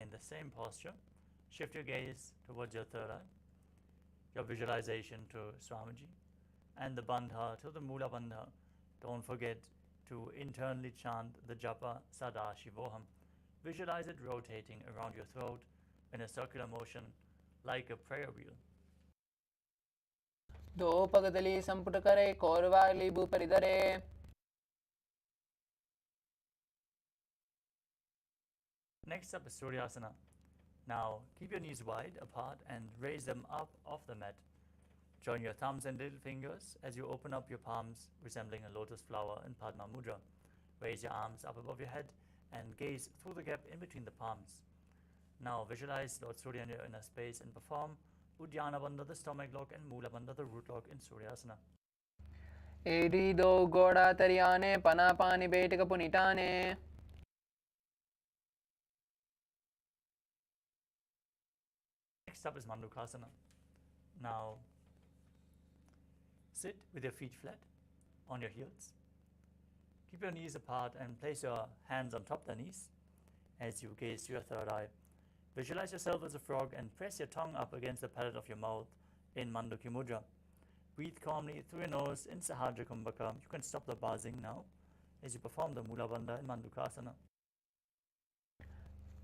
in the same posture, shift your gaze towards your third eye, your visualization to Swamiji, and the bandha to the Mula bandha. Don't forget to internally chant the japa Sadashivoham. Visualize it rotating around your throat in a circular motion like a prayer wheel. Dopagadali samputakare korvali buparidare. Next up is Suryasana. Now keep your knees wide apart and raise them up off the mat. Join your thumbs and little fingers as you open up your palms, resembling a lotus flower in Padma Mudra. Raise your arms up above your head and gaze through the gap in between the palms. Now visualize Lord Surya in your inner space and perform Uddiyana Bandha, the stomach lock, and Mula Bandha, the root lock in Suryasana. Erido goda tariane panapani betika punitane. Next up is Mandukasana. Now sit with your feet flat on your heels. Keep your knees apart and place your hands on top of the knees as you gaze to your third eye. Visualize yourself as a frog and press your tongue up against the palate of your mouth in Manduki Mudra. Breathe calmly through your nose in Sahajra Kumbhaka. You can stop the buzzing now as you perform the Mula Bandha in Mandukasana.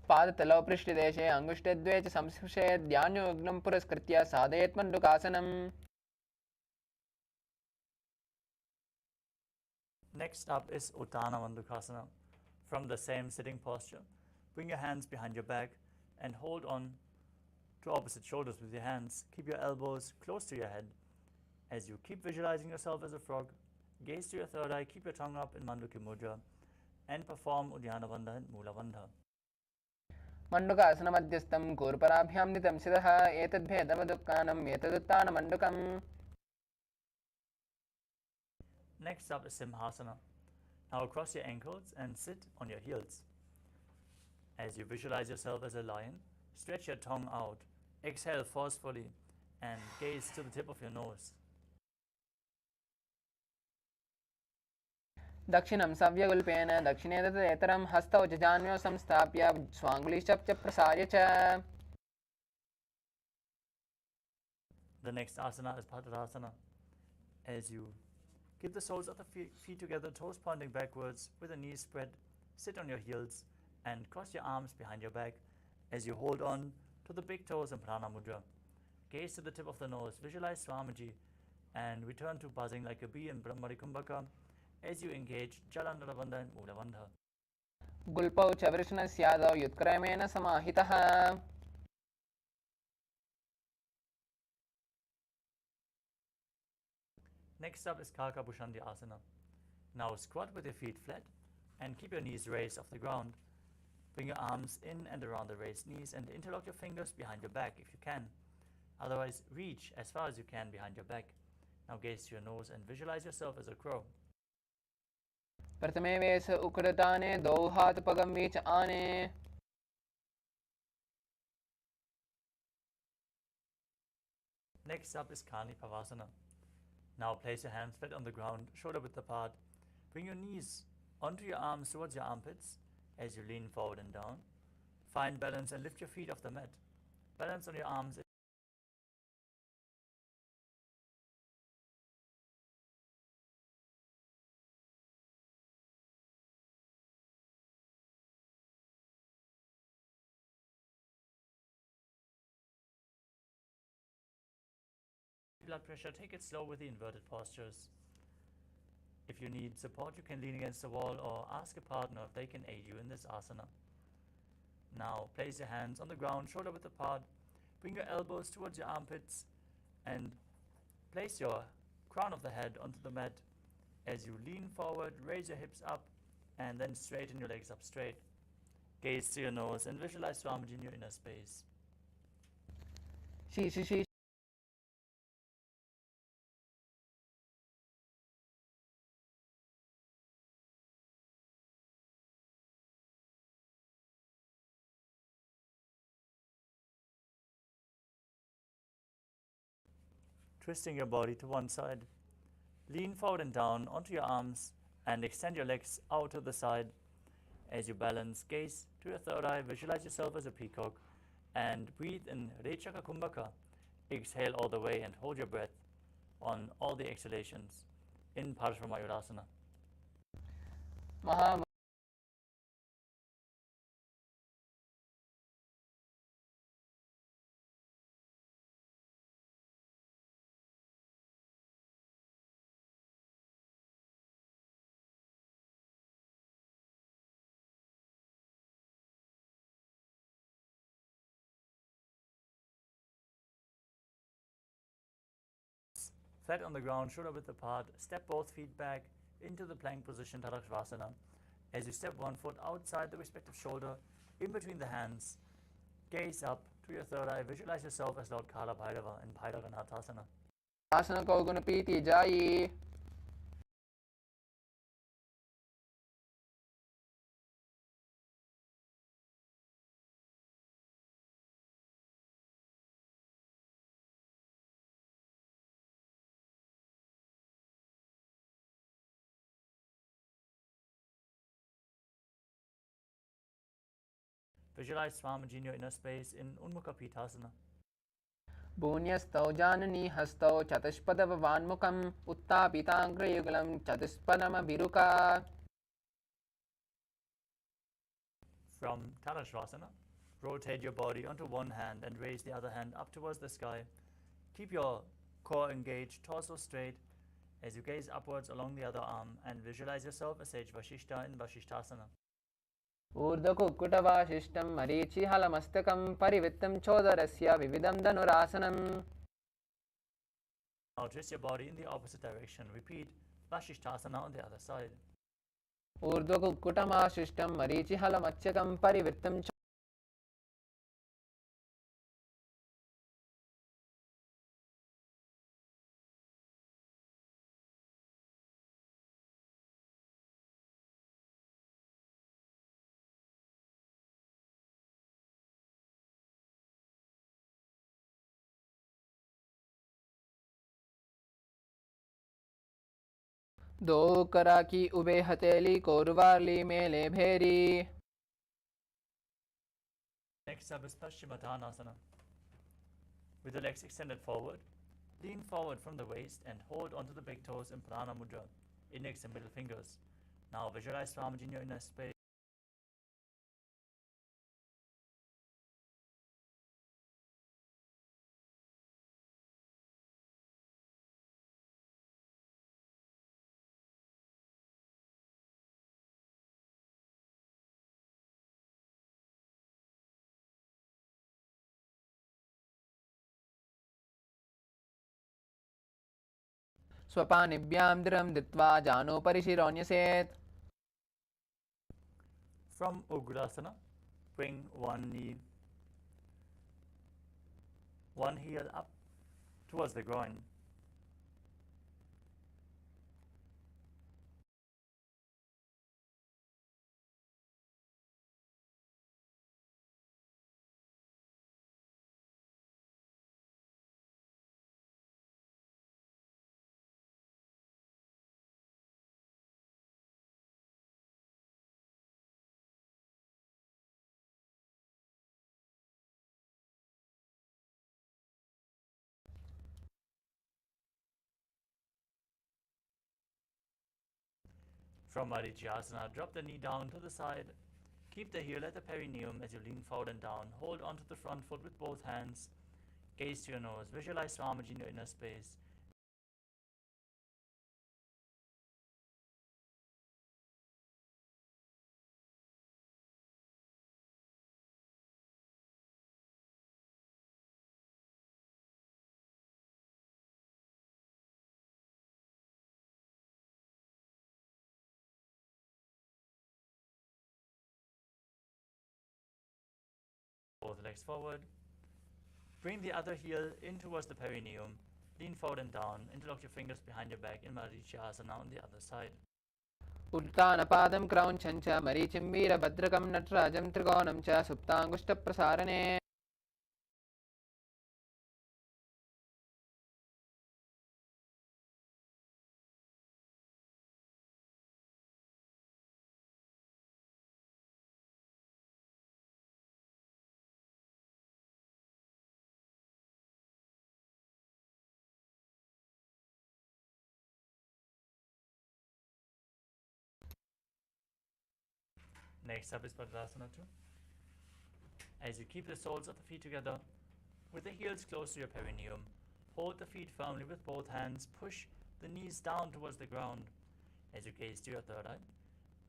पादतलौ पृष्ठदेशे अङ्गुष्ठद्वये च संस्पृशे ध्यानयोग्नं पुरस्कृत्य साधयेत् मण्डूकासनम्. Next up is Uttana Mandukasana. From the same sitting posture, bring your hands behind your back and hold on to opposite shoulders with your hands. Keep your elbows close to your head. As you keep visualizing yourself as a frog, gaze to your third eye, keep your tongue up in Manduki Mudra, and perform Uddiyana Bandha and Mula Bandha. Mandukasana मध्यस्थं कूर्पराभ्यां नितं सितः एतद्भेदवदुक्कानम् एतदुत्तानमण्डूकम्. Next up is Simhasana. Now cross your ankles and sit on your heels. As you visualize yourself as a lion, stretch your tongue out, exhale forcefully, and gaze to the tip of your nose. दक्षिणं सव्यगुल्पेन दक्षिणे तदेतरं हस्तौ च जान्व्यौ संस्थाप्य स्वाङ्गुलिश्च प्रसार्य च. The next asana is Padasana. As you keep the soles of the feet together, toes pointing backwards with the knees spread, sit on your heels and cross your arms behind your back as you hold on to the big toes in Prana Mudra. Gaze to the tip of the nose, visualize Swamiji, and return to buzzing like a bee in Brahmari Kumbhaka as you engage Jalandhara Bandha and Mula Bandha. गुल्पौ च वृषणस्यादौ युत्क्रमेण समाहितः. Next up is Kaka Bhushandi Asana. Now squat with your feet flat and keep your knees raised off the ground. Bring your arms in and around the raised knees and interlock your fingers behind your back if you can. Otherwise, reach as far as you can behind your back. Now gaze to your nose and visualize yourself as a crow. प्रथमे वेश उकृताने द्वौ हातपगम्बी च आने. Next up is Kani Pavasana. Now place your hands flat on the ground, shoulder width apart. Bring your knees onto your arms towards your armpits as you lean forward and down. Find balance and lift your feet off the mat. Balance on your arms. Blood pressure, take it slow with the inverted postures. If you need support, you can lean against the wall or ask a partner if they can aid you in this asana. Now place your hands on the ground, shoulder width apart. Bring your elbows towards your armpits and place your crown of the head onto the mat. As you lean forward, raise your hips up and then straighten your legs up straight. Gaze to your nose and visualize Swamiji in your inner space. Twisting your body to one side. Lean forward and down onto your arms and extend your legs out to the side. As you balance, gaze to your third eye, visualize yourself as a peacock, and breathe in Rechaka Kumbhaka. Exhale all the way and hold your breath on all the exhalations in Paramashivoham. Mahā Flat on the ground, shoulder width apart, step both feet back into the plank position, Tadasana. As you step one foot outside the respective shoulder, in between the hands, gaze up to your third eye, visualize yourself as Lord Kala Bhairava in Bhairaganathasana. आसन को गुण पीति जाई Visualize Swamiji in your inner space in Unmukha Pitasana. भून्यस्तौ जाननी हस्तौ चतुष्पदवान्मुखम् उत्तापिताग्रयुगलं चतुष्पदमभिरुका From Tadasana, rotate your body onto one hand and raise the other hand up towards the sky. Keep your core engaged, torso straight as you gaze upwards along the other arm and visualize yourself as Sage Vashishta in Vashishtasana. ऊर्ध्वकुक्कुटवासिष्ठं मरीचिहलमस्तकं परिवृत्तं चोदरस्य विविधं धनुरासनम् Now twist your body in the opposite direction. Repeat Vashishtasana on the other side. ऊर्ध्वकुक्कुटमाशिष्टं मरीचिहलमस्तकं परिवृत्तं दो करा की ube हथेली कोरवाली मेले भेरी Next up is Paschimottanasana. With the legs extended forward, lean forward from the waist and hold onto the big toes in Prana Mudra, index and middle fingers. Now visualize Swamiji in your inner space. स्वपानिभ्यां दृढं धृत्वा जानोपरि शिरोन्यसेत् From Ugrasana, bring one knee, one heel up towards the groin. From Marichyasana, drop the knee down to the side. Keep the heel at the perineum as you lean forward and down. Hold onto the front foot with both hands. Gaze to your nose. Visualize Swamiji in your inner space. Both legs forward. Bring the other heel in towards the perineum. Lean forward and down. Interlock your fingers behind your back in Marichyasana on the other side. उत्तानपादं क्रौञ्चं च मरीचिं वीरभद्रकं नटराजं त्रिकोणं च सुप्ताङ्गुष्ठप्रसारणे Next up is Padmasana 2. As you keep the soles of the feet together, with the heels close to your perineum, hold the feet firmly with both hands, push the knees down towards the ground. As you gaze to your third eye,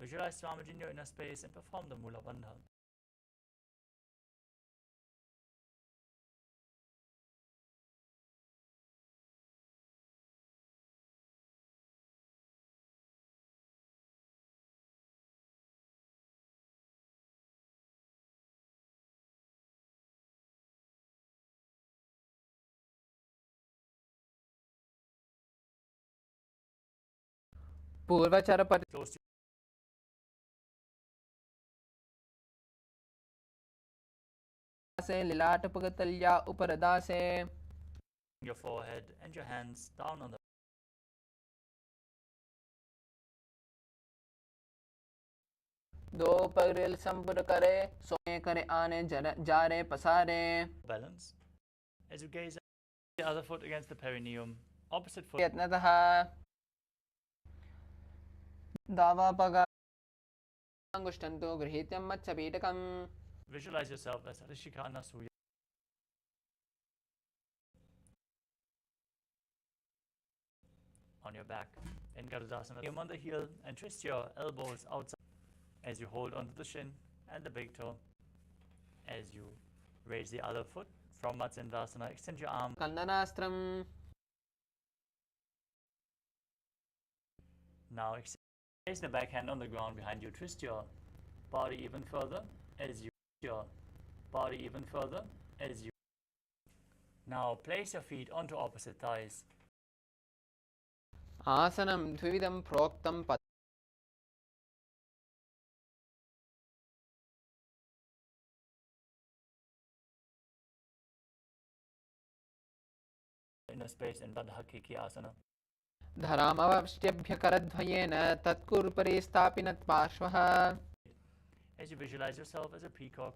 visualize Swamiji in your inner space and perform the Mula Bandha. पूर्वचर Close to से लिलाट पगतल्या उपरदा से your forehead and your hands down on the दो पगरिल संपुर करे सोए करे आने जा रे पसारे balance. As you gaze the other foot against the perineum, opposite foot यत्नतः दावा पगा अंगुष्ठन्तु गृहीत्यं मत्सपीठकम्. visualize yourself as Rishikana Suya. On your back in Garudasana. Aim on the heel and twist your elbows outside as you hold onto the shin and the big toe. As you raise the other foot from Matsyendrasana, extend your arm. कन्दनास्त्रम्. Now place the back hand on the ground behind you. Twist your body even further as you Now place your feet onto opposite thighs. आसनं द्विविधं प्रोक्तं Inner space in Bandha Kiki Asana. धरामवष्ट्यभ्यकरद्वयेन तत्कुरुपरि स्थापिनत् पार्श्वः. As you visualize yourself as a peacock,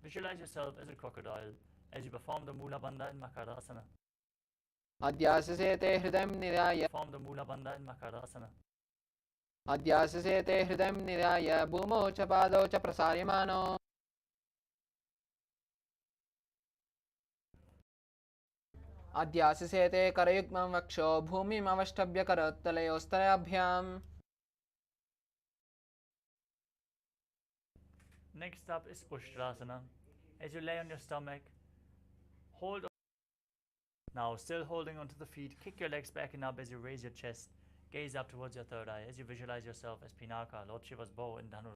visualize yourself as a crocodile as you perform the Mula Bandha in Makarasana. अध्याससे ते हृदयं निधाय Perform the Mula Bandha in Makarasana. अध्याससे ते हृदयं निधाय भूमौ च पादौ च प्रसार्यमाणौ. अध्याससे ते करयुग्मं वक्षो भूमिम् अवष्टभ्य करतलयोस्तराभ्याम्. Next up is Ushtrasana. As you lay on your stomach, hold. Now, still holding onto the feet, kick your legs back and up as you raise your chest. Gaze up towards your third eye as you visualize yourself as Pinaka, Lord Shiva's bow in Dhanu.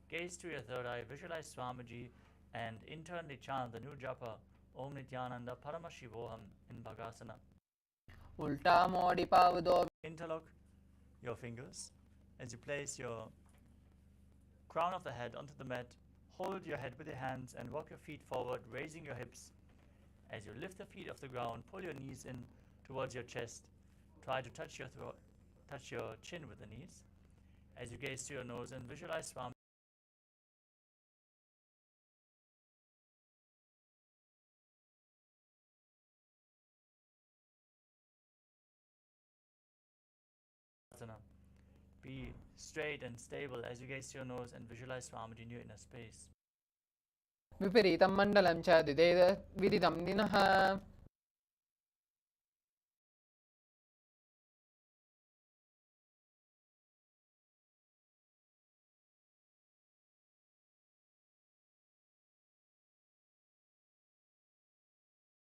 Gaze to your third eye, visualize Swamiji, and internally chant the new japa Om Nityananda Paramashivoham in Bhagasana. उल्टा मोड़ी पाव दो. Interlock your fingers as you place your crown of the head onto the mat. Hold your head with your hands and walk your feet forward, raising your hips. As you lift the feet off the ground, pull your knees in towards your chest. Try to touch your chin with the knees. As you gaze to your nose and visualize Swami. Be straight and stable as you gaze to your nose and visualize Swamiji in your inner space. विपरीतं मण्डलं च विदितं दिनः.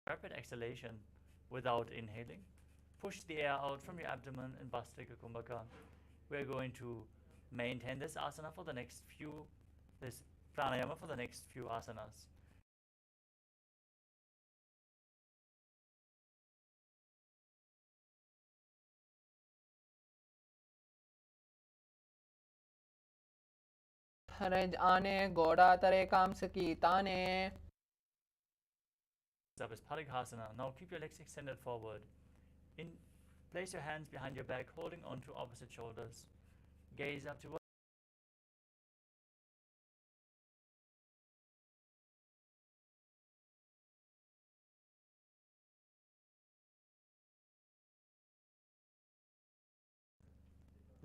Rapid exhalation without inhaling. Push the air out from your abdomen in Bhastrika Kumbhaka. We're going to maintain this asana for the next few, this pranayama for the next few asanas. हरज आने गोड़ा तरे काम सकी ताने. Up is Parighasana. Now keep your legs extended forward. Place your hands behind your back, holding onto opposite shoulders. Gaze up towards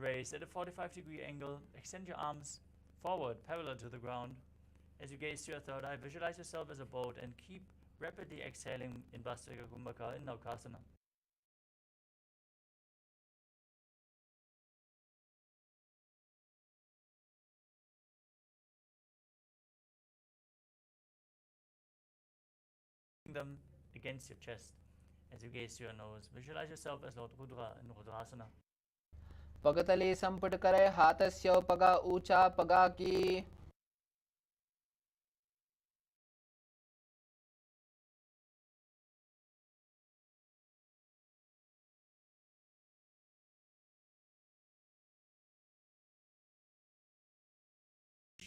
Raise at a 45-degree angle. Extend your arms forward, parallel to the ground. As you gaze to your third eye, visualize yourself as a boat and keep rapidly exhaling in Vastrika Kumbhaka in Naukasana. Them against your chest. As you gaze to your nose, visualize yourself as Lord Rudra in Rudrasana. पगतले संपुट करे हाथस्य पगा ऊंचा पगा की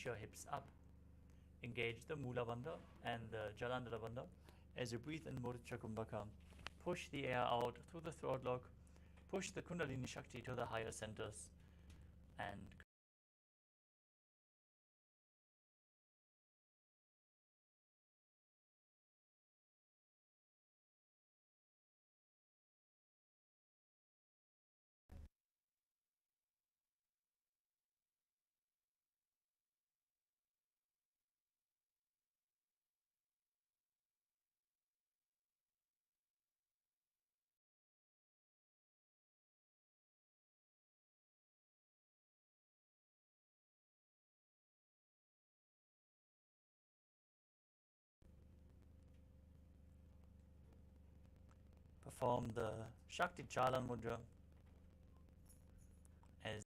Your hips up. Engage the Mula Bandha and the Jalandhara Bandha as you breathe in Murcha Kumbhaka. Push the air out through the throat lock. Push the Kundalini Shakti to the higher centers. And perform the Shakti Chalan Mudra as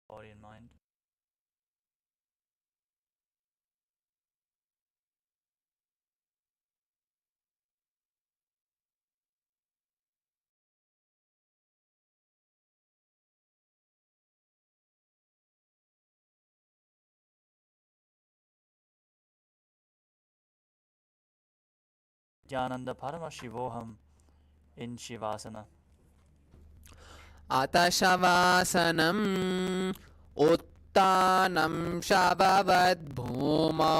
body and mind. Dhyananda Paramashivoham in Shivasana. आतशवासनम् उत्तानं शववद्भूमौ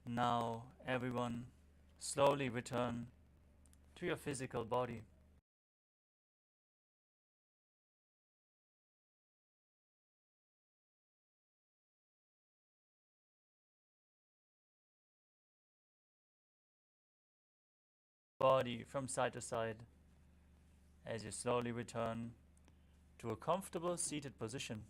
Now, everyone, slowly return to your physical body. body from side to side as you slowly return to a comfortable seated position.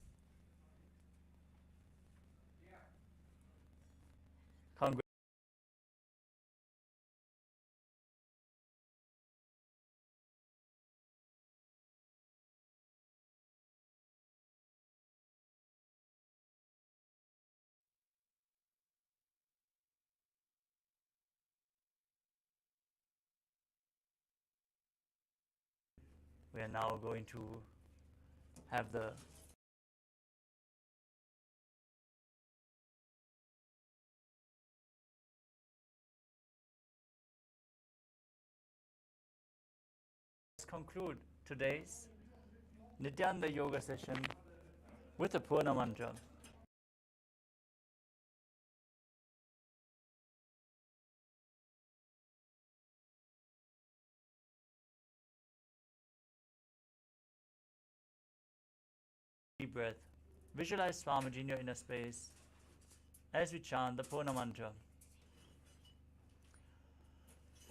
We are now going to have the conclude today's Nityananda Yoga session with the Purna Mantra. Deep breath. Visualize Swamiji in your inner space as we chant the Purna Mantra.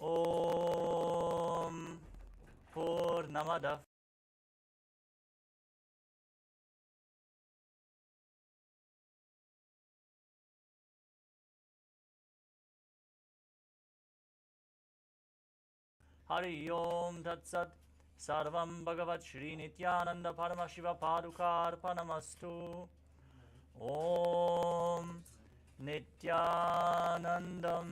Om Purnamadav Hari Om Tat Sat Sarvam Bhagavat Shri Nityananda Paramashiva Padukar Panamastu. Om Nityanandam.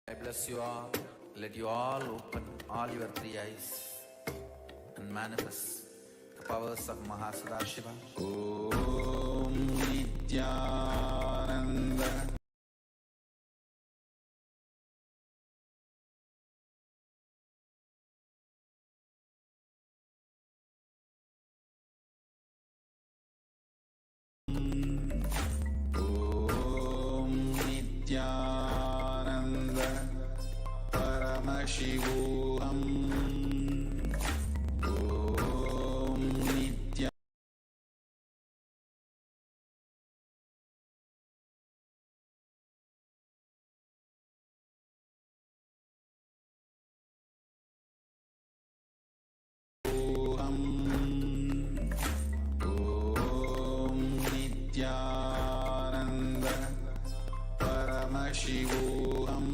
I bless you all. Let you all open all your three eyes and manifest the powers of Mahā Sadashiva. Om Nityananda. Om Nityananda. Paramashivoham. Om Nityananda. Om Nityananda. Paramashivoham.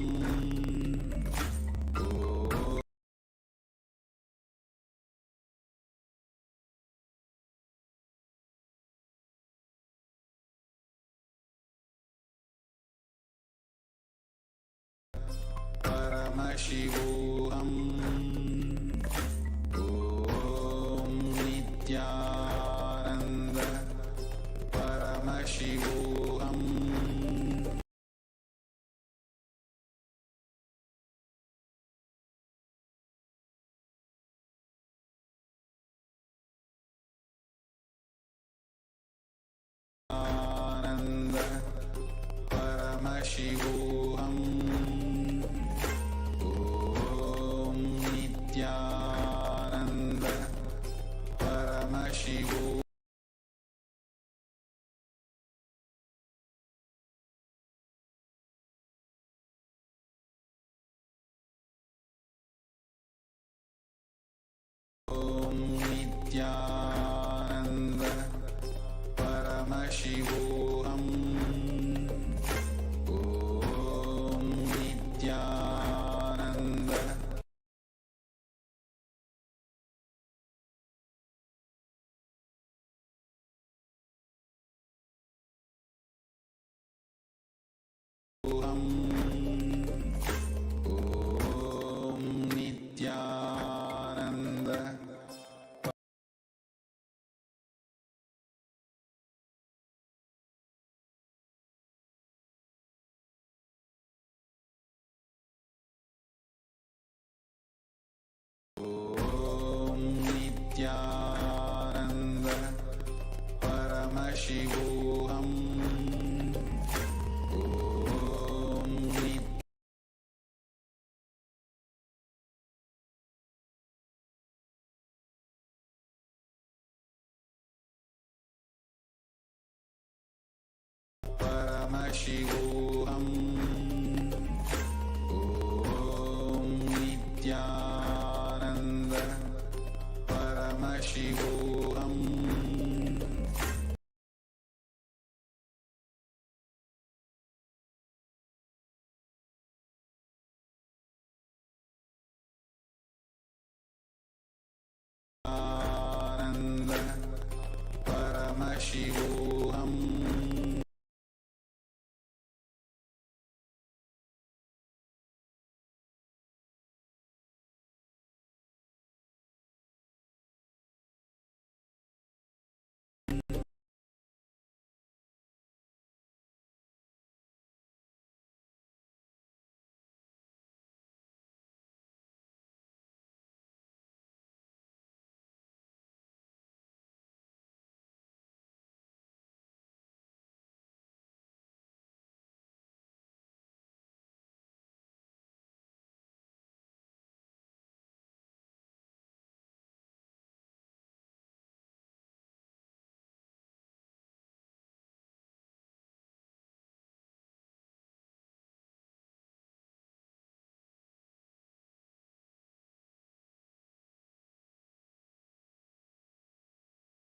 Paramashivoham. Om Nityananda. Paramashivoham. Ananda. Paramashivoham. Om Nityananda. Paramashivoham. Om Nityananda. Paramashivoham. Om Nityananda Paramashivoham Ananda Paramashivoham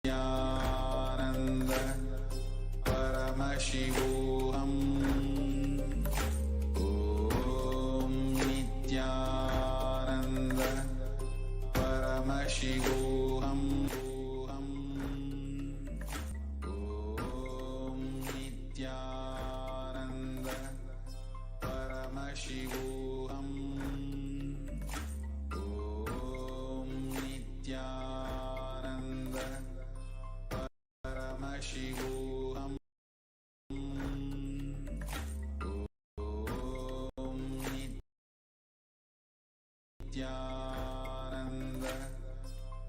Nityananda Paramashivoham Om Nityananda Paramashivoham Om Nityananda Paramashivoham Om Nityananda Paramashivoham Om Nityananda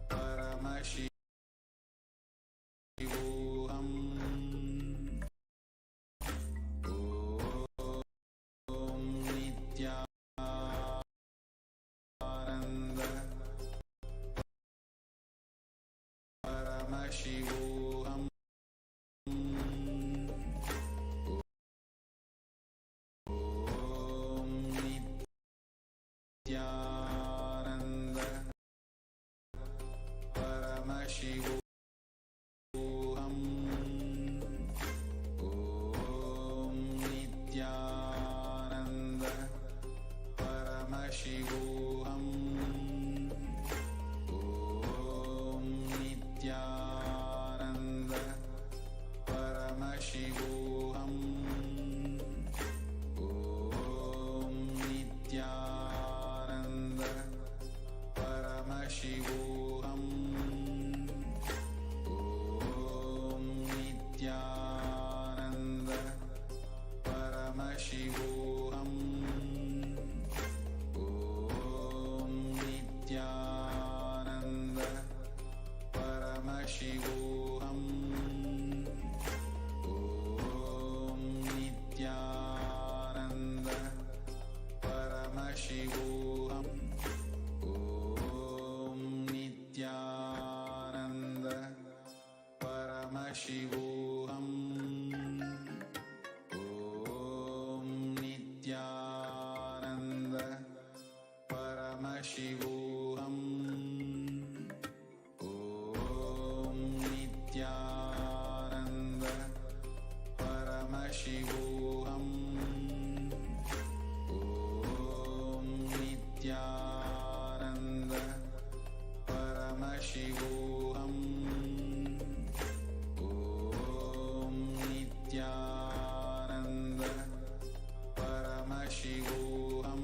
Paramashivoham Om Nityananda Paramashivoham Om Nityananda Paramashivoham Om Nityananda Paramashivoham Om Nityananda Paramashivoham Om Nityananda Paramashivoham Om Nityananda Paramashivoham Om Nityananda Paramashivoham Om Nityananda Paramashivoham Om Nityananda Paramashivoham Om Nityananda Paramashivoham Om Nityananda Paramashivoham Om Nityananda Paramashivoham Om Nityananda Paramashivoham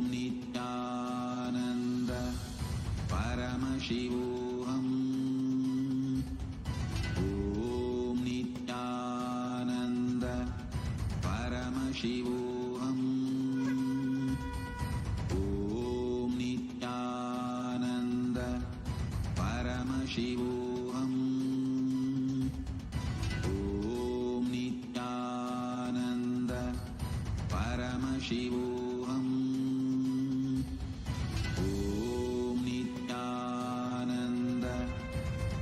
Paramashivoham. Om Nityananda Paramashivoham. Om Nityananda Paramashivoham. Om Nityananda Paramashivoham. Om Nityananda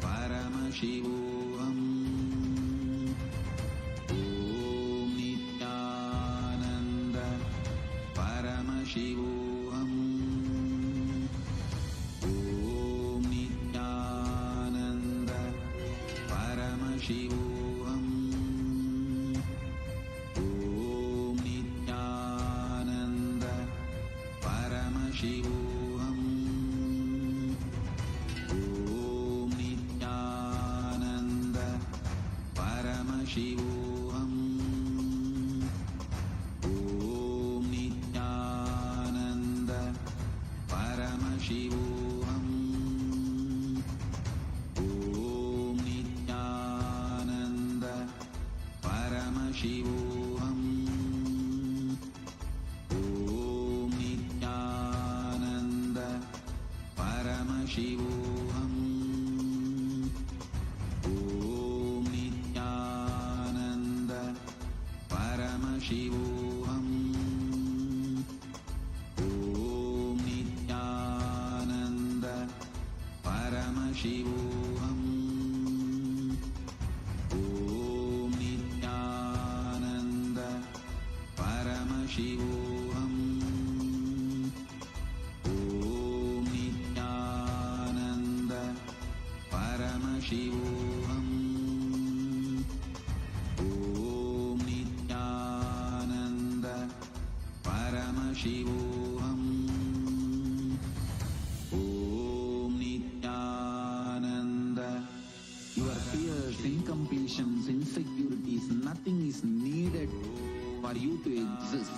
Paramashivoham. Om Nityananda Paramashivoham. Om Nityananda Paramashivoham. Om Nityananda Paramashivoham. Om Nityananda Paramashivoham. Om Nityananda Paramashivoham. Om Nityananda Paramashivoham. Om Nityananda Paramashivoham. Om Nityananda Paramashivoham. Om Nityananda Paramashivoham. Om Nityananda Paramashivoham. Om Nityananda Paramashivoham. Om Nityananda Paramashivoham. Om Nityananda. Your fears, incompletions, insecurities, nothing is needed for you to exist.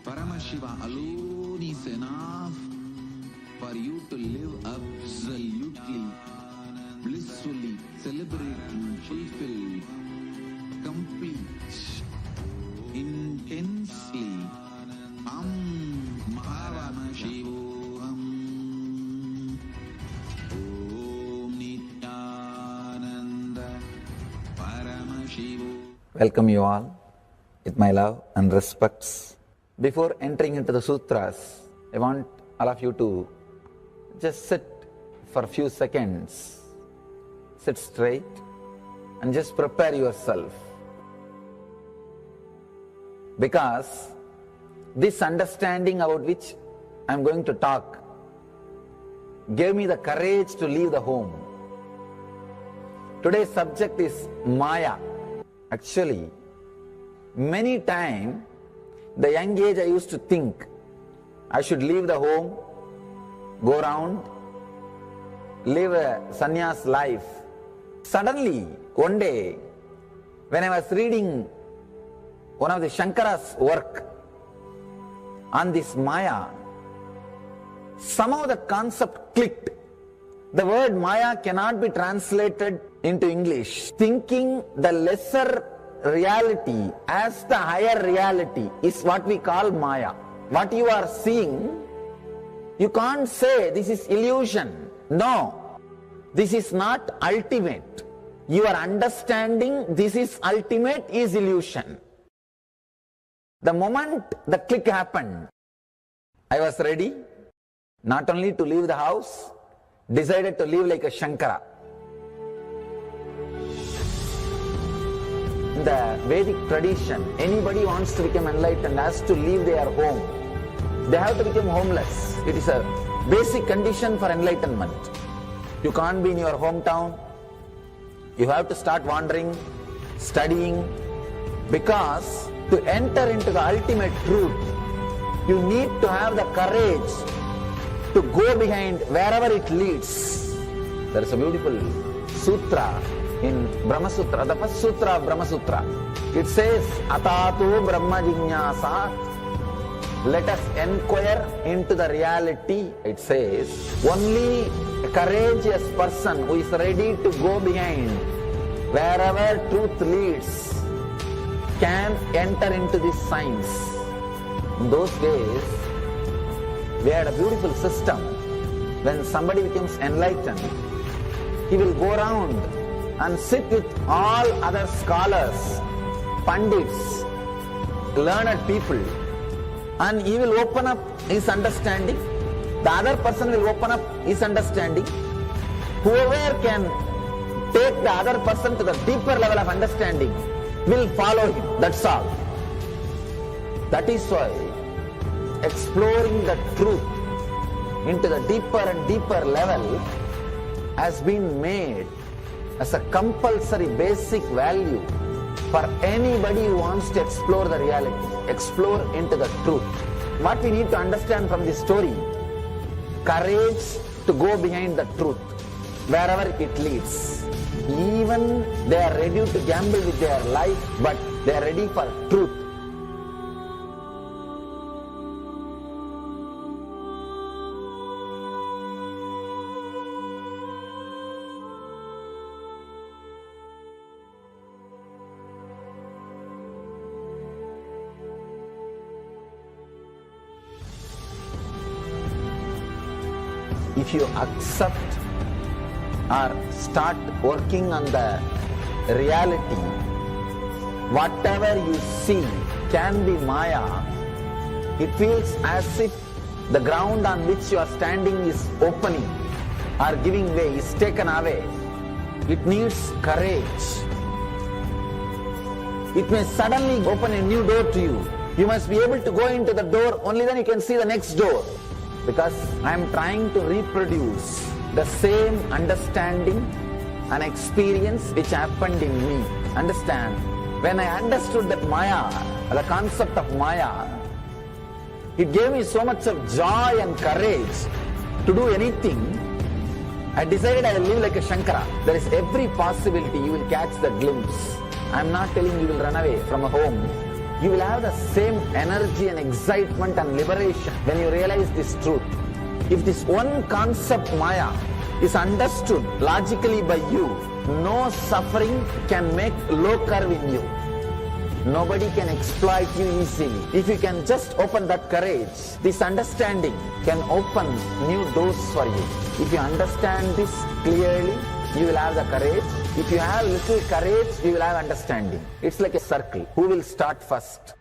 Paramashiva alone is enough for you to live absolutely, blissfully, celebrating, fulfilled, complete, intensely. Paramashivoham. Om Nityananda Paramashivoham. Welcome you all with my love and respects. Before entering into the sutras, I want all of you to just sit for a few seconds. Sit straight and just prepare yourself. Because this understanding about which I am going to talk gave me the courage to leave the home. Today's subject is Maya. Actually, many times, the young age I used to think I should leave the home, go around, live a sannyas life. Suddenly, one day, when I was reading one of the Shankara's work on this Maya, somehow the concept clicked. The word Maya cannot be translated into English. Thinking the lesser reality as the higher reality is what we call Maya. What you are seeing, you can't say this is illusion. No, this is not ultimate. Your understanding this is ultimate is illusion. The moment the click happened, I was ready not only to leave the house, decided to live like a Shankara. In the Vedic tradition, anybody wants to become enlightened has to leave their home. They have to become homeless. It is a basic condition for enlightenment. You can't be in your hometown. You have to start wandering, studying, because to enter into the ultimate truth, you need to have the courage to go behind wherever it leads. There is a beautiful sutra in Brahma Sutra, the first sutra of Brahma Sutra. It says, Atato Brahma Jignasa let us inquire into the reality. It says, only a courageous person who is ready to go behind wherever truth leads can enter into this science. In those days, we had a beautiful system. When somebody becomes enlightened, he will go around and sit with all other scholars, pandits, learned people, and he will open up his understanding. The other person will open up his understanding. Whoever can take the other person to the deeper level of understanding will follow him. That's all. That is why exploring the truth into the deeper and deeper level has been made as a compulsory basic value for anybody who wants to explore the reality, explore into the truth. What we need to understand from this story, courage to go behind the truth, wherever it leads. Even they are ready to gamble with their life, but they are ready for truth. If you accept or start working on the reality, whatever you see can be Maya. It feels as if the ground on which you are standing is opening or giving way, is taken away. It needs courage. It may suddenly open a new door to you. You must be able to go into the door, only then you can see the next door. Because I am trying to reproduce the same understanding and experience which happened in me. Understand? When I understood that Maya, the concept of Maya, it gave me so much of joy and courage to do anything. I decided I will live like a Shankara. There is every possibility you will catch the glimpse. I am not telling you will run away from a home. You will have the same energy and excitement and liberation when you realize this truth. If this one concept Maya is understood logically by you, no suffering can make low curve in you. Nobody can exploit you easily. If you can just open that courage, this understanding can open new doors for you. If you understand this clearly, you will have the courage. If you have little courage, you will have understanding. It's like a circle. Who will start first?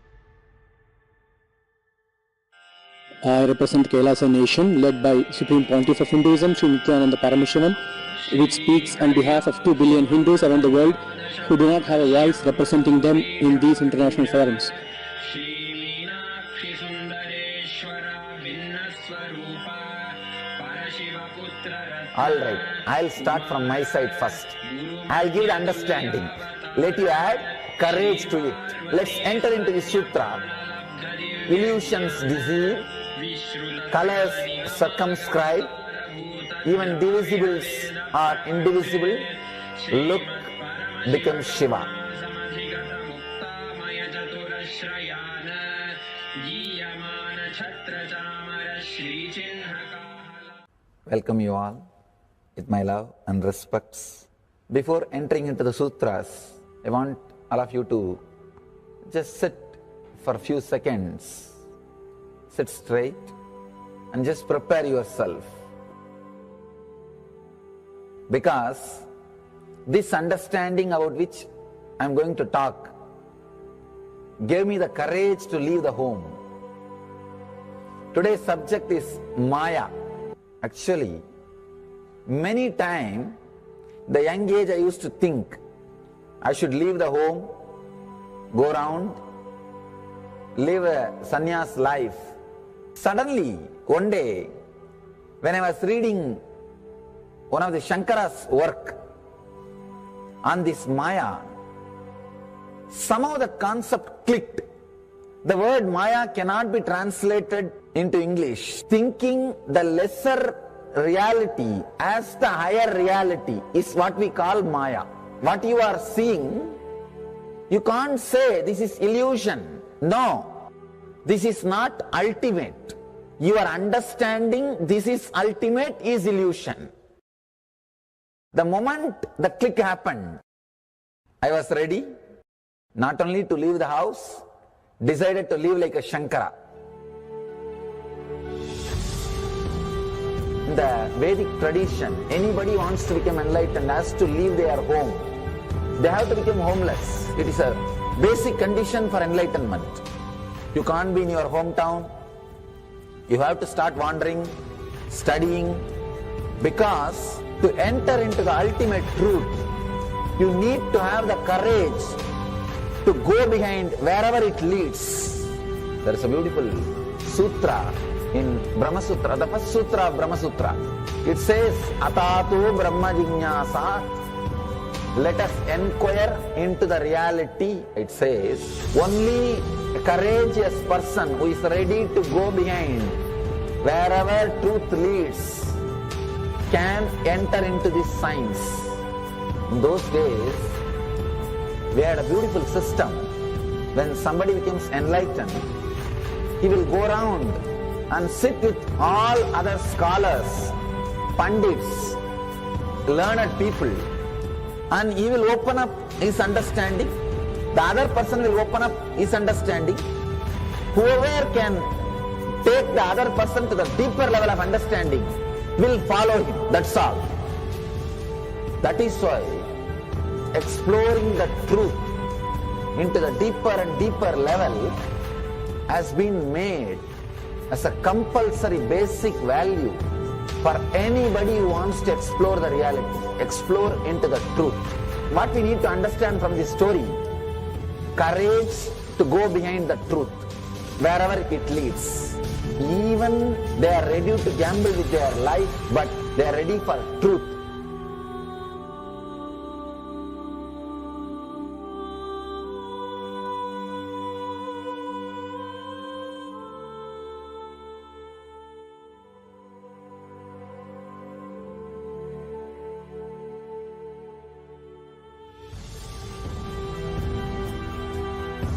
I represent Kailasa nation led by Supreme Pontiff of Hinduism, Sri Nityananda Paramashivoham, which speaks on behalf of 2 billion Hindus around the world who do not have a voice representing them in these international forums. Alright, I'll start from my side first. I'll give the understanding. Let you add courage to it. Let's enter into the sutra. Illusions deceive, colors circumscribe, even divisibles are indivisible. Look becomes Shiva. Welcome you all with my love and respects. Before entering into the sutras, I want all of you to just sit for a few seconds. Sit straight and just prepare yourself. Because this understanding about which I am going to talk gave me the courage to leave the home. Today's subject is Maya. Actually, many times, the young age I used to think I should leave the home, go around, live a sannyas life. Suddenly, one day, when I was reading one of the Shankara's work on this Maya, somehow the concept clicked. The word Maya cannot be translated into English. Thinking the lesser reality as the higher reality is what we call Maya. What you are seeing, you can't say this is illusion. No. this is not ultimate. Your understanding this is ultimate is illusion. The moment the click happened, I was ready not only to leave the house, decided to live like a Shankara. In the Vedic tradition, anybody wants to become enlightened has to leave their home. They have to become homeless. It is a basic condition for enlightenment. You can't be in your hometown. You have to start wandering, studying, because to enter into the ultimate truth, you need to have the courage to go behind wherever it leads. There is a beautiful sutra in Brahma Sutra, the first sutra of Brahma Sutra. It says, Atato Brahma Jignasa. Let us inquire into the reality. It says, only a courageous person who is ready to go behind wherever truth leads can enter into this science. In those days, we had a beautiful system. When somebody becomes enlightened, he will go around and sit with all other scholars, pandits, learned people, and he will open up his understanding. The other person will open up his understanding. Whoever can take the other person to the deeper level of understanding will follow him. That's all. That is why exploring the truth into the deeper and deeper level has been made as a compulsory basic value for anybody who wants to explore the reality, explore into the truth. What we need to understand from this story, courage to go behind the truth, wherever it leads. Even they are ready to gamble with their life, but they are ready for truth.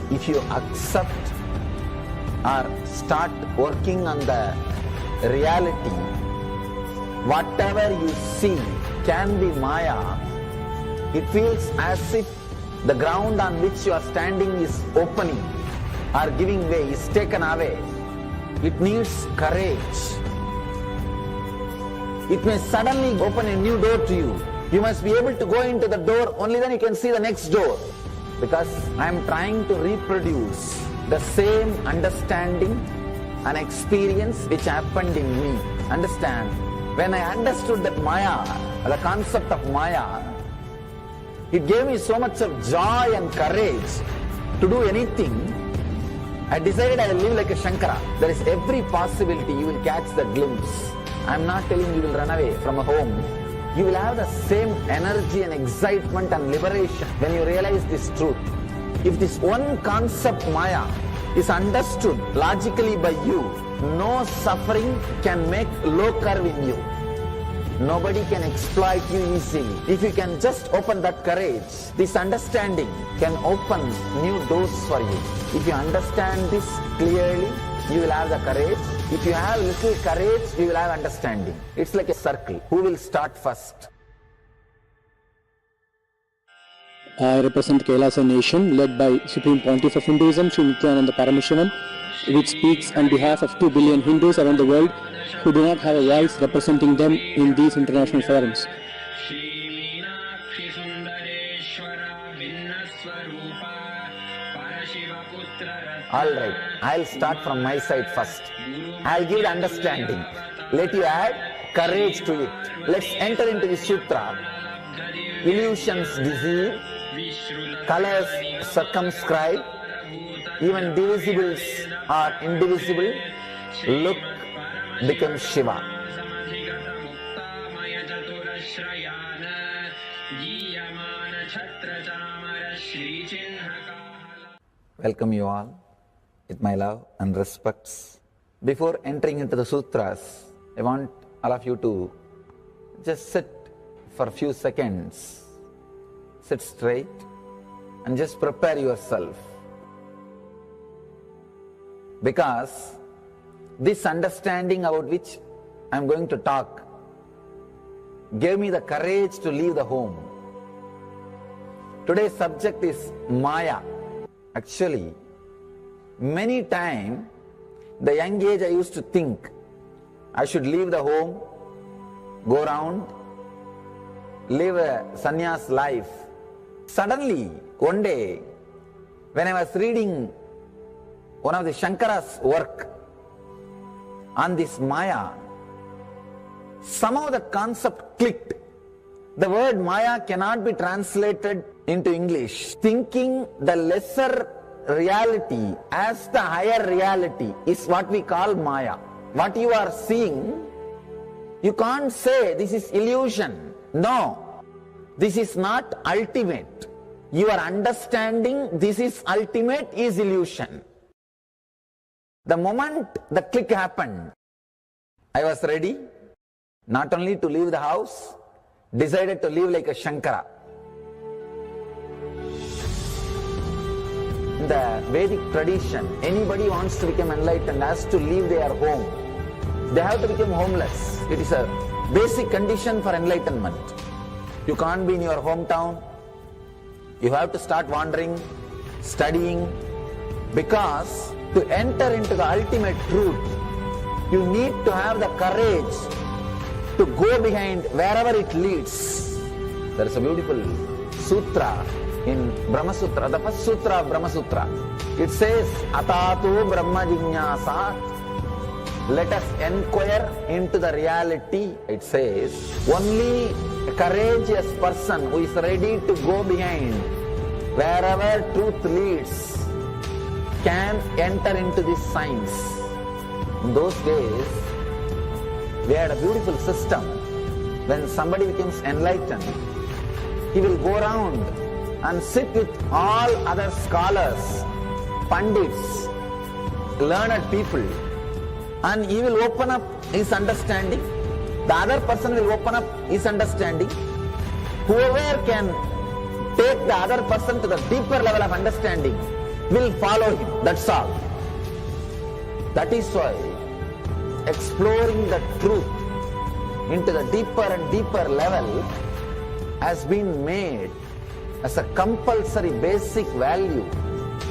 If you accept or start working on the reality, whatever you see can be Maya. It feels as if the ground on which you are standing is opening or giving way, is taken away. It needs courage. It may suddenly open a new door to you. You must be able to go into the door, only then you can see the next door. Because I am trying to reproduce the same understanding and experience which happened in me. Understand? When I understood that Maya, the concept of Maya, it gave me so much of joy and courage to do anything. I decided I will live like a Shankara. There is every possibility you will catch the glimpse. I am not telling you will run away from a home. You will have the same energy and excitement and liberation when you realize this truth. If this one concept Maya is understood logically by you, no suffering can make low curve in you. Nobody can exploit you easily. If you can just open that courage, this understanding can open new doors for you. If you understand this clearly, you will have the courage. If you have little courage, you will have understanding. It's like a circle. Who will start first? I represent Kailasa nation led by Supreme Pontiff of Hinduism, Sri Nityananda Paramashivoham, which speaks on behalf of 2 billion Hindus around the world who do not have a voice representing them in these international forums. Alright, I'll start from my side first. I'll give the understanding. Let you add courage to it. Let's enter into the sutra. Illusions deceive, colors circumscribe, even divisibles are indivisible. Look, become Shiva. Welcome you all with my love and respects. Before entering into the sutras, I want all of you to just sit for a few seconds. Sit straight and just prepare yourself. because this understanding about which I am going to talk gave me the courage to leave the home. Today's subject is Maya. Actually, many times, the young age I used to think I should leave the home, go around, live a sannyas life. Suddenly, one day, when I was reading one of the Shankara's work on this Maya, somehow the concept clicked. The word Maya cannot be translated into English. Thinking the lesser reality as the higher reality is what we call Maya. What you are seeing, you can't say this is illusion. No, this is not ultimate. Your understanding this is ultimate is illusion. The moment the click happened, I was ready not only to leave the house, decided to live like a Shankara. In the Vedic tradition, anybody wants to become enlightened has to leave their home. They have to become homeless. It is a basic condition for enlightenment. You can't be in your hometown. You have to start wandering, studying, because to enter into the ultimate truth, you need to have the courage to go behind wherever it leads. There is a beautiful sutra in Brahma Sutra, the first sutra of Brahma Sutra. It says, Atatu Brahma Jignasa. Let us inquire into the reality. It says, only a courageous person who is ready to go behind wherever truth leads can enter into this science. In those days, we had a beautiful system. When somebody becomes enlightened, he will go around and sit with all other scholars, pandits, learned people, and he will open up his understanding. The other person will open up his understanding. Whoever can take the other person to the deeper level of understanding will follow him. That's all. That is why exploring the truth into the deeper and deeper level has been made as a compulsory basic value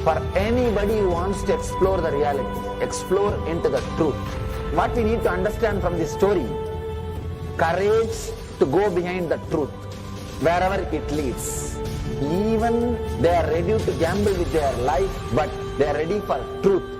for anybody who wants to explore the reality, explore into the truth. What we need to understand from this story, courage to go behind the truth, wherever it leads. Even they are ready to gamble with their life, but they are ready for truth.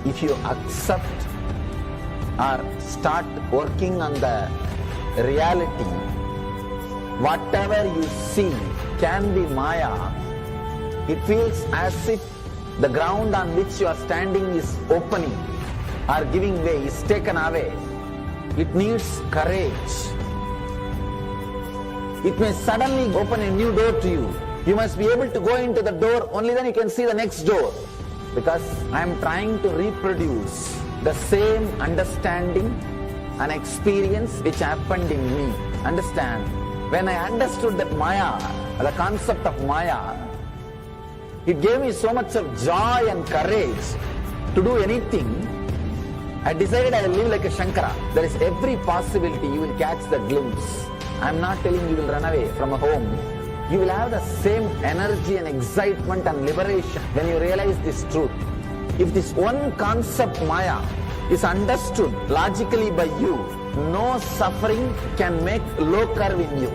If you accept or start working on the reality, whatever you see can be Maya. It feels as if the ground on which you are standing is opening or giving way, is taken away. It needs courage. It may suddenly open a new door to you. You must be able to go into the door, only then you can see the next door. Because I am trying to reproduce the same understanding and experience which happened in me. Understand? When I understood that Maya, the concept of Maya, it gave me so much of joy and courage to do anything. I decided I will live like a Shankara. There is every possibility you will catch the glimpse. I am not telling you will run away from a home. You will have the same energy and excitement and liberation when you realize this truth. If this one concept Maya is understood logically by you, no suffering can make low curve in you.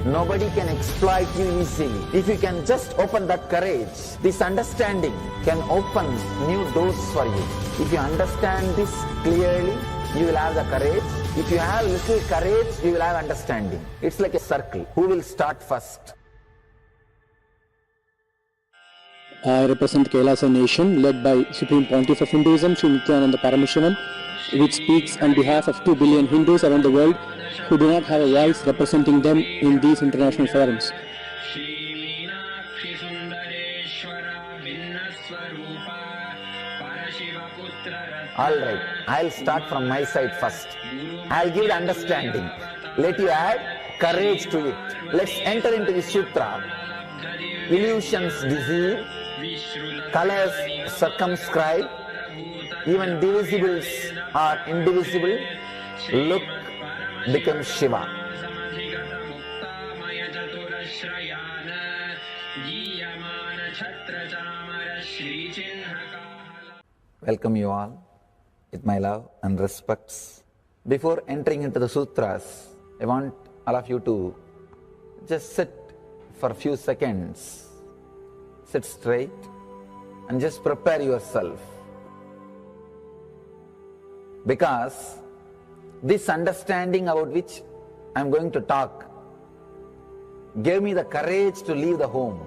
Nobody can exploit you easily. If you can just open that courage, this understanding can open new doors for you. If you understand this clearly, you will have the courage. If you have little courage, you will have understanding. It's like a circle. Who will start first? I represent Kailasa nation led by Supreme Pontiff of Hinduism, Sri Nityananda Paramashivoham, which speaks on behalf of 2 billion Hindus around the world who do not have a voice representing them in these international forums. Alright, I'll start from my side first. I'll give the understanding. Let you add courage to it. Let's enter into the sutra. Illusions deceive, colors circumscribe, even divisibles are indivisible. Look, become Shiva. Welcome you all with my love and respects. Before entering into the sutras, I want all of you to just sit for a few seconds. Sit straight and just prepare yourself. Because this understanding about which I am going to talk gave me the courage to leave the home.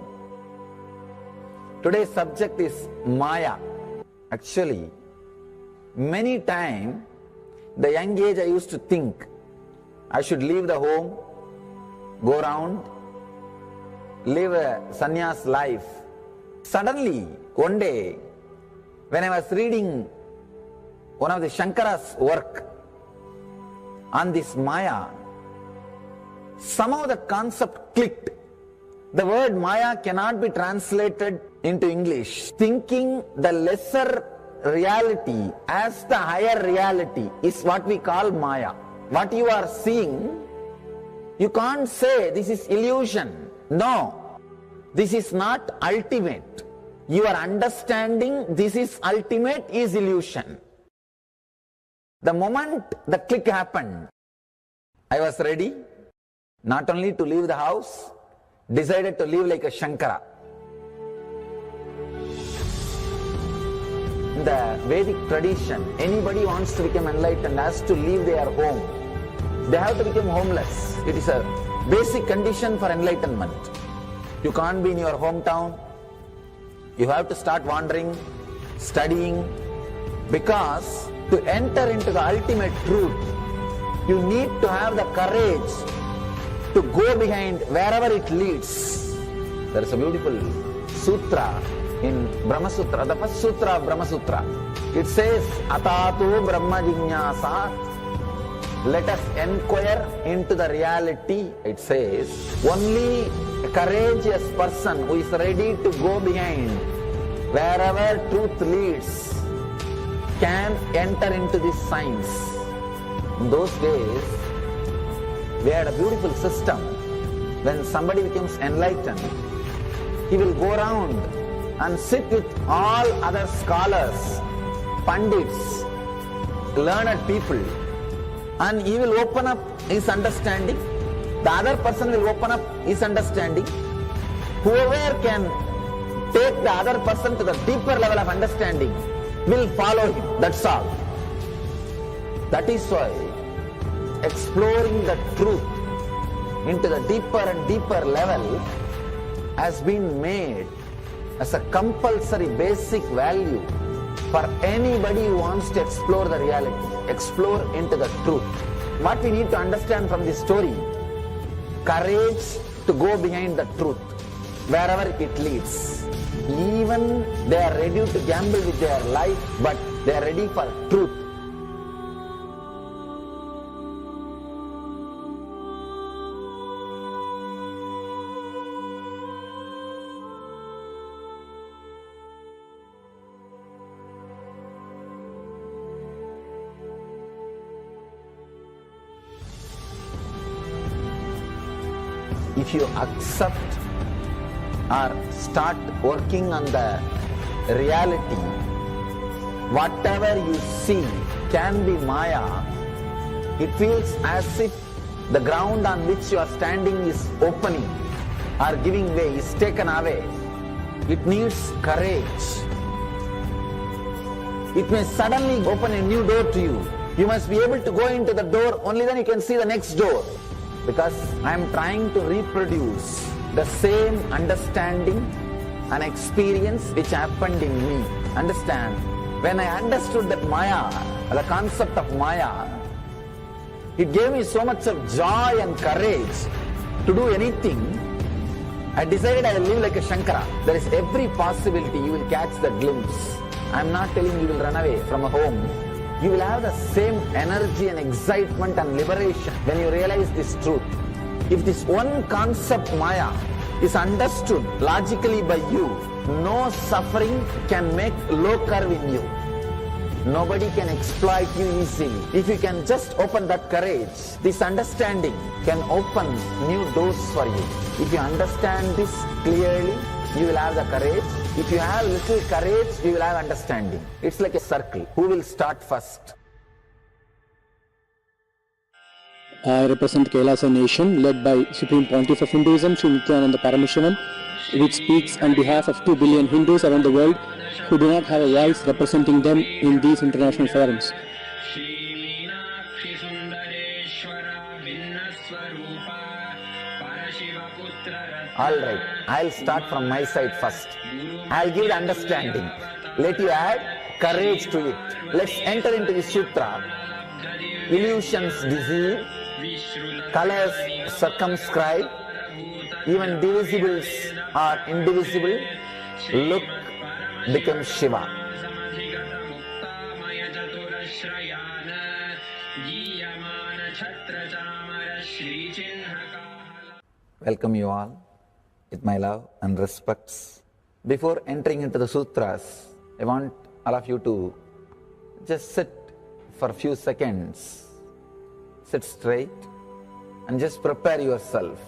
Today's subject is Maya. Actually, many times, the young age I used to think I should leave the home, go around, live a sannyas life. Suddenly, one day, when I was reading one of the Shankara's work on this Maya, somehow the concept clicked. The word Maya cannot be translated into English. Thinking the lesser reality as the higher reality is what we call Maya. What you are seeing, you can't say this is illusion. No, this is not ultimate. Your understanding this is ultimate is illusion. The moment the click happened, I was ready not only to leave the house, decided to live like a Shankara. In the Vedic tradition, anybody wants to become enlightened has to leave their home. They have to become homeless. It is a basic condition for enlightenment. You can't be in your hometown. You have to start wandering, studying, because to enter into the ultimate truth, you need to have the courage to go behind wherever it leads. There is a beautiful sutra in Brahma Sutra, the first sutra of Brahma Sutra. It says, Atatu Brahma Jignasat. Let us inquire into the reality. It says, only a courageous person who is ready to go behind wherever truth leads can enter into this science. In those days, we had a beautiful system. When somebody becomes enlightened, he will go around and sit with all other scholars, pandits, learned people, and he will open up his understanding. The other person will open up his understanding. Whoever can take the other person to the deeper level of understanding will follow him. That's all. That is why exploring the truth into the deeper and deeper level has been made as a compulsory basic value for anybody who wants to explore the reality, explore into the truth. What we need to understand from this story, courage to go behind the truth, wherever it leads. Even they are ready to gamble with their life, but they are ready for truth. If you accept or start working on the reality, whatever you see can be Maya. It feels as if the ground on which you are standing is opening or giving way, is taken away. It needs courage. It may suddenly open a new door to you. You must be able to go into the door, only then you can see the next door. Because I am trying to reproduce the same understanding and experience which happened in me. Understand? When I understood that Maya, the concept of Maya, it gave me so much of joy and courage to do anything I decided I will live like a Shankara. There is every possibility you will catch the glimpse. I am not telling you will run away from a home. You will have the same energy and excitement and liberation when you realize this truth. If this one concept Maya is understood logically by you, no suffering can make low curve in you. Nobody can exploit you easily. If you can just open that courage, this understanding can open new doors for you. If you understand this clearly, you will have the courage. If you have little courage, you will have understanding. It's like a circle. Who will start first? I represent Kailasa nation led by Supreme Pontiff of Hinduism, Sri Ananta Paramashivoham, which speaks on behalf of 2 billion Hindus around the world who do not have a voice representing them in these international forums. Alright, I'll start from my side first. I'll give the understanding. Let you add courage to it. Let's enter into the sutra. Illusions deceive, colors circumscribe, even divisibles are indivisible. Look becomes Shiva. Welcome you all with my love and respects. Before entering into the sutras, I want all of you to just sit for a few seconds. Sit straight and just prepare yourself.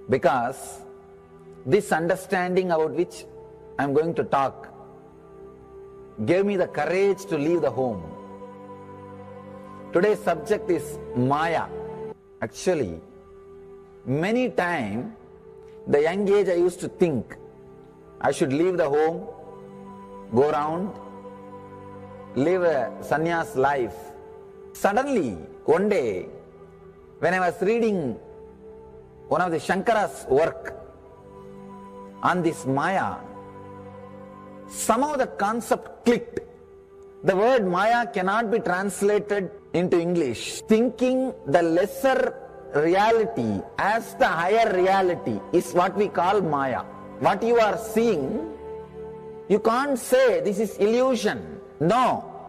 Because this understanding about which I am going to talk gave me the courage to leave the home. Today's subject is Maya. Actually, many times, the young age I used to think I should leave the home, go around, live a sannyas life. Suddenly, one day, when I was reading one of the Shankara's work on this Maya, somehow the concept clicked. The word Maya cannot be translated into English. Thinking the lesser reality as the higher reality is what we call Maya. What you are seeing, you can't say this is illusion. No,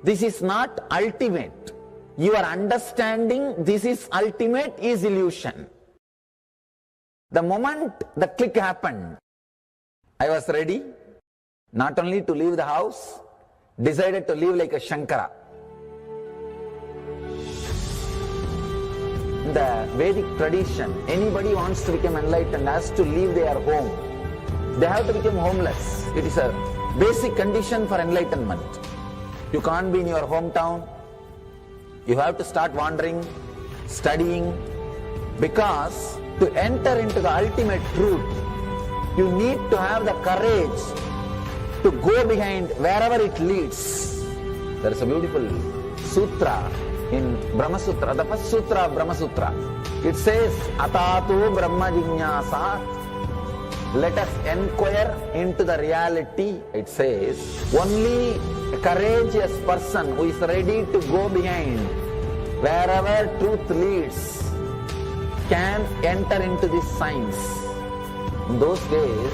this is not ultimate. Your understanding this is ultimate is illusion. The moment the click happened, I was ready not only to leave the house, decided to live like a Shankara. In the Vedic tradition, anybody wants to become enlightened has to leave their home. They have to become homeless. It is a basic condition for enlightenment. You can't be in your hometown. You have to start wandering, studying, because to enter into the ultimate truth, you need to have the courage to go behind wherever it leads. There is a beautiful sutra in Brahma Sutra, the first sutra of Brahma Sutra. It says, Atatu Brahma Jinyasa, let us inquire into the reality. It says, only a courageous person who is ready to go behind wherever truth leads can enter into this science. In those days,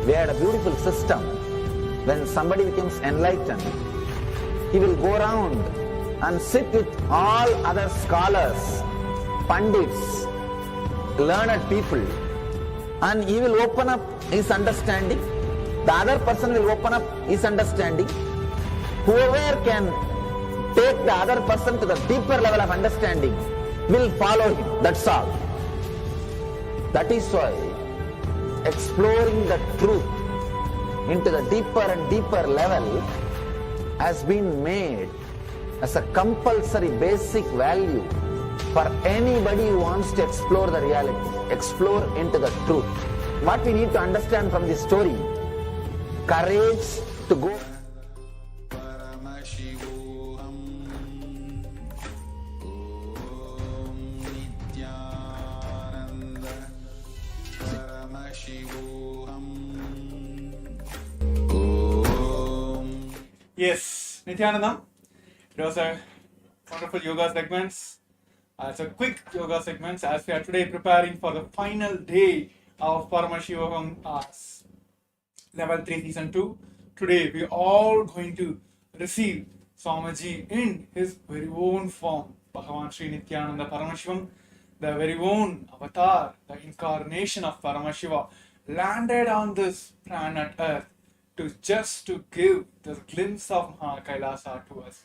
we had a beautiful system. When somebody becomes enlightened, he will go around and sit with all other scholars, pandits, learned people, and he will open up his understanding. The other person will open up his understanding. Whoever can take the other person to the deeper level of understanding will follow him. That's all. That is why exploring the truth into the deeper and deeper level has been made as a compulsory basic value for anybody who wants to explore the reality, explore into the truth. What we need to understand from this story, courage to go. Yes, Nityananda, it was a wonderful yoga segments. It's a quick yoga segments as we are today preparing for the final day of Paramashivoham Level 3 Season 2. Today we are all going to receive Swamiji in his very own form, Bhagavan Sri Nityananda Paramashivam, the very own avatar, the incarnation of Paramashiva, landed on this planet Earth to give the glimpse of Mahā KAILΑSA to us.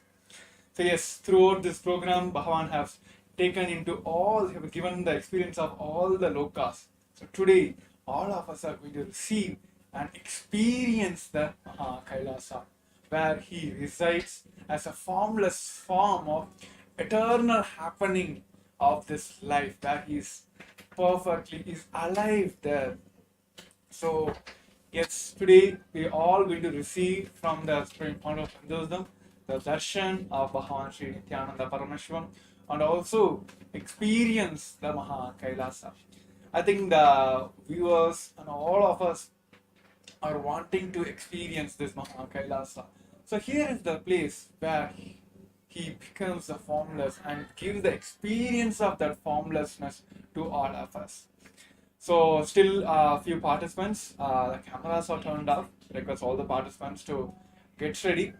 So yes, throughout this program, Bhagavan has given the experience of all the lokas. So today, all of us are going to receive and experience the Mahā KAILΑSA, where he resides as a formless form of eternal happening of this life, where he is alive there. So yes, today we are all going to receive from the supreme point of Hinduism the darshan of Bhagavan Sri Nityananda Paramashivam and also experience the Mahā KAILΑSA. I think the viewers and all of us are wanting to experience this Mahā KAILASA. So here is the place where he becomes the formless and gives the experience of that formlessness to all of us. So still a few participants, the cameras are turned off. Request all the participants to get ready.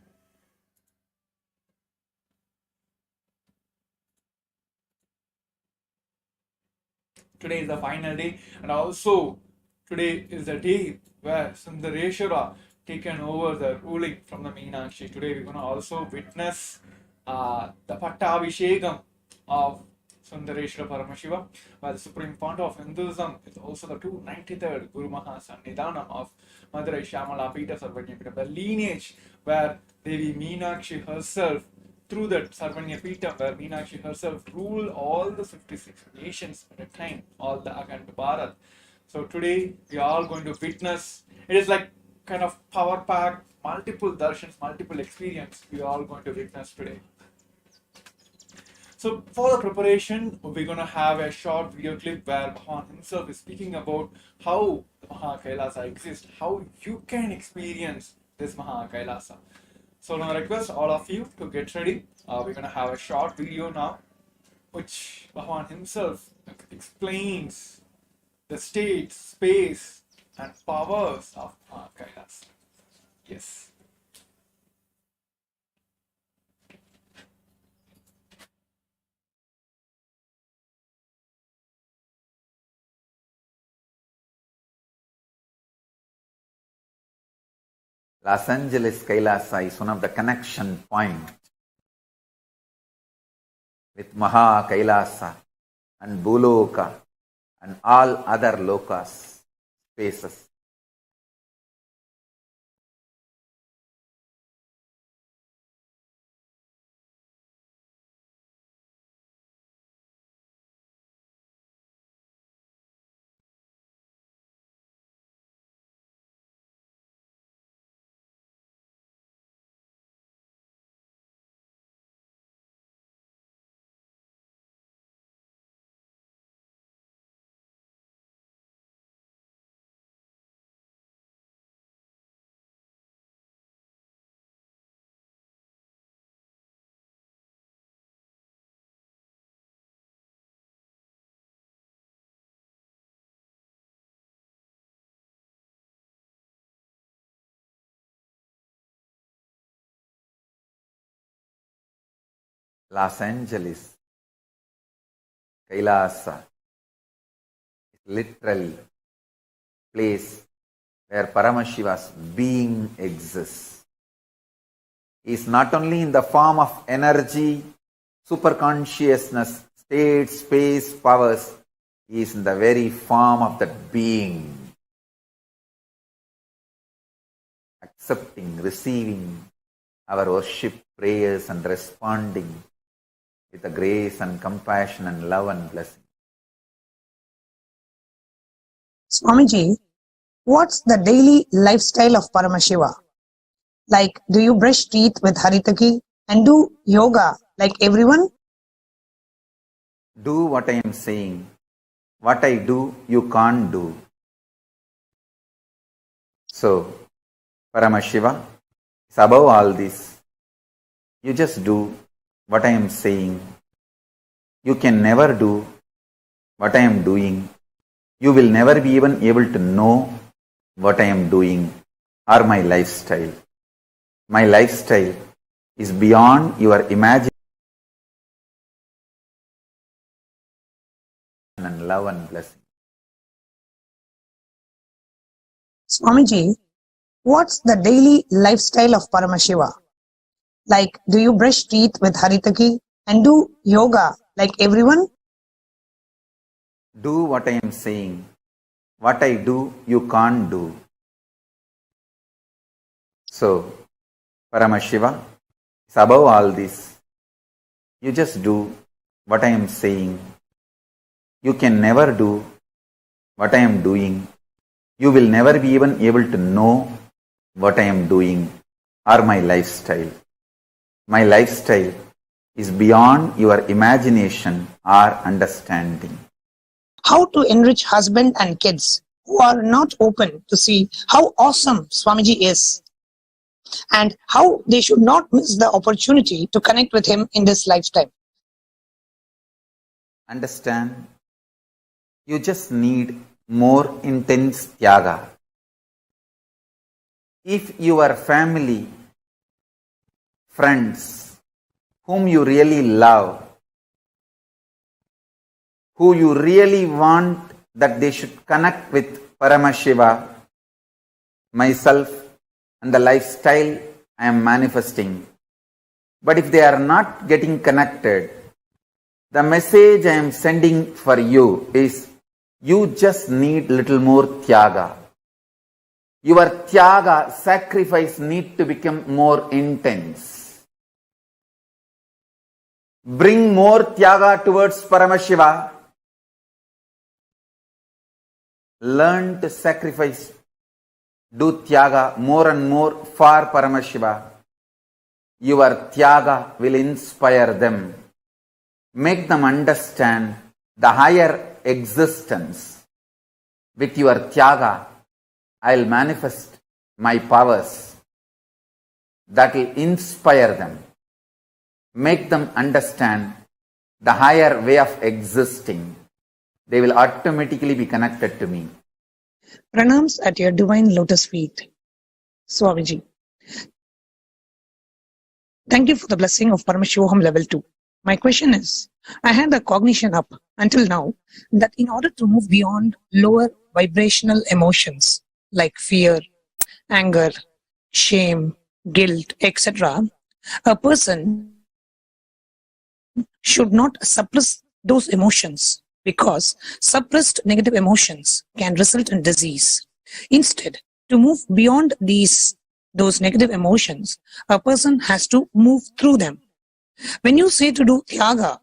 Today is the final day, and also today is the day where Sundareshwara taken over the ruling from the Meenakshi. Today we're going to also witness the Pattabhishekam of Sundareshwara Paramashiva, where the Supreme Fount of Hinduism is also the 293rd Guru Maha Sannidhanam of Madurai Shyamala Pita Sarvanya Pita, the lineage where Devi Meenakshi herself, through that Sarvanya Pita, where Meenakshi herself ruled all the 56 nations at a time, all the Akhand Bharat. So today we are all going to witness, it is like kind of power pack, multiple darshans, multiple experience we are all going to witness today. So for the preparation, we're going to have a short video clip where Bhagavan himself is speaking about how the Mahā KAILΑSA exists, how you can experience this Mahā KAILASA. So now I request all of you to get ready. We're going to have a short video now, which Bhagavan himself explains the state, space and powers of Mahā KAILASA. Yes. Los Angeles Kailasa is one of the connection points with Mahā KAILASA and Bhuloka and all other lokas, spaces. Los Angeles Kailasa is literally place where Paramashiva's being exists. He is not only in the form of energy, superconsciousness, state, space, powers, he is in the very form of that being. Accepting, receiving our worship, prayers and responding with the grace and compassion and love and blessing. Swamiji, what's the daily lifestyle of Paramashiva? Like, do you brush teeth with Haritaki and do yoga like everyone? Do what I am saying. What I do, you can't do. So, Paramashiva is above all this. You just do what I am saying. you can never do what I am doing. You will never be even able to know what I am doing or my lifestyle. My lifestyle is beyond your imagination and love and blessing. Swamiji, what's the daily lifestyle of Paramashiva? Like, do you brush teeth with Haritaki and do yoga like everyone? Do what I am saying. What I do, you can't do. So, Paramashiva is above all this. You just do what I am saying. You can never do what I am doing. You will never be even able to know what I am doing or my lifestyle. My lifestyle is beyond your imagination or understanding. How to enrich husband and kids who are not open to see how awesome Swamiji is, and how they should not miss the opportunity to connect with him in this lifetime. Understand? You just need more intense tyaga. If your family, friends, whom you really love, who you really want that they should connect with Paramashiva, myself, and the lifestyle I am manifesting. But if they are not getting connected, the message I am sending for you is you just need little more tyaga. Your tyaga, sacrifice, need to become more intense. Bring more tyaga towards Paramashiva. Learn to sacrifice, do tyaga more and more for Paramashiva. Your tyaga will inspire them, make them understand the higher existence. With your tyaga, I will manifest my powers that will inspire them, make them understand the higher way of existing. They will automatically be connected to me. Pranams at your divine lotus feet, Swamiji. Thank you for the blessing of Paramashivoham Level 2. My question is, I had the cognition up until now that in order to move beyond lower vibrational emotions like fear, anger, shame, guilt, etc., a person should not suppress those emotions, because suppressed negative emotions can result in disease. Instead, to move beyond those negative emotions, a person has to move through them. When you say to do tyaga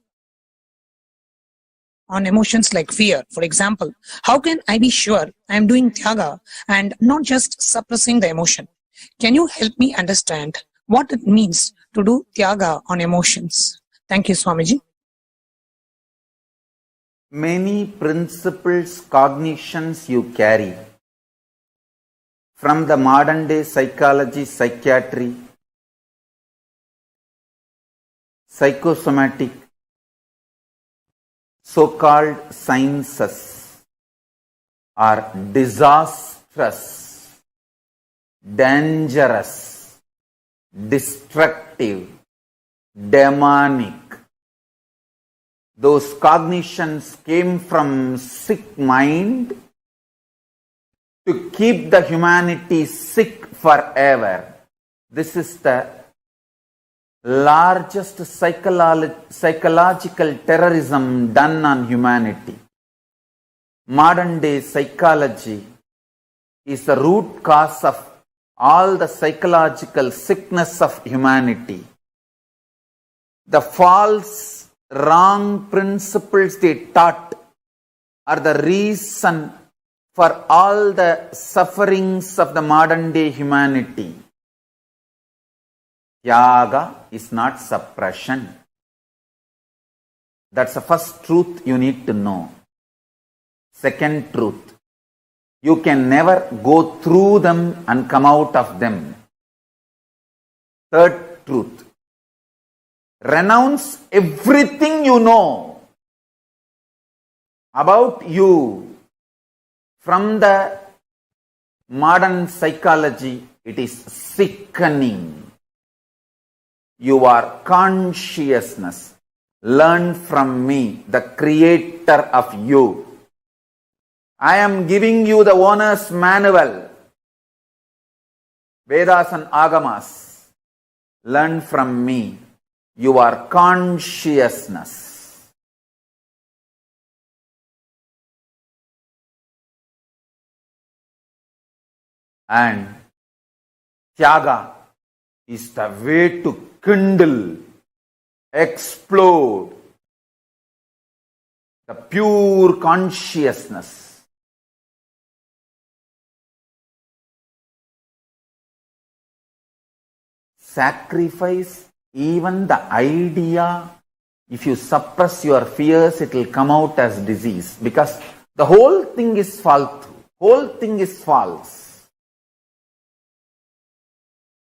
on emotions like fear, for example, how can I be sure I am doing tyaga and not just suppressing the emotion? Can you help me understand what it means to do tyaga on emotions? Thank you, Swamiji. Many principles, cognitions you carry from the modern day psychology, psychiatry, psychosomatic, so-called sciences are disastrous, dangerous, destructive, demonic. Those cognitions came from sick mind to keep the humanity sick forever. This is the largest psychological terrorism done on humanity. Modern day psychology is the root cause of all the psychological sickness of humanity. The false, wrong principles they taught are the reason for all the sufferings of the modern day humanity. Tyaga is not suppression. That's the first truth you need to know. Second truth, you can never go through them and come out of them. Third truth, renounce everything you know about you from the modern psychology, it is sickening. You are consciousness. Learn from me, the creator of you. I am giving you the owner's manual. Vedas and Agamas. Learn from me. You are consciousness. And Tyaga is the way to kindle, explode the pure consciousness. Sacrifice even the idea. If you suppress your fears, it will come out as disease, because the whole thing is false. Whole thing is false.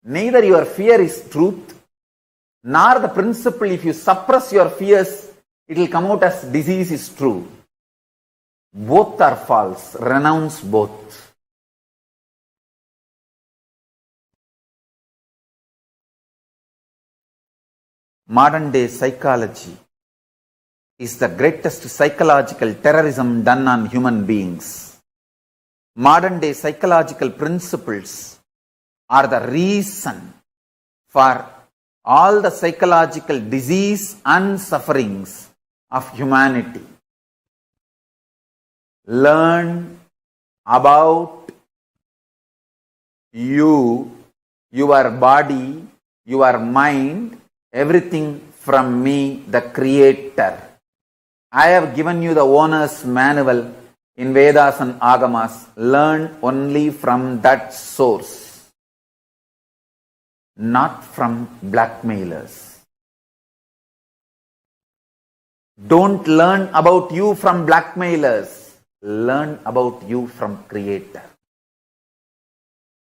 Neither your fear is truth, nor the principle, if you suppress your fears, it will come out as disease, is true. Both are false. Renounce both. Modern day psychology is the greatest psychological terrorism done on human beings. Modern day psychological principles are the reason for all the psychological disease and sufferings of humanity. Learn about you, your body, your mind, everything from me, the creator. I have given you the owner's manual in Vedas and Agamas. Learn only from that source, not from blackmailers. Don't learn about you from blackmailers. Learn about you from Creator,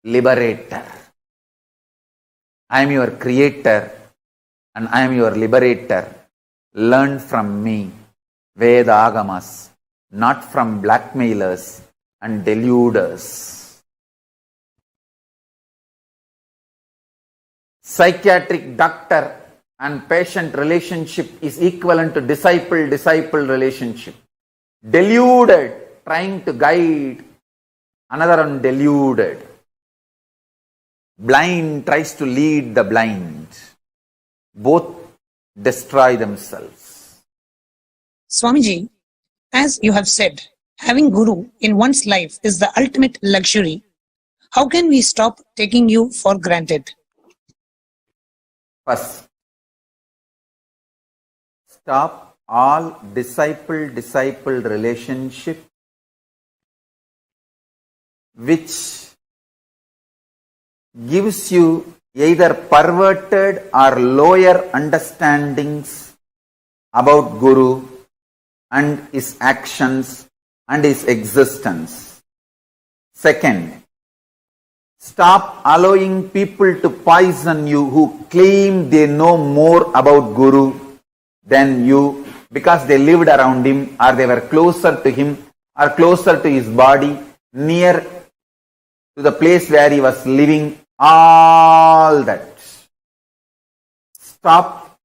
Liberator. I am your Creator and I am your Liberator. Learn from me, Veda Agamas, not from blackmailers and deluders. Psychiatric doctor and patient relationship is equivalent to disciple-disciple relationship. Deluded, trying to guide another one deluded. Blind tries to lead the blind. Both destroy themselves. Swamiji, as you have said, having Guru in one's life is the ultimate luxury. How can we stop taking you for granted? First, stop all disciple-disciple relationship which gives you either perverted or lower understandings about Guru and his actions and his existence. Second, stop allowing people to poison you who claim they know more about Guru than you because they lived around him or they were closer to him or closer to his body, near to the place where he was living, all that. Stop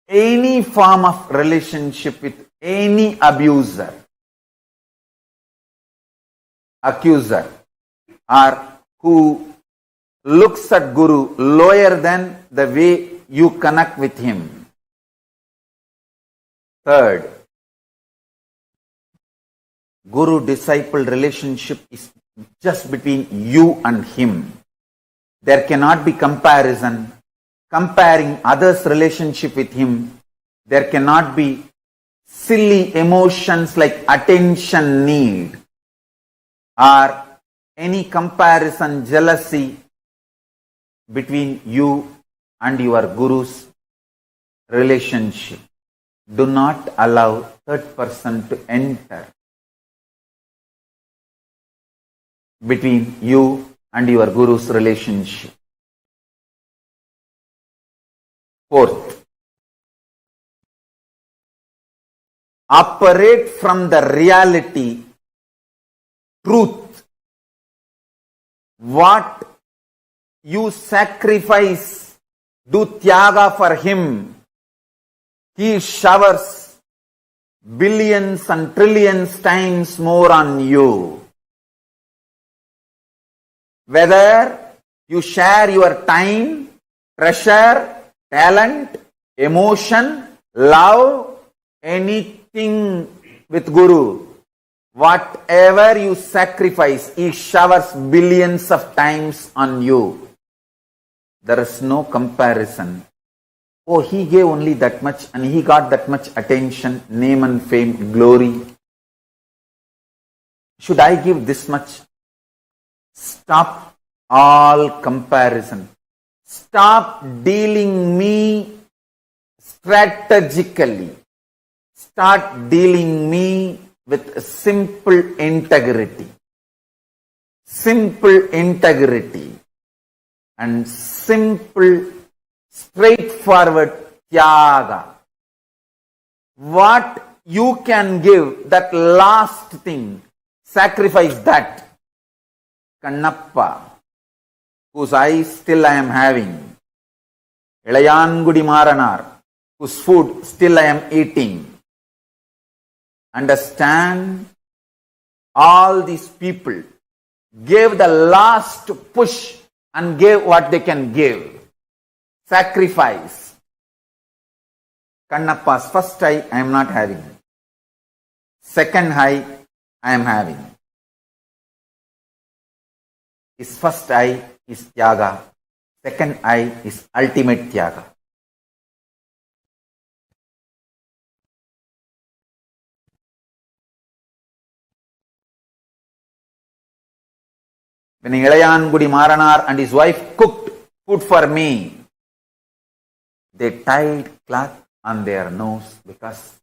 any form of relationship with any abuser, accuser, or who looks at Guru lower than the way you connect with him. Third, Guru-disciple relationship is just between you and him. There cannot be comparison. Comparing others' relationship with him, there cannot be silly emotions like attention need or any comparison, jealousy between you and your Guru's relationship. Do not allow third person to enter between you and your Guru's relationship. Fourth, operate from the reality, truth. What you sacrifice, do tyaga for him, he showers billions and trillions times more on you. Whether you share your time, treasure, talent, emotion, love, anything with Guru, whatever you sacrifice, he showers billions of times on you. There is no comparison. Oh, he gave only that much and he got that much attention, name and fame, glory. Should I give this much? Stop all comparison. Stop dealing me strategically. Start dealing me with simple integrity. Simple integrity and simple straightforward tyaga. What you can give, that last thing, sacrifice that. Kannappa, whose eyes still I am having. Ilayangudi Maranar, whose food still I am eating. Understand, all these people gave the last push and gave what they can give. Sacrifice. Kannappa's first eye I am not having. Second eye I am having. His first eye is tyaga. Second eye is ultimate tyaga. When Ilayangudi Maranar and his wife cooked food for me, they tied cloth on their nose because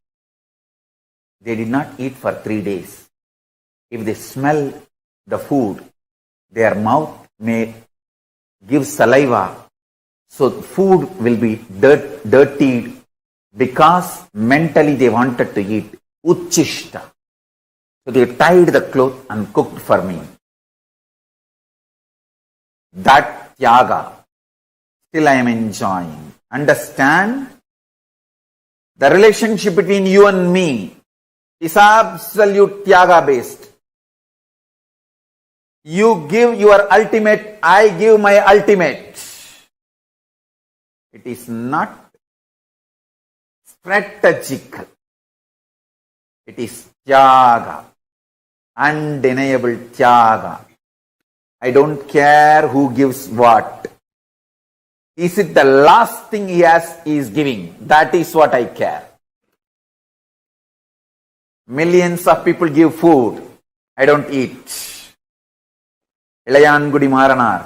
they did not eat for 3 days. If they smell the food, their mouth may give saliva, so food will be dirtied because mentally they wanted to eat. Uchishta. So they tied the cloth and cooked for me. That tyaga still I am enjoying. Understand? The relationship between you and me is absolute tyaga based. You give your ultimate, I give my ultimate. It is not strategical. It is tyaga, undeniable tyaga. I don't care who gives what. Is it the last thing he is giving? That is what I care. Millions of people give food. I don't eat. Ilayangudi Maranar,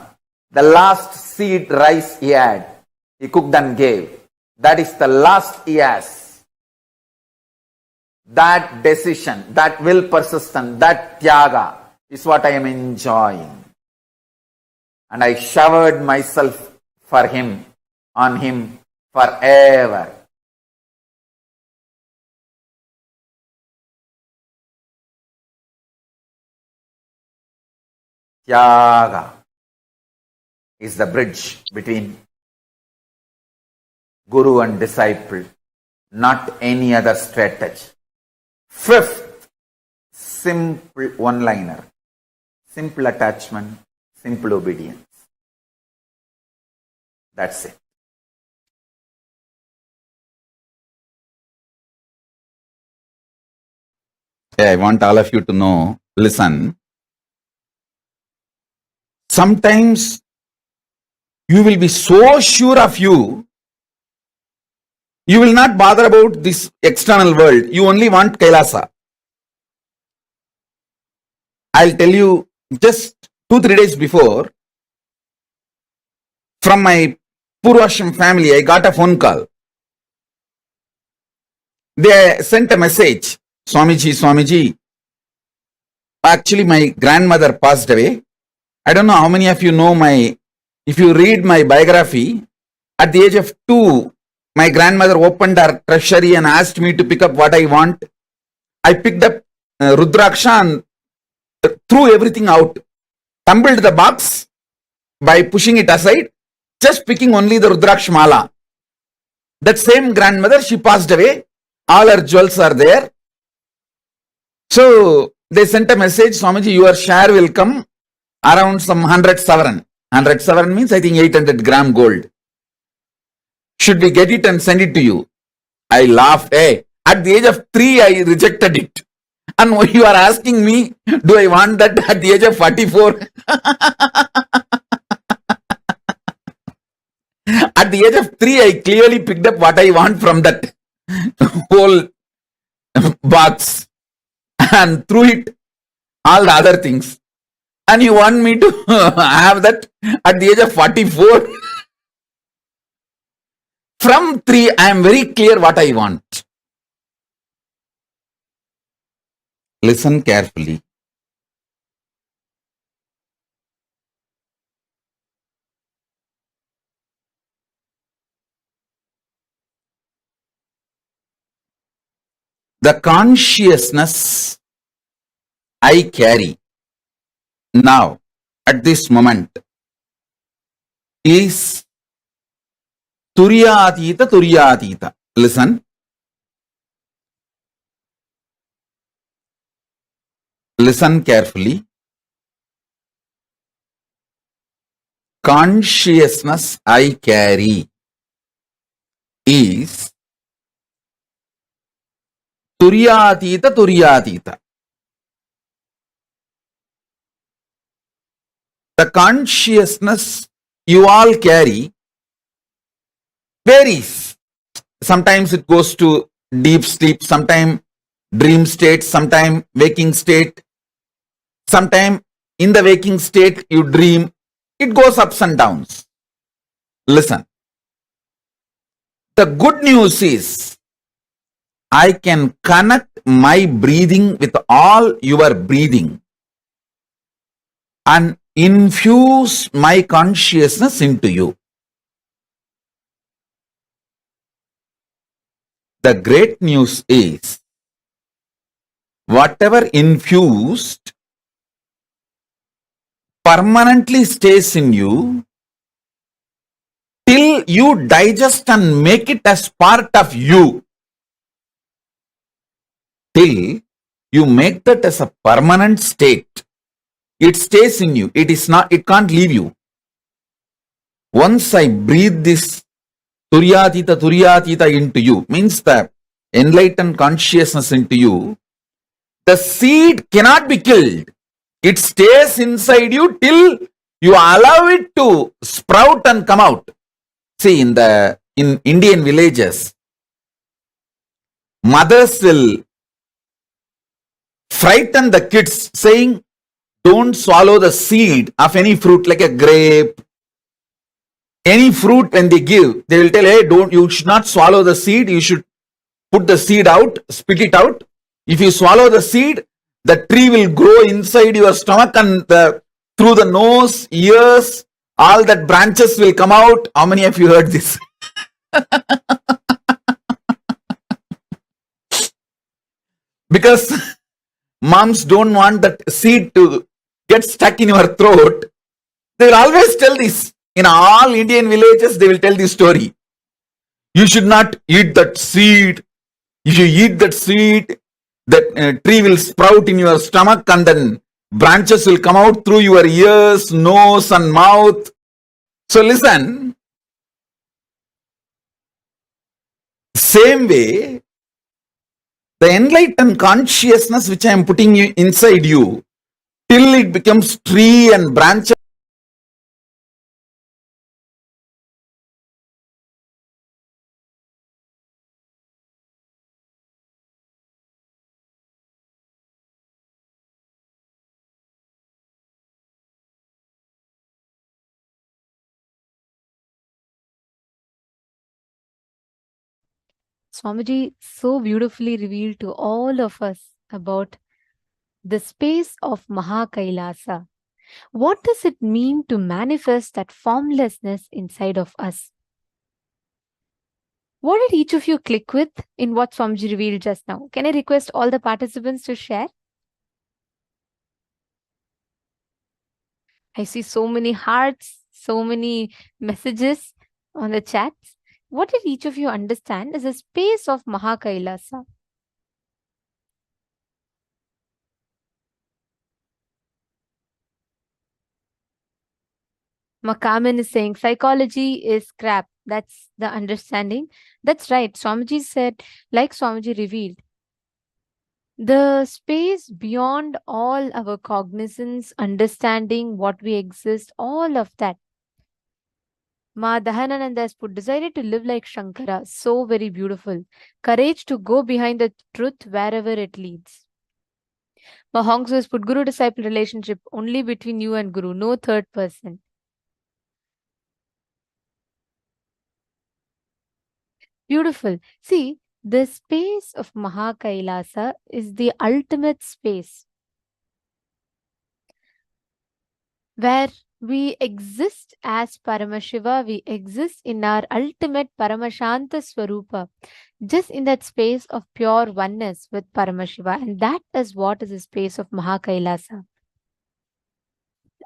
the last seed rice he had, he cooked and gave. That is the last he has. That decision, that will persistent, that tyaga is what I am enjoying. And I showered myself for him, on him forever. Tyaga is the bridge between Guru and disciple, not any other strategy. Fifth, simple one-liner. Simple attachment, simple obedience. That's it. I want all of you to know, listen. Sometimes you will be so sure of you, you will not bother about this external world. You only want Kailasa. I'll tell you, just 2-3 days before, from my Purvashram family, I got a phone call. They sent a message, Swamiji, actually my grandmother passed away. I don't know how many of you know if you read my biography, at the age of 2, my grandmother opened her treasury and asked me to pick up what I want. I picked up Rudraksha and threw everything out, tumbled the box by pushing it aside, just picking only the Rudraksh Mala. That same grandmother, she passed away. All her jewels are there. So they sent a message, Swamiji, your share will come around some 100 Savaran. 100 Savaran means I think 800 gram gold. Should we get it and send it to you? I laughed. Hey, at the age of 3, I rejected it. And you are asking me, do I want that at the age of 44? At the age of 3, I clearly picked up what I want from that whole box and threw it, all the other things. And you want me to have that at the age of 44? From 3, I am very clear what I want. Listen carefully. The consciousness I carry now at this moment is Turyatita Turyatita. Listen. Listen carefully. Consciousness I carry is Turyatita Turyatita. The consciousness you all carry varies. Sometimes it goes to deep sleep, sometimes dream state, sometimes waking state, sometimes in the waking state you dream. It goes ups and downs. Listen. The good news is I can connect my breathing with all your breathing and infuse my consciousness into you. The great news is whatever infused permanently stays in you till you digest and make it as part of you. Till you make that as a permanent state. It stays in you. It is not, it can't leave you. Once I breathe this Turyatita Turyatita into you, means the enlightened consciousness into you, the seed cannot be killed. It stays inside you till you allow it to sprout and come out. See, in Indian villages, mothers will frighten the kids saying, don't swallow the seed of any fruit like a grape. Any fruit when they give, they will tell, hey, you should not swallow the seed. You should put the seed out, spit it out. If you swallow the seed, the tree will grow inside your stomach and through the nose, ears, all that branches will come out. How many of you heard this? Because moms don't want that seed to get stuck in your throat. They will always tell this. In all Indian villages, they will tell this story. You should not eat that seed. If you eat that seed, that tree will sprout in your stomach and then branches will come out through your ears, nose and mouth. So listen, same way, the enlightened consciousness which I am putting inside you, till it becomes tree and branches, Swamiji so beautifully revealed to all of us about the space of Mahā KAILΑSA. What does it mean to manifest that formlessness inside of us? What did each of you click with in what Swamiji revealed just now? Can I request all the participants to share? I see so many hearts, so many messages on the chats. What did each of you understand is the space of Mahā KAILΑSA? Makaman is saying psychology is crap. That's the understanding. That's right. Swamiji said, like Swamiji revealed, the space beyond all our cognizance, understanding what we exist, all of that. Ma Dahanananda has put, decided to live like Shankara. So very beautiful. Courage to go behind the truth wherever it leads. Ma Hongsu has put, Guru-disciple relationship only between you and Guru, no third person. Beautiful. See, the space of Mahā KAILΑSA is the ultimate space where we exist as Paramashiva, we exist in our ultimate Paramashanta Swarupa, just in that space of pure oneness with Paramashiva. And that is what is the space of Mahā KAILASA.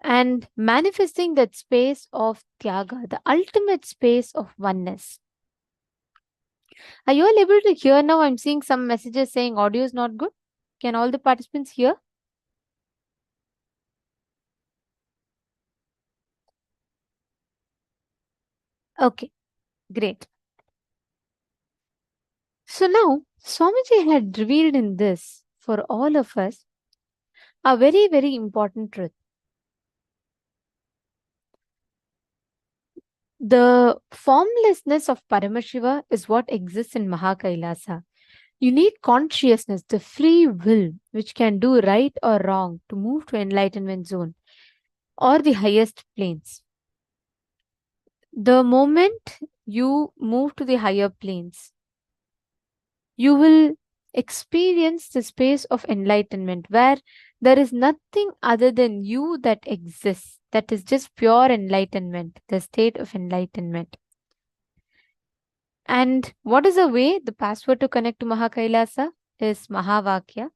And manifesting that space of Tyaga, the ultimate space of oneness. Are you all able to hear now? I'm seeing some messages saying audio is not good. Can all the participants hear? Okay, great. So now, Swamiji had revealed in this for all of us a very, very important truth. The formlessness of Paramashiva is what exists in Mahā KAILΑSA. You need consciousness, the free will, which can do right or wrong to move to enlightenment zone or the highest planes. The moment you move to the higher planes, you will experience the space of enlightenment where there is nothing other than you that exists. That is just pure enlightenment, the state of enlightenment. And what is the way? The password to connect to Mahā KAILΑSA is Mahavakya.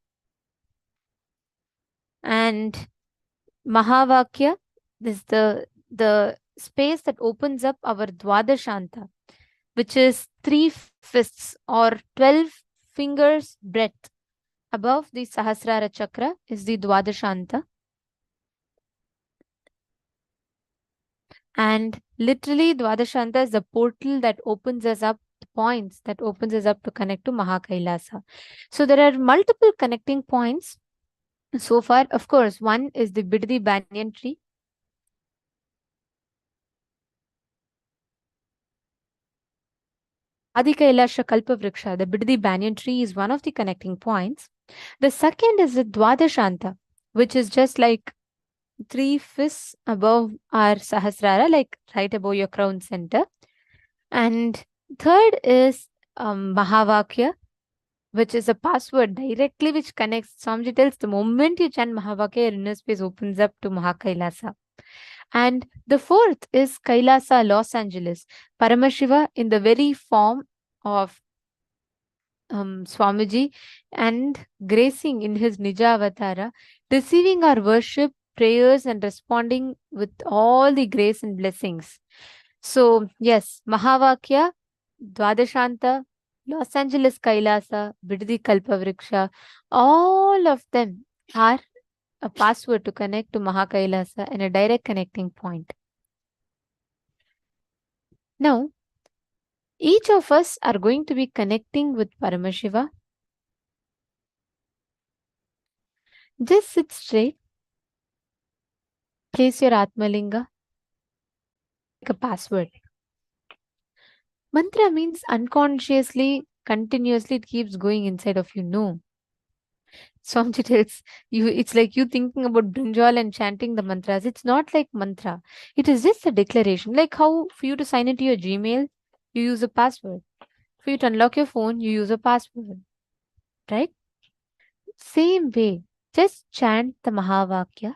And Mahavakya is the space that opens up our Dwadashanta, which is 3 fists or 12 fingers breadth above the Sahasrara chakra is the Dwadashanta. And literally Dwadashanta is the portal that opens us up, the points that opens us up to connect to Mahā KAILASA. So there are multiple connecting points so far. Of course, one is the Biddi banyan tree. Adi Kailasha Kalpa Vriksha, the Biddi banyan tree, is one of the connecting points. The second is the Dwadashanta, which is just like 3 fists above our Sahasrara, like right above your crown center. And third is Mahavakya, which is a password directly which connects. Swamiji tells the moment you chant Mahavakya, your inner space opens up to Mahā KAILASA. And the fourth is Kailasa, Los Angeles. Paramashiva in the very form of Swamiji and gracing in his Nija Avatara, receiving our worship, prayers and responding with all the grace and blessings. So yes, Mahavakya, Dwadashanta, Los Angeles Kailasa, Biddi Kalpavriksha, all of them are a password to connect to Mahā KAILASA and a direct connecting point. Now, each of us are going to be connecting with Paramashiva. Just sit straight. Place your Atmalinga. Like a password. Mantra means unconsciously, continuously it keeps going inside of you. No. Swamiji tells you, it's like you thinking about brinjal and chanting the mantras. It's not like mantra. It is just a declaration. Like how for you to sign into your Gmail, you use a password. For you to unlock your phone, you use a password. Right? Same way. Just chant the Mahavakya.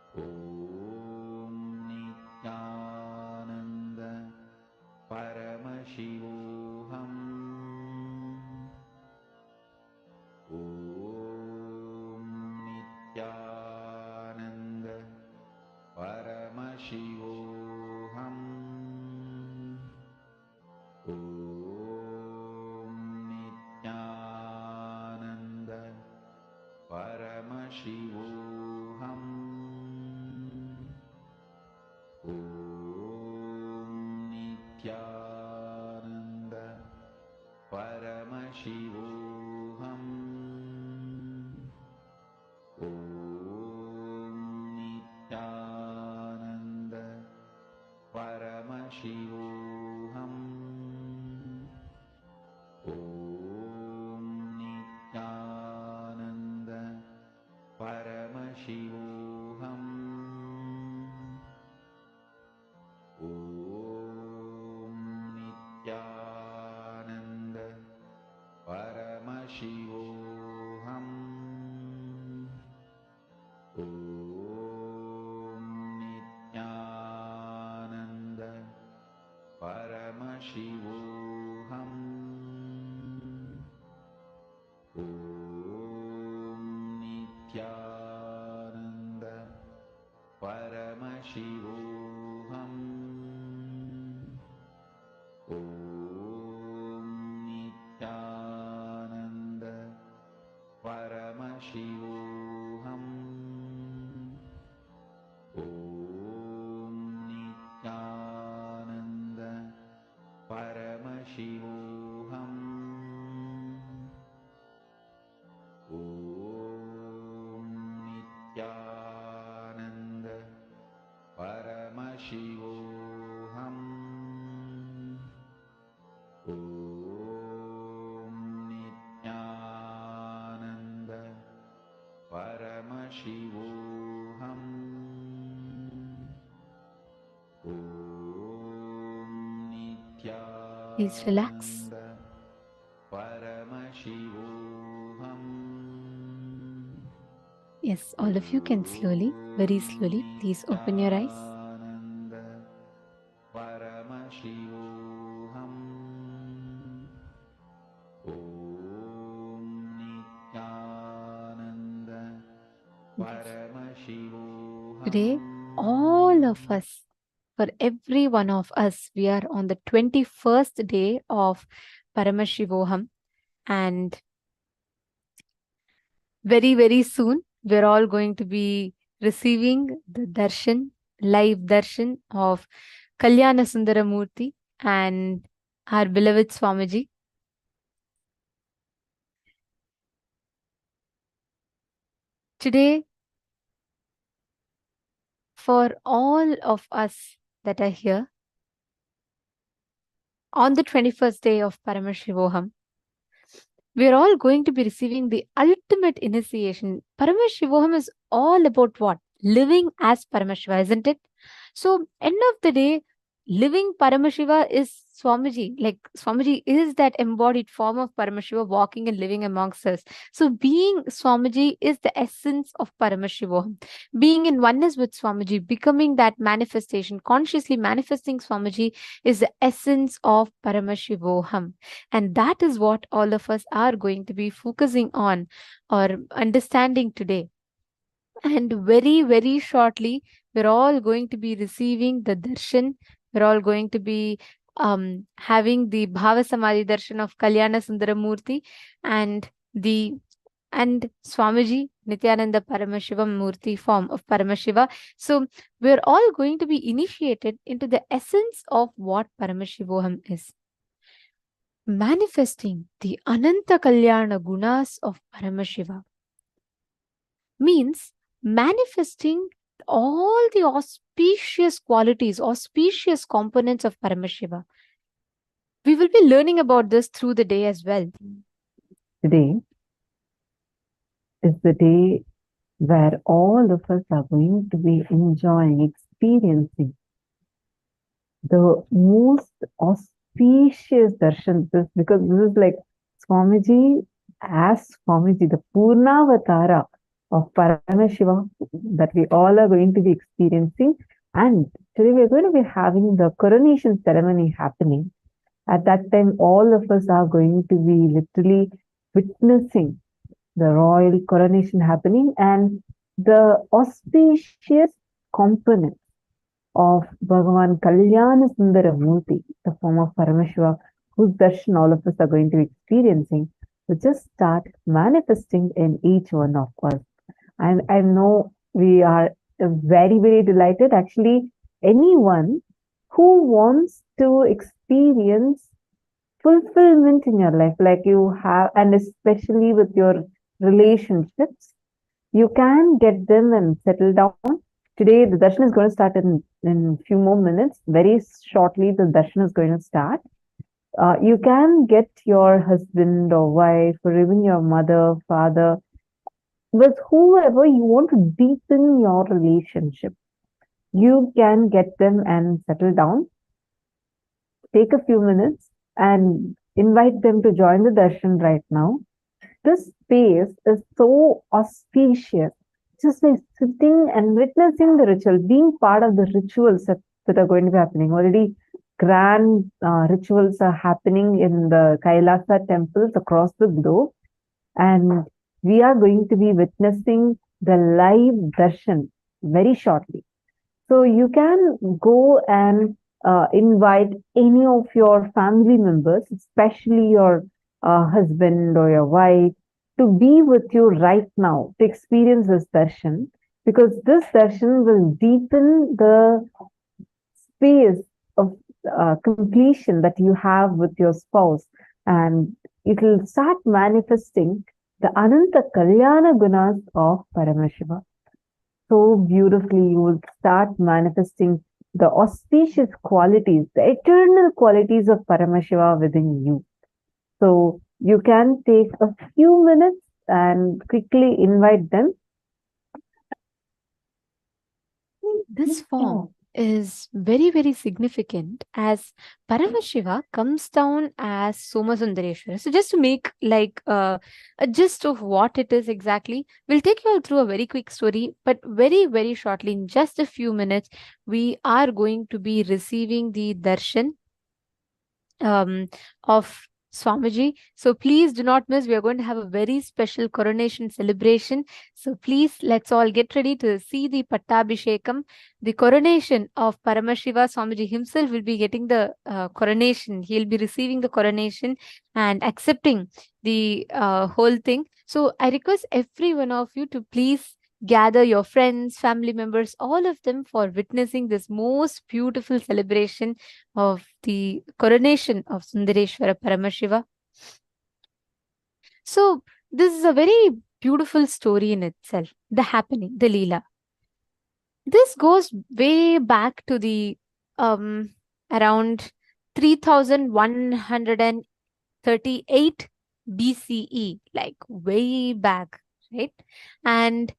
Paramashivoham. Om Nityananda Paramashivoham. Om Nityananda Paramashivoham. Om Nityananda Paramashivoham. Om Nityananda Paramashivoham. Om Nityananda Paramashivoham. Om Nityananda Paramashivoham. Om Nityananda Paramashivoham. Om Nityananda Paramashivoham. Om Nityananda Paramashivoham. Om Nityananda Paramashivoham. Om Nityananda Paramashivoham. Om Please relax. Nityananda Paramashivoham. Yes, all of you can slowly, very slowly, please open your eyes. Nityananda Paramashivoham. Om Nityananda Paramashivoham. Today, all of us, for every one of us, we are on the 21st day of Paramashivoham, and very, very soon, we're all going to be receiving the darshan, live darshan of Kalyana Sundaramurti and our beloved Swamiji. Today, for all of us that are here, on the 21st day of Paramashivoham, we are all going to be receiving the ultimate initiation. Paramashivoham is all about what? Living as Paramashiva, isn't it? So, end of the day, living Paramashiva is Swamiji. Like Swamiji is that embodied form of Paramashiva walking and living amongst us. So, being Swamiji is the essence of Paramashivoham. Being in oneness with Swamiji, becoming that manifestation, consciously manifesting Swamiji is the essence of Paramashivoham. And that is what all of us are going to be focusing on or understanding today. And very, very shortly, we're all going to be receiving the darshan. We're all going to be having the Bhava Samadhi darshan of Kalyana Sundaramurti and Swamiji Nityananda Paramashivam Murti form of Paramashiva. So we're all going to be initiated into the essence of what Paramashivoham is. Manifesting the Ananta Kalyana Gunas of Paramashiva means manifesting all the auspicious qualities, auspicious components of Paramashiva. We will be learning about this through the day as well. Today is the day where all of us are going to be enjoying, experiencing the most auspicious darshan. Because this is like Swamiji as Swamiji, the Purnavatara of Paramashiva that we all are going to be experiencing. And today we are going to be having the coronation ceremony happening. At that time, all of us are going to be literally witnessing the royal coronation happening and the auspicious components of Bhagavan Kalyana Murti, the form of Paramashiva, whose darshan all of us are going to be experiencing, to just start manifesting in each one of us. And I know we are very, very delighted. Actually, anyone who wants to experience fulfillment in your life, like you have, and especially with your relationships, you can get them and settle down. Today, the darshan is going to start in a few more minutes. Very shortly, the darshan is going to start. You can get your husband or wife, or even your mother, father, with whoever you want to deepen your relationship. You can get them and settle down. Take a few minutes and invite them to join the darshan right now. This space is so auspicious. Just by sitting and witnessing the ritual, being part of the rituals that are going to be happening. Already grand rituals are happening in the Kailasa temples across the globe. And we are going to be witnessing the live darshan very shortly. So you can go and invite any of your family members, especially your husband or your wife, to be with you right now to experience this darshan, because this darshan will deepen the space of completion that you have with your spouse, and it will start manifesting the Ananta Kalyana Gunas of Paramashiva. So beautifully, you will start manifesting the auspicious qualities, the eternal qualities of Paramashiva within you. So you can take a few minutes and quickly invite them. This form is very, very significant as Paramashiva comes down as Somasundareshwara. So just to make like a gist of what it is exactly, we'll take you all through a very quick story, but very, very shortly, in just a few minutes, we are going to be receiving the darshan of Swamiji. So please do not miss. We are going to have a very special coronation celebration. So please, let's all get ready to see the Pattabhishekam, the coronation of Paramashiva. Swamiji himself will be getting the coronation. He'll be receiving the coronation and accepting the whole thing. So I request every one of you to please gather your friends, family members, all of them for witnessing this most beautiful celebration of the coronation of Sundareshwara Paramashiva. So this is a very beautiful story in itself, the happening, the Leela. This goes way back to the around 3138 BCE, like way back, right? And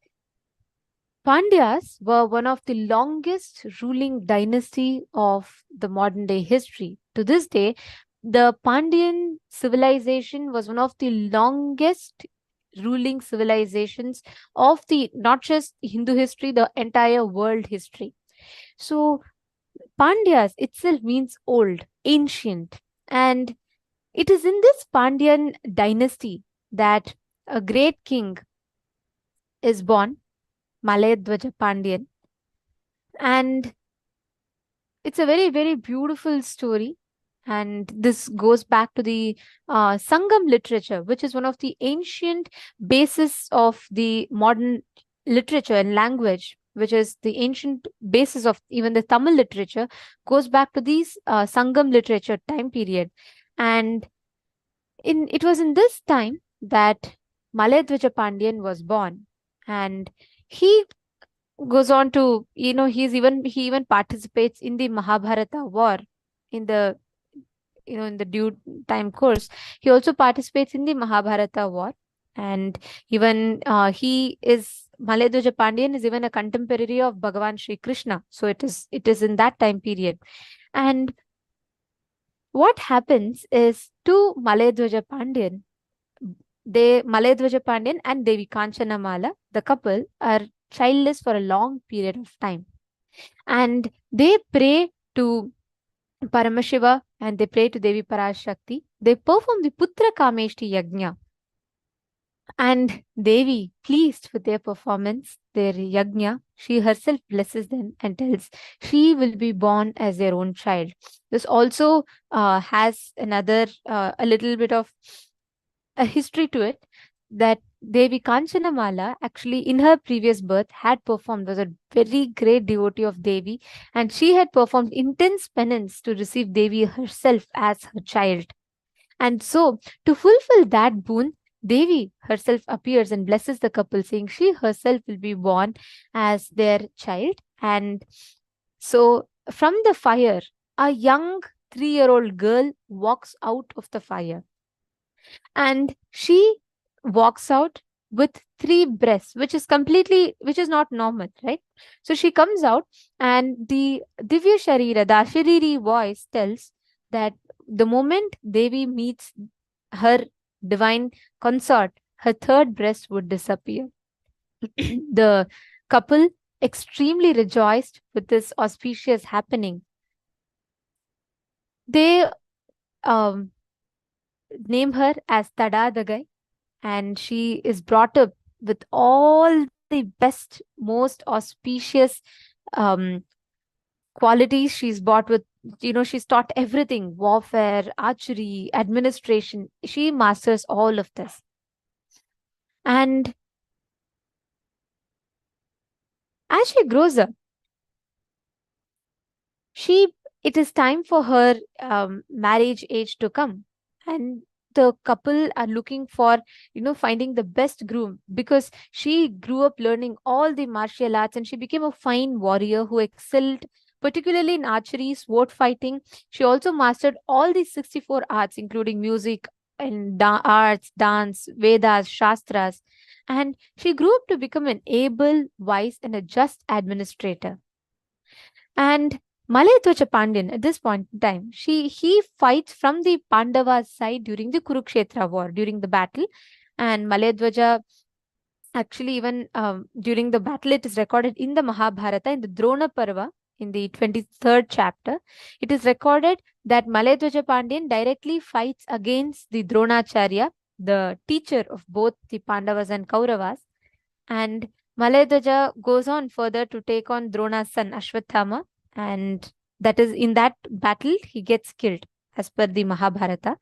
Pandyas were one of the longest ruling dynasty of the modern day history. To this day, the Pandyan civilization was one of the longest ruling civilizations of the not just Hindu history, the entire world history. So Pandyas itself means old, ancient, and it is in this Pandyan dynasty that a great king is born, Malayadwaja Pandyan. And it's a very, very beautiful story. And this goes back to the Sangam literature, which is one of the ancient basis of the modern literature and language, which is the ancient basis of even the Tamil literature, goes back to these Sangam literature time period. And it was in this time that Malayadwaja Pandyan was born. And he goes on to, he even participates in the Mahabharata war in the, in the due time course. He also participates in the Mahabharata war. And even Malayadwaja Pandyan is even a contemporary of Bhagavan Sri Krishna. So it is in that time period. And what happens is to Malayadwaja Pandyan, Malayadwaja Pandyan and Devi Kanchanamala, the couple, are childless for a long period of time. And they pray to Paramashiva and they pray to Devi Parashakti. They perform the Putra Kameshti Yajna. And Devi, pleased with their performance, their yajna, she herself blesses them and tells she will be born as their own child. This also has another, a little bit of a history to it, that Devi Kanchanamala actually in her previous birth had performed, was a very great devotee of Devi, and she had performed intense penance to receive Devi herself as her child. And so, to fulfill that boon, Devi herself appears and blesses the couple, saying she herself will be born as their child. And so, from the fire, a young 3-year-old girl walks out of the fire. And she walks out with 3 breasts, which is not normal, right? So she comes out, and the Divya Sharira, the Ashariri voice tells that the moment Devi meets her divine consort, her 3rd breast would disappear. The couple, extremely rejoiced with this auspicious happening, they name her as Tadadagai, and she is brought up with all the best, most auspicious qualities. She's brought with, she's taught everything: warfare, archery, administration. She masters all of this. And as she grows up, it is time for her marriage age to come. And the couple are looking for, finding the best groom, because she grew up learning all the martial arts and she became a fine warrior who excelled particularly in archery, sword fighting. She also mastered all the 64 arts, including music and arts, dance, Vedas, Shastras. And she grew up to become an able, wise, and a just administrator. And Malayadwaja Pandyan, at this point in time, he fights from the Pandavas' side during the Kurukshetra war, during the battle. And Malayadwaja, actually, even during the battle, it is recorded in the Mahabharata, in the Drona Parva, in the 23rd chapter. It is recorded that Malayadwaja Pandyan directly fights against the Dronacharya, the teacher of both the Pandavas and Kauravas. And Malayadwaja goes on further to take on Drona's son Ashwathama, and that is in that battle he gets killed, as per the Mahabharata.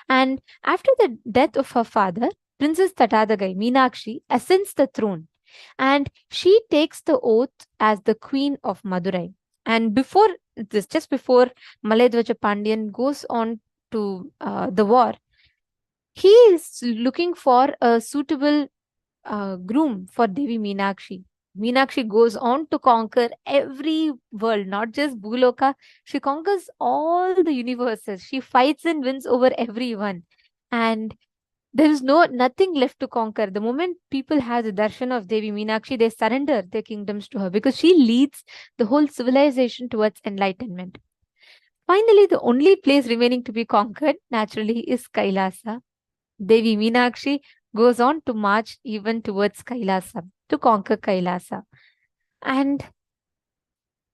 And after the death of her father, Princess Tattadagai, Meenakshi, ascends the throne, and she takes the oath as the queen of Madurai. And before this, just before Malayadwaja Pandyan goes on to the war, he is looking for a suitable groom for Devi Meenakshi. Meenakshi goes on to conquer every world, not just Bhuloka. She conquers all the universes. She fights and wins over everyone. And there is nothing left to conquer. The moment people have the darshan of Devi Meenakshi, they surrender their kingdoms to her, because she leads the whole civilization towards enlightenment. Finally, the only place remaining to be conquered, naturally, is Kailasa. Devi Meenakshi goes on to march even towards Kailasa, to conquer Kailasa. And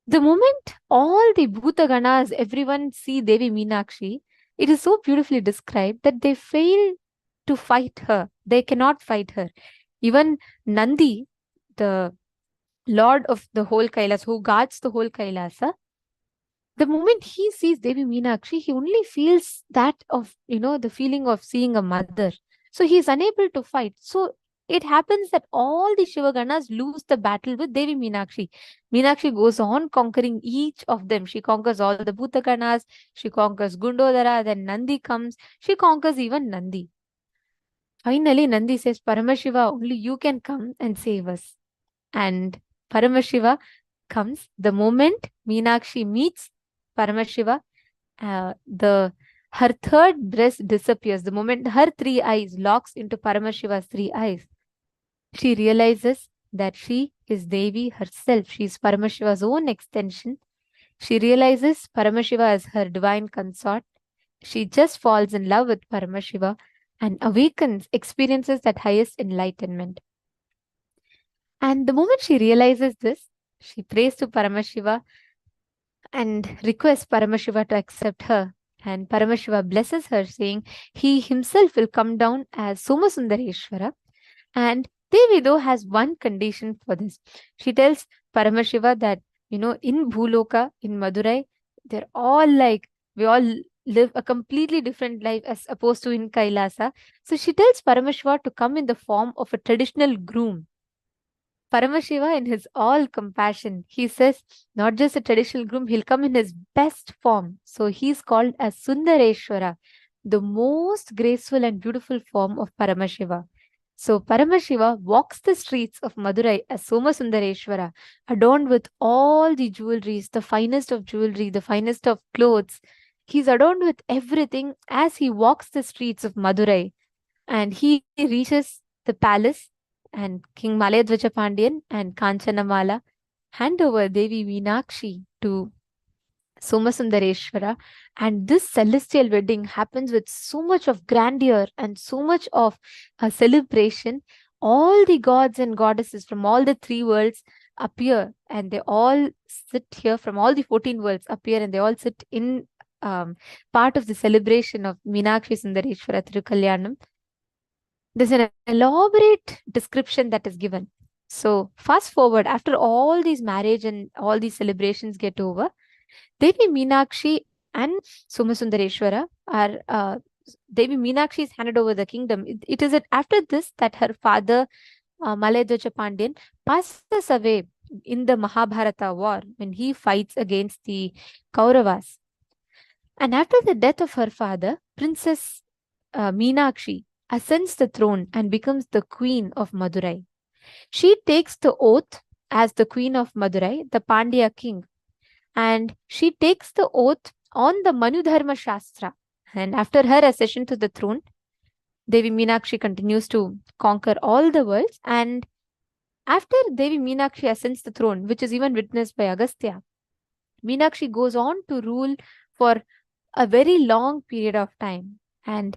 the moment all the Bhutaganas, everyone see Devi Meenakshi, it is so beautifully described that they fail to fight her. They cannot fight her. Even Nandi, the lord of the whole Kailasa, who guards the whole Kailasa, the moment he sees Devi Meenakshi, he only feels that of, the feeling of seeing a mother. So he is unable to fight. So it happens that all the Shivaganas lose the battle with Devi Meenakshi. Meenakshi goes on conquering each of them. She conquers all the Bhutaganas, she conquers Gundodara, then Nandi comes, she conquers even Nandi. Finally, Nandi says, Paramashiva, only you can come and save us. And Paramashiva comes. The moment Meenakshi meets Paramashiva, her 3rd breast disappears. The moment her 3 eyes locks into Paramashiva's 3 eyes, she realizes that she is Devi herself. She is Paramashiva's own extension. She realizes Paramashiva as her divine consort. She just falls in love with Paramashiva and awakens, experiences that highest enlightenment. And the moment she realizes this, she prays to Paramashiva and requests Paramashiva to accept her. And Paramashiva blesses her, saying he himself will come down as Somasundareshwara. And Devi though has one condition for this. She tells Paramashiva that, in Bhuloka, in Madurai, they're all like, we all live a completely different life as opposed to in Kailasa. So she tells Paramashiva to come in the form of a traditional groom. Paramashiva, in his all compassion, he says, not just a traditional groom, he'll come in his best form. So he's called as Sundareshwara, the most graceful and beautiful form of Paramashiva. So Paramashiva walks the streets of Madurai as Somasundareshwara, adorned with all the jewelries, the finest of jewelry, the finest of clothes. He's adorned with everything as he walks the streets of Madurai. And he reaches the palace, and King Malayadvaja Pandyan and Kanchanamala hand over Devi Meenakshi to Somasundareshwara, and this celestial wedding happens with so much of grandeur and so much of a celebration. All the gods and goddesses from all the 3 worlds appear, and they all sit here. From all the 14 worlds appear, and they all sit in part of the celebration of Meenakshi Sundareshwara Thirukalyanam. There's an elaborate description that is given. So fast forward, after all these marriage and all these celebrations get over, Devi Meenakshi and Somasundareshwara are, Devi Meenakshi is handed over the kingdom. It is after this that her father, Malayadvaja Pandyan, passes away in the Mahabharata war when he fights against the Kauravas. And after the death of her father, Princess Meenakshi ascends the throne and becomes the queen of Madurai. She takes the oath as the queen of Madurai, the Pandya king. And she takes the oath on the Manudharma Shastra. And after her accession to the throne, Devi Meenakshi continues to conquer all the worlds. And after Devi Meenakshi ascends the throne, which is even witnessed by Agastya, Meenakshi goes on to rule for a very long period of time. And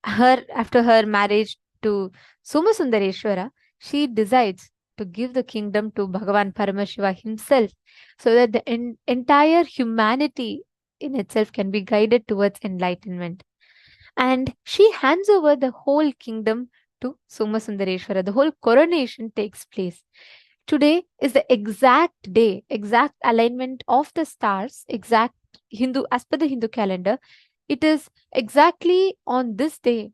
after her marriage to Somasundareshwara, she decides to give the kingdom to Bhagavan Paramashiva himself, so that the entire humanity in itself can be guided towards enlightenment. And she hands over the whole kingdom to Somasundareshwara. The whole coronation takes place. Today is the exact day, exact alignment of the stars, exact Hindu, as per the Hindu calendar. It is exactly on this day,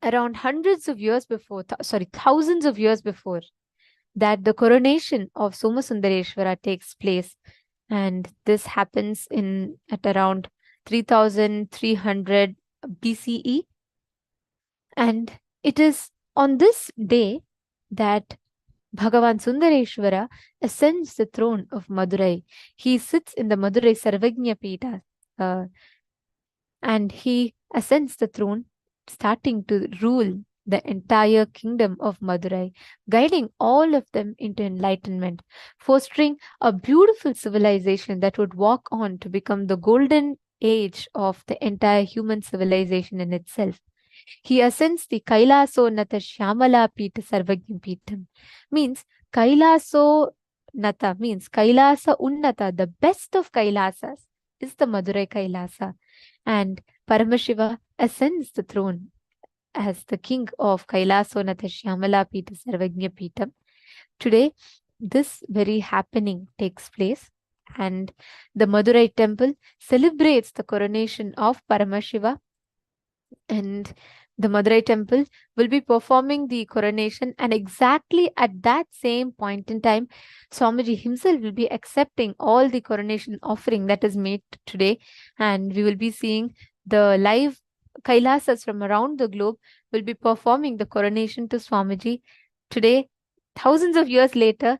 around thousands of years before, that the coronation of Somasundareshwara takes place. And this happens at around 3300 BCE. And it is on this day that Bhagavan Sundareshwara ascends the throne of Madurai. He sits in the Madurai Sarvagnya Pita, and he ascends the throne, starting to rule the entire kingdom of Madurai, guiding all of them into enlightenment, fostering a beautiful civilization that would walk on to become the golden age of the entire human civilization in itself. He ascends the Kailaso Nata Shyamala Pita Sarvagnya Pitam. Means Kailaso Nata means Kailasa Unnata, the best of Kailasas is the Madurai Kailasa. And Paramashiva ascends the throne as the king of Kailaso Nata Shyamala Pita Sarvagnya Pitam. Today, this very happening takes place, and the Madurai temple celebrates the coronation of Paramashiva. And the Madurai temple will be performing the coronation, and exactly at that same point in time, Swamiji himself will be accepting all the coronation offering that is made today, and we will be seeing the live Kailasas from around the globe will be performing the coronation to Swamiji. Today, thousands of years later,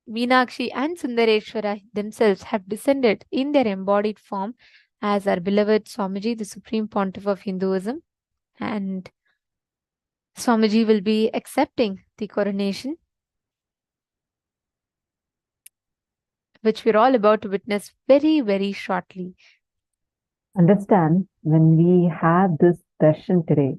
Meenakshi and Sundareshwara themselves have descended in their embodied form as our beloved Swamiji, the Supreme Pontiff of Hinduism. And Swamiji will be accepting the coronation, which we're all about to witness very, very shortly. Understand, when we have this darshan today,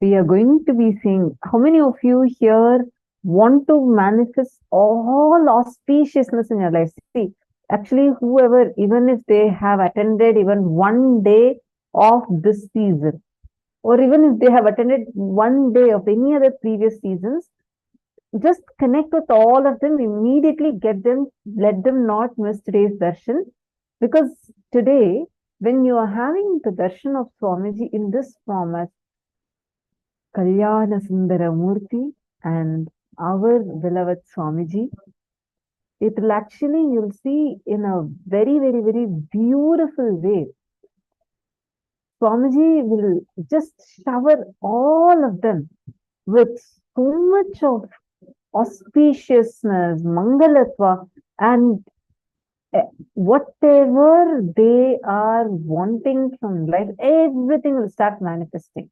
we are going to be seeing how many of you here want to manifest all auspiciousness in your life. See, actually, whoever, even if they have attended even one day of this season, or even if they have attended one day of any other previous seasons, just connect with all of them, immediately get them, let them not miss today's darshan. Because today, when you are having the darshan of Swamiji in this format, Kalyana Sundara Murti and our beloved Swamiji, it will actually, you'll see in a very, very, very beautiful way. Swamiji will just shower all of them with so much of auspiciousness, mangalatva, and whatever they are wanting from life, everything will start manifesting.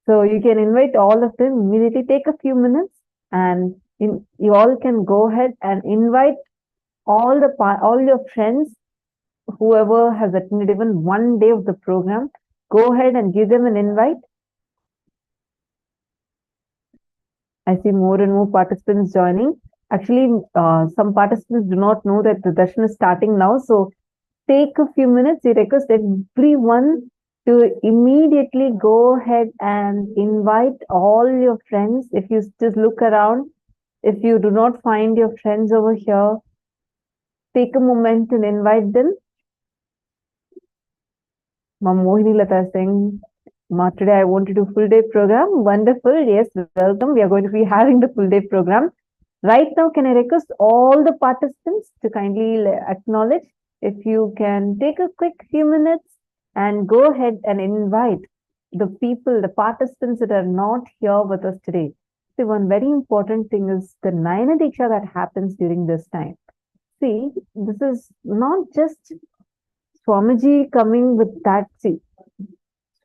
So you can invite all of them, immediately take a few minutes, and you all can go ahead and invite all your friends, whoever has attended even one day of the program. Go ahead and give them an invite. I see more and more participants joining. Actually, some participants do not know that the darshan is starting now. So take a few minutes. We request everyone to immediately go ahead and invite all your friends. If you just look around, if you do not find your friends over here, take a moment and invite them. Ma'am Mohini Lata saying, Ma, today I want to do full day program. Wonderful. Yes, welcome. We are going to be having the full day program. Right now, can I request all the participants to kindly acknowledge? If you can take a quick few minutes and go ahead and invite the people, the participants that are not here with us today. See, one very important thing is the Nayana Diksha that happens during this time. See, this is not just Swamiji coming with that. See,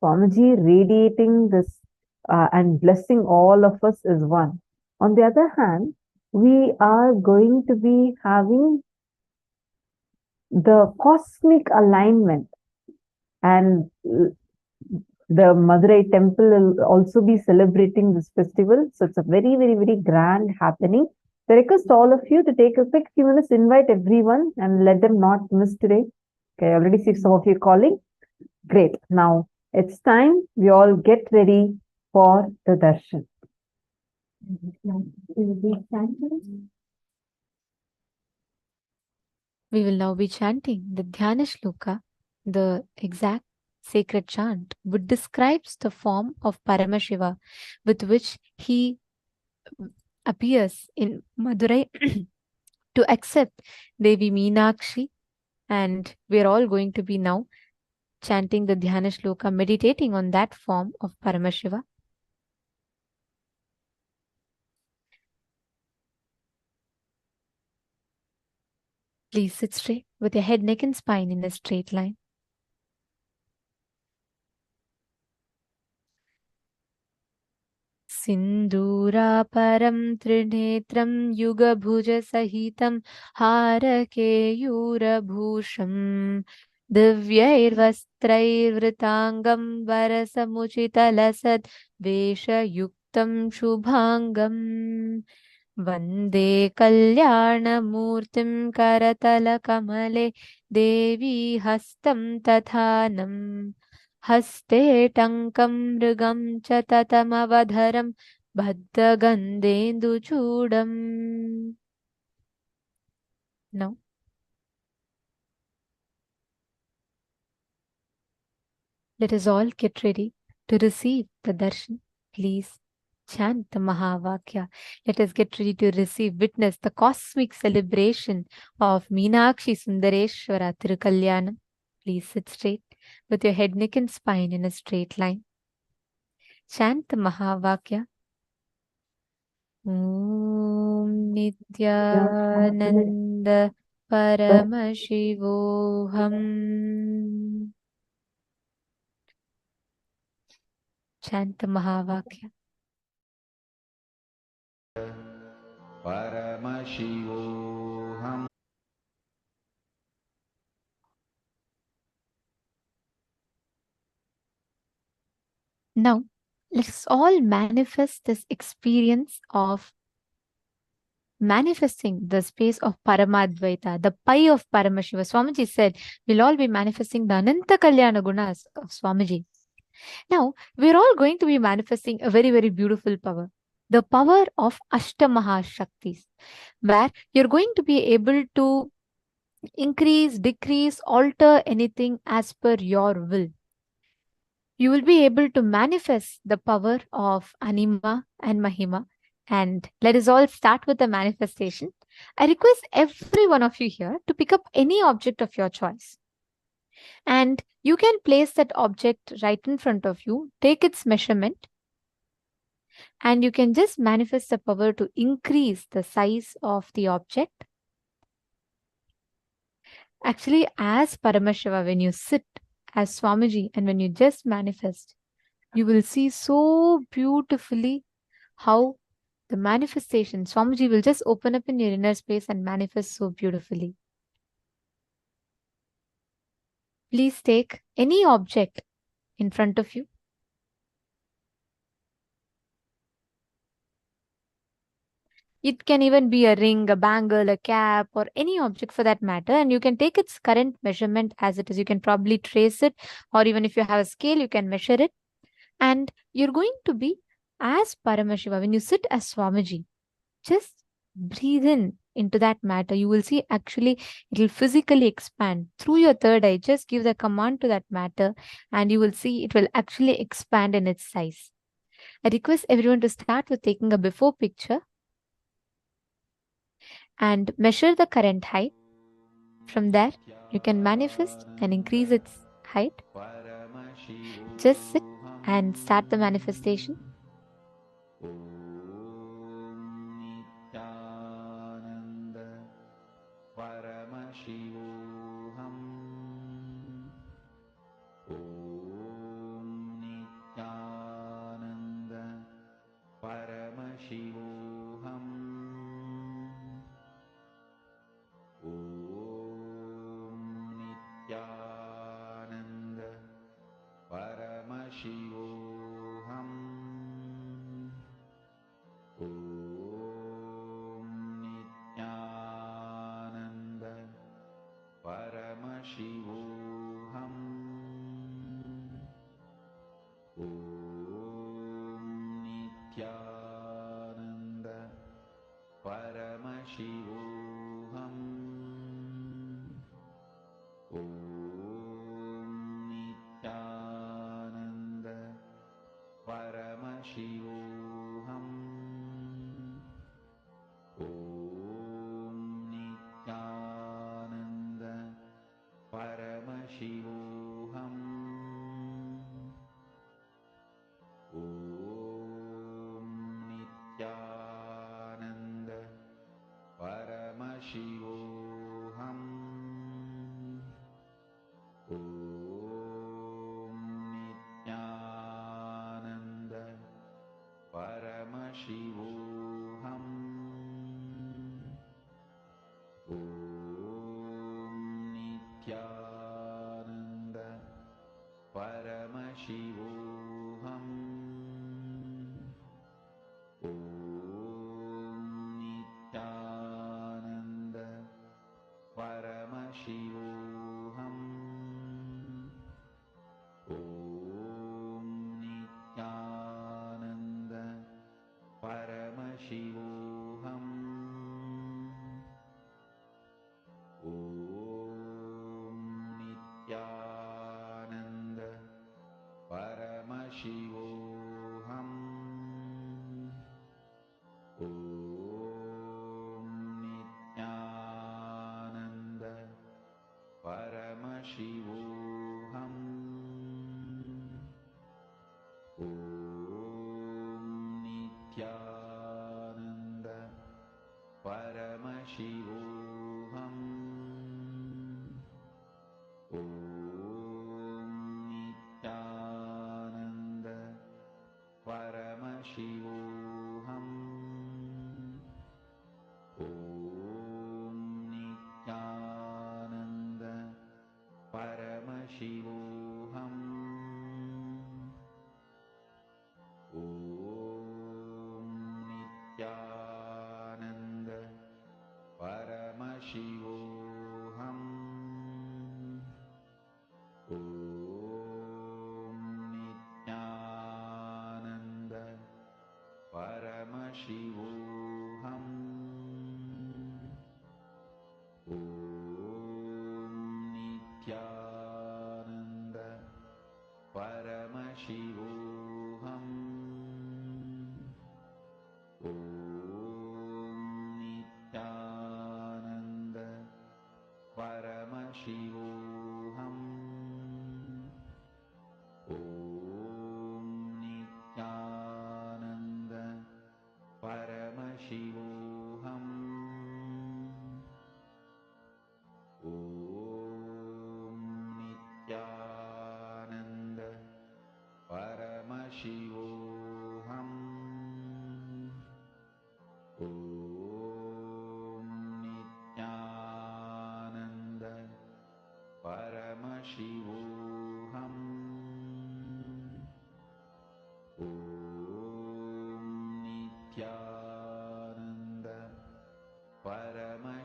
Swamiji radiating this and blessing all of us is one. On the other hand, we are going to be having the cosmic alignment, and the Madurai temple will also be celebrating this festival. So it's a very, very, very grand happening. I request all of you to take a quick few minutes, invite everyone and let them not miss today. Okay, I already see some of you calling. Great. Now it's time we all get ready for the darshan. We will now be chanting the Dhyana Shloka, the exact sacred chant, which describes the form of Paramashiva with which he appears in Madurai to accept Devi Meenakshi. And we are all going to be now chanting the Dhyana Shloka, meditating on that form of Paramashiva. Please sit straight with your head, neck and spine in a straight line. Sinduraparam trinetram yugabhuja sahitam harakeyurabhusham divyairvastrairvritangam varasamuchitalasad veshayuktam shubhangam Vande Kalyanamurtim Karatalakamale Devi Hastam Tathanam Haste Tankam Mrigam Chatatamavadharam Bhaddhagandendu Chudam. Now, let us all get ready to receive the darshan. Please chant the Mahavakya. Let us get ready to witness the cosmic celebration of Meenakshi Sundareshwara Tirukalyanam. Please sit straight with your head, neck and spine in a straight line. Chant the Mahavakya. Om Nityananda Paramashivoham. Chant the Mahavakya. Paramashivoham. Now, let us all manifest this experience of manifesting the space of Paramadvaita, the pie of Paramashiva. Swamiji said, we'll all be manifesting the Ananta Kalyana Gunas of Swamiji. Now, we're all going to be manifesting a very, very beautiful power. The power of Ashtamaha Shaktis, where you're going to be able to increase, decrease, alter anything as per your will. You will be able to manifest the power of Anima and Mahima. And let us all start with the manifestation. I request every one of you here to pick up any object of your choice. And you can place that object right in front of you, take its measurement, and you can just manifest the power to increase the size of the object. Actually, as Paramashiva, when you sit as Swamiji and when you just manifest, you will see so beautifully how the manifestation, Swamiji will just open up in your inner space and manifest so beautifully. Please take any object in front of you. It can even be a ring, a bangle, a cap, or any object for that matter. And you can take its current measurement as it is. You can probably trace it, or even if you have a scale, you can measure it. And you're going to be as Paramashiva. When you sit as Swamiji, just breathe in into that matter. You will see actually it will physically expand through your third eye. Just give the command to that matter and you will see it will actually expand in its size. I request everyone to start with taking a before picture and measure the current height. From there, you can manifest and increase its height. Just sit and start the manifestation.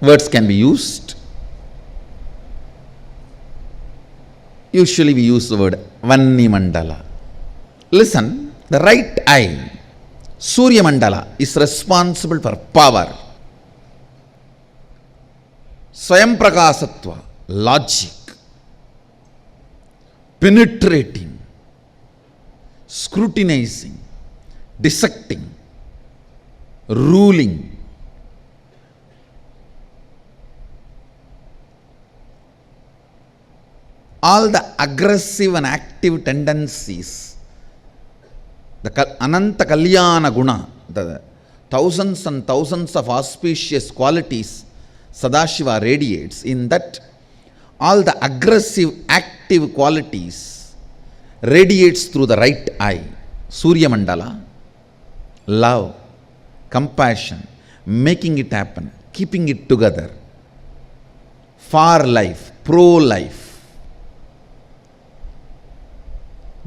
words can be used. Usually we use the word Vanni Mandala. Listen, the right eye, Surya Mandala, is responsible for power. Swayam Prakasatva, logic, penetrating, scrutinizing, dissecting, ruling. All the aggressive and active tendencies, the Ananta Kalyana Guna, the thousands and thousands of auspicious qualities Sadashiva radiates, in that all the aggressive, active qualities radiates through the right eye, Surya Mandala. Love, compassion, making it happen, keeping it together, far life, pro-life.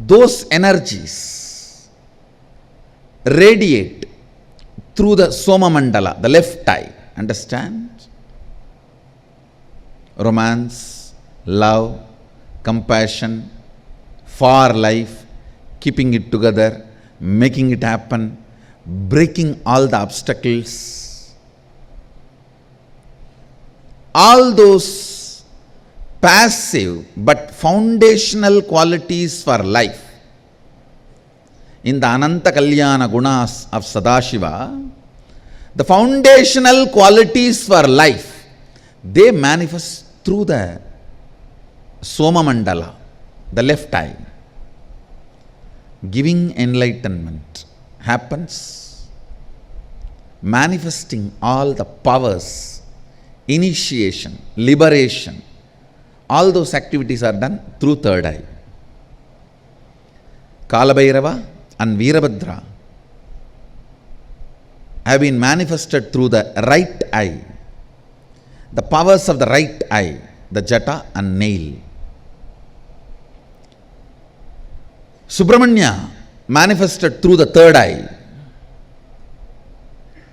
Those energies radiate through the Soma Mandala, the left eye. Understand? Romance, love, compassion, far life, keeping it together, making it happen, breaking all the obstacles. All those passive but foundational qualities for life in the Ananta Kalyana Gunas of Sadashiva, the foundational qualities for life, they manifest through the Soma Mandala, the left eye. Giving enlightenment happens, manifesting all the powers, initiation, liberation, all those activities are done through third eye. Kalabhairava and Veerabhadra have been manifested through the right eye. The powers of the right eye, the jata and nail. Subramanya manifested through the third eye.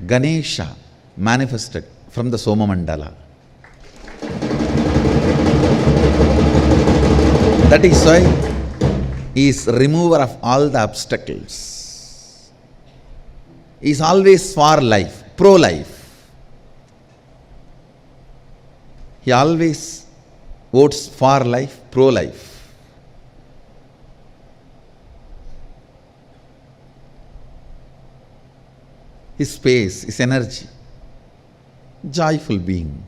Ganesha manifested from the Soma Mandala. That is why he is remover of all the obstacles. He is always for life, pro-life. He always votes for life, pro-life. His space, his energy, joyful being.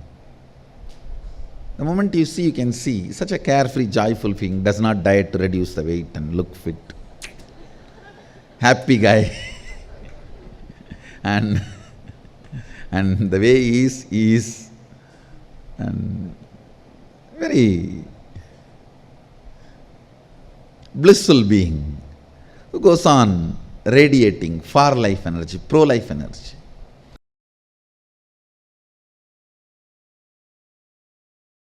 The moment you see, you can see, such a carefree, joyful being, does not diet to reduce the weight and look fit. Happy guy. and the way he is and very blissful being who goes on radiating far life energy, pro-life energy.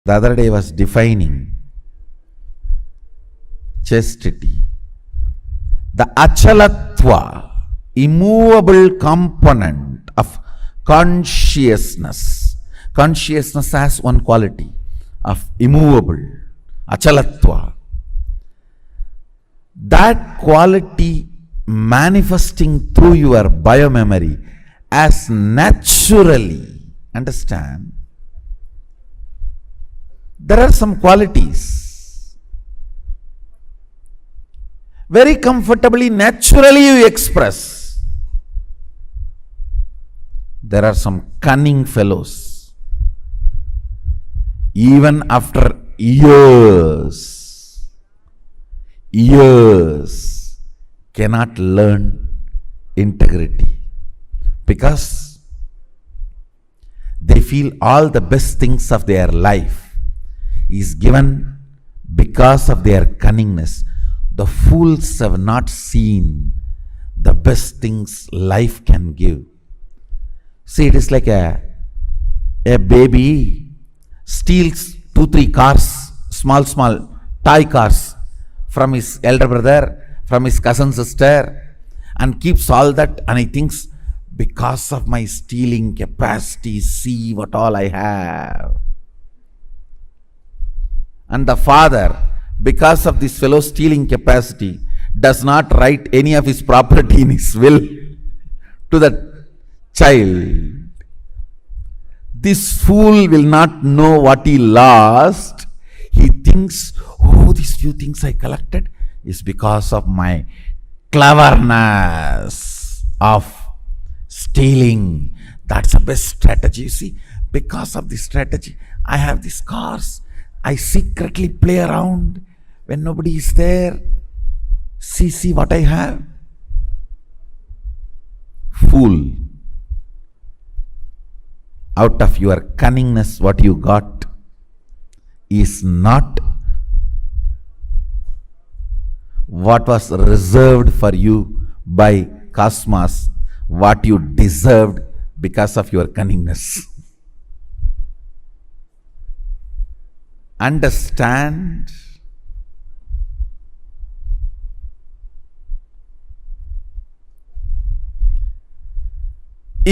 The other day was defining chastity. The achalatva, immovable component of consciousness. Consciousness has one quality of immovable, achalatva. That quality manifesting through your biomemory as naturally, understand, there are some qualities very comfortably, naturally you express. There are some cunning fellows, even after years, cannot learn integrity because they feel all the best things of their life is given because of their cunningness. The fools have not seen the best things life can give. See, it is like a baby steals 2-3 cars, small toy cars from his elder brother, from his cousin sister, and keeps all that, and he thinks because of my stealing capacity, see what all I have. And the father, because of this fellow's stealing capacity, does not write any of his property in his will to the child. This fool will not know what he lost. He thinks, oh, these few things I collected is because of my cleverness of stealing. That's the best strategy. You see, because of this strategy, I have these cars. I secretly play around when nobody is there. See what I have. Fool. Out of your cunningness, what you got is not what was reserved for you by cosmos, what you deserved because of your cunningness. Understand?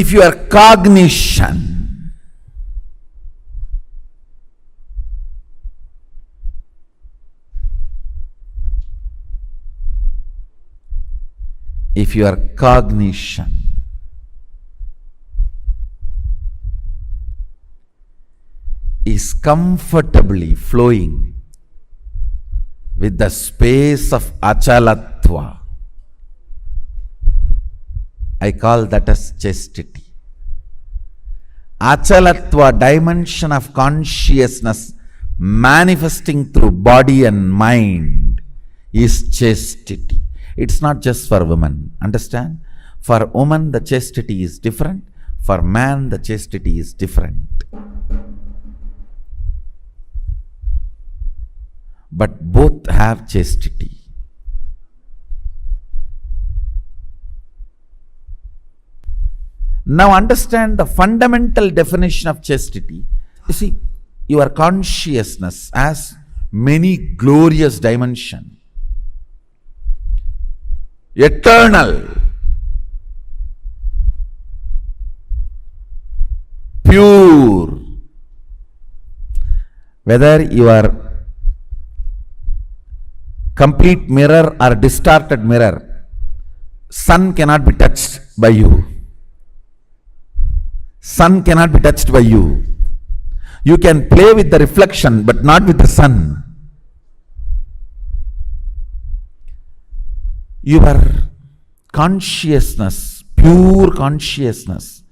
If your cognition is comfortably flowing with the space of achalatva, I call that as chastity. Achalatva, dimension of consciousness manifesting through body and mind, is chastity. It's not just for women, understand? For woman the chastity is different, for man the chastity is different. But both have chastity. Now understand the fundamental definition of chastity. You see, your consciousness has many glorious dimensions. Eternal, pure. Whether you are complete mirror or distorted mirror, sun cannot be touched by you. Sun cannot be touched by you. You can play with the reflection but not with the sun. Your consciousness, pure consciousness,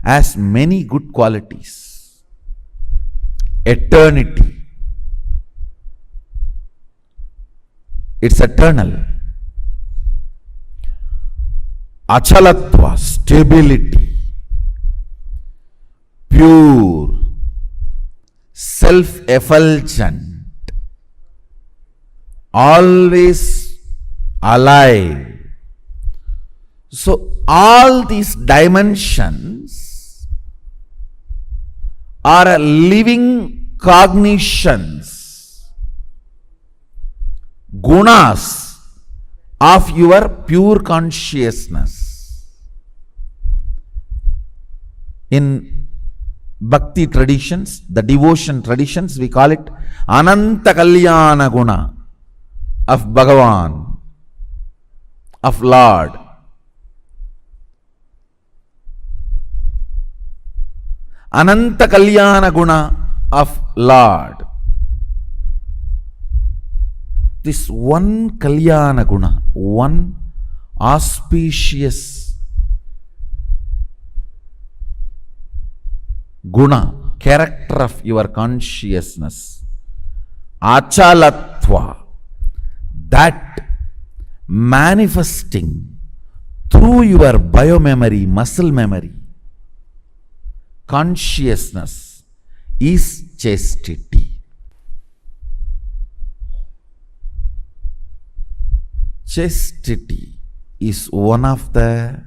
has many good qualities. Eternity. It's eternal. Achalatva, stability. Pure. Self-effulgent. Always alive. So all these dimensions are living cognitions, gunas of your pure consciousness. In Bhakti traditions, the devotion traditions, we call it Ananta Kalyana Guna of Bhagavan, of Lord. Ananta Kalyana Guna of Lord. This one Kalyana Guna, one auspicious guna, character of your consciousness, achalatva, that manifesting through your biomemory, muscle memory, consciousness, is chastity. Chastity is one of the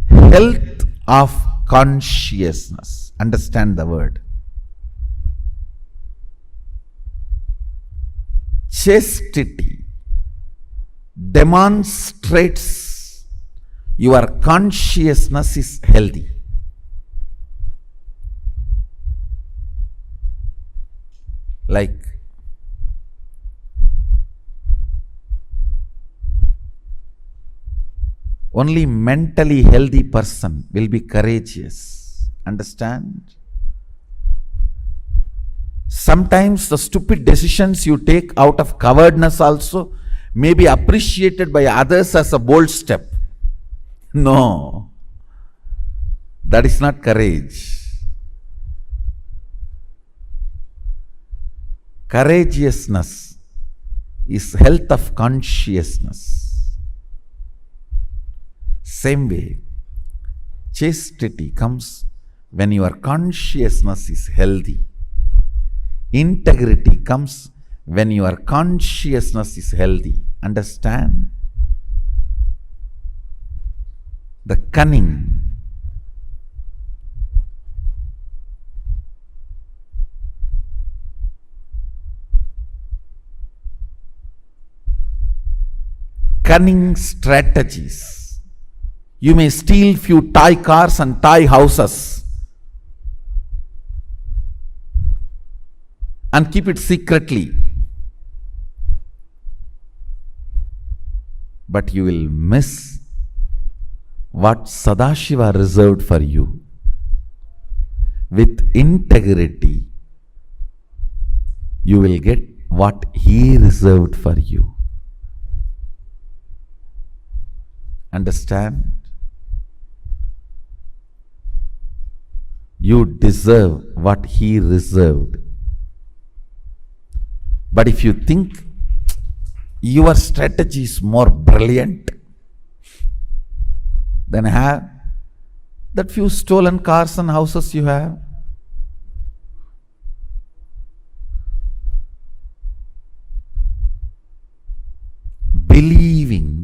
health of consciousness. Understand the word. Chastity demonstrates your consciousness is healthy. Like only mentally healthy person will be courageous. Understand? Sometimes the stupid decisions you take out of cowardness also may be appreciated by others as a bold step. No, that is not courage. Courageousness is health of consciousness. Same way, chastity comes when your consciousness is healthy. Integrity comes when your consciousness is healthy. Understand? The cunning, strategies. You may steal few toy cars and toy houses and keep it secretly, but you will miss what Sadashiva reserved for you. With integrity, you will get what he reserved for you. Understand? You deserve what he reserved. But if you think your strategy is more brilliant, then have that few stolen cars and houses you have. Believing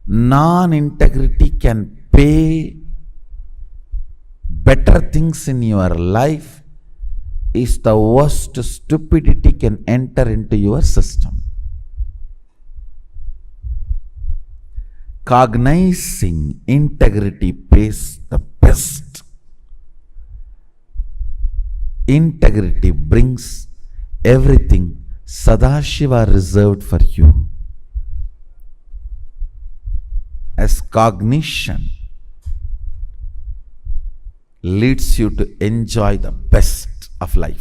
non-integrity can pay better things in your life is the worst stupidity can enter into your system. Cognizing integrity pays the best. Integrity brings everything Sadashiva reserved for you. As cognition leads you to enjoy the best of life.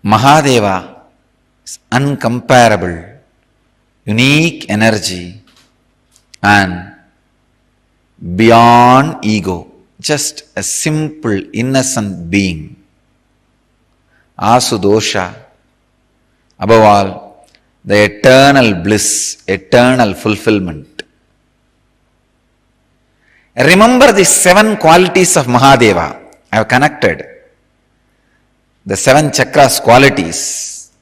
Mahadeva is uncomparable, unique energy and beyond ego, just a simple innocent being. Asudosha, above all, the eternal bliss, eternal fulfillment. Remember the 7 qualities of Mahadeva. I have connected the 7 chakras qualities.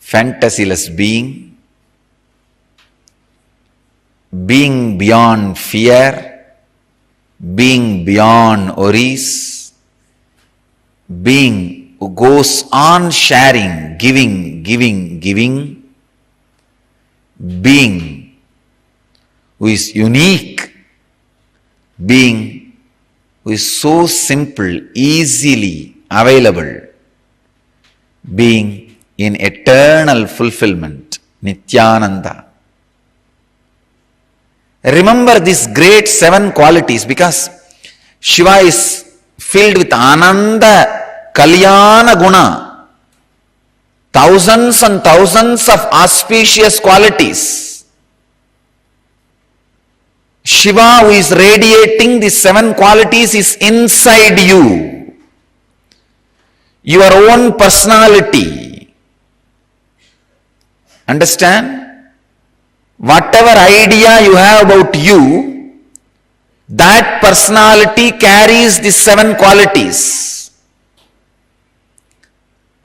Fantasyless being, being beyond fear, being beyond worries, being who goes on sharing, giving, being who is unique, being who is so simple, easily available, being in eternal fulfillment, Nityananda. Remember these great 7 qualities because Shiva is filled with Ananta Kalyana Guna, thousands and thousands of auspicious qualities. Shiva, who is radiating these 7 qualities, is inside you. Your own personality. Understand? Whatever idea you have about you, that personality carries these 7 qualities.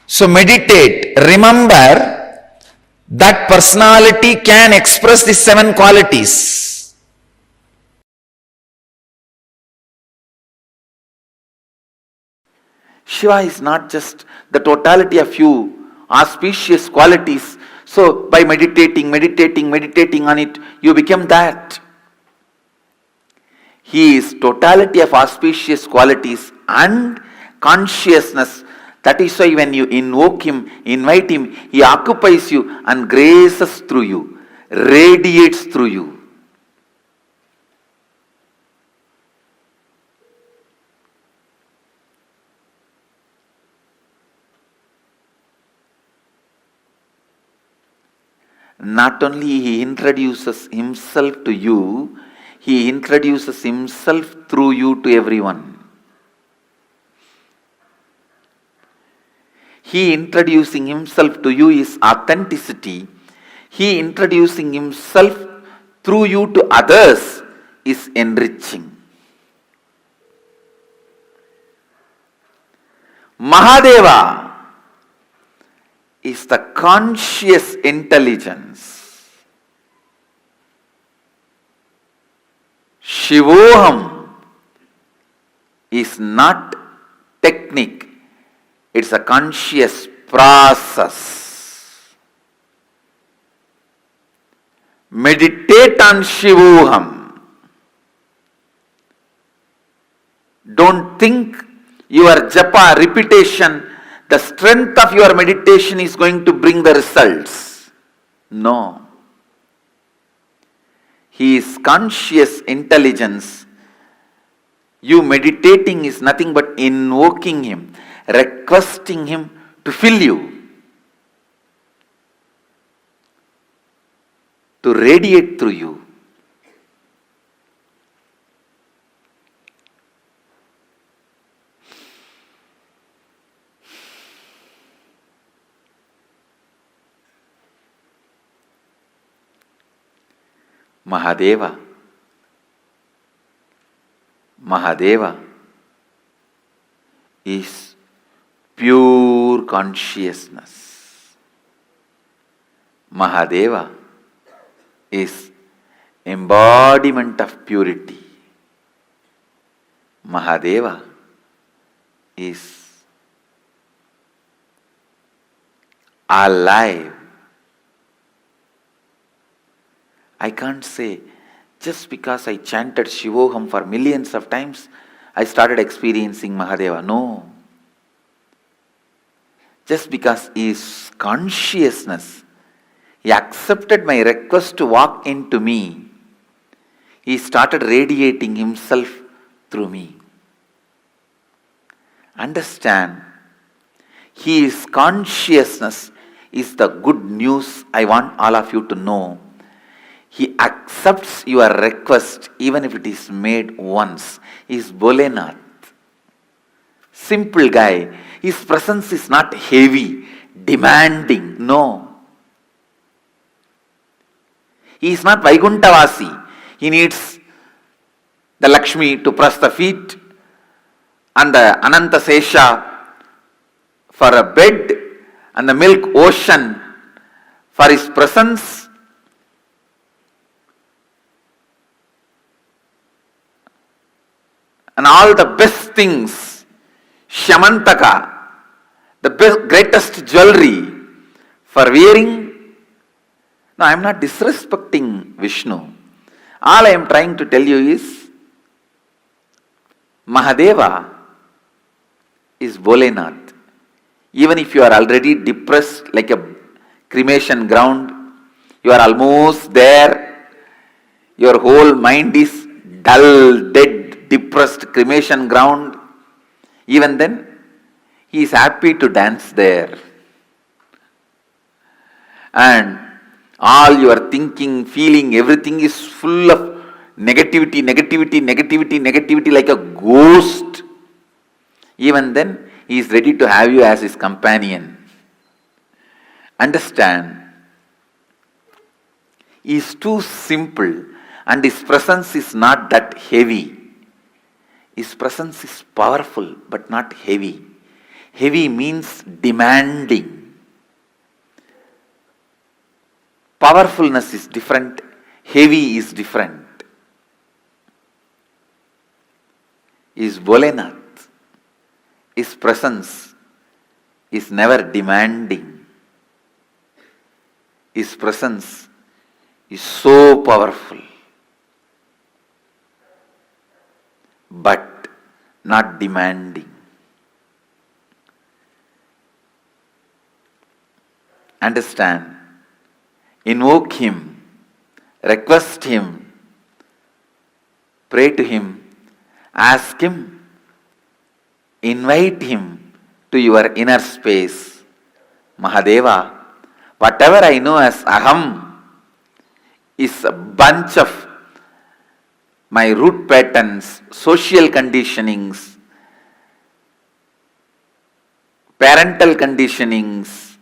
So meditate, remember that personality can express the 7 qualities. Shiva is not just the totality of few auspicious qualities. So by meditating on it, you become that. He is totality of auspicious qualities and consciousness. That is why when you invoke him, invite him, he occupies you and graces through you, radiates through you. Not only he introduces himself to you, he introduces himself through you to everyone. He introducing himself to you is authenticity. He introducing himself through you to others is enriching. Mahadeva is the conscious intelligence. Shivoham is not technique, it's a conscious process. Meditate on Shivoham. Don't think your japa repetition, the strength of your meditation is going to bring the results. No. He is conscious intelligence. You meditating is nothing but invoking him, requesting him to fill you, to radiate through you. Mahadeva is pure consciousness. Mahadeva is embodiment of purity. Mahadeva is alive. I can't say, just because I chanted Shivoham for millions of times, I started experiencing Mahadeva. No. Just because he is consciousness, he accepted my request to walk into me. He started radiating himself through me. Understand, he is consciousness is the good news I want all of you to know. He accepts your request even if it is made once. He is Bholenath. Simple guy. His presence is not heavy, demanding. No. He is not Vaikuntavasi. He needs the Lakshmi to press the feet and the Ananta Sesha for a bed and the milk ocean for his presence. And all the best things, Shamantaka, the greatest jewelry for wearing. No, I am not disrespecting Vishnu. All I am trying to tell you is, Mahadeva is Bholenath. Even if you are already depressed like a cremation ground, you are almost there, your whole mind is dull, dead, depressed cremation ground, even then he is happy to dance there. And all your thinking, feeling, everything is full of negativity like a ghost. Even then he is ready to have you as his companion. Understand, he is too simple and his presence is not that heavy. His presence is powerful but not heavy. Heavy means demanding. powerfulness is different, heavy is different. His Bholenath, His presence is never demanding. His presence is so powerful, but not demanding. Understand, invoke Him, request Him, pray to Him, ask Him, invite Him to your inner space. Mahadeva, whatever I know as Aham is a bunch of my root patterns, social conditionings, parental conditionings,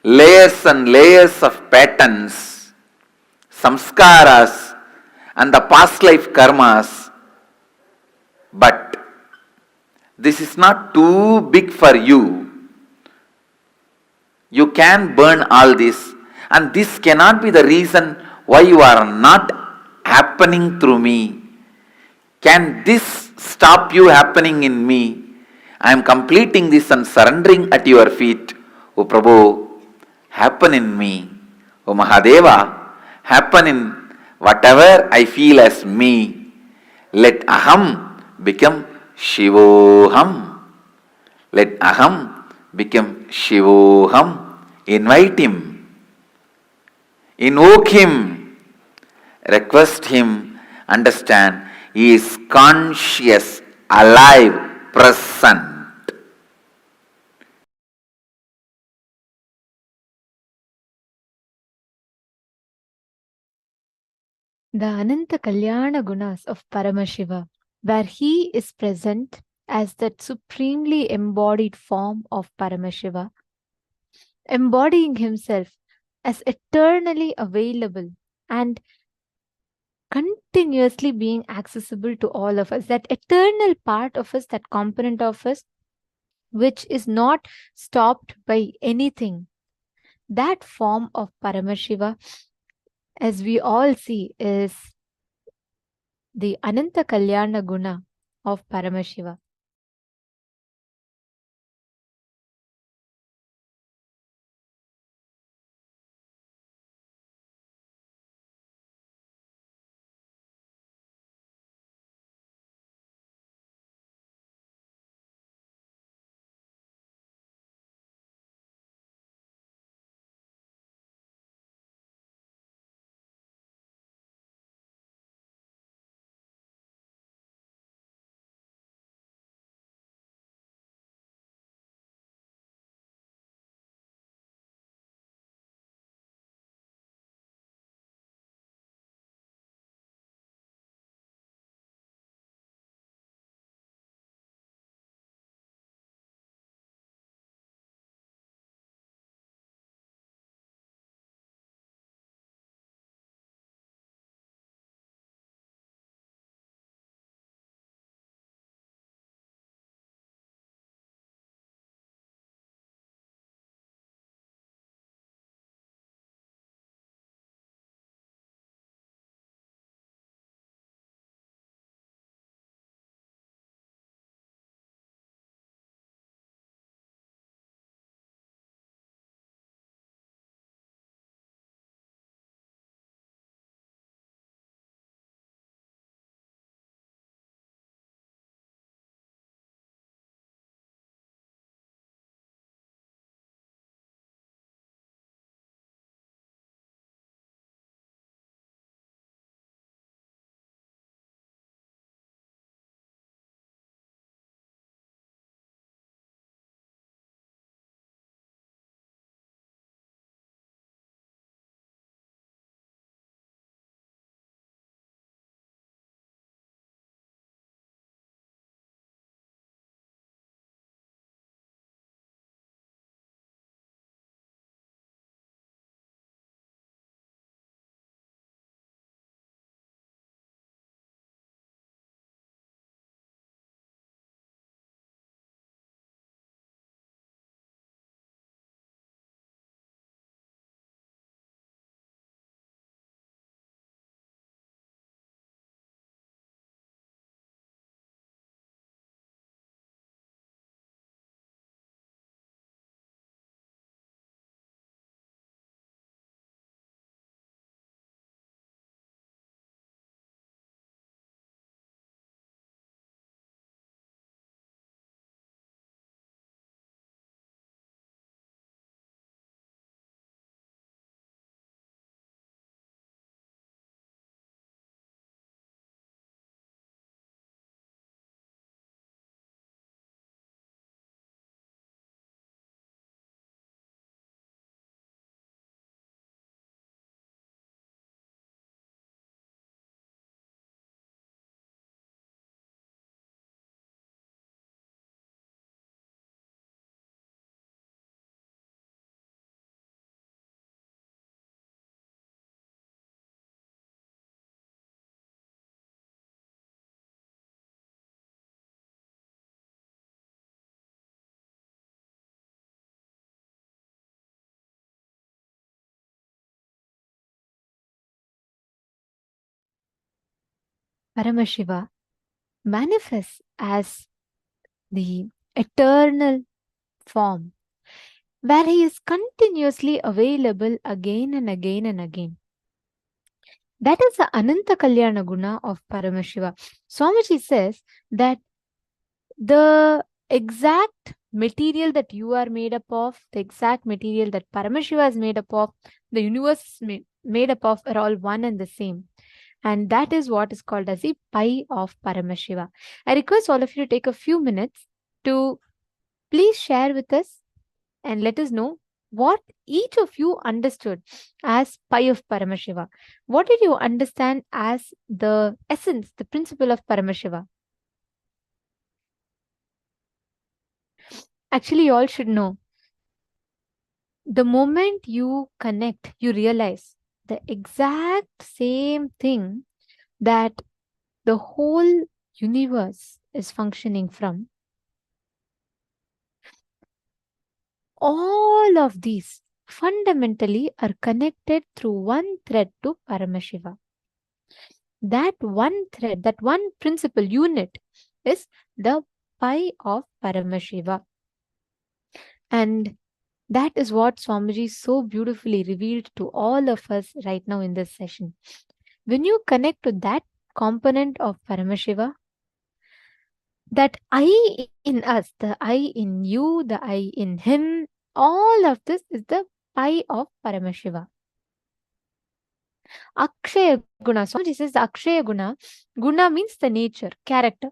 layers and layers of patterns, samskaras, and the past life karmas. But this is not too big for you. You can burn all this, and this cannot be the reason why you are not happening through me. Can this stop you happening in me? I am completing this and surrendering at your feet. O Prabhu, happen in me. O Mahadeva, happen in whatever I feel as me. Let Aham become Shivoham. Let Aham become Shivoham. Invite Him. Invoke Him. Request Him. Understand, He is conscious, alive, present. The Ananta Kalyana Gunas of Paramashiva, where He is present as that supremely embodied form of Paramashiva, embodying Himself as eternally available and continuously being accessible to all of us, that eternal part of us, that component of us, which is not stopped by anything. That form of Paramashiva, as we all see, is the Ananta Kalyana Guna of Paramashiva. Paramashiva manifests as the eternal form, where he is continuously available again and again and again. That is the Ananta Kalyana Guna of Paramashiva. Swamiji says that the exact material that you are made up of, the exact material that Paramashiva is made up of, the universe is made up of, are all one and the same. And that is what is called as the pi of Paramashiva. I request all of you to take a few minutes to please share with us and let us know what each of you understood as pi of Paramashiva. What did you understand as the essence, the principle of Paramashiva? Actually, you all should know. The moment you connect, you realize the exact same thing that the whole universe is functioning from. All of these fundamentally are connected through one thread to Paramashiva. That one thread, that one principle unit is the pi of Paramashiva. And that is what Swamiji so beautifully revealed to all of us right now in this session. When you connect to that component of Paramashiva, that I in us, the I in you, the I in him, all of this is the pi of Paramashiva. Akshaya Guna. Swamiji says the Akshaya Guna. Guna means the nature, character.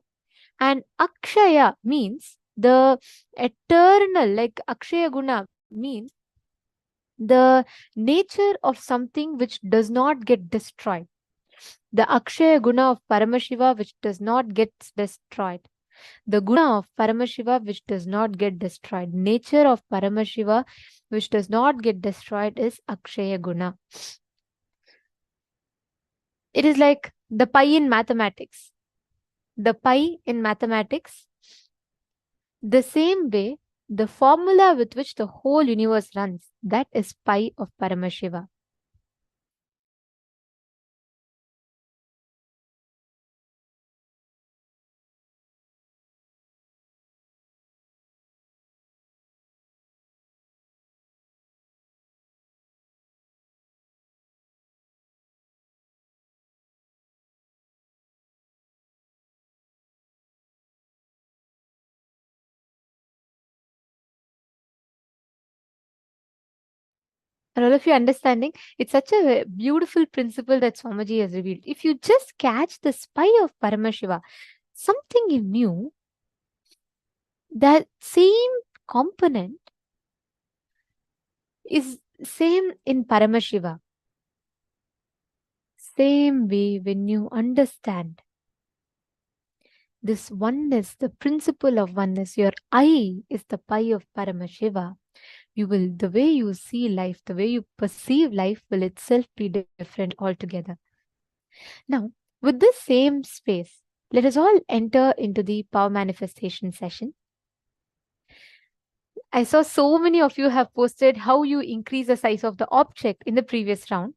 And Akshaya means the eternal, like Akshaya Guna means the nature of something which does not get destroyed. The Akshaya Guna of Paramashiva which does not get destroyed. The Guna of Paramashiva which does not get destroyed. Nature of Paramashiva which does not get destroyed is Akshaya Guna. It is like the pi in mathematics. The pi in mathematics, the same way, the formula with which the whole universe runs, that is pi of Paramashiva. Are all of you understanding? It's such a beautiful principle that Swamiji has revealed. If you just catch the pi of Paramashiva, something in you, that same component is same in Paramashiva. Same way, when you understand this oneness, the principle of oneness, your I is the pi of Paramashiva, you will, the way you see life, the way you perceive life will itself be different altogether. Now, with this same space, let us all enter into the power manifestation session. I saw so many of you have posted how you increase the size of the object in the previous round.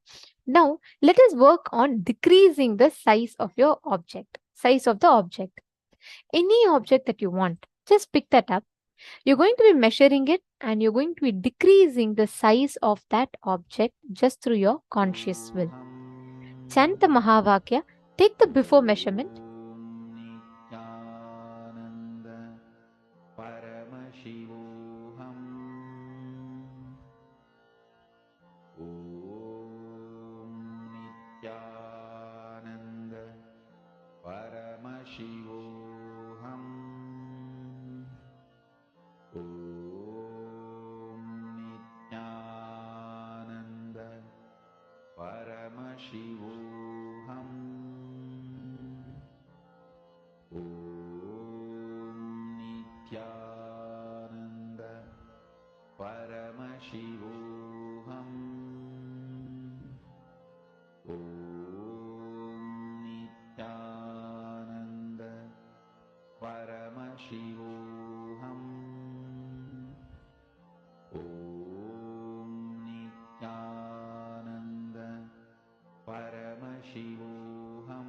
Now, let us work on decreasing the size of your object, size of the object. Any object that you want, just pick that up. You're going to be measuring it and you're going to be decreasing the size of that object just through your conscious will. Chant the Mahavakya, take the before measurement. Paramashivoham. Om Nityananda Paramashivoham. Om Nityananda Paramashivoham. Om Nityananda Paramashivoham. Om Nityananda Paramashivoham. Om Nityananda Paramashivoham.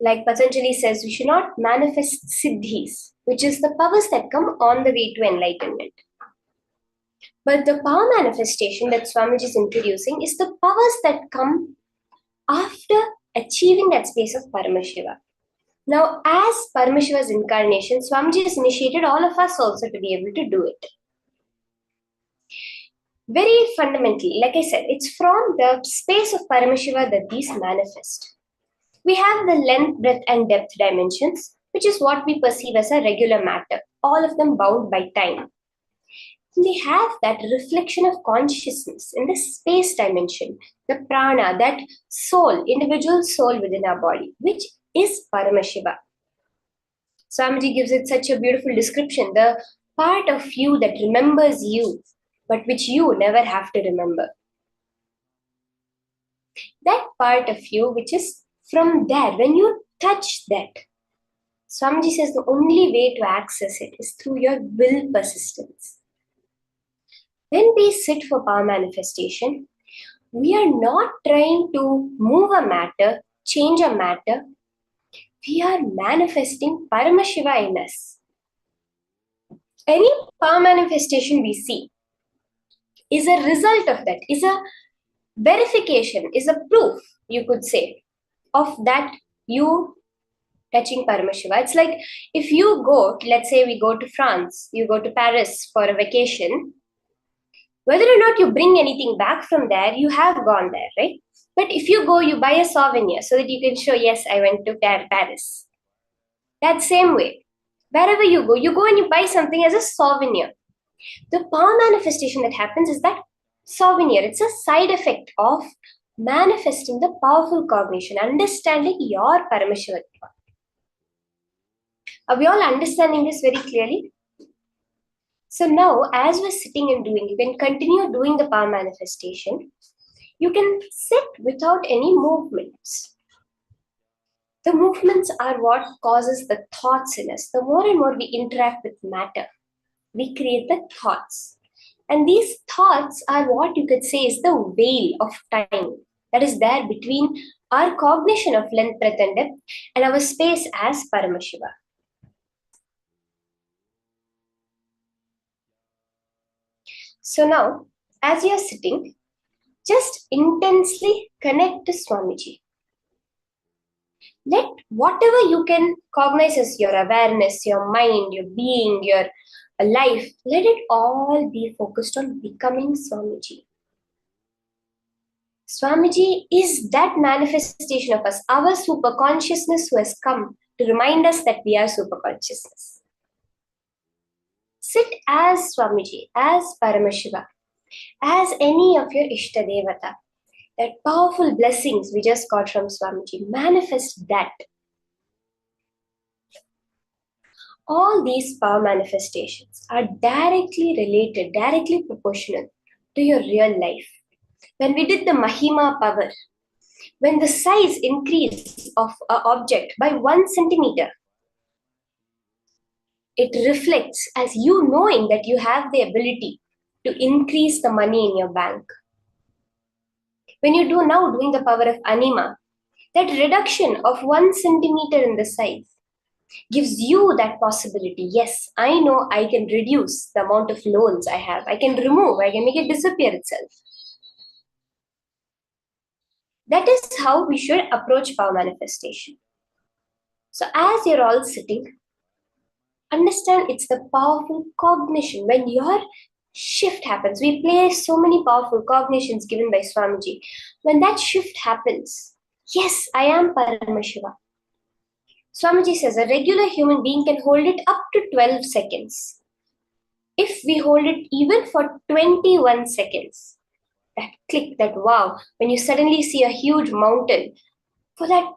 Like Patanjali says, we should not manifest siddhis, which is the powers that come on the way to enlightenment. But the power manifestation that Swamiji is introducing is the powers that come after achieving that space of Paramashiva. Now, as Paramashiva's incarnation, Swamiji has initiated all of us also to be able to do it. Very fundamentally, like I said, it's from the space of Paramashiva that these manifest. We have the length, breadth, and depth dimensions, which is what we perceive as a regular matter, all of them bound by time. We have that reflection of consciousness in the space dimension, the prana, that soul, individual soul within our body, which is Paramashiva. Swamiji gives it such a beautiful description, the part of you that remembers you, but which you never have to remember. That part of you which is from there, when you touch that, Swamiji says the only way to access it is through your will persistence. When we sit for power manifestation, we are not trying to move a matter, change a matter. We are manifesting Paramashiva in us. Any power manifestation we see is a result of that, is a verification, is a proof, you could say, of that you touching Paramashiva. It's like if you go, let's say we go to France, you go to Paris for a vacation, whether or not you bring anything back from there, you have gone there, right? But if you go, you buy a souvenir so that you can show, yes, I went to Paris. That same way, wherever you go and you buy something as a souvenir. The power manifestation that happens is that souvenir. It's a side effect of manifesting the powerful cognition, understanding your Paramashiva. Are we all understanding this very clearly? So now, as we're sitting and doing, you can continue doing the power manifestation. You can sit without any movements. The movements are what causes the thoughts in us. The more and more we interact with matter, we create the thoughts. And these thoughts are what you could say is the veil of time that is there between our cognition of length, breadth, and depth and our space as Paramashiva. So now, as you're sitting, just intensely connect to Swamiji. Let whatever you can cognize as your awareness, your mind, your being, your life, let it all be focused on becoming Swamiji. Swamiji is that manifestation of us, our super consciousness who has come to remind us that we are super consciousness. Sit as Swamiji, as Paramashiva, as any of your Ishtadevata. That powerful blessings we just got from Swamiji, manifest that. All these power manifestations are directly related, directly proportional to your real life. When we did the Mahima power, when the size increased of an object by 1 centimeter, it reflects as you knowing that you have the ability to increase the money in your bank. When you do now doing the power of anima, that reduction of 1 centimeter in the size gives you that possibility. Yes, I know I can reduce the amount of loans I have. I can remove, I can make it disappear itself. That is how we should approach power manifestation. So as you're all sitting, understand it's the powerful cognition. When your shift happens, we play so many powerful cognitions given by Swamiji. When that shift happens, yes, I am Paramashiva. Swamiji says a regular human being can hold it up to 12 seconds. If we hold it even for 21 seconds, that click, that wow, when you suddenly see a huge mountain, for that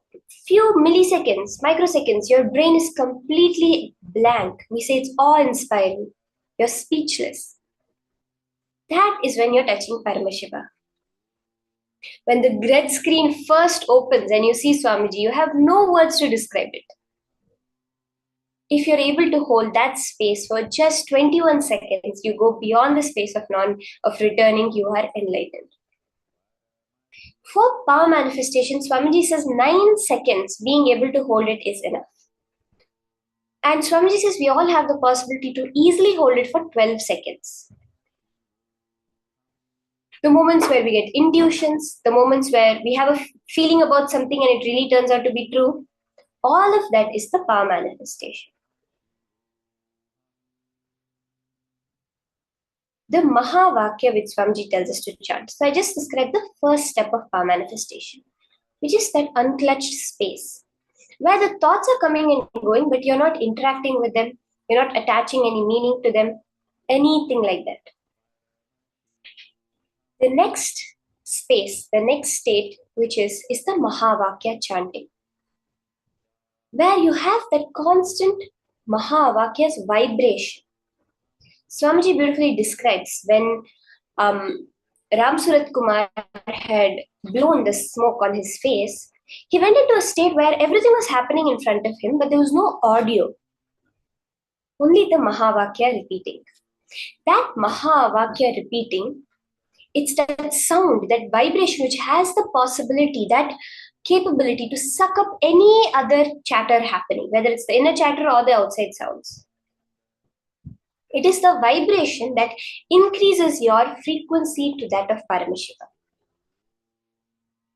few milliseconds, microseconds, your brain is completely blank. We say it's awe-inspiring. You're speechless. That is when you're touching Paramashiva. When the red screen first opens and you see Swamiji, you have no words to describe it. If you're able to hold that space for just 21 seconds, you go beyond the space of returning, you are enlightened. For power manifestation, Swamiji says 9 seconds being able to hold it is enough. And Swamiji says we all have the possibility to easily hold it for 12 seconds. The moments where we get intuitions, the moments where we have a feeling about something and it really turns out to be true, all of that is the power manifestation. The Mahā Vakya which Swamiji tells us to chant. So I just described the first step of power manifestation, which is that unclutched space, where the thoughts are coming and going, but you're not interacting with them, you're not attaching any meaning to them, anything like that. The next space, the next state, which is the Mahā Vakya chanting, where you have that constant Mahā Vakya's vibration. Swamiji beautifully describes when Ram Surat Kumar had blown the smoke on his face, he went into a state where everything was happening in front of him, but there was no audio, only the Mahā Vakya repeating. That Mahā Vakya repeating, it's that sound, that vibration which has the possibility, that capability to suck up any other chatter happening, whether it's the inner chatter or the outside sounds. It is the vibration that increases your frequency to that of Paramaśiva.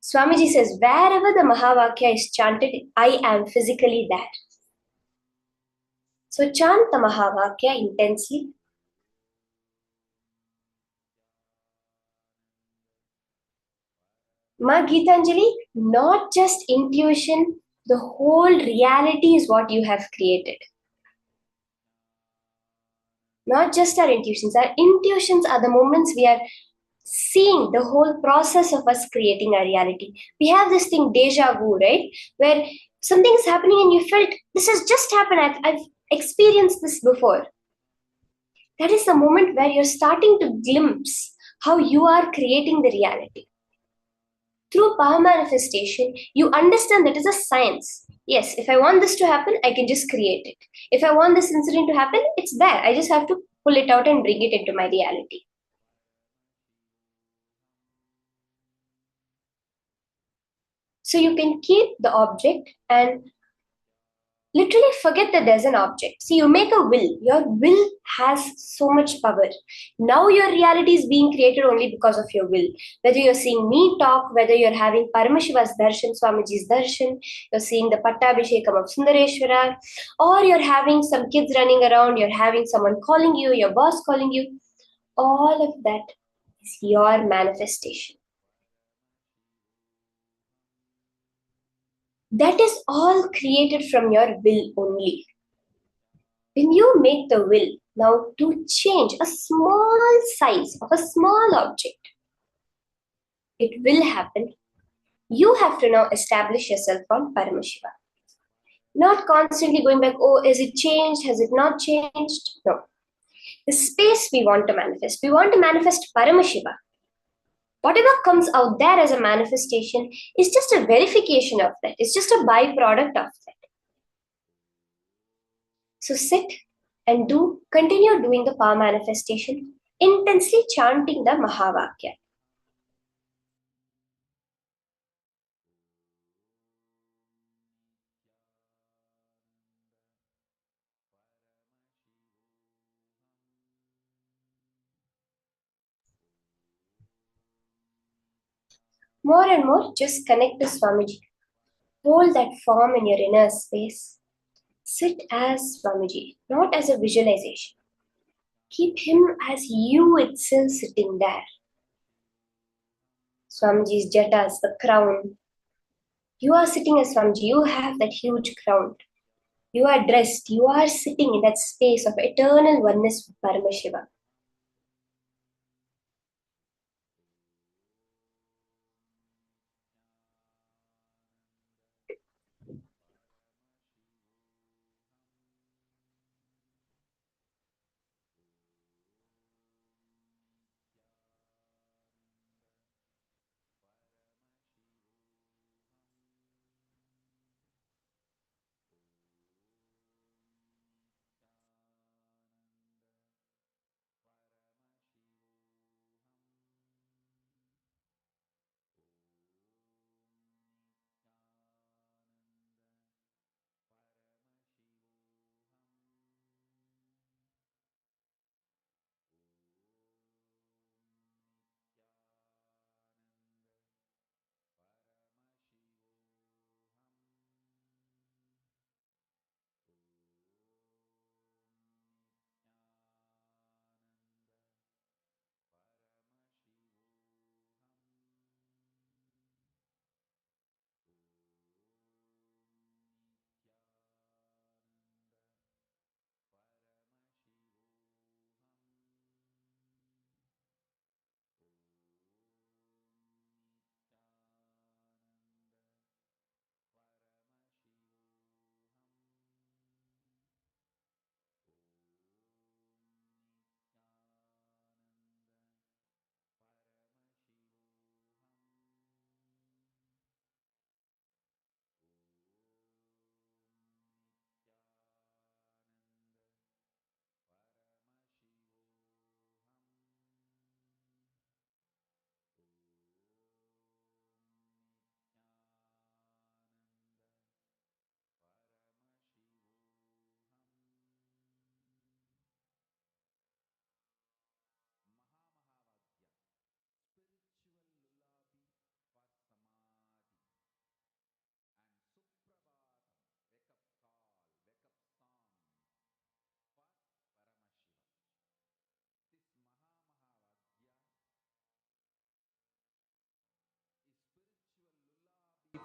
Swamiji says, wherever the Mahavakya is chanted, I am physically there. So chant the Mahavakya intensely. Ma Geetanjali, not just intuition, the whole reality is what you have created. Not just our intuitions are the moments we are seeing the whole process of us creating our reality. We have this thing, deja vu, right? Where something is happening and you felt, this has just happened, I've experienced this before. That is the moment where you're starting to glimpse how you are creating the reality. Through power manifestation, you understand that is a science. Yes, if I want this to happen, I can just create it. If I want this incident to happen, it's there. I just have to pull it out and bring it into my reality. So you can keep the object and literally forget that there's an object. See, you make a will. Your will has so much power. Now your reality is being created only because of your will. Whether you're seeing me talk, whether you're having Paramashiva's darshan, Swamiji's darshan, you're seeing the Pattabhishekam of Sundareshwara, or you're having some kids running around, you're having someone calling you, your boss calling you, all of that is your manifestation. That is all created from your will only. When you make the will now to change a small size of a small object, it will happen. You have to now establish yourself on Paramashiva. Not constantly going back, oh, is it changed? Has it not changed? No. The space we want to manifest Paramashiva. Whatever comes out there as a manifestation is just a verification of that. It's just a byproduct of that. So sit and continue doing the power manifestation, intensely chanting the Mahavakya. More and more, just connect to Swamiji. Hold that form in your inner space. Sit as Swamiji, not as a visualization. Keep him as you itself sitting there. Swamiji's jatas, the crown. You are sitting as Swamiji. You have that huge crown. You are dressed. You are sitting in that space of eternal oneness with Paramashiva.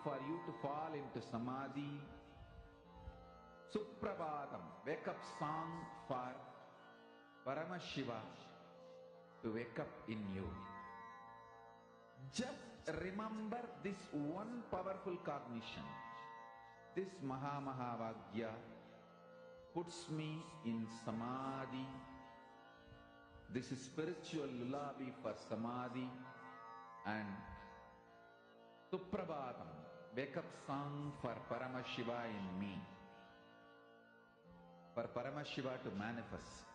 for you to fall into Samadhi. Suprabhatam, wake up song for Paramashiva to wake up in you. Just remember this one powerful cognition. This Mahā Vagya puts me in Samadhi. This is spiritual lullaby for Samadhi. And Suprabhatam, wake up song for Paramashiva in me. For Paramashiva to manifest.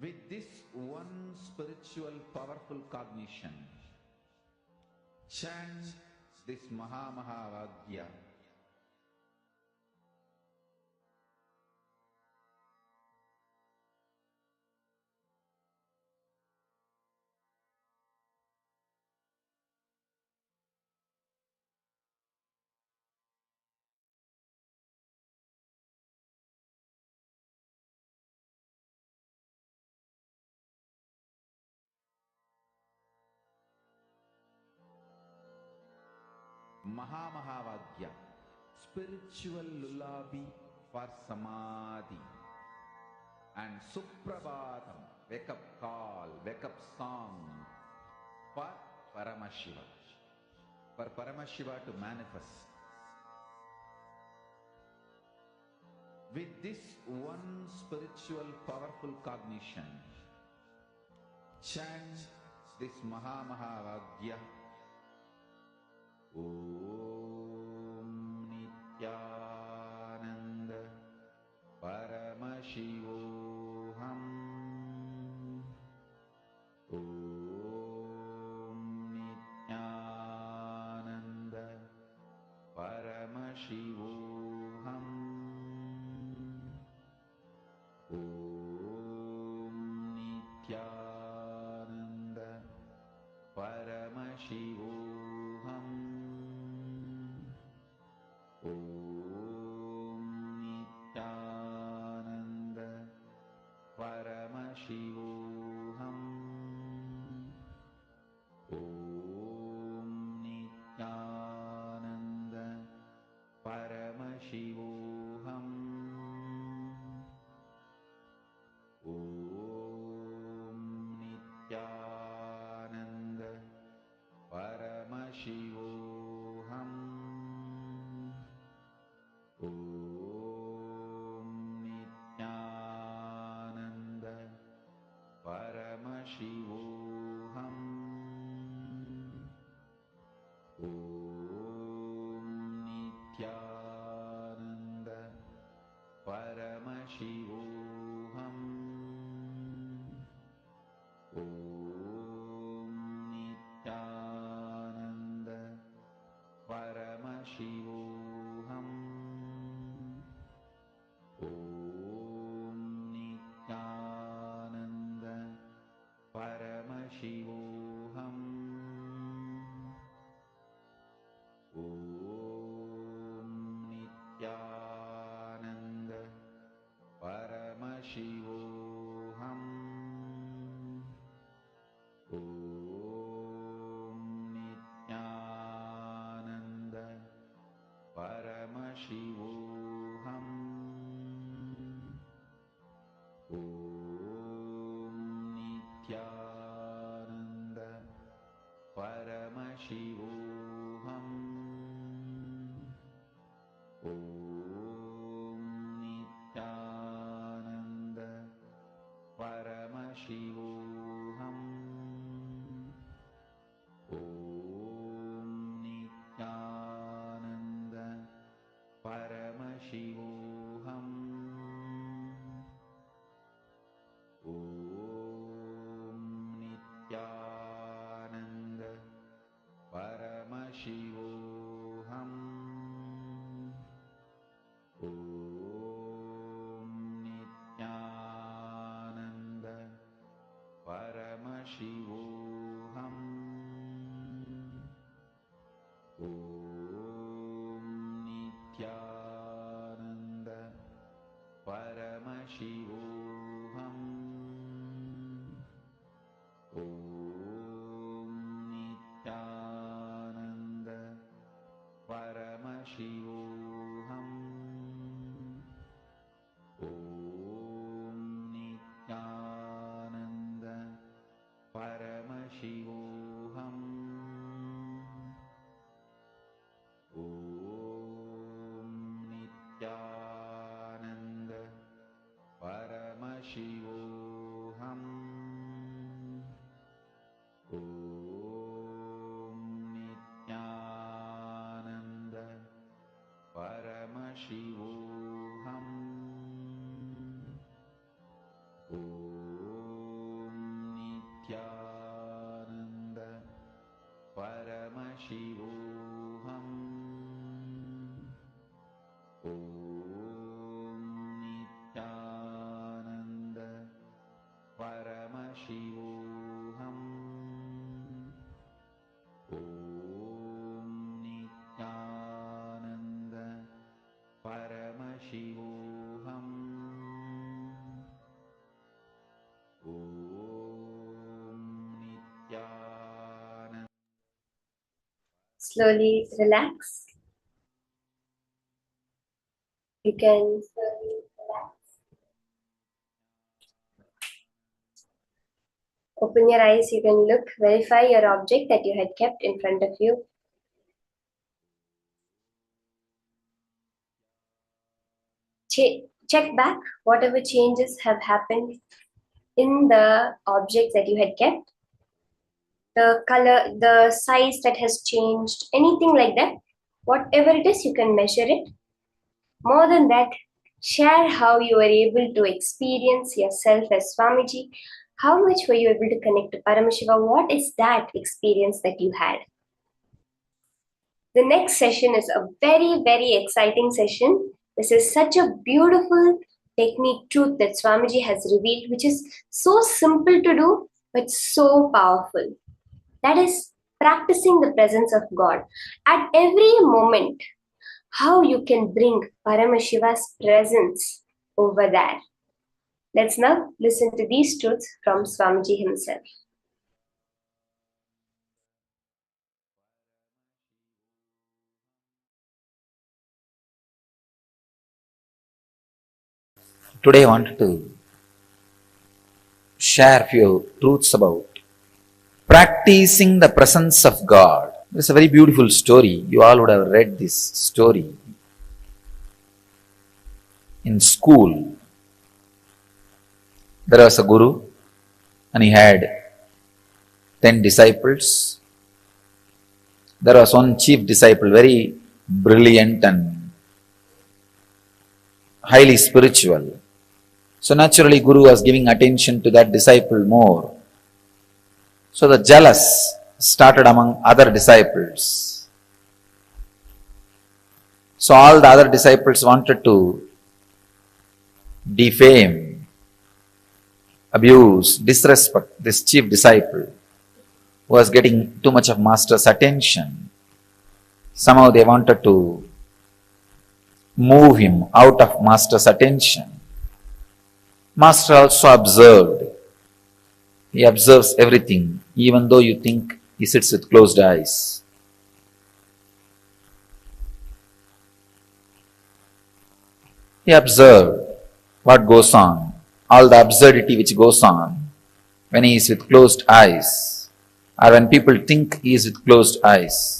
With this one spiritual powerful cognition, chant this Mahā Vagya. Mahā Vagya, spiritual lullaby for Samadhi. And Suprabhatam, wake up call, wake up song for Paramashiva. For Paramashiva to manifest. With this one spiritual powerful cognition, chant this Mahā Vagya. Om Nityananda Paramashivoham. Om Nityananda Paramashivoham. Om Nityananda Paramashivoham. slowly relax. You can slowly relax. Open your eyes, you can look, verify your object that you had kept in front of you. Check back whatever changes have happened in the objects that you had kept. The color, the size that has changed, anything like that. Whatever it is, you can measure it. More than that, share how you were able to experience yourself as Swamiji. How much were you able to connect to Paramashiva? What is that experience that you had? The next session is a very, very exciting session. This is such a beautiful technique, truth that Swamiji has revealed, which is so simple to do, but so powerful. That is practicing the presence of God. At every moment, how you can bring Paramashiva's presence over there. Let's now listen to these truths from Swamiji himself. Today I wanted to share a few truths about practicing the presence of God. It's a very beautiful story. You all would have read this story in school. There was a guru and he had 10 disciples. There was one chief disciple, very brilliant and highly spiritual. So naturally Guru was giving attention to that disciple more. So the jealous started among other disciples. So all the other disciples wanted to defame, abuse, disrespect this chief disciple who was getting too much of master's attention. Somehow they wanted to move him out of master's attention. Master also observed. He observes everything, even though you think he sits with closed eyes. He observed what goes on, all the absurdity which goes on when he is with closed eyes, or when people think he is with closed eyes.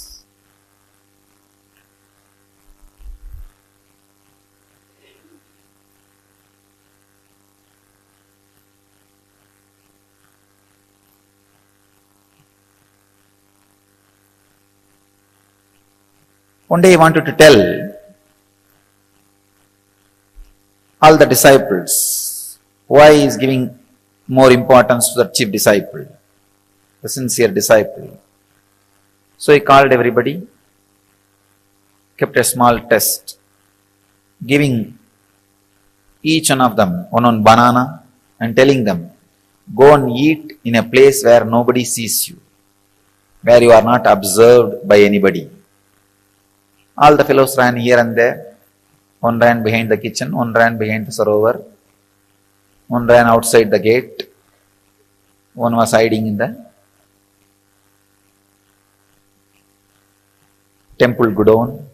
One day he wanted to tell all the disciples why he is giving more importance to the chief disciple, the sincere disciple. So he called everybody, kept a small test, giving each one of them one banana and telling them, go and eat in a place where nobody sees you, where you are not observed by anybody. All the fellows ran here and there. One ran behind the kitchen, one ran behind the sarovar, one ran outside the gate, one was hiding in the temple godown.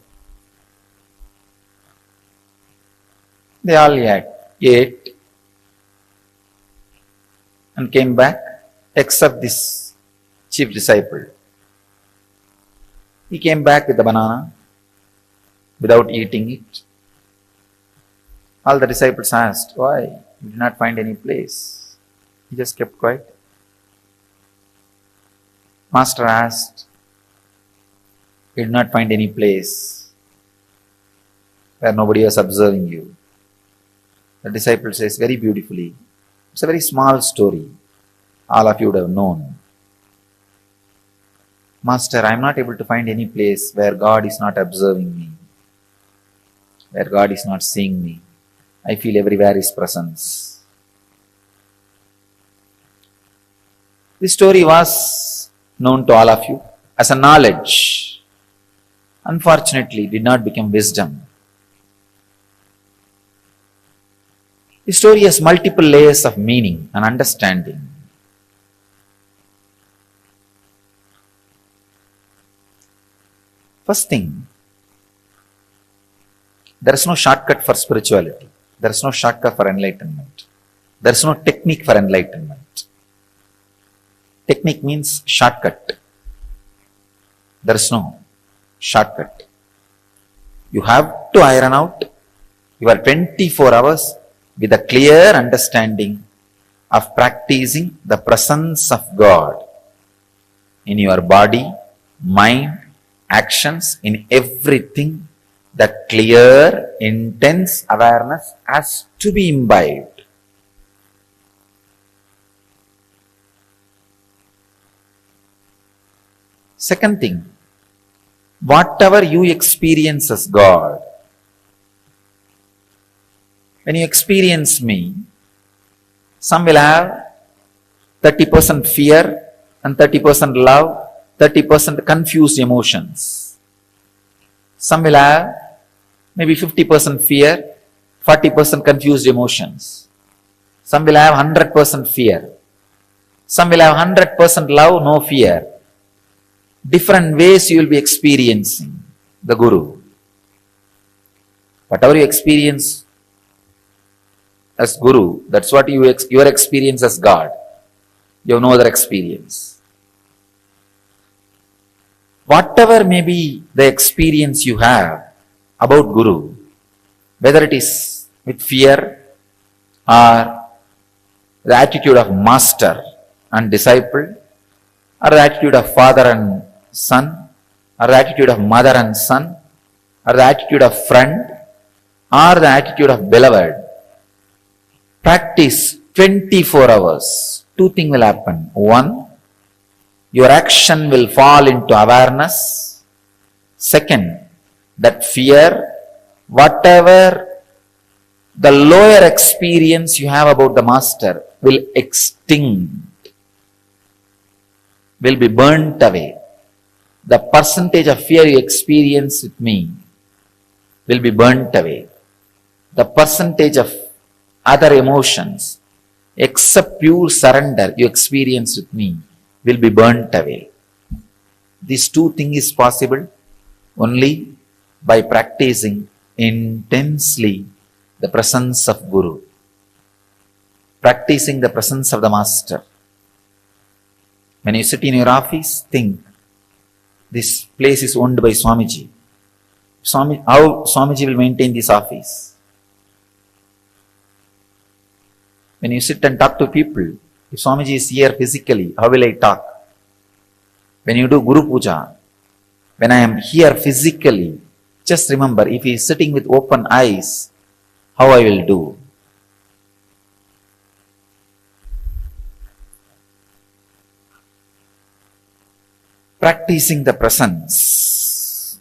They all ate and came back, except this chief disciple. He came back with the banana without eating it. All the disciples asked, why? He did not find any place. He just kept quiet. Master asked, he did not find any place where nobody was observing you. The disciple says very beautifully, it's a very small story. All of you would have known. Master, I am not able to find any place where God is not observing me, where God is not seeing me. I feel everywhere His presence. This story was known to all of you as a knowledge. Unfortunately, it did not become wisdom. This story has multiple layers of meaning and understanding. First thing, there is no shortcut for spirituality. There is no shortcut for enlightenment. There is no technique for enlightenment. Technique means shortcut. There is no shortcut. You have to iron out your 24 hours with a clear understanding of practicing the presence of God in your body, mind, actions, in everything. That clear, intense awareness has to be imbibed. Second thing, whatever you experience as God, when you experience me, some will have 30% fear and 30% love, 30% confused emotions. Some will have maybe 50% fear, 40% confused emotions. Some will have 100% fear. Some will have 100% love, no fear. Different ways you will be experiencing the Guru. Whatever you experience as Guru, that's what your experience as God. You have no other experience. Whatever may be the experience you have about Guru, whether it is with fear or the attitude of master and disciple, or the attitude of father and son, or the attitude of mother and son, or the attitude of friend, or the attitude of beloved, practice 24 hours. Two things will happen. One, your action will fall into awareness. Second, that fear, whatever the lower experience you have about the master will extinct, will be burnt away. The percentage of fear you experience with me will be burnt away. The percentage of other emotions, except pure surrender you experience with me, will be burnt away. These two things is possible only by practicing intensely the presence of Guru, practicing the presence of the Master. When you sit in your office, think, this place is owned by Swamiji. How Swamiji will maintain this office? When you sit and talk to people, if Swamiji is here physically, how will I talk? When you do Guru Puja, when I am here physically, just remember, if he is sitting with open eyes, how I will do? Practicing the presence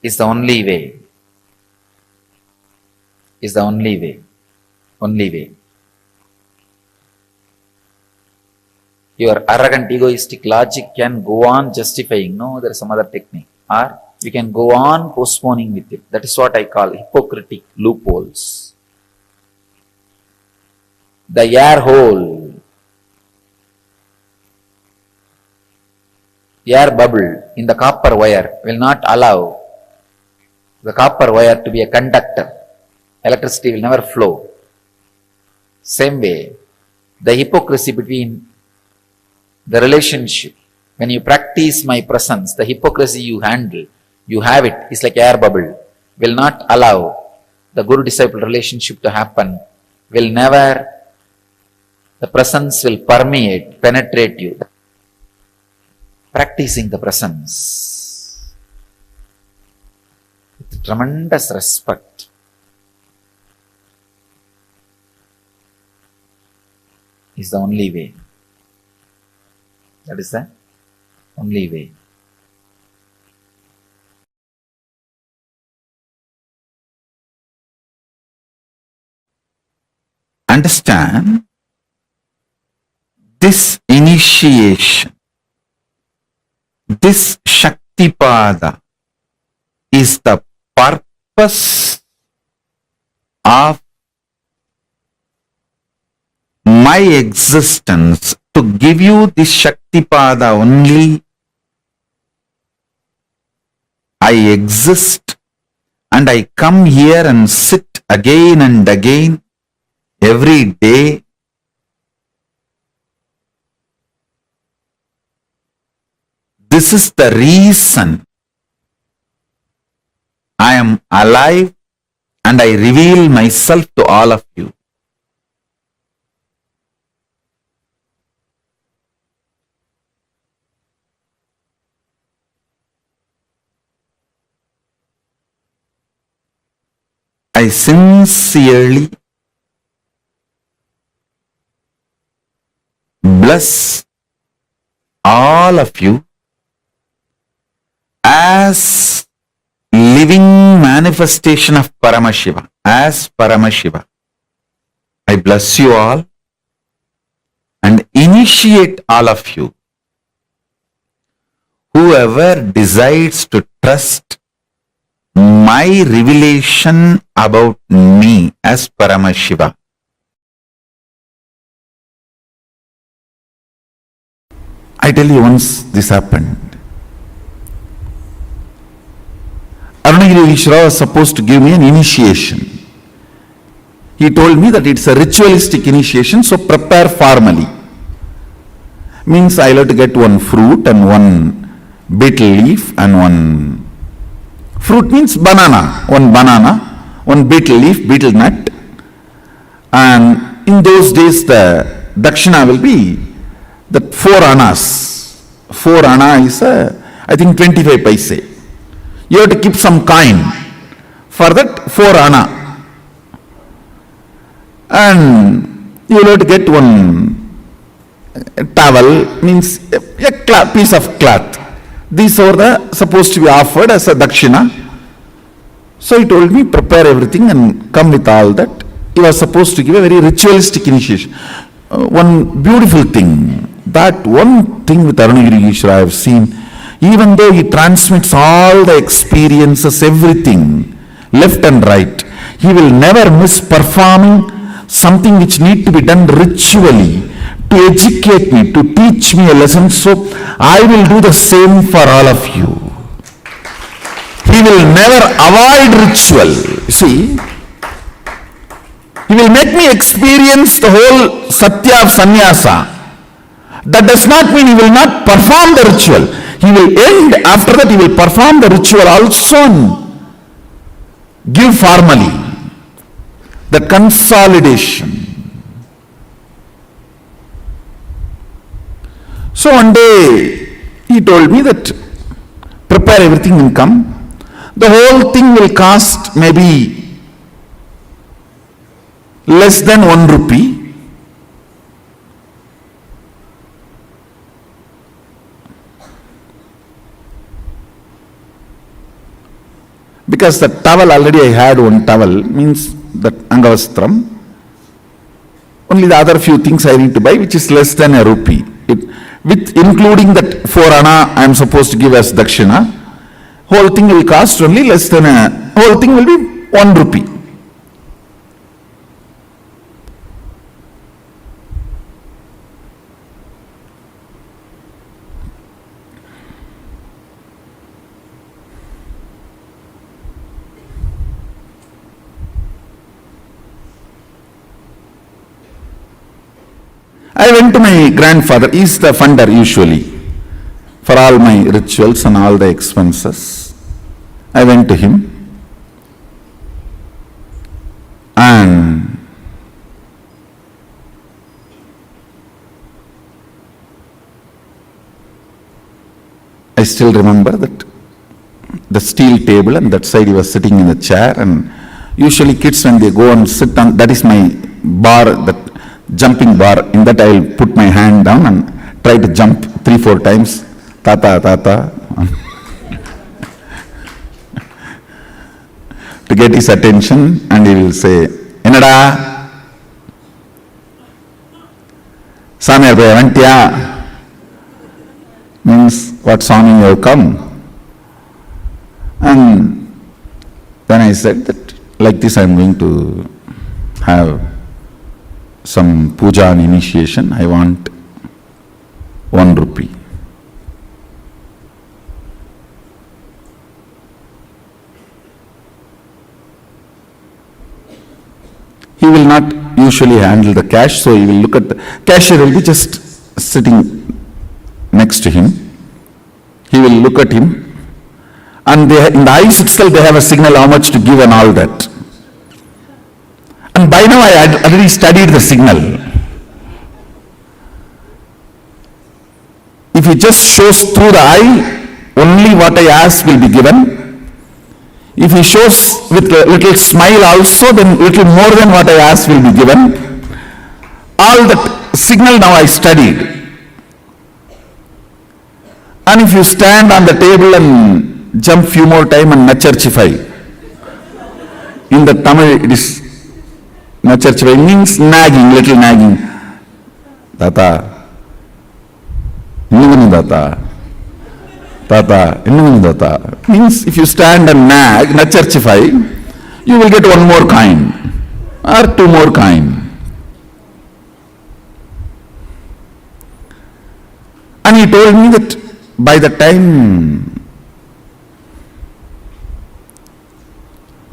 is the only way. Is the only way. Only way. Your arrogant, egoistic logic can go on justifying. No, there is some other technique. Or you can go on postponing with it. That is what I call hypocritic loopholes. The air hole, air bubble in the copper wire will not allow the copper wire to be a conductor. Electricity will never flow. Same way, the hypocrisy between the relationship, when you practice my presence, the hypocrisy you handle, you have it, it's like air bubble, will not allow the Guru-disciple relationship to happen, will never, the presence will permeate, penetrate you. Practicing the presence with tremendous respect is the only way. That is the only way. Understand, this initiation, this Shaktipada is the purpose of my existence, to give you this Shaktipada only I exist and I come here and sit again and again every day. This is the reason I am alive and I reveal myself to all of you. I sincerely bless all of you as living manifestation of Paramashiva, as Paramashiva. I bless you all and initiate all of you. Whoever decides to trust my revelation about me as Paramashiva, I tell you, once this happened, Arunagiri Ishvara was supposed to give me an initiation. He told me that it's a ritualistic initiation, so prepare formally. Means I'll have to get one fruit and one betel leaf and one fruit means banana, one betel leaf, betel nut. And in those days the dakshina will be that 4 annas. 4 anna is I think 25 paise. You have to keep some coin for that 4 anna. And you will have to get one towel, means a piece of cloth. These are supposed to be offered as a dakshina. So he told me, prepare everything and come with all that. He was supposed to give a very ritualistic initiation. One beautiful thing, that one thing with Arunagiri Ishvara I have seen, even though he transmits all the experiences, everything, left and right, he will never miss performing something which need to be done ritually to educate me, to teach me a lesson. So I will do the same for all of you. He will never avoid ritual. See, he will make me experience the whole satya of sannyasa. That does not mean he will not perform the ritual. He will end, after that he will perform the ritual also and give formally the consolidation. So one day he told me that prepare everything and come. The whole thing will cost maybe less than 1 rupee. Because the towel, already I had one towel, means that angavastram. Only the other few things I need to buy, which is less than a rupee. With including that 4 anna I am supposed to give as dakshina, whole thing will cost only less than whole thing will be 1 rupee. I went to my grandfather, he is the funder usually for all my rituals and all the expenses. I went to him and I still remember that the steel table and that side he was sitting in a chair, and usually kids when they go and sit on, that is my bar, that jumping bar, in that I will put my hand down and try to jump 3-4 times, tata, tata, to get his attention, and he will say, Enada, Samir Vantya, means what Swami you have come. And then I said that like this I am going to have some puja and initiation, I want 1 rupee. he will not usually handle the cash, so he will look at the cashier will be just sitting next to him. He will look at him, and in the eyes itself they have a signal how much to give and all that. And by now I had already studied the signal. If he just shows through the eye, only what I ask will be given. If he shows with a little smile also, then little more than what I ask will be given. All that signal now I studied. And if you stand on the table and jump few more time and nacharchify, in the Tamil it is nacharchify means nagging, little nagging. Tata, innuvanu Tata, Tata, innuvanu Tata. Means if you stand and nag, nacharchify, you will get one more coin or two more coin. And he told me that by the time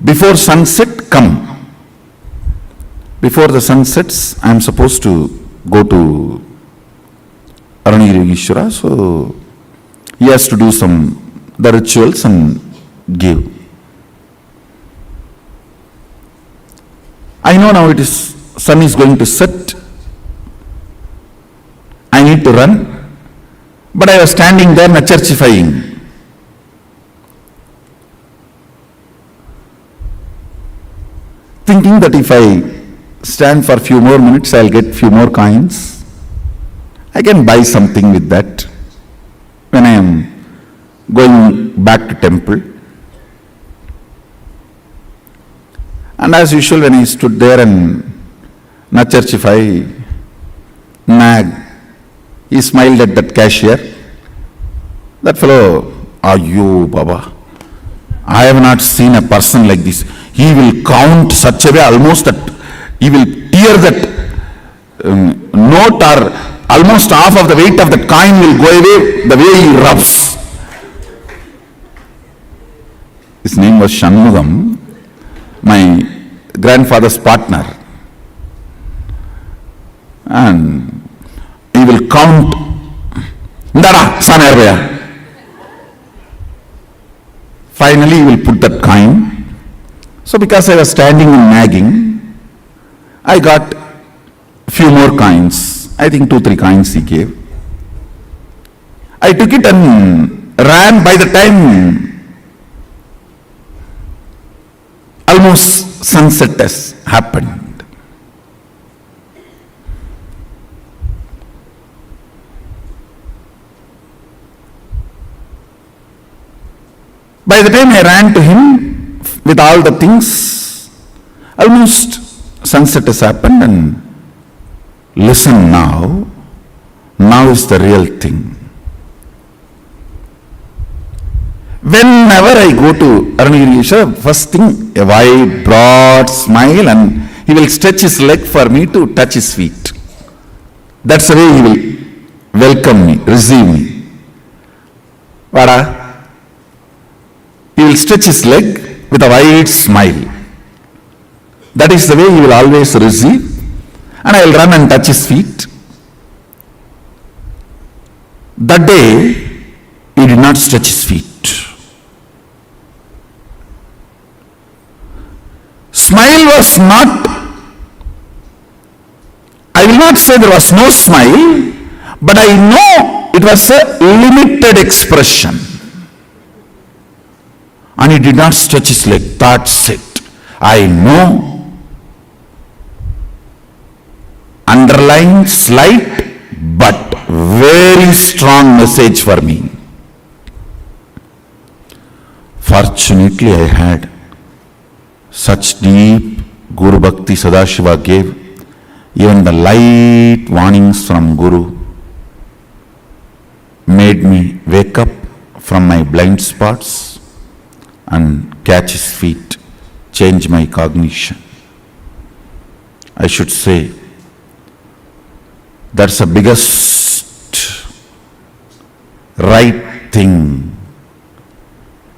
before sunset, come. Before the sun sets, I am supposed to go to Aranirigishwara, so he has to do the rituals and give. I know now sun is going to set. I need to run. But I was standing there nacharchifying. Thinking that if I stand for a few more minutes, I'll get few more coins. I can buy something with that when I am going back to temple. And as usual, when I stood there and nacharchify, nag, he smiled at that cashier. That fellow, Ayyo Baba, I have not seen a person like this. He will count such a way almost that he will tear that note, or almost half of the weight of that coin will go away the way he rubs. His name was Shanmugam, my grandfather's partner. And he will count. Ndara, Sanervaya. Finally, he will put that coin. So because I was standing and nagging, I got a few more coins. I think 2-3 coins he gave. I took it and ran. By the time almost sunset has happened. By the time I ran to him with all the things, almost sunset has happened, and listen now is the real thing. Whenever I go to Aranirigishwara, first thing, a wide, broad smile, and he will stretch his leg for me to touch his feet. That's the way he will welcome me, receive me. Vada. He will stretch his leg with a wide smile. That is the way he will always receive. And I will run and touch his feet. That day, he did not stretch his feet. Smile was not, I will not say there was no smile, but I know it was a limited expression. And he did not stretch his leg. That's it. I know. Underlying slight but very strong message for me. Fortunately, I had such deep Guru Bhakti Sadashiva gave. Even the light warnings from Guru made me wake up from my blind spots and catch his feet, change my cognition. I should say, that's the biggest right thing,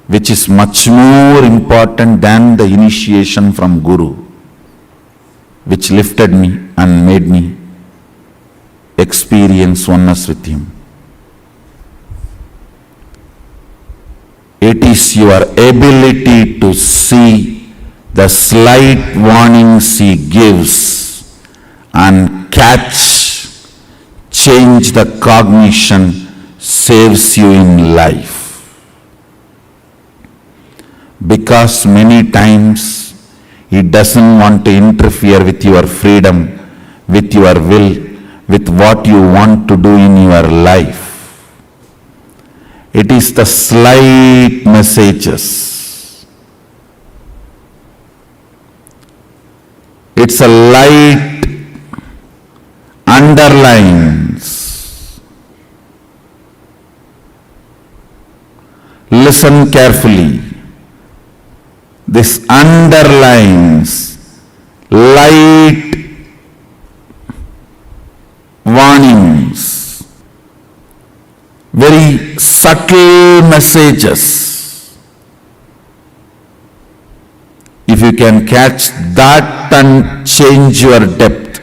which is much more important than the initiation from Guru. which lifted me and made me experience oneness with Him. It is your ability to see the slight warnings He gives and catch, change the cognition, saves you in life. Because many times He doesn't want to interfere with your freedom, with your will, with what you want to do in your life. It is the slight messages. It's a light underlines. Listen carefully. This underlines light warnings, very subtle messages. If you can catch that and change your depth,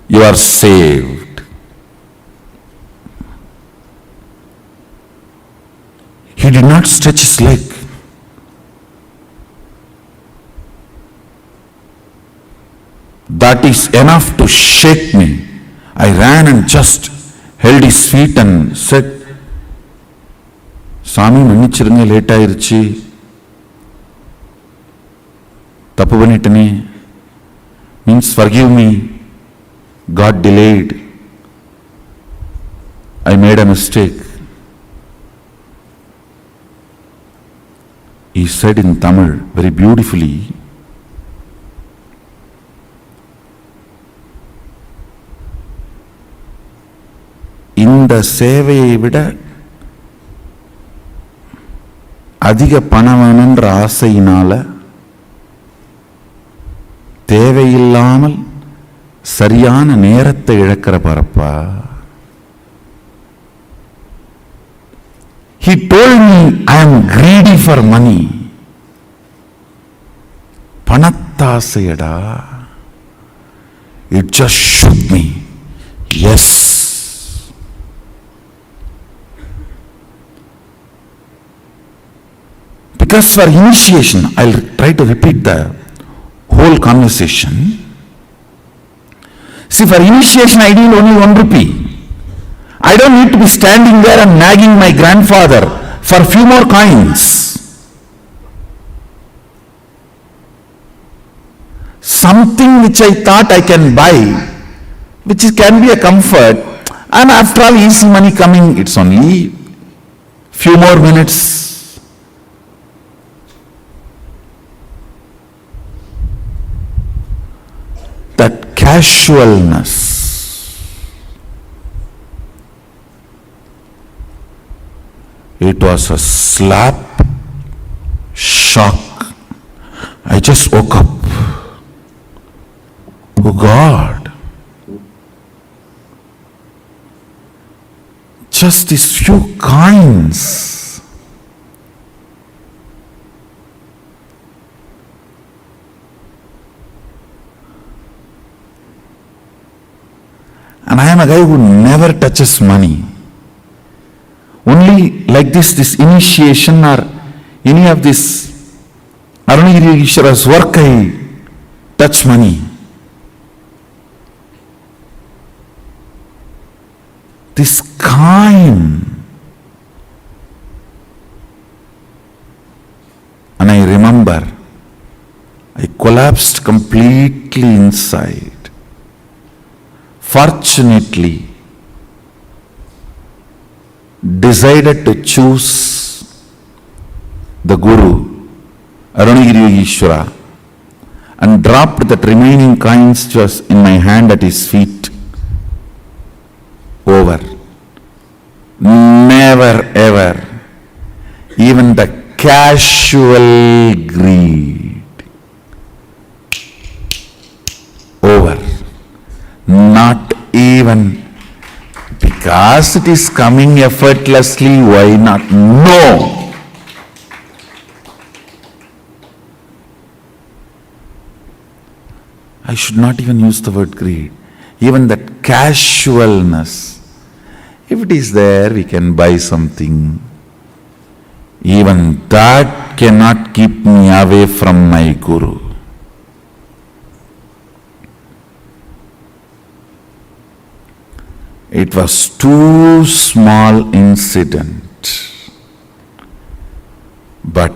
you are saved. He did not stretch his leg. That is enough to shake me. I ran and just held his feet and said, Swami, mannichirunga late ayiruchi. Tappu pannitane. Means forgive me. God delayed. I made a mistake. He said in Tamil very beautifully, இந்த சேவையை விட அதிக பணம் வேணுன்ற ஆசையினால தேவையில்லாமல் சரியான நேரத்தை இழக்கிற பரப்பா. He told me I am greedy for money. பணத்தாசையடா. It just shook me. Yes. Because for initiation, I'll try to repeat the whole conversation. See, for initiation I need only 1 rupee. I don't need to be standing there and nagging my grandfather for few more coins. Something which I thought I can buy, which can be a comfort, and after all easy money coming, it's only few more minutes. That casualness, it was a slap, shock. I just woke up. Oh God, just these few coins. And I am a guy who never touches money. Only like this initiation or any of this Arunagiri Ishwara's work, I touch money. This kind. And I remember, I collapsed completely inside. Fortunately, decided to choose the Guru, Arunagiri Ishwara, and dropped that remaining coins which was in my hand at his feet. Over. Never ever, even the casual greed. Over. Not even because it is coming effortlessly, why not? No. I should not even use the word greed. Even that casualness, if it is there, we can buy something. Even that cannot keep me away from my Guru. It was too small incident, but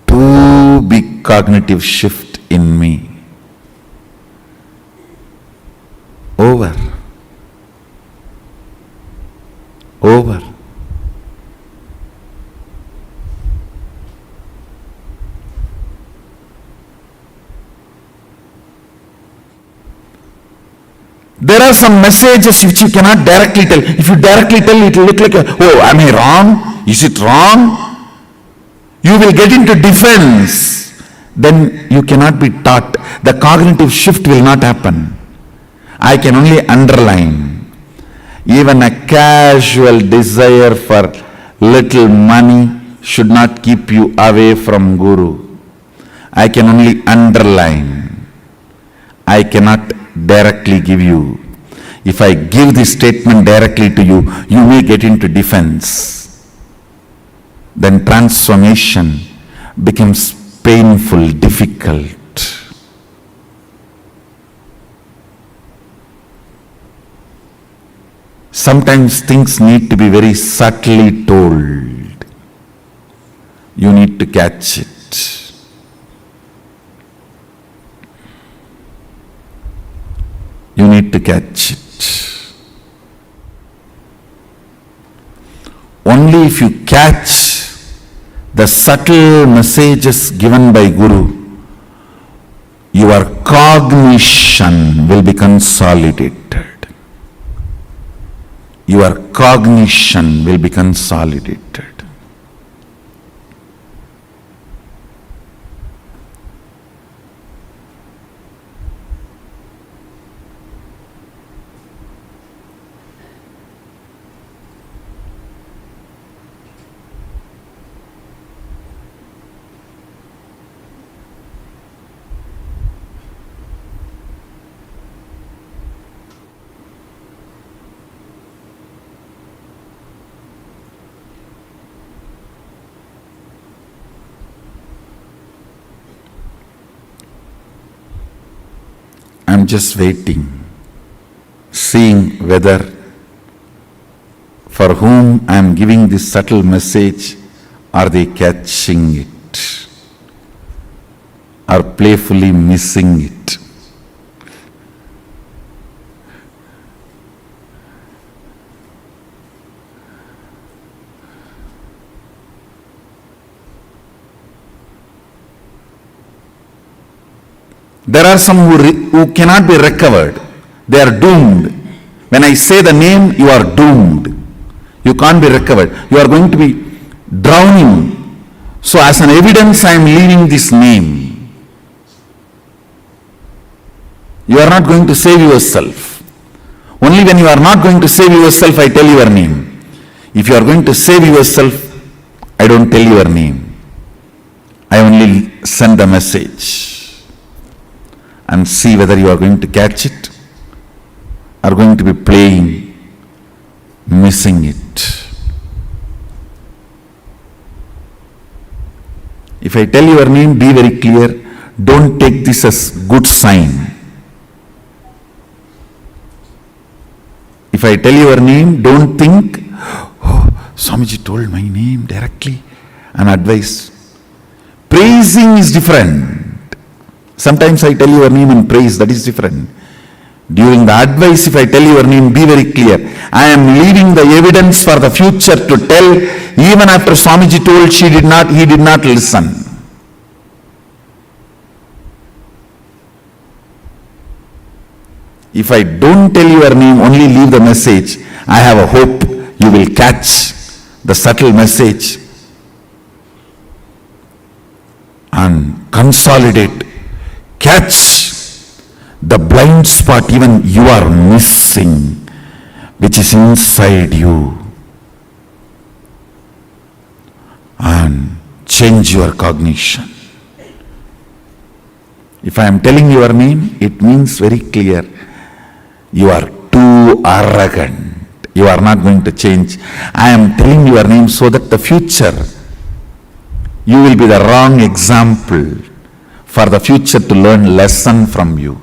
too big cognitive shift in me. Over. There are some messages which you cannot directly tell. If you directly tell, it will look like, oh, am I wrong? Is it wrong? You will get into defense. Then you cannot be taught. The cognitive shift will not happen. I can only underline. Even a casual desire for little money should not keep you away from Guru. I can only underline. I cannot directly give you. If I give this statement directly to you, you may get into defense. Then transformation becomes painful, difficult. Sometimes things need to be very subtly told. You need to catch it. You need to catch it. Only if you catch the subtle messages given by Guru, your cognition will be consolidated. Your cognition will be consolidated. I'm just waiting, seeing whether for whom I am giving this subtle message, are they catching it or playfully missing it? There are some who cannot be recovered. They are doomed. When I say the name, you are doomed. You can't be recovered. You are going to be drowning. So as an evidence, I am leaving this name. You are not going to save yourself. Only when you are not going to save yourself, I tell your name. If you are going to save yourself, I don't tell your name. I only send a message. And see whether you are going to catch it or going to be playing, missing it. If I tell your name, be very clear. Don't take this as good sign. If I tell your name, don't think, oh, Swamiji told my name directly and advice. Praising is different. Sometimes I tell your name and praise, that is different. During the advice, if I tell your name, be very clear. I am leaving the evidence for the future to tell, even after Swamiji told he did not listen. If I don't tell your name, only leave the message, I have a hope you will catch the subtle message and consolidate. Catch the blind spot even you are missing, which is inside you, and change your cognition. If I am telling your name, it means very clear, you are too arrogant. You are not going to change. I am telling your name so that the future, you will be the wrong example for the future to learn lesson from you.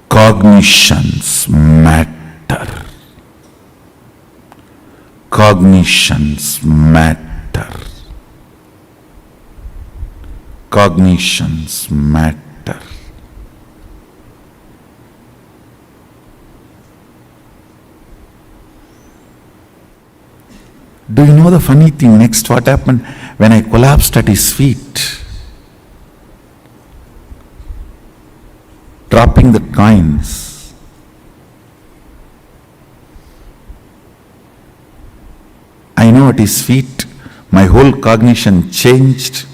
Cognitions matter. Cognitions matter. Cognitions matter. Do you know the funny thing next? What happened when I collapsed at his feet? Dropping the coins. I know at his feet, my whole cognition changed.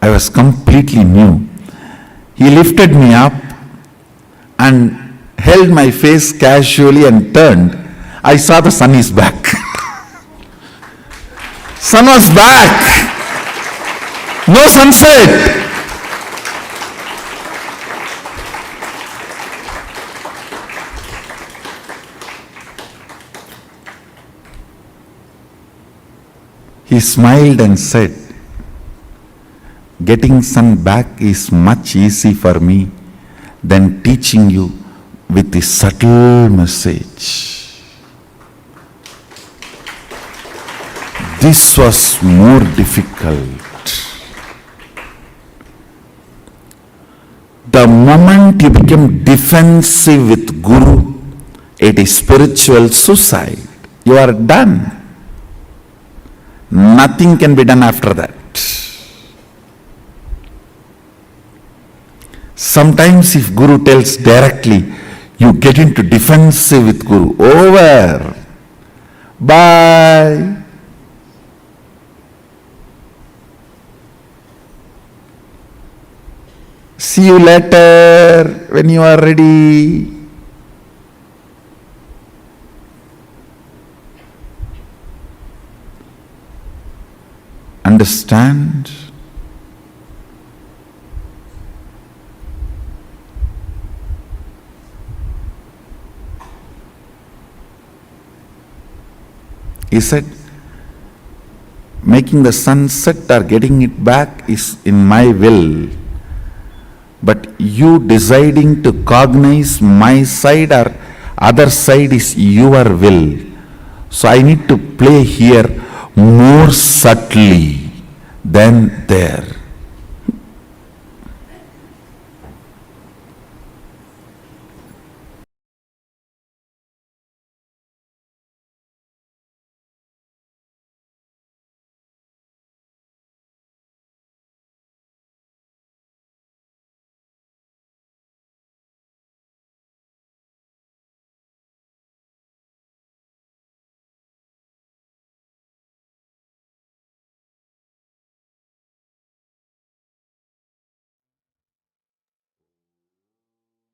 I was completely new. He lifted me up and held my face casually and turned. I saw the sun is back. Sun was back. No sunset. He smiled and said, getting sun back is much easy for me than teaching you with the subtle message. This was more difficult. The moment you become defensive with Guru, it is spiritual suicide. You are done. Nothing can be done after that. Sometimes if Guru tells directly, you get into defensive with Guru. Over. Bye. See you later when you are ready. Understand? He said, making the sun set or getting it back is in my will. But you deciding to cognize my side or other side is your will. So I need to play here more subtly than there.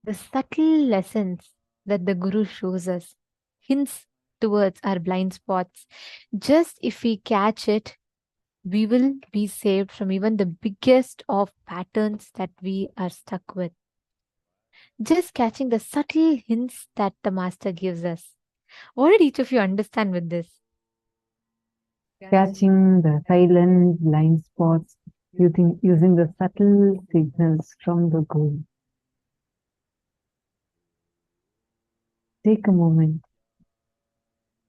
The subtle lessons that the Guru shows us, hints towards our blind spots. Just if we catch it, we will be saved from even the biggest of patterns that we are stuck with. Just catching the subtle hints that the Master gives us. What did each of you understand with this? Catching the silent blind spots using the subtle signals from the Guru. Take a moment,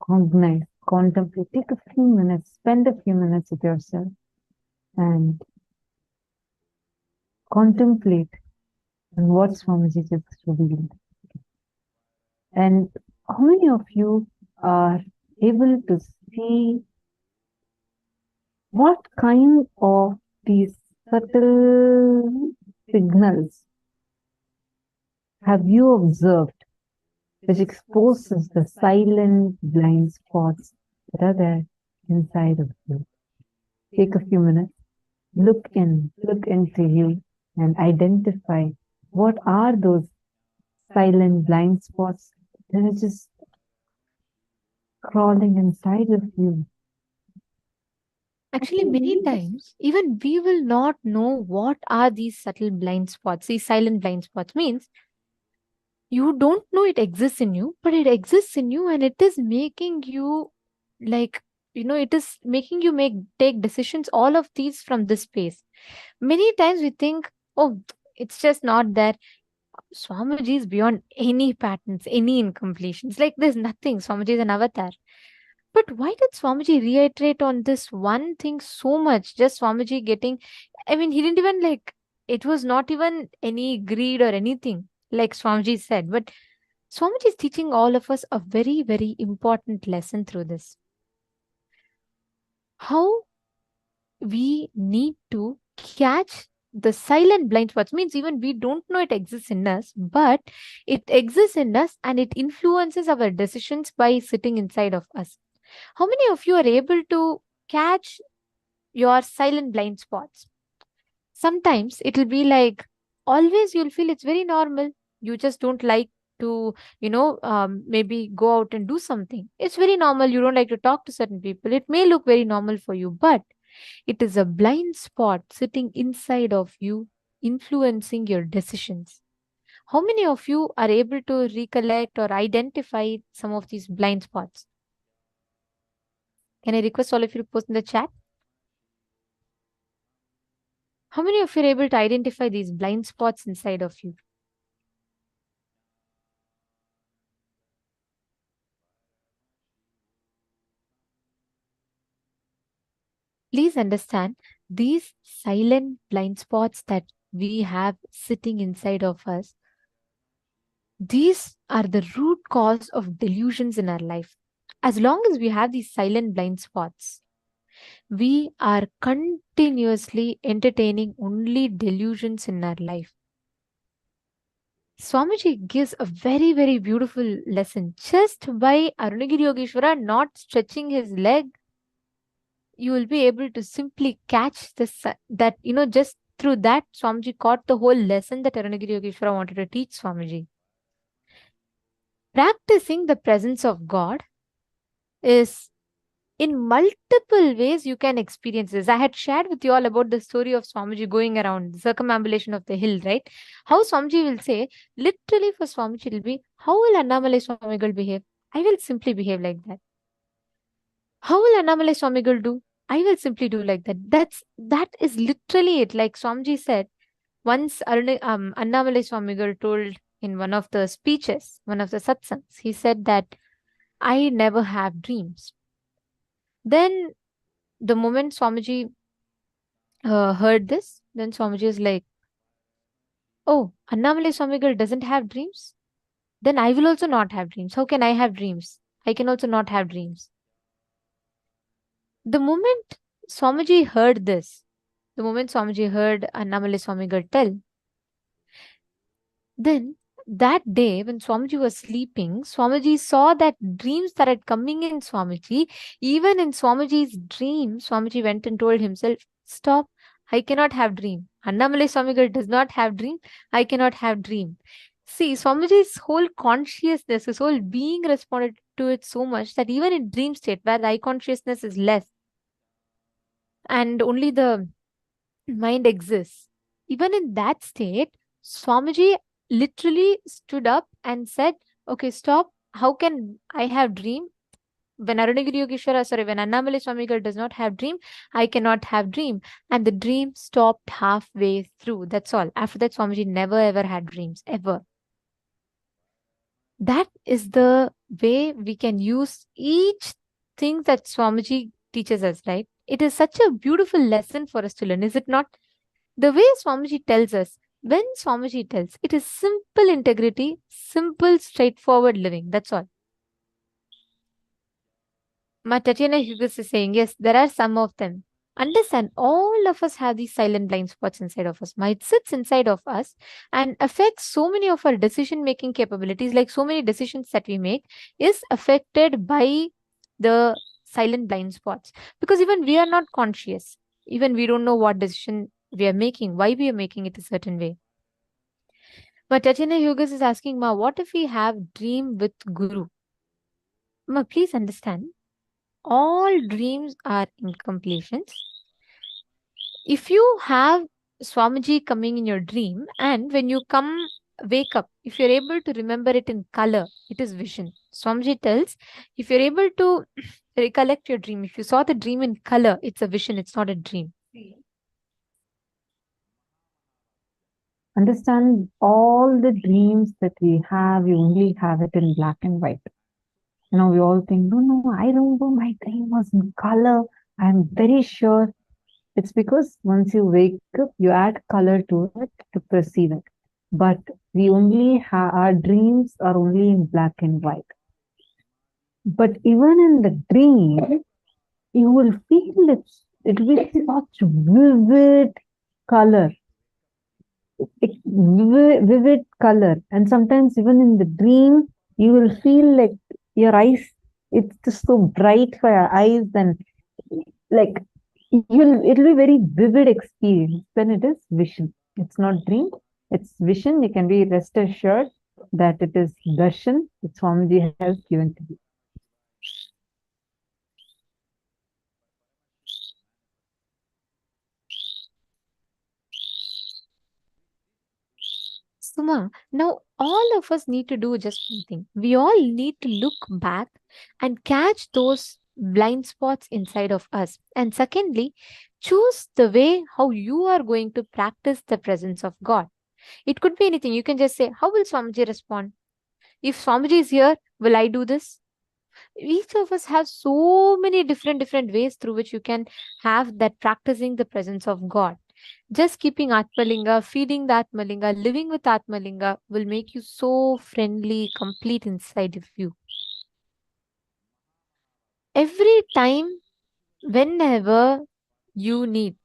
cognize, contemplate, take a few minutes, spend a few minutes with yourself and contemplate on what Swamiji just revealed. And how many of you are able to see what kind of these subtle signals have you observed which exposes the silent blind spots that are there inside of you. Take a few minutes, look into you and identify what are those silent blind spots that are just crawling inside of you. Actually, many times, even we will not know what are these subtle blind spots. These silent blind spots means you don't know it exists in you, but it exists in you and it is making you like, it is making you take decisions, all of these from this space. Many times we think, oh, it's just not there. Swamiji is beyond any patterns, any incompletions. Like there's nothing. Swamiji is an avatar. But why did Swamiji reiterate on this one thing so much? Just Swamiji getting, he didn't even it was not even any greed or anything, like Swamiji said. But Swamiji is teaching all of us a very, very important lesson through this. How we need to catch the silent blind spots, means even we don't know it exists in us, but it exists in us and it influences our decisions by sitting inside of us. How many of you are able to catch your silent blind spots? Sometimes it will be like, always you'll feel it's very normal. You just don't like to, maybe go out and do something. It's very normal. You don't like to talk to certain people. It may look very normal for you, but it is a blind spot sitting inside of you, influencing your decisions. How many of you are able to recollect or identify some of these blind spots? Can I request all of you to post in the chat? How many of you are able to identify these blind spots inside of you? Please understand, these silent blind spots that we have sitting inside of us, these are the root cause of delusions in our life. As long as we have these silent blind spots, we are continuously entertaining only delusions in our life. Swamiji gives a very, very beautiful lesson. Just by Arunagiri Yogeshwara not stretching his leg, you will be able to simply catch this, that, just through that, Swamiji caught the whole lesson that Arunagiri Yogeshwara wanted to teach Swamiji. Practicing the presence of God is in multiple ways you can experience this. I had shared with you all about the story of Swamiji going around the circumambulation of the hill, right? How Swamiji will say, literally for Swamiji it will be, how will Annamalai Swamigal behave? I will simply behave like that. How will Annamalai Swamigal do? I will simply do like that. That is literally it. Like Swamiji said, once Annamalai Swamigal told in one of the speeches, one of the satsangs, he said that I never have dreams. Then the moment Swamiji heard this, then Swamiji is like, oh, Annamalai Swamigal doesn't have dreams? Then I will also not have dreams. How can I have dreams? I can also not have dreams. The moment Swamiji heard this, the moment Swamiji heard Annamalai Swamigal tell, then that day when Swamiji was sleeping, Swamiji saw that dreams started coming in Swamiji. Even in Swamiji's dream, Swamiji went and told himself, stop, I cannot have dream. Annamalai Swamigal does not have dream. I cannot have dream. See, Swamiji's whole consciousness, his whole being responded to it so much that even in dream state where the eye consciousness is less and only the mind exists, even in that state, Swamiji literally stood up and said, okay, stop. How can I have dream? When Arunagiri Yogeshwara, when Annamalai Swamigal does not have dream, I cannot have dream. And the dream stopped halfway through. That's all. After that, Swamiji never ever had dreams, ever. That is the way we can use each thing that Swamiji teaches us, right? It is such a beautiful lesson for us to learn, is it not? The way Swamiji tells us, when Swamiji tells, it is simple integrity, simple, straightforward living. That's all. Ma Tatiana Hughes is saying, yes, there are some of them. Understand, all of us have these silent blind spots inside of us. It sits inside of us and affects so many of our decision making capabilities. Like so many decisions that we make is affected by the silent blind spots, because even we are not conscious. Even we don't know what decision we are making, why we are making it a certain way. But Chaitanya Yogas is asking, Ma, what if we have dream with Guru? Ma, please understand, all dreams are incompletions. If you have Swamiji coming in your dream, and when you wake up, if you're able to remember it in color, it is vision. Swamiji tells, if you're able to recollect your dream, if you saw the dream in color, it's a vision, it's not a dream. Understand, all the dreams that we only have it in black and white. Now we all think, no, I remember my dream was in color. I'm very sure. It's because once you wake up, you add color to it to perceive it. But we only have, our dreams are only in black and white. But even in the dream, you will feel it with such vivid color. Vivid color. And sometimes even in the dream, you will feel like your eyes, it's just so bright for your eyes, and like it'll be very vivid experience when it is vision. It's not dream, it's vision. You can be rest assured that it is darshan that Swamiji has given to you. Suma, now all of us need to do just one thing. We all need to look back and catch those blind spots inside of us. And secondly, choose the way how you are going to practice the presence of God. It could be anything. You can just say, how will Swamiji respond? If Swamiji is here, will I do this? Each of us have so many different ways through which you can have that practicing the presence of God. Just keeping Atmalinga, feeding the Atmalinga, living with Atmalinga will make you so friendly, complete inside of you. Every time, whenever you need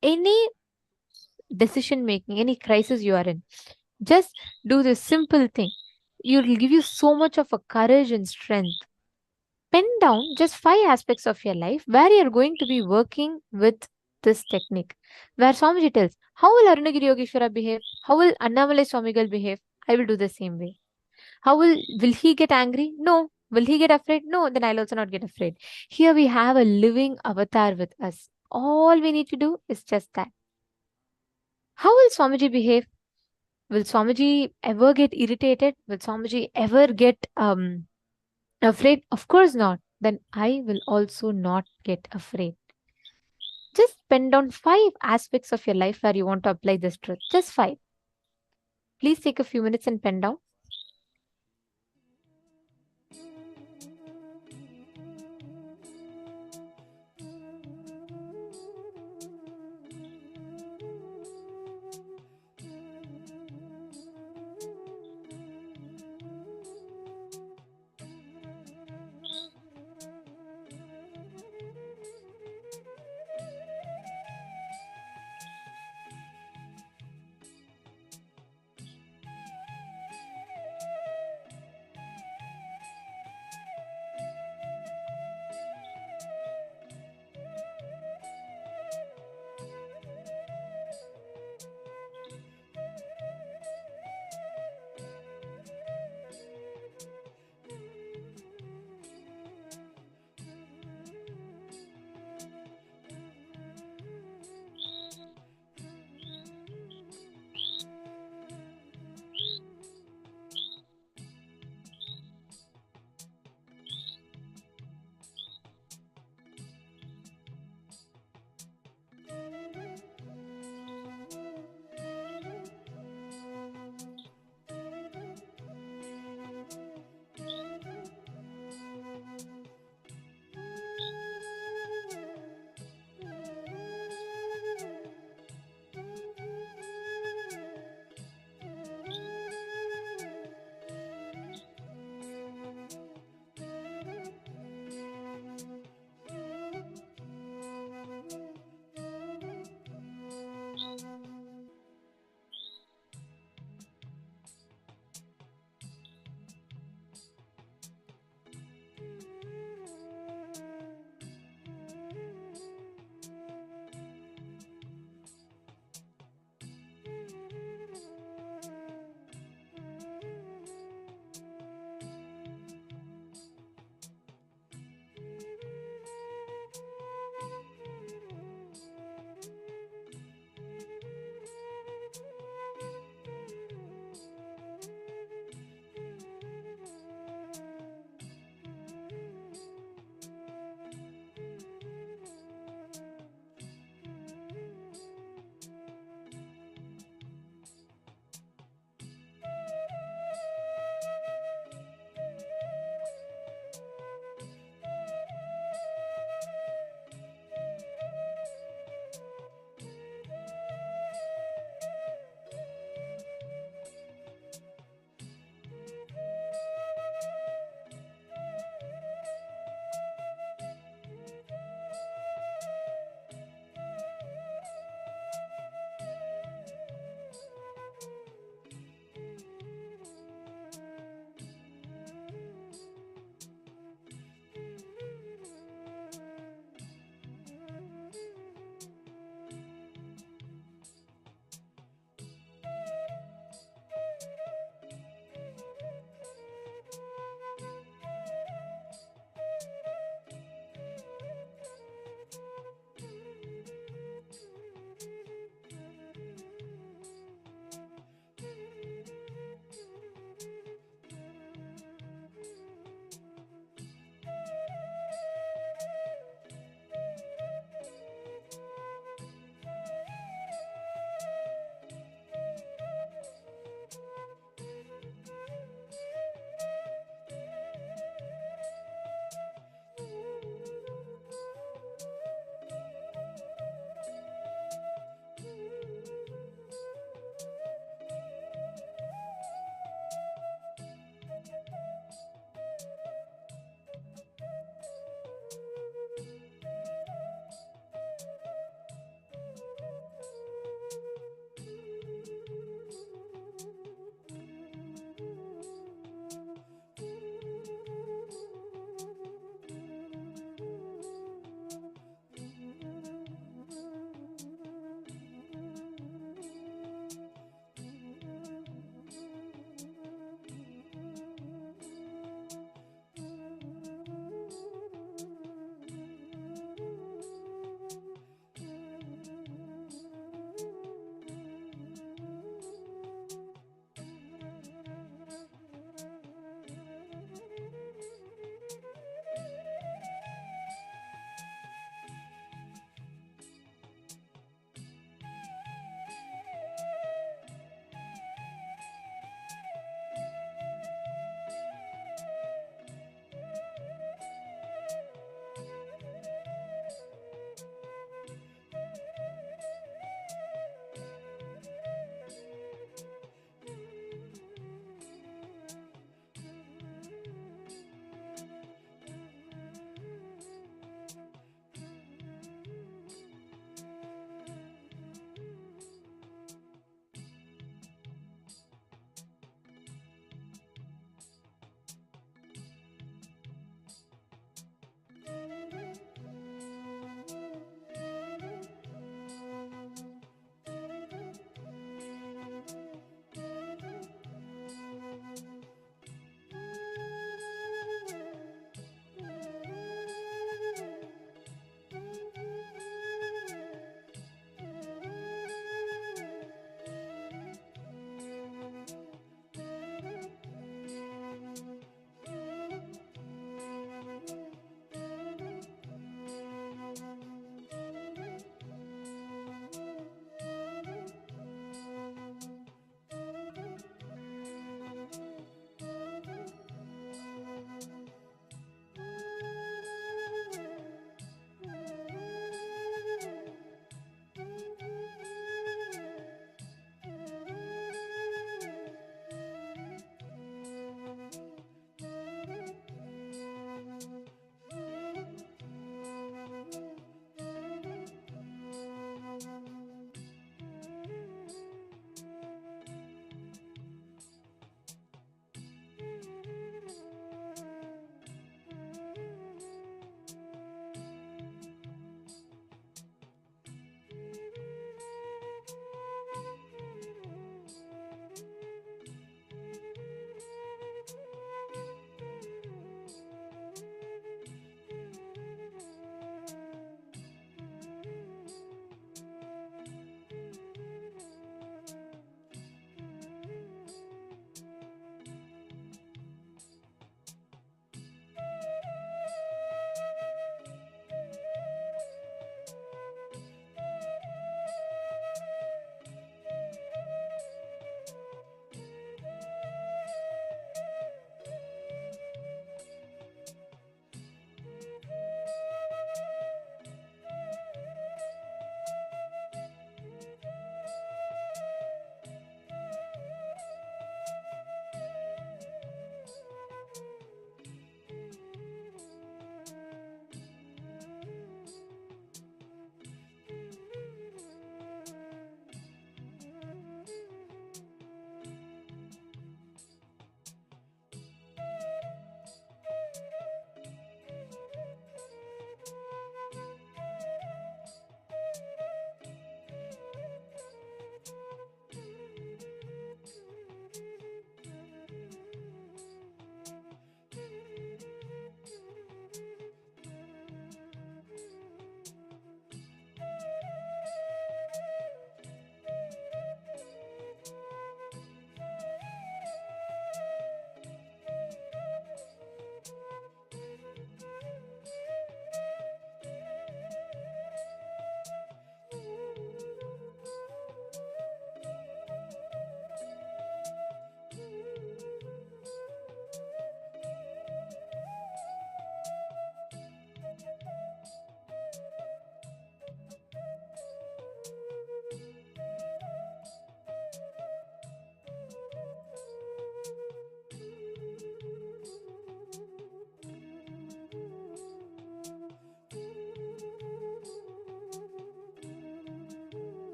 any decision making, any crisis you are in, just do this simple thing. It will give you so much of a courage and strength. Pen down just 5 aspects of your life where you're going to be working with this technique. Where Swamiji tells, how will Arunagiri Yogeshwara behave? How will Annamalai Swamigal behave? I will do the same way. How will he get angry? No. Will he get afraid? No. Then I'll also not get afraid. Here we have a living avatar with us. All we need to do is just that. How will Swamiji behave? Will Swamiji ever get irritated? Will Swamiji ever get afraid? Of course not. Then I will also not get afraid. Just pen down 5 aspects of your life where you want to apply this truth. Just 5. Please take a few minutes and pen down.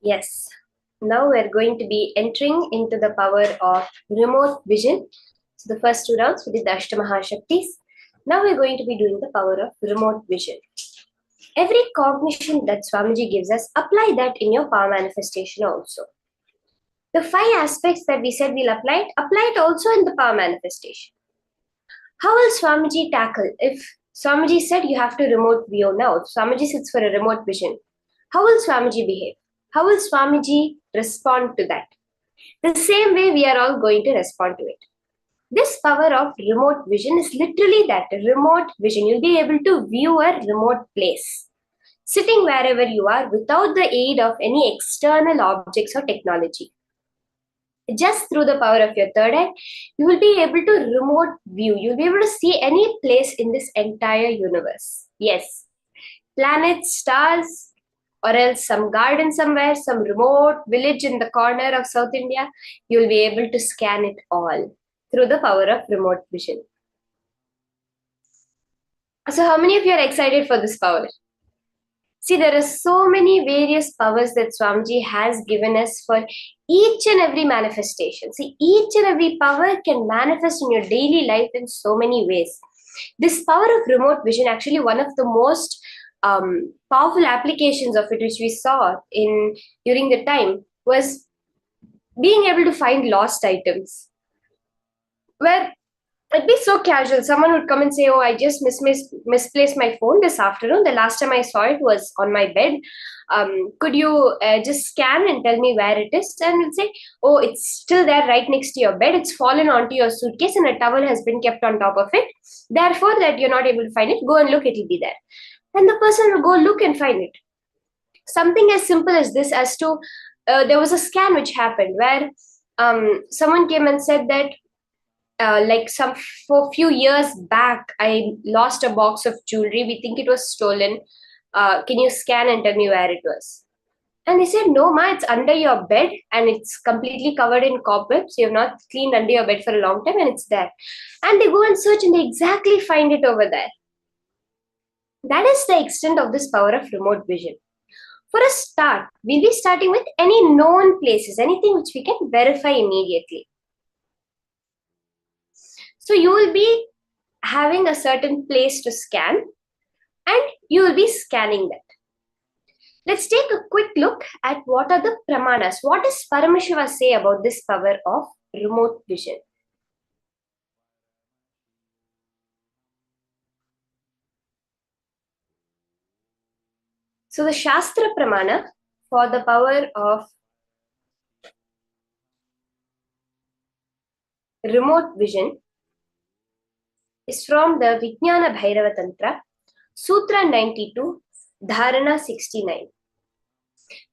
Yes. Now we're going to be entering into the power of remote vision. So the first 2 rounds we did the Ashtamahashaktis. Now we're going to be doing the power of remote vision. Every cognition that Swamiji gives us, apply that in your power manifestation also. The 5 aspects that we said we'll apply it also in the power manifestation. How will Swamiji tackle? If Swamiji said you have to remote view now, Swamiji sits for a remote vision. How will Swamiji behave? How will Swamiji respond to that? The same way we are all going to respond to it. This power of remote vision is literally that, remote vision. You'll be able to view a remote place, sitting wherever you are without the aid of any external objects or technology. Just through the power of your third eye, you will be able to remote view. You'll be able to see any place in this entire universe. Yes, planets, stars, or else some garden somewhere, some remote village in the corner of South India. You'll be able to scan it all through the power of remote vision. So how many of you are excited for this power? See, there are so many various powers that Swamiji has given us for each and every manifestation. See, each and every power can manifest in your daily life in so many ways. This power of remote vision, actually one of the most powerful applications of it, which we saw during the time, was being able to find lost items. Where it'd be so casual. Someone would come and say, oh, I just misplaced my phone this afternoon. The last time I saw it was on my bed. Could you just scan and tell me where it is? And we'll say, oh, it's still there right next to your bed. It's fallen onto your suitcase and a towel has been kept on top of it. Therefore, that you're not able to find it, go and look, it'll be there. And the person will go look and find it. Something as simple as this, as to, there was a scan which happened where someone came and said that, for a few years back, I lost a box of jewelry. We think it was stolen. Can you scan and tell me where it was? And they said, no, ma, it's under your bed and it's completely covered in cobwebs. You have not cleaned under your bed for a long time and it's there. And they go and search and they exactly find it over there. That is the extent of this power of remote vision. For a start, we'll be starting with any known places, anything which we can verify immediately. So you will be having a certain place to scan and you will be scanning that. Let's take a quick look at what are the pramanas. What does Paramashiva say about this power of remote vision? So the Shastra Pramana for the power of remote vision is from the Vijnana Bhairava Tantra, Sutra 92, Dharana 69.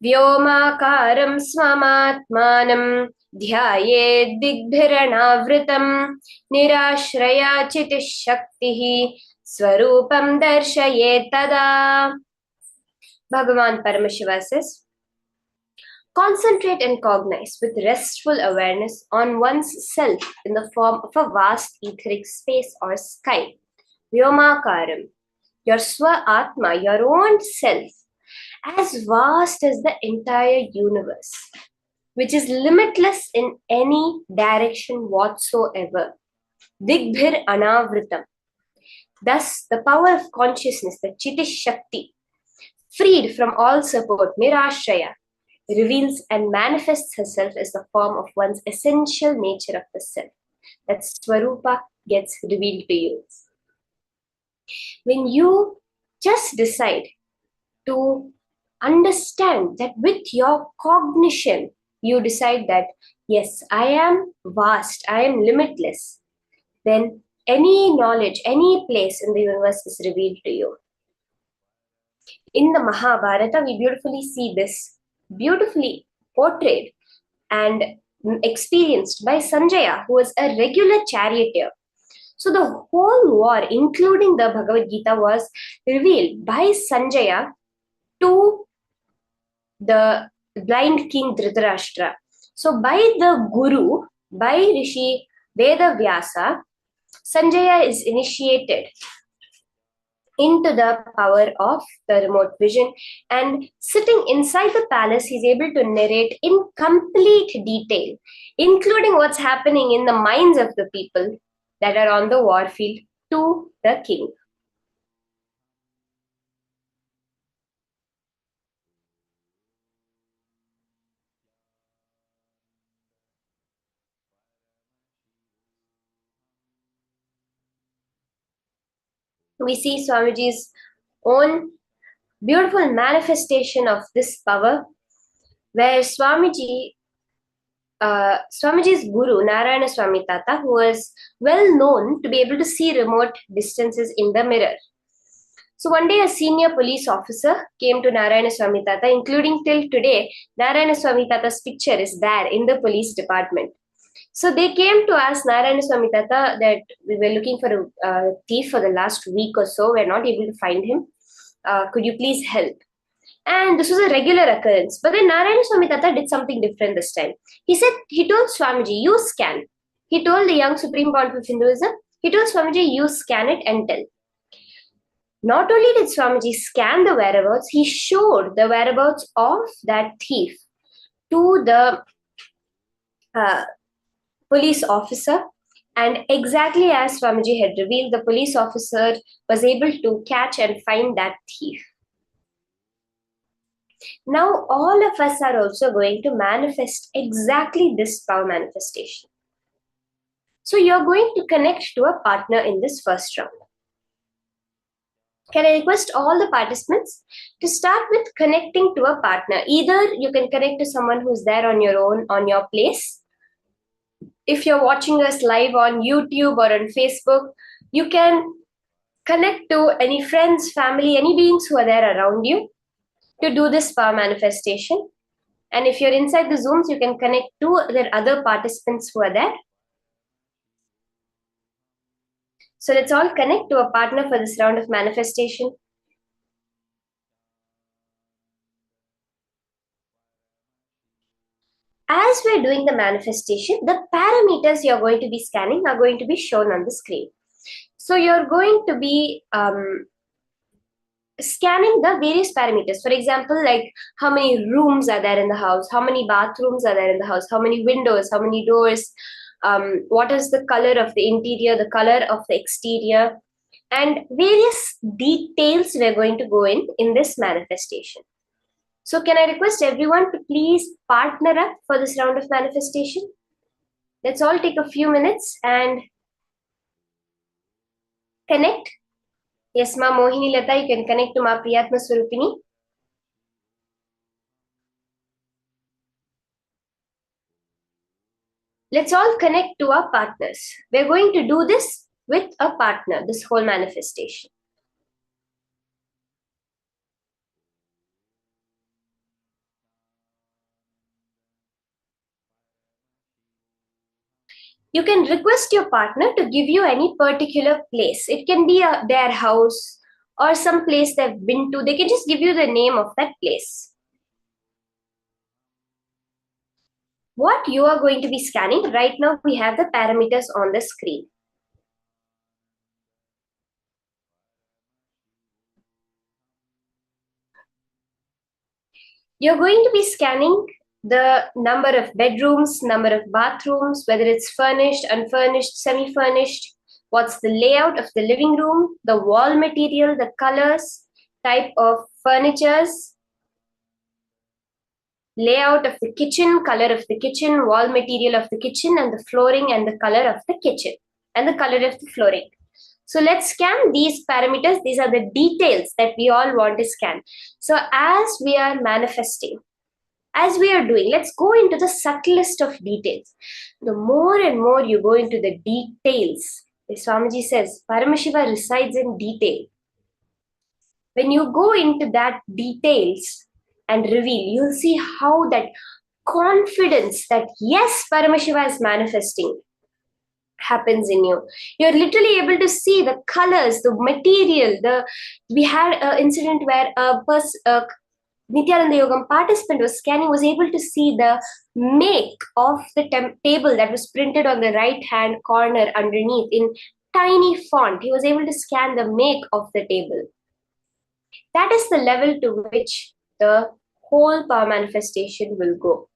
Vyomakaram swamatmanam dhyayed digbhiranavritam nirashraya chitish shaktihi swarupam darshayet tada. Bhagavan Paramashiva says, concentrate and cognize with restful awareness on one's self in the form of a vast etheric space or sky. Vyomakaram, your Swa-Atma, your own self, as vast as the entire universe, which is limitless in any direction whatsoever. Digbhir anavritam. Thus, the power of consciousness, the Chitish Shakti, freed from all support, Nirashraya, reveals and manifests herself as the form of one's essential nature of the self. That Swarupa gets revealed to you. When you just decide to understand that with your cognition, you decide that, yes, I am vast, I am limitless, then any knowledge, any place in the universe is revealed to you. In the Mahabharata, we beautifully see this, beautifully portrayed and experienced by Sanjaya, who was a regular charioteer. So the whole war, including the Bhagavad Gita, was revealed by Sanjaya to the blind king Dhritarashtra. So by the Guru, by Rishi Vedavyasa, Sanjaya is initiated into the power of the remote vision, and sitting inside the palace, he's able to narrate in complete detail, including what's happening in the minds of the people that are on the war field to the king. We see Swamiji's own beautiful manifestation of this power, where Swamiji's guru, Narayana Swami Tata, who was well known to be able to see remote distances in the mirror. So one day a senior police officer came to Narayana Swami Tata, including till today, Narayana Swami Tata's picture is there in the police department. So they came to ask Narayana Swami Tata that we were looking for a thief for the last week or so, we're not able to find him. Could you please help? And this was a regular occurrence. But then Narayana Swami Tata did something different this time. He told Swamiji, you scan. He told the young Supreme Pontiff of Hinduism, he told Swamiji, you scan it and tell. Not only did Swamiji scan the whereabouts, he showed the whereabouts of that thief to the police officer. And exactly as Swamiji had revealed, the police officer was able to catch and find that thief. Now, all of us are also going to manifest exactly this power manifestation. So, you're going to connect to a partner in this first round. Can I request all the participants to start with connecting to a partner? Either you can connect to someone who's there on your own, on your place. If you're watching us live on YouTube or on Facebook, you can connect to any friends, family, any beings who are there around you to do this power manifestation. And if you're inside the Zooms, you can connect to the other participants who are there. So let's all connect to a partner for this round of manifestation. As we're doing the manifestation, the parameters you're going to be scanning are going to be shown on the screen. So you're going to be scanning the various parameters. For example, like how many rooms are there in the house, how many bathrooms are there in the house, how many windows, how many doors, what is the color of the interior, the color of the exterior, and various details we're going to go in this manifestation. So can I request everyone to please partner up for this round of manifestation? Let's all take a few minutes and connect. Yes, Ma Mohini Lata, you can connect to Ma Priyatma Swarupini. Let's all connect to our partners. We're going to do this with a partner, this whole manifestation. You can request your partner to give you any particular place. It can be their house or some place they've been to. They can just give you the name of that place. What you are going to be scanning, right now we have the parameters on the screen. You're going to be scanning the number of bedrooms, number of bathrooms, whether it's furnished, unfurnished, semi-furnished, what's the layout of the living room, the wall material, the colors, type of furnitures, layout of the kitchen, color of the kitchen, wall material of the kitchen, and the flooring and the color of the kitchen, and the color of the flooring. So let's scan these parameters. These are the details that we all want to scan. So as we are manifesting, as we are doing, let's go into the subtlest of details. The more and more you go into the details, Swamiji says, Paramashiva resides in detail. When you go into that details and reveal, you'll see how that confidence that yes, Paramashiva is manifesting happens in you. You're literally able to see the colors, the material. We had an incident where a Nityananda Yogam participant was scanning, was able to see the make of the table that was printed on the right hand corner underneath in tiny font. He was able to scan the make of the table. That is the level to which the whole power manifestation will go.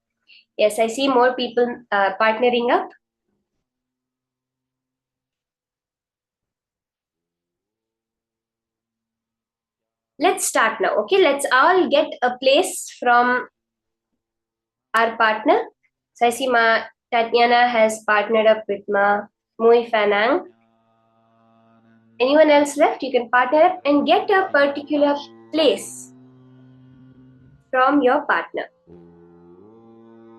Yes, I see more people partnering up. Let's start now. Okay, let's all get a place from our partner. So I see Ma Tatiana has partnered up with Ma Mui Fanang. Anyone else left? You can partner up and get a particular place from your partner.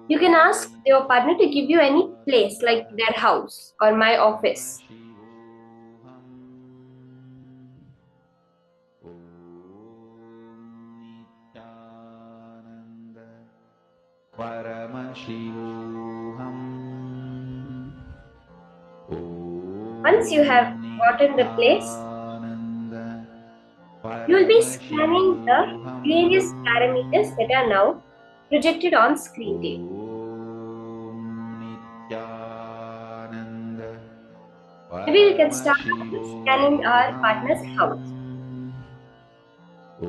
You can ask your partner to give you any place, like their house or my office. Once you have gotten the place, you will be scanning the various parameters that are now projected on screen to you. Maybe we can start with scanning our partner's house. So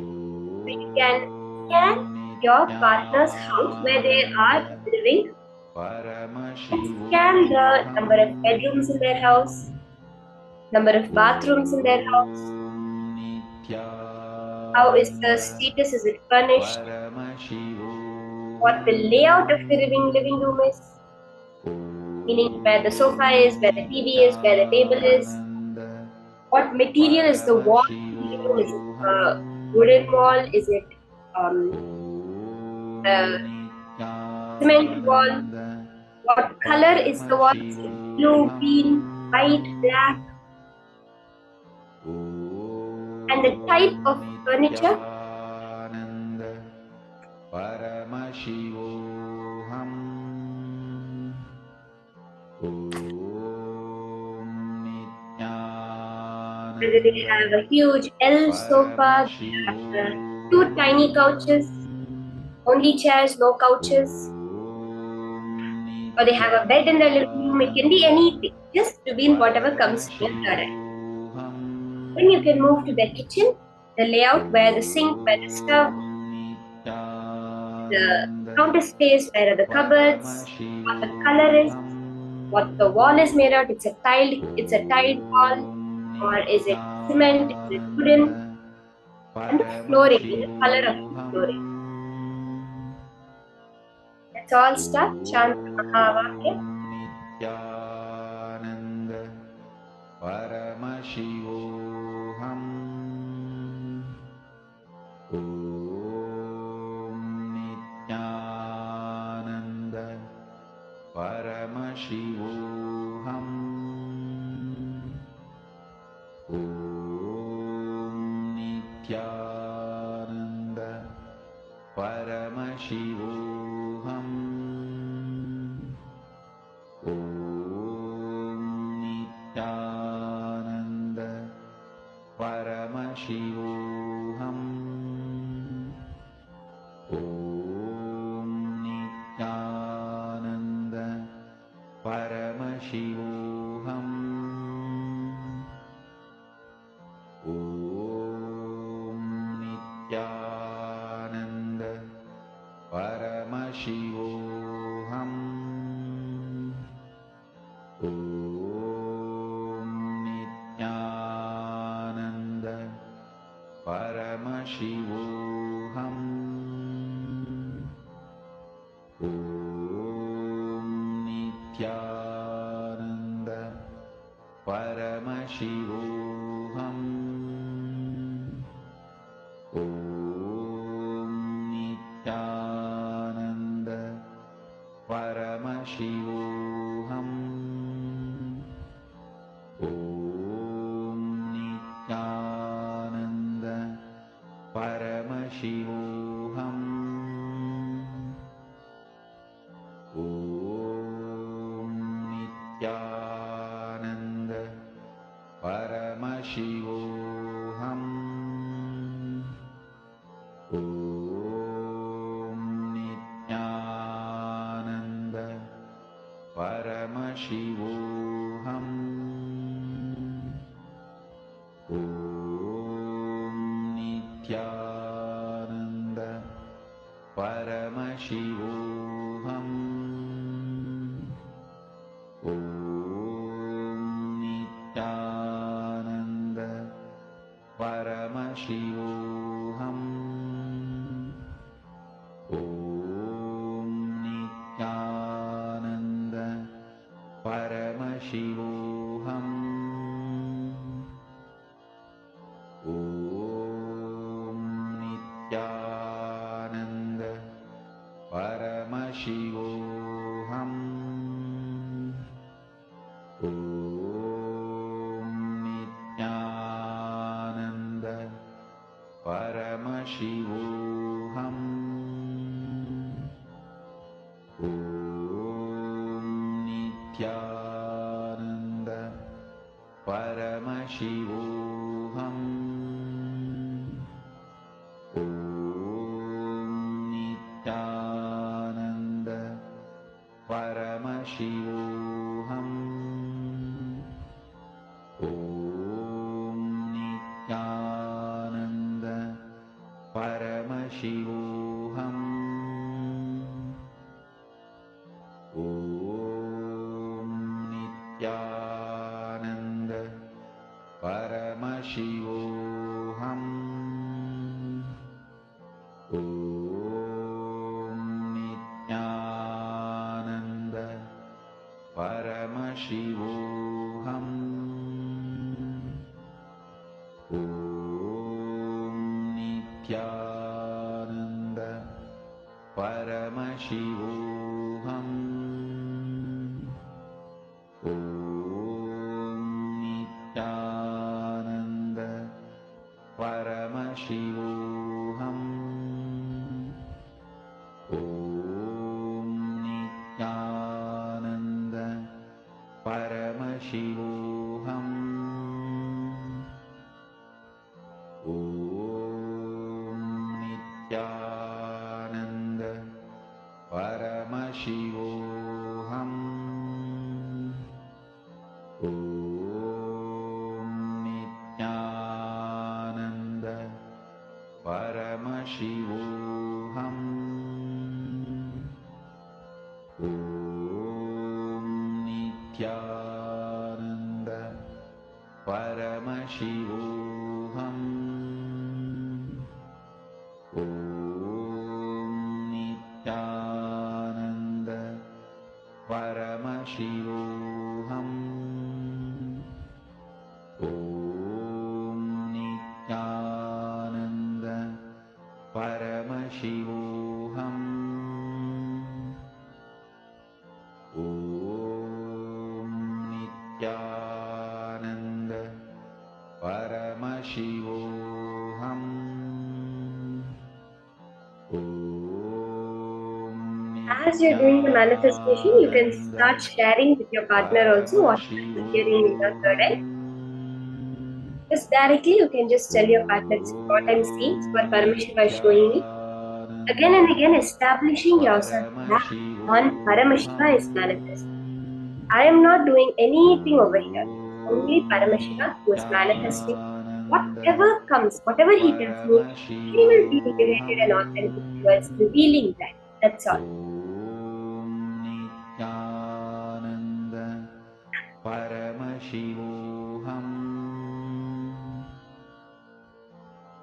you can scan your partner's house where they are living. Scan the number of bedrooms in their house, number of bathrooms in their house. How is the status? Is it furnished? What the layout of the living room is? Meaning where the sofa is, where the TV is, where the table is. What material is the wall? Is it a wooden wall? Is it a cement wall? What color is the wall? Is it blue, green, white, black? And the type of furniture. Whether they have a huge L sofa, two tiny couches, only chairs, no couches, or they have a bed in their living room. It can be anything, just to be in whatever comes to your third eye. Then you can move to the kitchen, the layout where the sink, where the stove, the counter space, where are the cupboards, what the color is, what the wall is made out. It's a tiled wall, or is it cement, is it wooden, and the flooring, the color of the flooring. Let's all start chant Mahavakya. Paramashivoham. Om Nityananda Paramashivoham. Om Nityananda Paramashivoham. Om Nityananda Paramashivoham. Om Nityananda Paramashivoham. Om Nityananda Paramashivoham. Om Nityananda Paramashivoham. Om Nityananda Paramashivoham. Om Nityananda Paramashivoham. Om Nityananda Paramashivoham. Om Nityananda Paramashivoham. Om Nityananda Paramashivoham. Om Nityananda Paramashivoham. Om Nityananda Paramashivoham. Om Nityananda Paramashivoham. Om Nityananda Paramashivoham. Om Nityananda Paramashivoham. As you're doing the manifestation, you can start sharing with your partner also what you're hearing in your third eye. Just directly, you can just tell your partner, this is what I'm seeing, it's what Paramashiva is showing me. Again and again, establishing yourself that on Paramashiva is manifesting. I am not doing anything over here. Only Paramashiva who is manifesting. Whatever comes, whatever he tells me, he will be liberated and authentic towards revealing that. That's all. Nityananda Paramashivoham.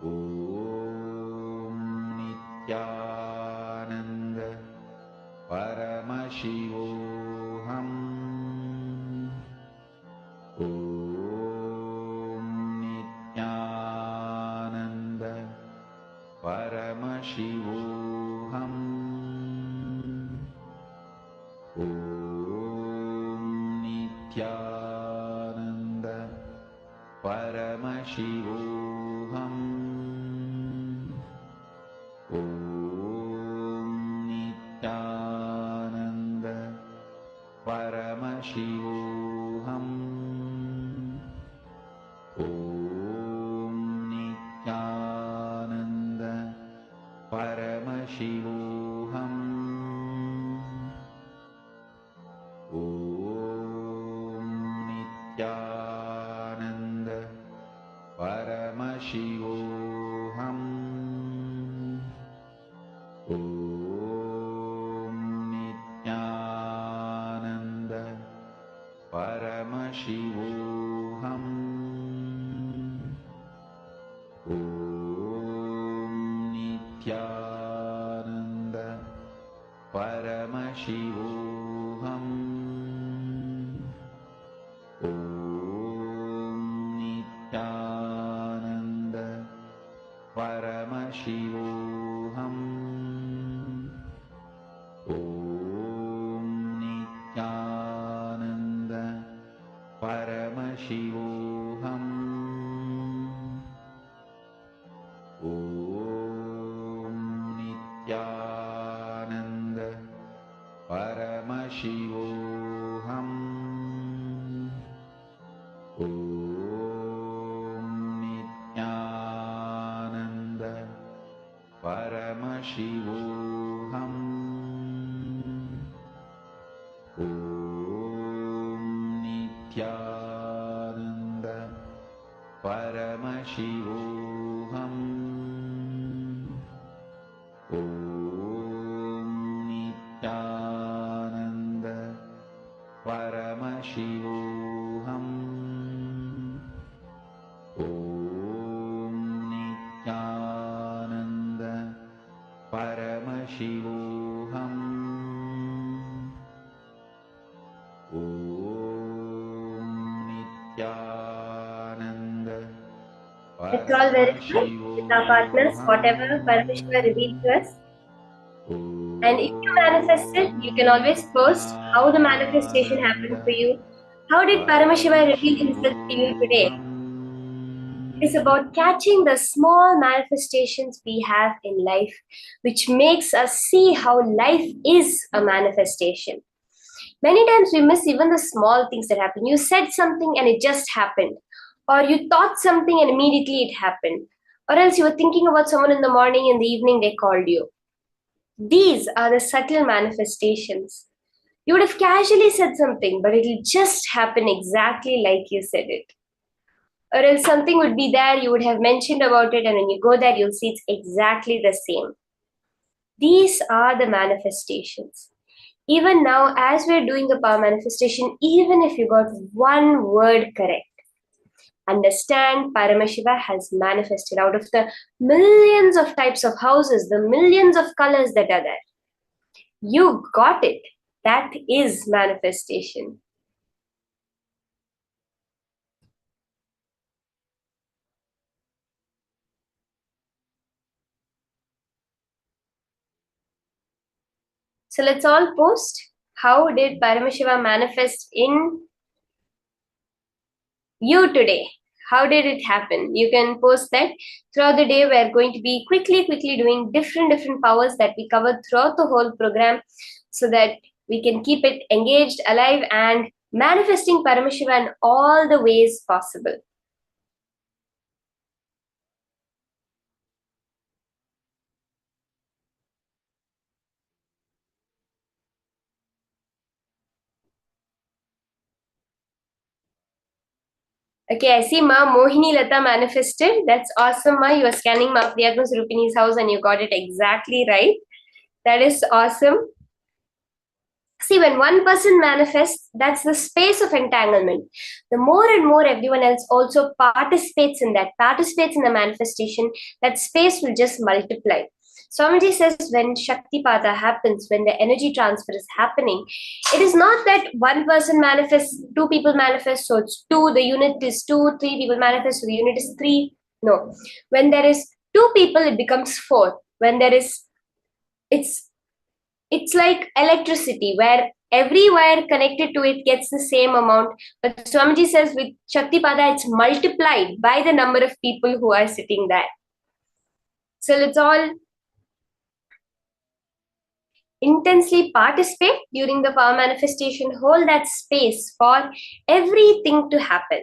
Om Nityananda Paramashivoham. Om Nityananda Paramashivoham. Om Nityananda Paramashivoham. Om Nityananda Paramashivoham. Om Nityananda Paramashivoham. Om Nityananda Paramashivoham. Om Nityananda Paramashivoham. Om Nityananda Paramashivoham. Paramashivoham. Om Nityananda Paramashivoham. Om Nityananda Paramashivoham. Om Nityananda Paramashivoham. Om Nityananda Paramashivoham. Om Nityananda Paramashivoham. Om Nityananda Let's all verify with our partners whatever Paramashiva revealed to us. And if you manifested, you can always post how the manifestation happened for you. How did Paramashiva reveal himself to you today? It is about catching the small manifestations we have in life, which makes us see how life is a manifestation. Many times we miss even the small things that happen. You said something and it just happened. Or you thought something and immediately it happened. Or else you were thinking about someone in the morning, in the evening they called you. These are the subtle manifestations. You would have casually said something, but it'll just happen exactly like you said it. Or else something would be there, you would have mentioned about it, and when you go there, you'll see it's exactly the same. These are the manifestations. Even now, as we're doing the power manifestation, even if you got one word correct, understand Paramashiva has manifested out of the millions of types of houses, the millions of colors that are there. You got it. That is manifestation. So let's all post. How did Paramashiva manifest in you today? How did it happen? You can post that. Throughout the day, we're going to be quickly doing different powers that we covered throughout the whole program so that we can keep it engaged, alive, and manifesting Paramashiva in all the ways possible. Okay, I see Ma Mohini Lata manifested. That's awesome, Ma. You are scanning Ma Priyatma Surupini's house and you got it exactly right. That is awesome. See, when one person manifests, that's the space of entanglement. The more and more everyone else also participates in the manifestation, that space will just multiply. Swamiji says when Shaktipada happens, when the energy transfer is happening, it is not that one person manifests, two people manifest, so it's two, the unit is two, three people manifest, so the unit is three. No. When there is two people, it becomes four. When there is, it's like electricity where every wire connected to it gets the same amount. But Swamiji says with Shaktipada, it's multiplied by the number of people who are sitting there. So let's all intensely participate during the power manifestation. Hold that space for everything to happen.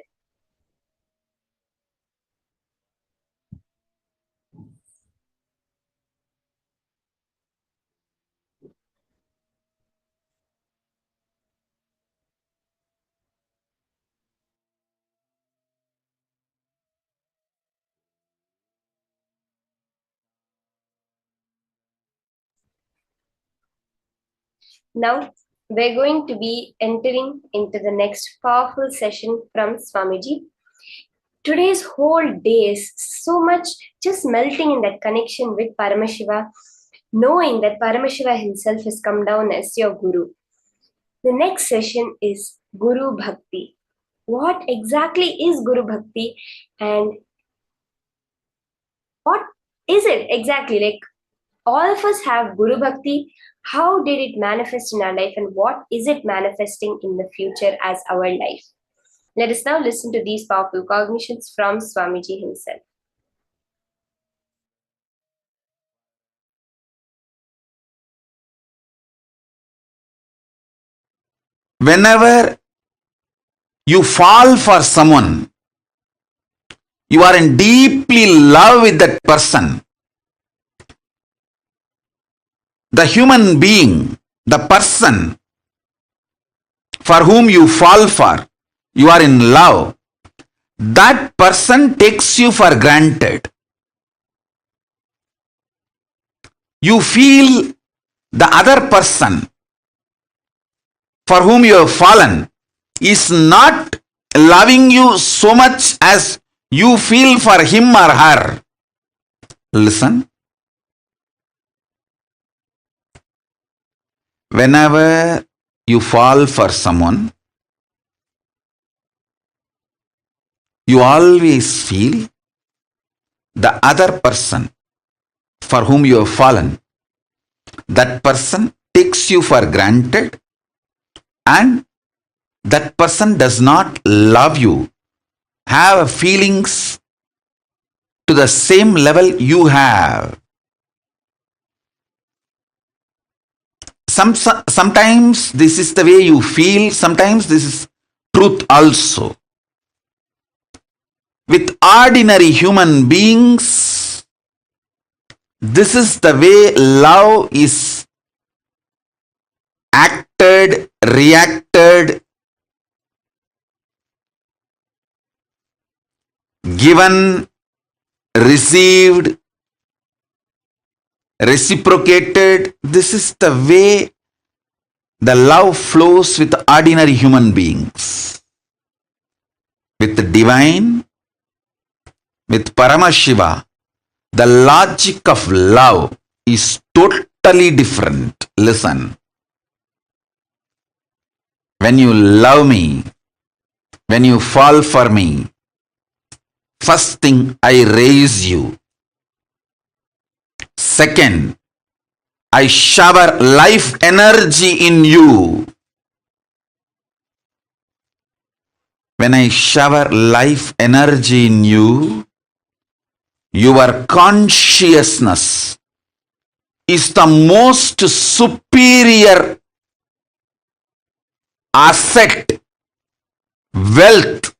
Now, we're going to be entering into the next powerful session from Swamiji. Today's whole day is so much just melting in that connection with Paramashiva, knowing that Paramashiva himself has come down as your Guru. The next session is Guru Bhakti. What exactly is Guru Bhakti and what is it exactly? Like, all of us have Guru Bhakti. How did it manifest in our life and what is it manifesting in the future as our life? Let us now listen to these powerful cognitions from Swamiji himself. Whenever you fall for someone, you are in deeply love with that person. The human being, the person for whom you fall for, you are in love. That person takes you for granted. You feel the other person for whom you have fallen is not loving you so much as you feel for him or her. Listen. Whenever you fall for someone, you always feel the other person for whom you have fallen. That person takes you for granted, and that person does not love you, have feelings to the same level you have. Sometimes this is the way you feel, sometimes this is truth also. With ordinary human beings, this is the way love is acted, reacted, given, received, reciprocated. This is the way the love flows with ordinary human beings. With the divine, with Paramashiva, the logic of love is totally different. Listen. When you love me, when you fall for me, first thing, I raise you. Second, I shower life energy in you. When I shower life energy in you, your consciousness is the most superior asset, wealth,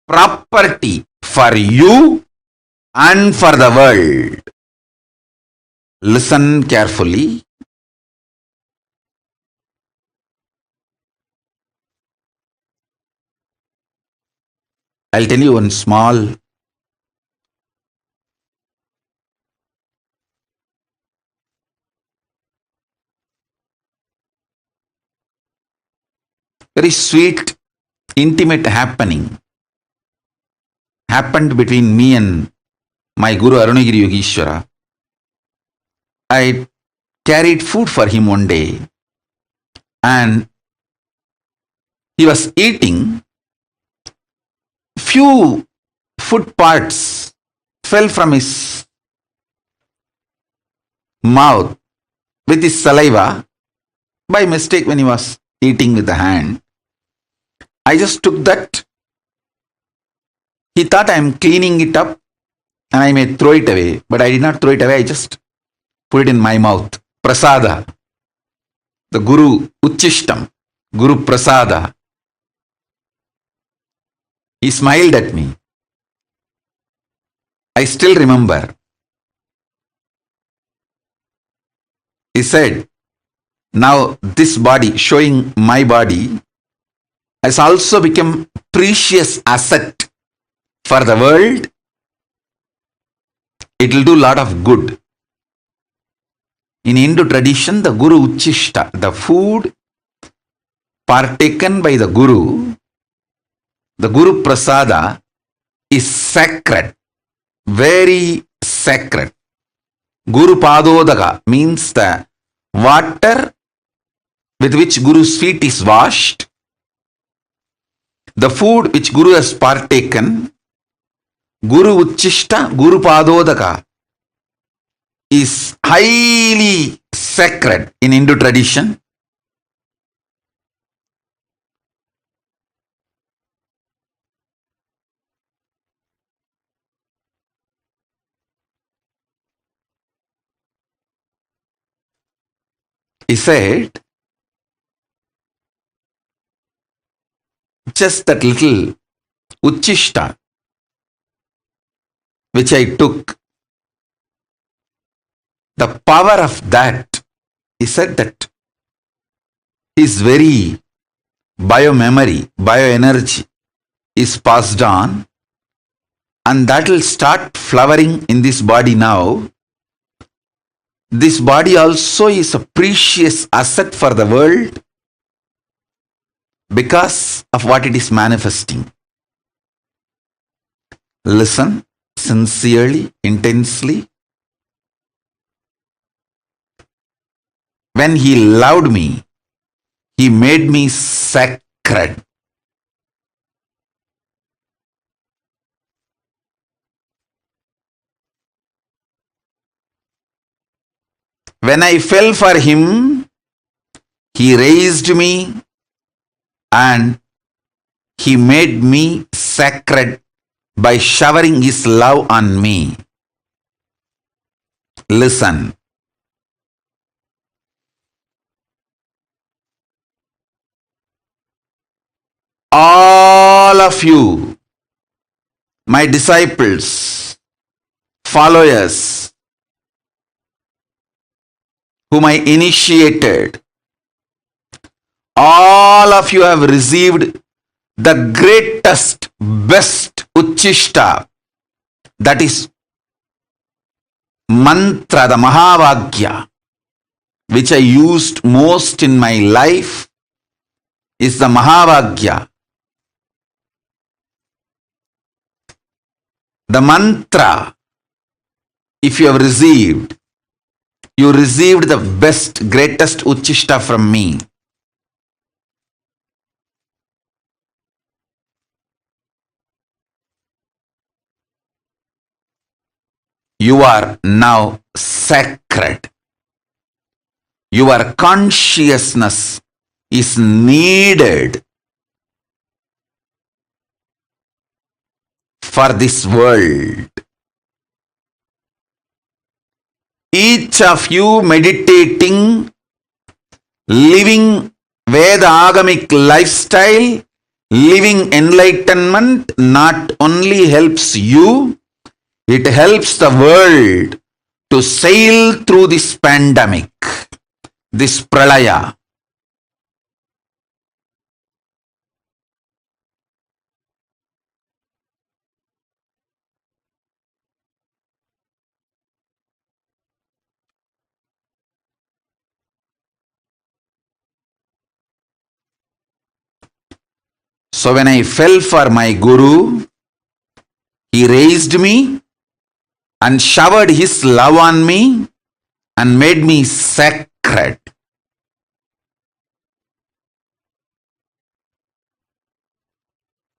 property for you and for the world. Listen carefully. I'll tell you one small very sweet, intimate happened between me and my Guru Arunagiri Yogeshwara. I carried food for him one day, and he was eating. Few food parts fell from his mouth with his saliva by mistake when he was eating with the hand. I just took that. He thought I am cleaning it up and I may throw it away, but I did not throw it away. I just put it in my mouth. Prasada. The Guru Uchishtam. Guru Prasada. He smiled at me. I still remember. He said, now this body, showing my body, has also become precious asset for the world. It will do a lot of good. In Hindu tradition, the Guru Uchishta, the food partaken by the Guru Prasada, is sacred, very sacred. Guru Padodaka means the water with which Guru's feet is washed. The food which Guru has partaken, Guru Uchishta, Guru Padodaka, is highly sacred in Hindu tradition. He said, just that little uchishta which I took, the power of that, he said that his very biomemory, bioenergy is passed on, and that will start flowering in this body now. This body also is a precious asset for the world because of what it is manifesting. Listen sincerely, intensely. When he loved me, he made me sacred. When I fell for him, he raised me and he made me sacred by showering his love on me. Listen. All of you, my disciples, followers, whom I initiated, all of you have received the greatest, best uchishta, that is mantra, the Mahavagya, which I used most in my life, is the Mahavagya. The mantra, if you have received, you received the best, greatest uchishta from me. You are now sacred. Your consciousness is needed for this world. Each of you meditating, living Veda Agamic lifestyle, living enlightenment not only helps you, it helps the world to sail through this pandemic, this pralaya. So when I fell for my Guru, he raised me and showered his love on me and made me sacred.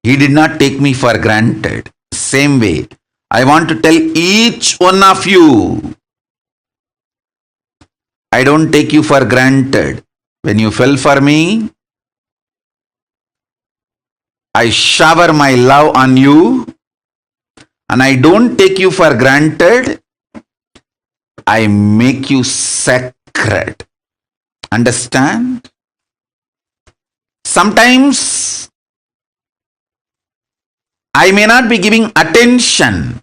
He did not take me for granted. Same way, I want to tell each one of you, I don't take you for granted. When you fell for me, I shower my love on you, and I don't take you for granted. I make you sacred. Understand? Sometimes I may not be giving attention,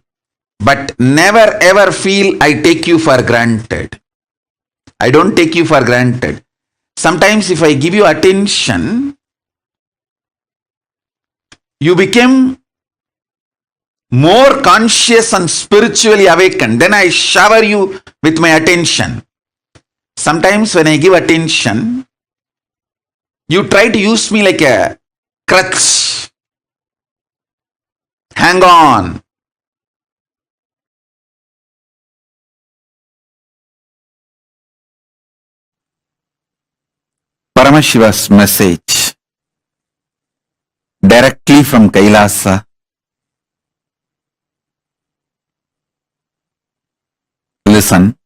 but never ever feel I take you for granted. I don't take you for granted. Sometimes if I give you attention, you become more conscious and spiritually awakened. Then I shower you with my attention. Sometimes when I give attention, you try to use me like a crutch. Hang on. Paramashiva's message directly from Kailasa. Listen.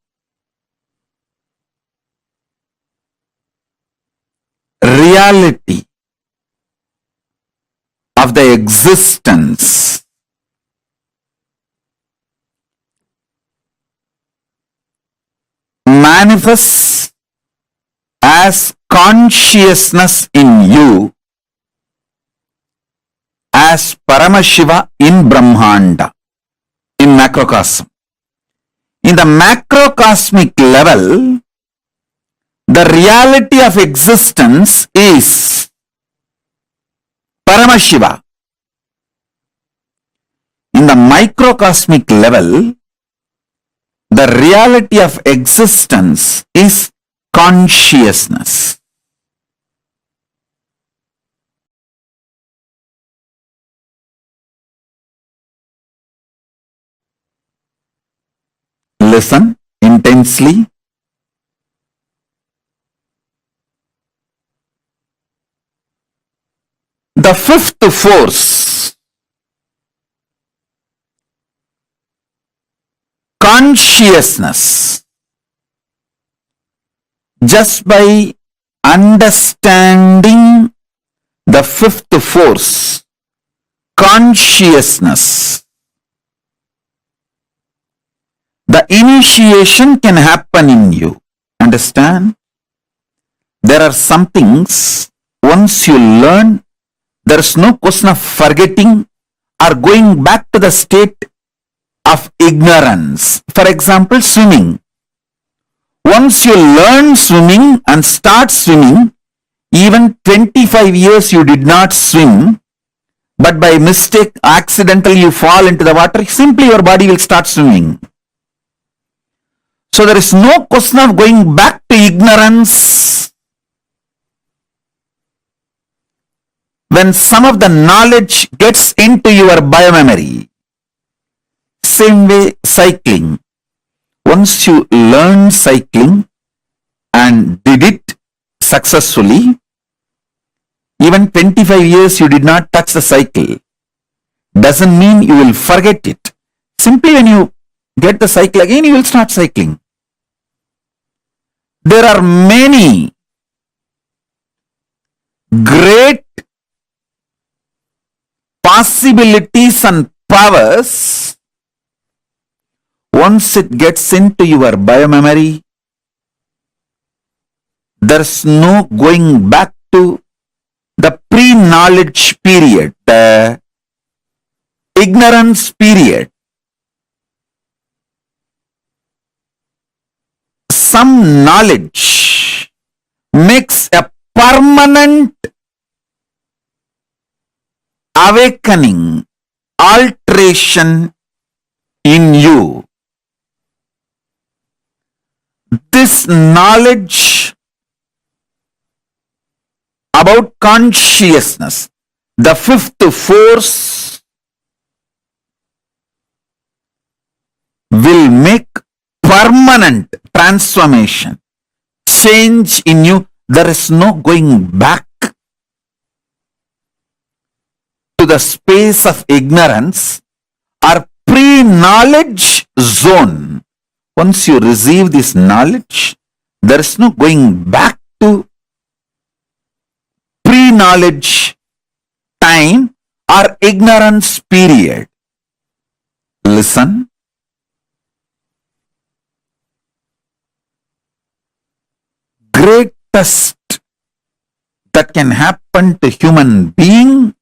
Reality of the existence manifests as consciousness in you, as Paramashiva in Brahmanda, in macrocosm. In the macrocosmic level, the reality of existence is Paramashiva. In the microcosmic level, the reality of existence is consciousness. Listen intensely. The fifth force, consciousness, just by understanding the fifth force, consciousness, the initiation can happen in you. Understand? There are some things, once you learn, there is no question of forgetting or going back to the state of ignorance. For example, swimming. Once you learn swimming and start swimming, even 25 years you did not swim, but by mistake, accidentally you fall into the water, simply your body will start swimming. So there is no question of going back to ignorance. When some of the knowledge gets into your biomemory, same way cycling. Once you learn cycling and did it successfully, even 25 years you did not touch the cycle, doesn't mean you will forget it. Simply when you get the cycle again, you will start cycling. There are many great possibilities and powers. Once it gets into your biomemory, there's no going back to the pre-knowledge period, the ignorance period. Some knowledge makes a permanent awakening, alteration in you. This knowledge about consciousness, the fifth force, will make permanent transformation, change in you. There is no going back to the space of ignorance or pre-knowledge zone. Once you receive this knowledge, there is no going back to pre-knowledge time or ignorance period. Listen. Greatest that can happen to human being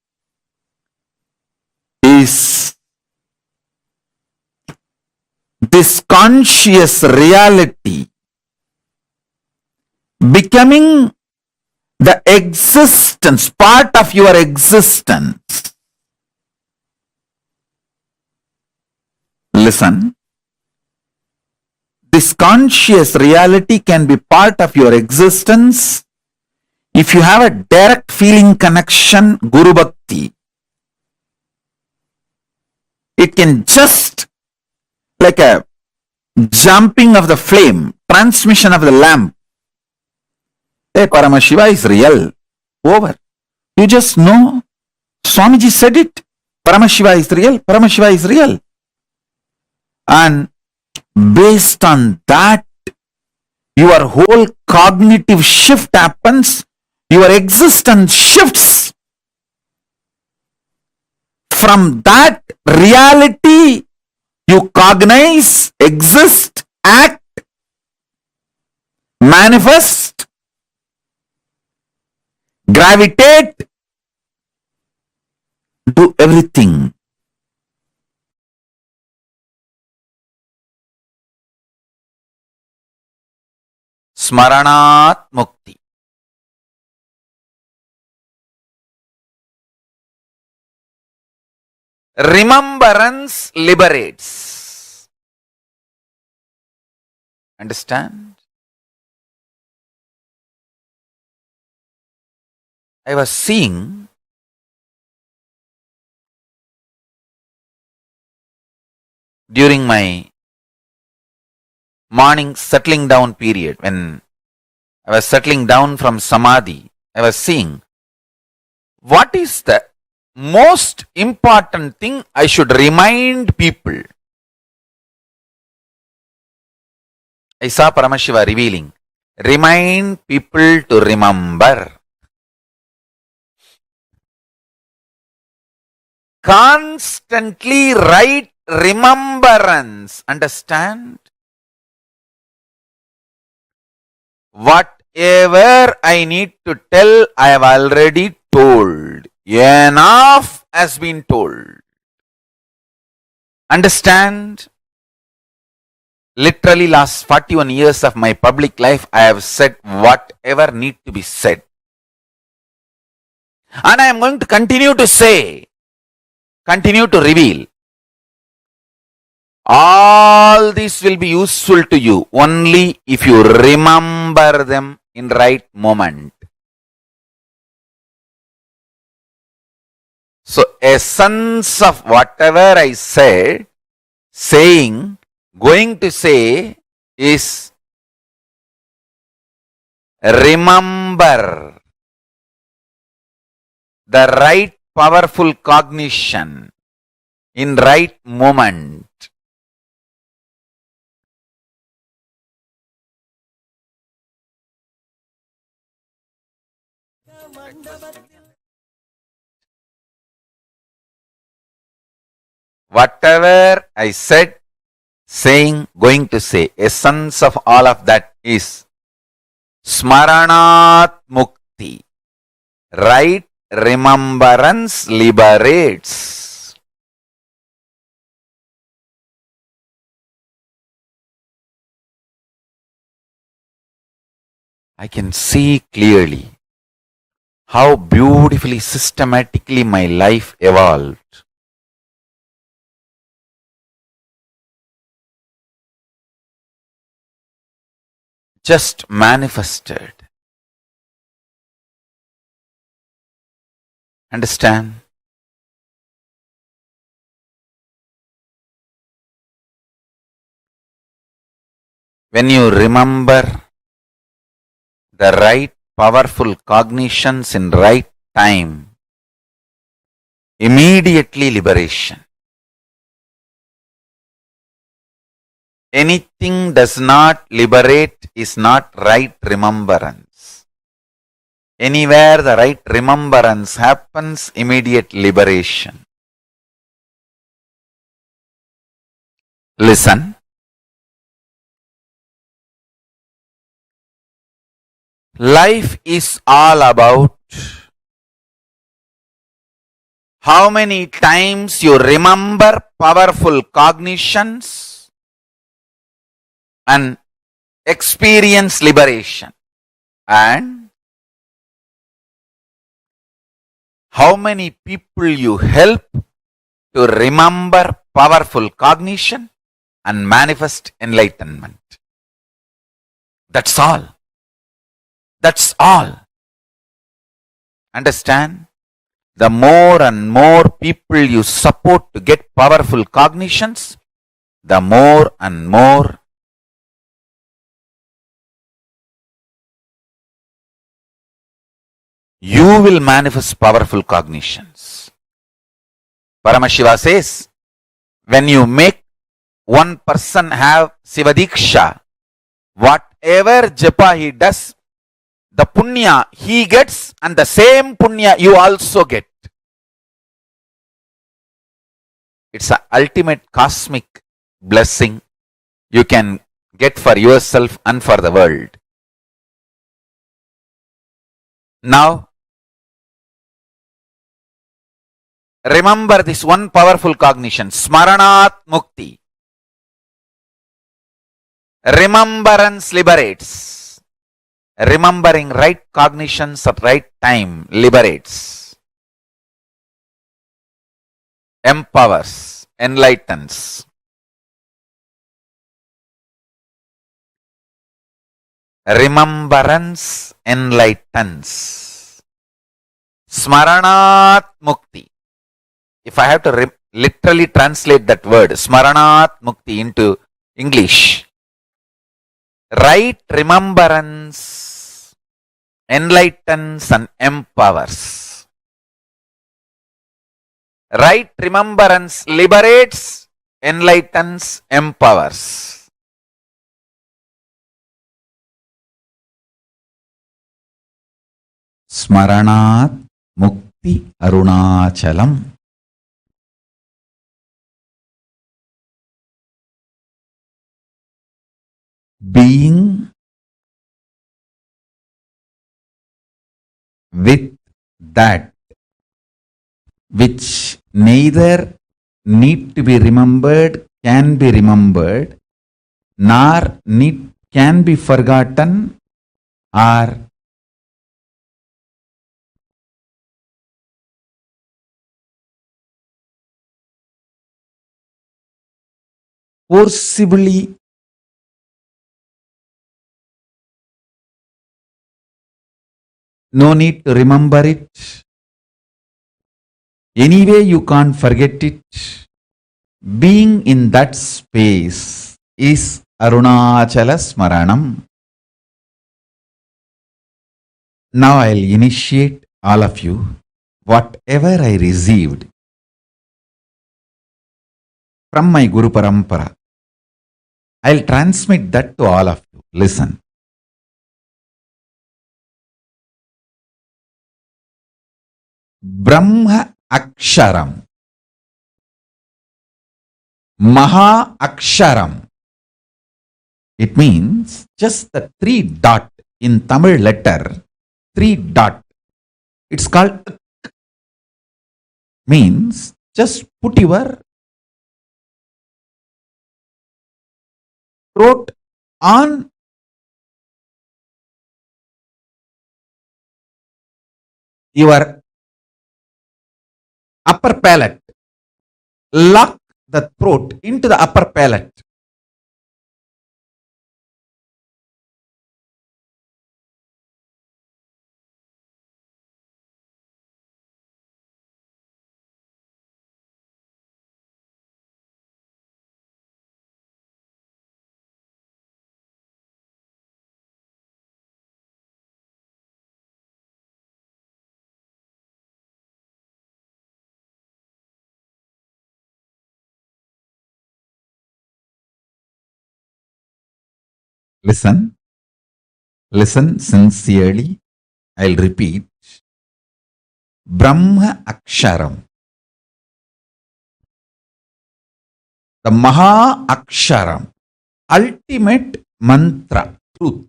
is this conscious reality becoming the existence, part of your existence. Listen. This conscious reality can be part of your existence if you have a direct feeling connection, Guru Bhakti. It can just like a jumping of the flame, transmission of the lamp. Hey, Paramaśiva is real. Over. You just know. Swamiji said it. Paramashiva is real. Paramashiva is real. And based on that, your whole cognitive shift happens. Your existence shifts. From that reality, you cognize, exist, act, manifest, gravitate to everything. Smaranat mukti. Remembrance liberates. Understand? I was seeing during my morning settling down period, when I was settling down from samadhi, I was seeing what is the most important thing I should remind people. I saw Paramashiva revealing, remind people to remember. Constantly write remembrance. Understand? Whatever I need to tell, I have already told. Enough has been told. Understand? Literally last 41 years of my public life, I have said whatever need to be said. And I am going to continue to say, continue to reveal. All this will be useful to you only if you remember them in right moment. So essence of whatever I said, saying, going to say is remember the right powerful cognition in right moment. Whatever I said, saying, going to say, essence of all of that is Smaranat Mukti. Right remembrance liberates. I can see clearly how beautifully, systematically my life evolved. Just manifested. Understand? When you remember the right powerful cognitions in right time, immediately liberation. Anything does not liberate is not right remembrance. Anywhere the right remembrance happens, immediate liberation. Listen. Life is all about how many times you remember powerful cognitions and experience liberation, and how many people you help to remember powerful cognition and manifest enlightenment. That's all. That's all. Understand? The more and more people you support to get powerful cognitions, the more and more you will manifest powerful cognitions. Paramashiva says, when you make one person have Sivadiksha, whatever japa he does, the punya he gets and the same punya you also get. It's an ultimate cosmic blessing you can get for yourself and for the world. Now, remember this one powerful cognition, Smaranat Mukti. Remembrance liberates. Remembering right cognitions at right time liberates, empowers, enlightens. Remembrance enlightens. Smaranat Mukti. If I have to literally translate that word, Smaranat Mukti, into English, right remembrance enlightens and empowers. Right remembrance liberates, enlightens, empowers. Smaranat Mukti Arunachalam. Being with that which neither need to be remembered, can be remembered, nor can be forgotten, or forcibly no need to remember it. Anyway, you can't forget it. Being in that space is Arunachala Smaranam. Now I'll initiate all of you. Whatever I received from my Guru Parampara, I'll transmit that to all of you. Listen. Brahma Aksharam, Mahā Aksharam. It means just the 3 dot in Tamil letter, 3 dot. It's called means just put your throat on your upper palate. Lock the throat into the upper palate. Listen. Listen sincerely. I'll repeat. Brahma Aksharam. The Mahā Aksharam. Ultimate mantra. Truth.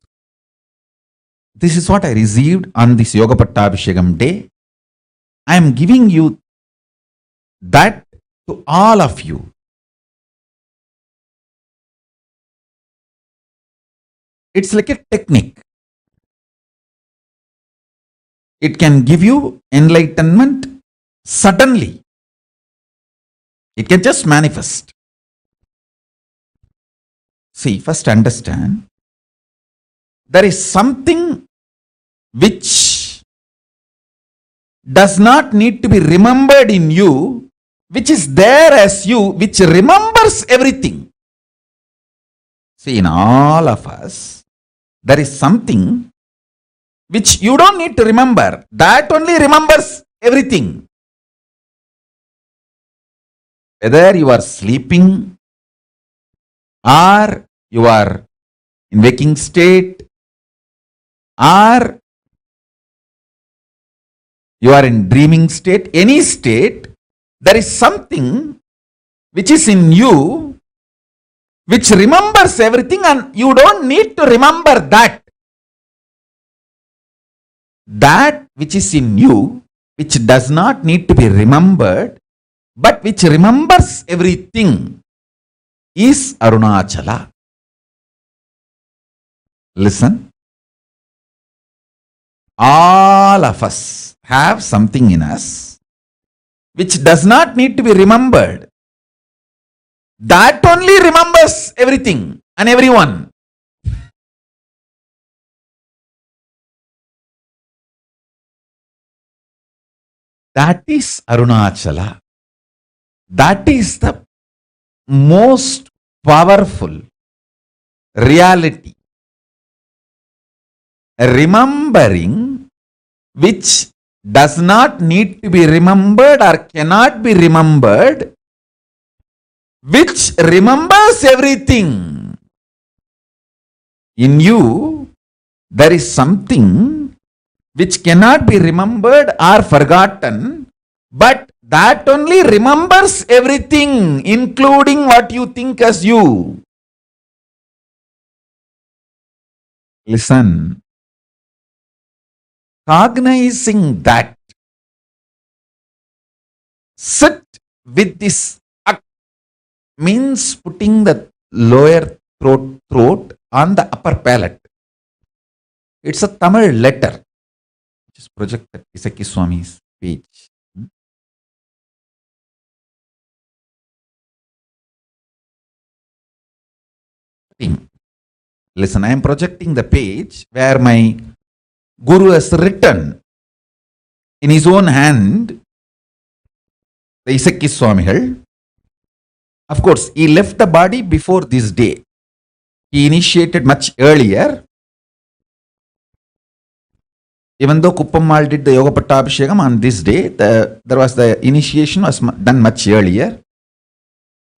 This is what I received on this Yoga Pattabhishekam day. I am giving you that to all of you. It's like a technique. It can give you enlightenment suddenly. It can just manifest. See, first understand, there is something which does not need to be remembered in you, which is there as you, which remembers everything. See, in all of us, there is something which you don't need to remember. That only remembers everything. Whether you are sleeping or you are in waking state or you are in dreaming state, any state, there is something which is in you which remembers everything, and you don't need to remember that. That which is in you, which does not need to be remembered, but which remembers everything, is Arunachala. Listen. All of us have something in us which does not need to be remembered. That only remembers everything and everyone. That is Arunachala. That is the most powerful reality. Remembering which does not need to be remembered or cannot be remembered, which remembers everything. In you, there is something which cannot be remembered or forgotten, but that only remembers everything, including what you think as you. Listen. Cognizing that, sit with this means putting the lower throat on the upper palate. It's a Tamil letter which is projected Isaki Swami's page. Listen, I am projecting the page where my Guru has written in his own hand the Isaki Swamigal. Of course, he left the body before this day. He initiated much earlier. Even though Kuppammal did the Yoga Pattabhishekam on this day, the initiation was done much earlier.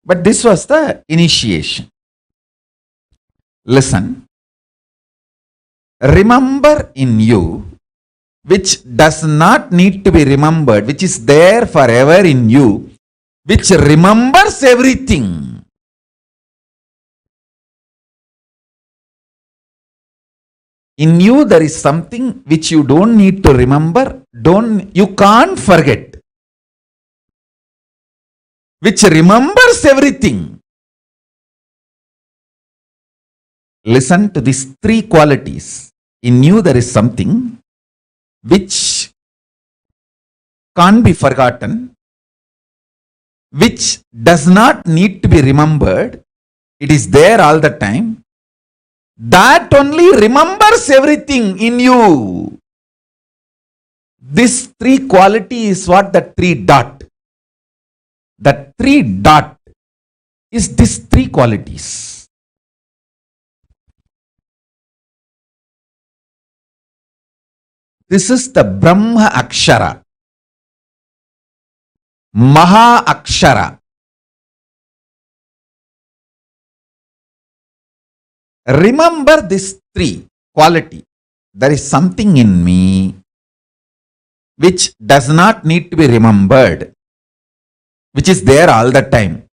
But this was the initiation. Listen. Remember in you, which does not need to be remembered, which is there forever in you, which remembers everything. In you there is something which you don't need to remember, you can't forget, which remembers everything. Listen to these three qualities. In you there is something which can't be forgotten, which does not need to be remembered. It is there all the time. That only remembers everything in you. This three quality is what the three dot. The three dot is these three qualities. This is the Brahma Akshara, Mahā Akshara. Remember this three quality. There is something in me which does not need to be remembered, which is there all the time,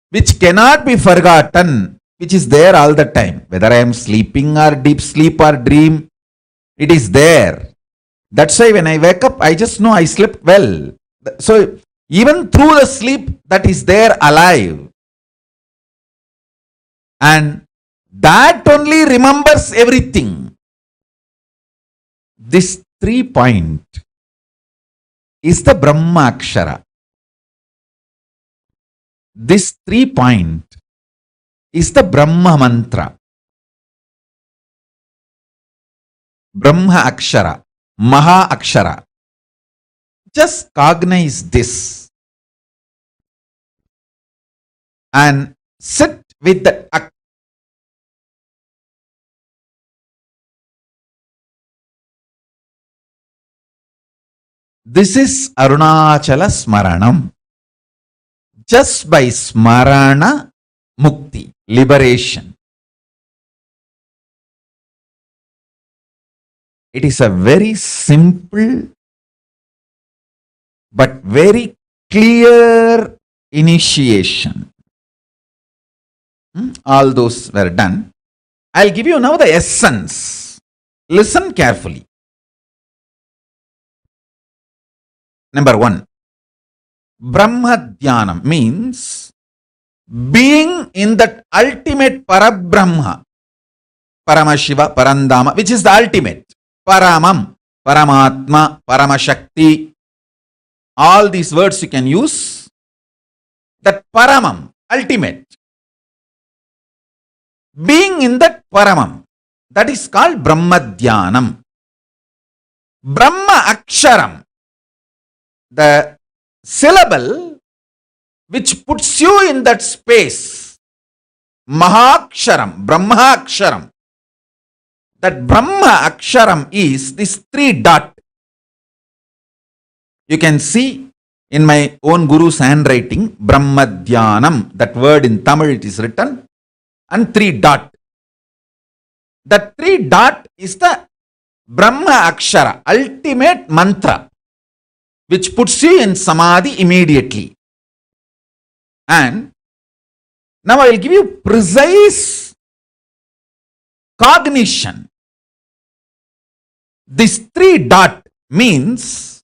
which cannot be forgotten, which is there all the time. Whether I am sleeping or deep sleep or dream, it is there. That's why when I wake up, I just know I slept well. So even through the sleep, that is there alive. And that only remembers everything. This 3 point is the Brahma Akshara. This 3 point is the Brahma Mantra. Brahma Akshara, Mahā Akshara. Just cognize this and sit with the This is Arunachala Smaranam. Just by Smarana Mukti, liberation. It is a very simple but very clear initiation. All those were done. I'll give you now the essence. Listen carefully. Number 1. Brahma Dhyanam means being in that ultimate Parabrahma, Paramashiva, Parandama, which is the ultimate. Paramam, Paramatma, Paramashakti. All these words you can use. That Paramam, ultimate. Being in that Paramam, that is called Brahma Dhyanam. Brahma Aksharam, the syllable which puts you in that space. Mahā Aksharam, Brahma Aksharam. That Brahma Aksharam is this 3 dot. You can see in my own Guru's handwriting, Brahma Dhyanam, that word in Tamil it is written, and 3 dot. That 3 dot is the Brahma Akshara, ultimate mantra, which puts you in Samadhi immediately. And now I will give you precise cognition. This 3 dot means,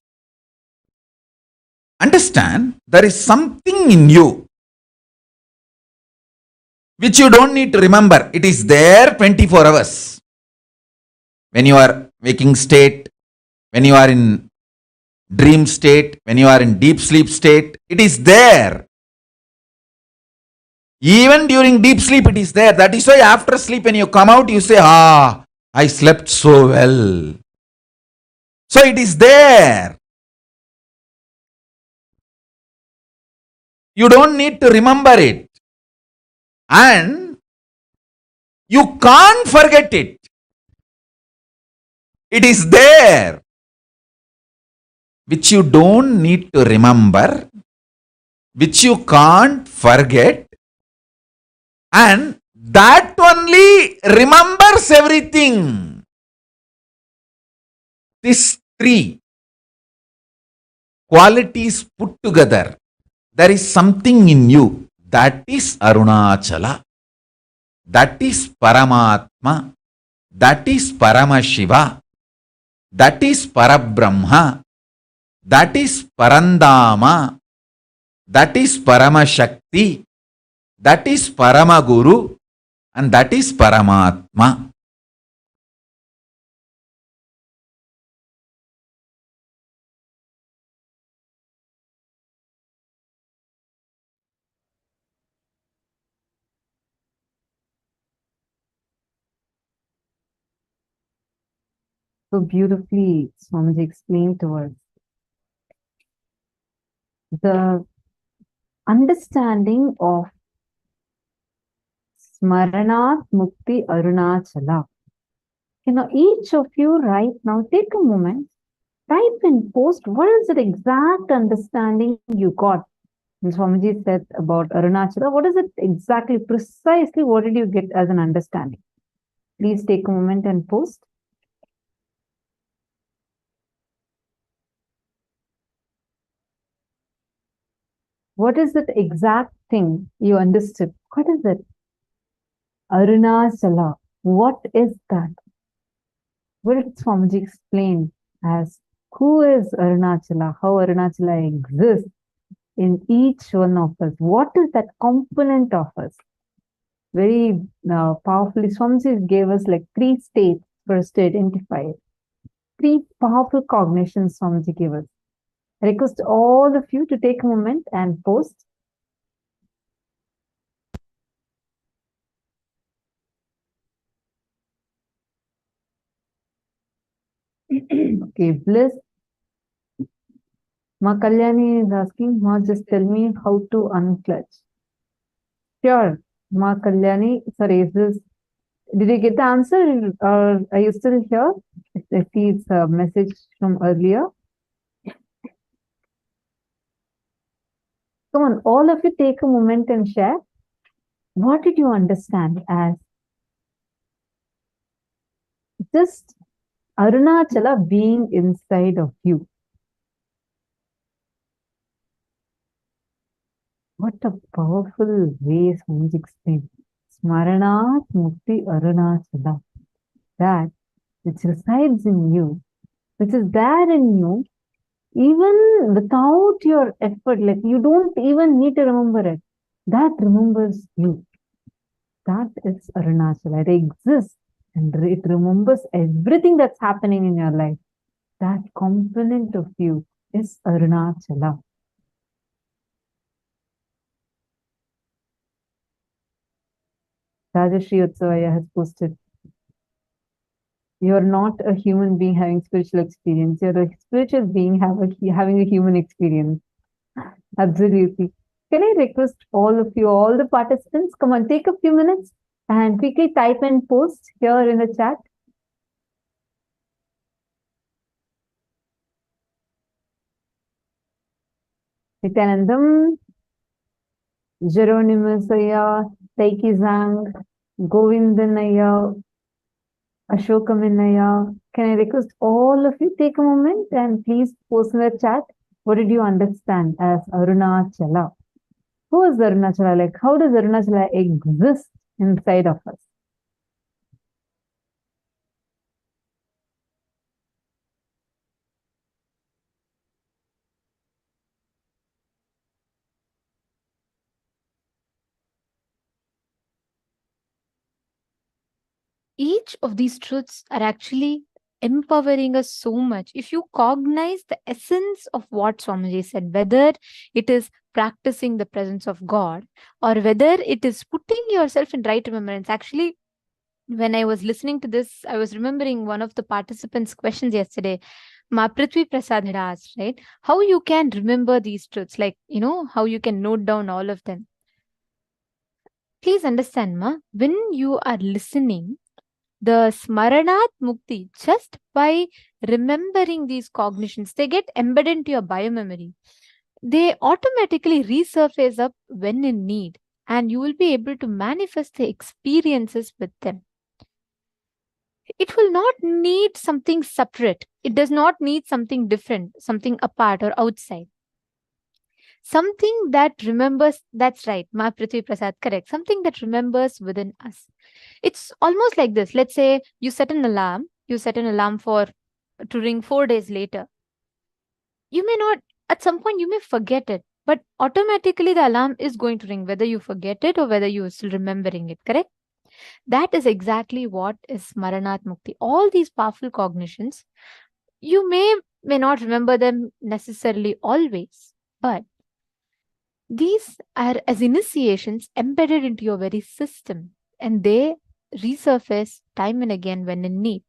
understand, there is something in you which you don't need to remember. It is there 24 hours. When you are waking state, when you are in dream state, when you are in deep sleep state, it is there. Even during deep sleep it is there. That is why after sleep when you come out you say, I slept so well. So it is there. You don't need to remember it. And you can't forget it. It is there. Which you don't need to remember, which you can't forget, and that only remembers everything. These 3 qualities put together, there is something in you. That is Arunachala. That is Paramatma. That is Paramashiva. That is Parabrahma. That is Parandama. That is Paramashakti. That is Paramaguru. And that is Paramatma. So beautifully, Swamiji explained to us the understanding of Smaranat Mukti Arunachala. Each of you right now, take a moment, type in post, what is the exact understanding you got? And Swamiji said about Arunachala, what is it exactly, precisely what did you get as an understanding? Please take a moment and post. What is that exact thing you understood? What is it? Arunachala. What is that? What did Swamiji explain as who is Arunachala? How Arunachala exists in each one of us? What is that component of us? Very powerfully, Swamiji gave us like 3 states for us to identify it. 3 powerful cognitions Swamiji gave us. I request all of you to take a moment and post. Okay, Bliss. Ma Kalyani is asking, Ma, just tell me how to unclutch. Sure, Ma Kalyani. Sorry, did you get the answer or are you still here? I see it's a message from earlier. Come on, all of you take a moment and share. What did you understand as just Arunachala being inside of you? What a powerful way Swamiji explained. Smaranat Mukti Arunachala. That which resides in you, which is there in you, even without your effort, like you don't even need to remember it. That remembers you. That is Arunachala. It exists and it remembers everything that's happening in your life. That component of you is Arunachala. Rajashri Utsavaya has posted, you're not a human being having spiritual experience. You're a spiritual being having a human experience. Absolutely. Can I request all of you, all the participants, come on, take a few minutes and quickly type and post here in the chat. Nityanandam, Jeronimusaya, Taikizang, Govindanaya, Ashokaminaya. Can I request all of you take a moment and please post in the chat, what did you understand as Arunachala? Who is Arunachala? Like, how does Arunachala exist inside of us? Each of these truths are actually empowering us so much. If you cognize the essence of what Swamiji said, whether it is practicing the presence of God or whether it is putting yourself in right remembrance. Actually, when I was listening to this, I was remembering one of the participants' questions yesterday. Ma Prithvi Prasad had asked, right? How you can remember these truths, like, how you can note down all of them. Please understand, Ma, when you are listening, the Smaranat Mukti, just by remembering these cognitions, they get embedded into your biomemory. They automatically resurface up when in need, and you will be able to manifest the experiences with them. It will not need something separate. It does not need something different, something apart or outside. Something that remembers, that's right, Ma Prithvi Prasad, correct. Something that remembers within us. It's almost like this. Let's say you set an alarm to ring 4 days later. You may not, at some point, you may forget it, but automatically the alarm is going to ring, whether you forget it or whether you are still remembering it, correct? That is exactly what is Smaranat Mukti. All these powerful cognitions, you may not remember them necessarily always, but these are as initiations embedded into your very system, and they resurface time and again when in need.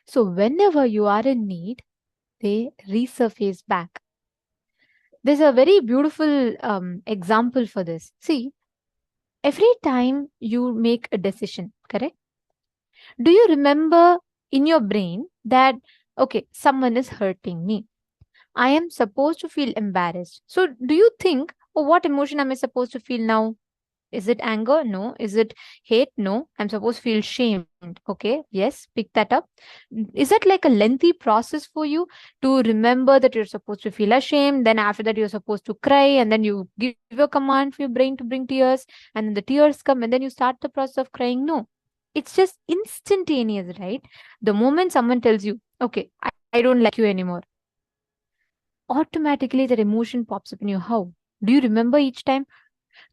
So whenever you are in need, they resurface back. There's a very beautiful example for this. See, every time you make a decision, correct? Do you remember in your brain that, okay, someone is hurting me? I am supposed to feel embarrassed. So do you think, oh, what emotion am I supposed to feel now? Is it anger? No. Is it hate? No. I'm supposed to feel shamed. Okay. Yes. Pick that up. Is that like a lengthy process for you to remember that you're supposed to feel ashamed? Then after that, you're supposed to cry, and then you give a command for your brain to bring tears, and then the tears come, and then you start the process of crying? No. It's just instantaneous, right? The moment someone tells you, okay, I don't like you anymore, automatically that emotion pops up in you. How? Do you remember each time?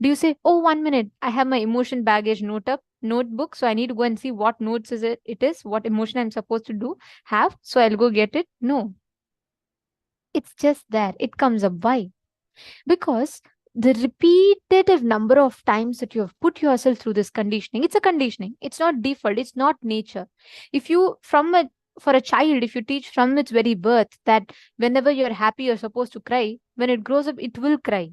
Do you say, oh, 1 minute, I have my emotion baggage notebook, so I need to go and see what notes it is, what emotion I'm supposed to have, so I'll go get it? No. It's just there. It comes up. Why? Because the repetitive number of times that you have put yourself through this conditioning, it's a conditioning. It's not default. It's not nature. If you, for a child, if you teach from its very birth that whenever you're happy, you're supposed to cry, when it grows up, it will cry.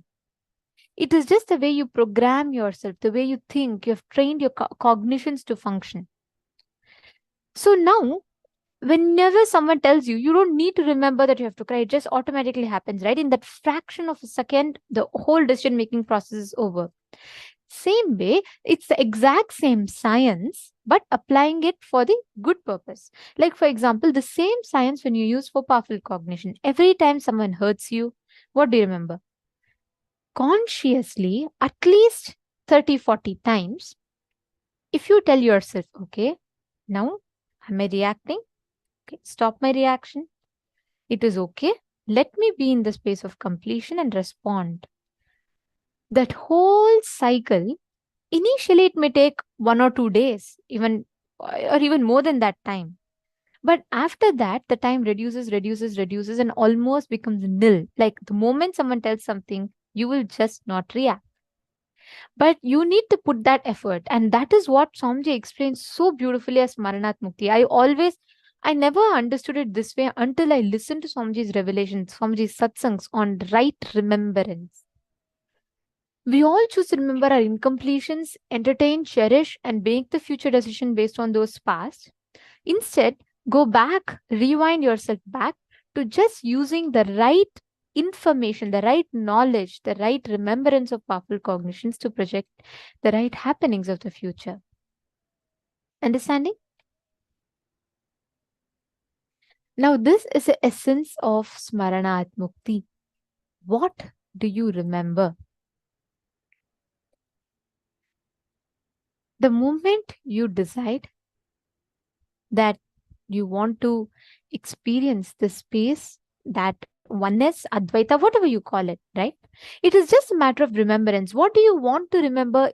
It is just the way you program yourself, the way you think. You have trained your cognitions to function. So now, whenever someone tells you, you don't need to remember that you have to cry. It just automatically happens, right? In that fraction of a second, the whole decision-making process is over. Same way, it's the exact same science, but applying it for the good purpose. Like, for example, the same science when you use for powerful cognition. Every time someone hurts you, what do you remember? Consciously, at least 30-40 times, if you tell yourself, okay, now am I reacting? Okay, stop my reaction. It is okay. Let me be in the space of completion and respond. That whole cycle, initially it may take 1 or 2 days, even or even more than that time. But after that, the time reduces, and almost becomes nil. Like the moment someone tells something, you will just not react. But you need to put that effort. And that is what Swamiji explains so beautifully as Maranat Mukti. I never understood it this way until I listened to Swamiji's revelations, Swamiji's satsangs on right remembrance. We all choose to remember our incompletions, entertain, cherish, and make the future decision based on those past. Instead, go back, rewind yourself back to just using the right information, the right knowledge, the right remembrance of powerful cognitions to project the right happenings of the future. Understanding? Now, this is the essence of Smarana Mukti. What do you remember? The moment you decide that you want to experience the space, that oneness, Advaita, whatever you call it, right? It is just a matter of remembrance. What do you want to remember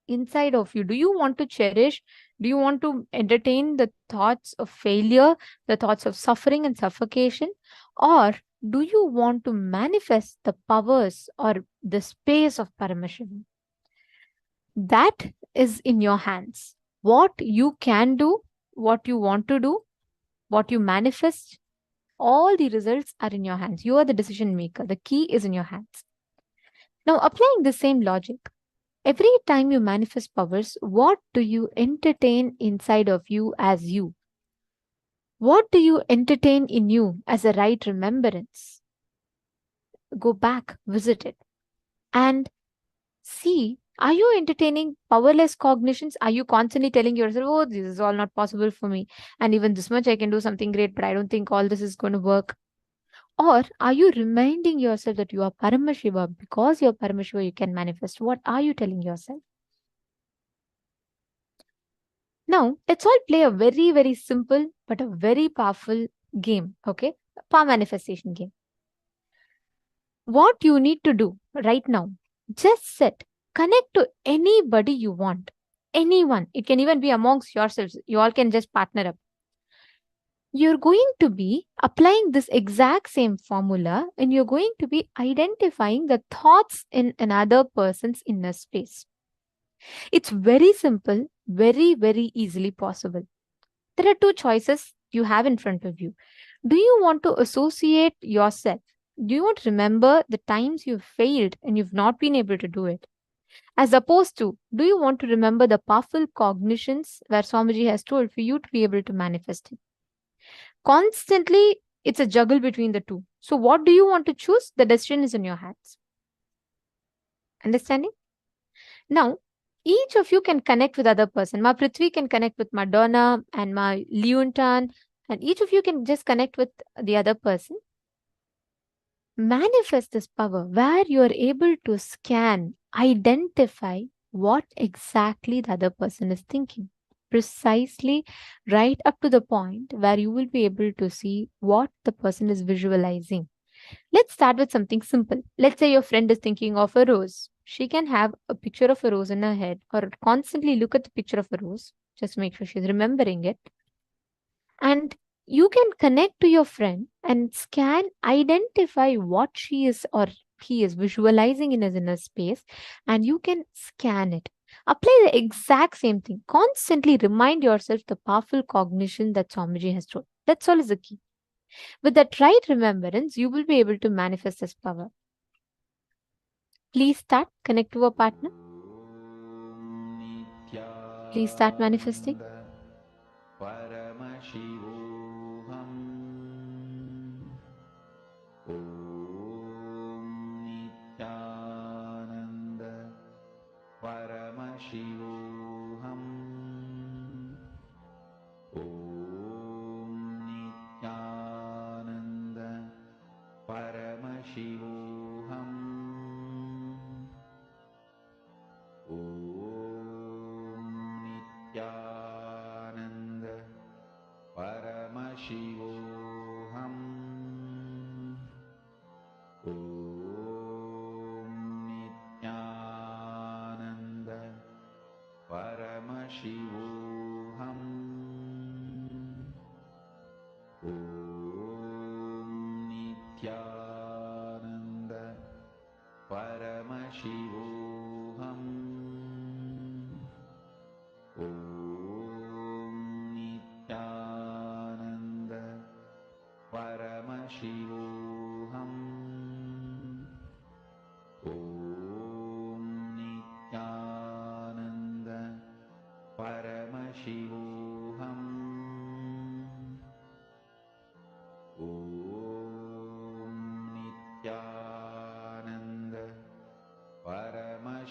inside of you? Do you want to cherish? Do you want to entertain the thoughts of failure, the thoughts of suffering and suffocation? Or do you want to manifest the powers or the space of Paramashiva? That is in your hands. What you can do, what you want to do, what you manifest, all the results are in your hands. You are the decision maker. The key is in your hands. Now, applying the same logic, every time you manifest powers, what do you entertain inside of you as you? What do you entertain in you as a right remembrance? Go back, visit it, and see, are you entertaining powerless cognitions? Are you constantly telling yourself, oh, this is all not possible for me, and even this much I can do something great, but I don't think all this is going to work? Or are you reminding yourself that you are Paramashiva? Because you're Paramashiva, you can manifest. What are you telling yourself? Now, let's all play a very, very simple but a very powerful game, okay? A power manifestation game. What you need to do right now, just sit, connect to anybody you want. Anyone. It can even be amongst yourselves. You all can just partner up. You're going to be applying this exact same formula and you're going to be identifying the thoughts in another person's inner space. It's very simple, very, very easily possible. There are two choices you have in front of you. Do you want to associate yourself? Do you want to remember the times you've failed and you've not been able to do it? As opposed to, do you want to remember the powerful cognitions where Swamiji has told for you to be able to manifest it? Constantly, it's a juggle between the two. So what do you want to choose? The decision is in your hands. Understanding? Now, each of you can connect with other person. Ma Prithvi can connect with Madonna and Ma Leontan, and each of you can just connect with the other person. Manifest this power where you are able to scan, identify what exactly the other person is thinking. Precisely right up to the point where you will be able to see what the person is visualizing. Let's start with something simple. Let's say your friend is thinking of a rose. She can have a picture of a rose in her head or constantly look at the picture of a rose. Just make sure she's remembering it. And you can connect to your friend and scan, identify what she is or he is visualizing in his inner space, and you can scan it. Apply the exact same thing. Constantly remind yourself the powerful cognition that Swamiji has told. That's all is the key. With that right remembrance, you will be able to manifest this power. Please start. Connect to a partner. Please start manifesting. Paramashivoham Om Nityananda Paramashivoham Om Nityananda Paramashivoham Om Nityananda Paramashivoham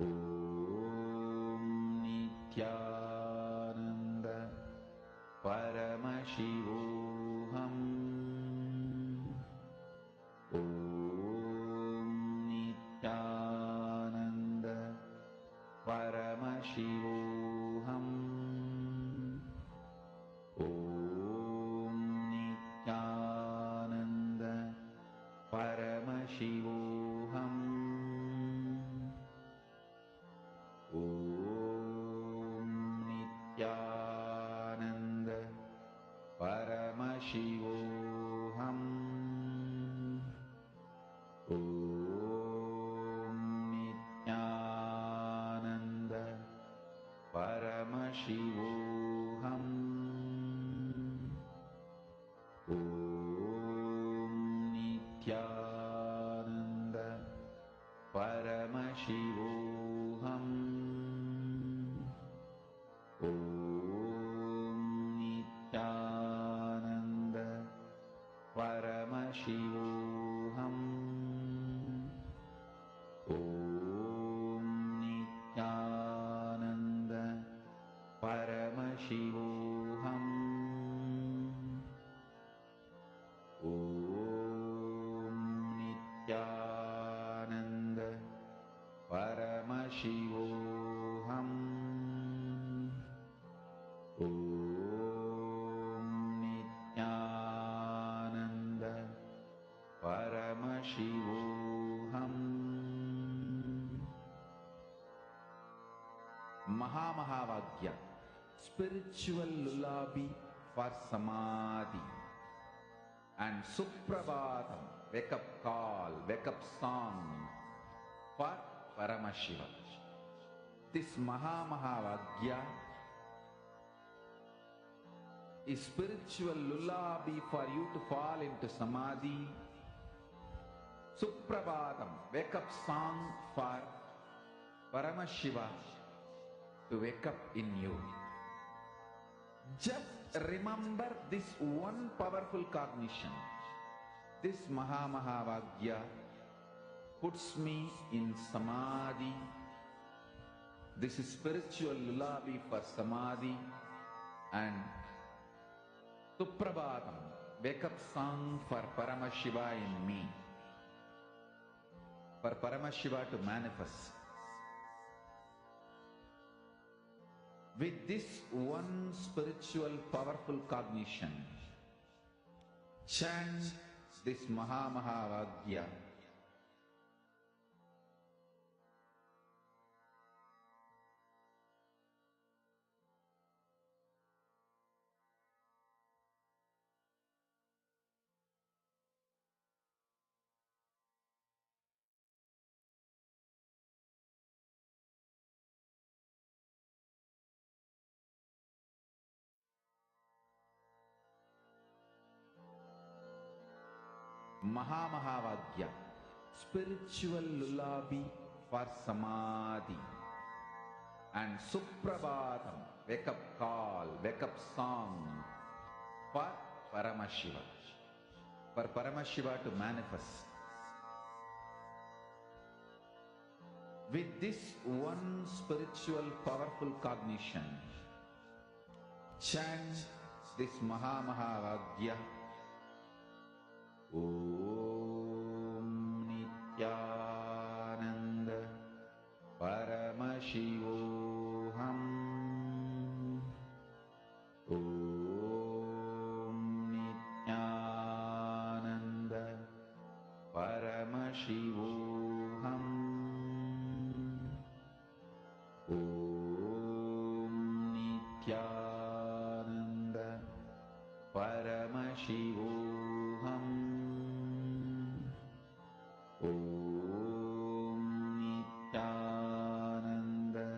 Om Nityananda Paramashivoham. Om Nityananda Paramashivoham. Paramashivoham. Om Nityananda Paramashivoham. Om Nityananda Paramashivoham. Om Nityananda Paramashivoham. Om Nityananda Paramashivoham. Om Nityananda Paramashivoham. Mahā spiritual lullaby for samadhi, and Suprabhatam, wake up call, wake up song for Paramashiva. This Mahā is spiritual lullaby for you to fall into samadhi. Suprabhatam, wake up song for Paramashiva to wake up in you. Just remember this one powerful cognition. This Mahā puts me in samadhi. This is spiritual lullaby for samadhi, and Suprabhatam, wake up song for Paramashiva in me. For Paramashiva to manifest. With this one spiritual powerful cognition, chant this Mahā. Mahā spiritual lullaby for samadhi, and Suprabhatam, wake up call, wake up song for Paramashiva. For Paramashiva to manifest. With this one spiritual powerful cognition, chant this Mahā. Om Nityananda Paramashivoham. Om Nityananda Paramashivoham. Om Nityananda Paramashivoham. Om Nityananda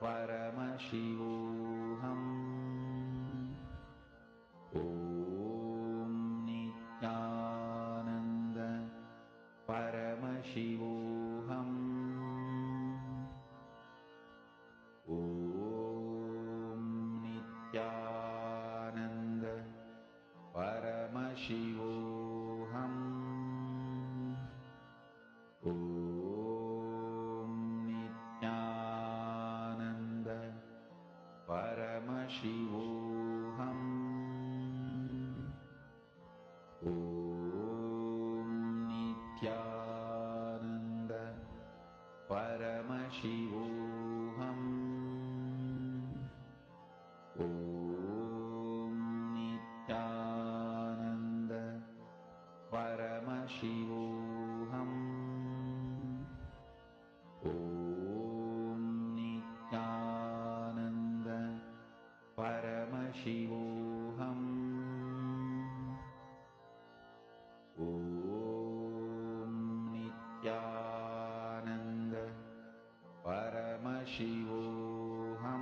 Paramashivoham. Om Nityananda Paramashivoham. Om Nityananda Paramashivoham. Om Nityananda Paramashivoham. Om Nityananda Paramashivoham. Om Nityananda Paramashivoham. Om Nityananda Paramashivoham. Om Nityananda Paramashivoham.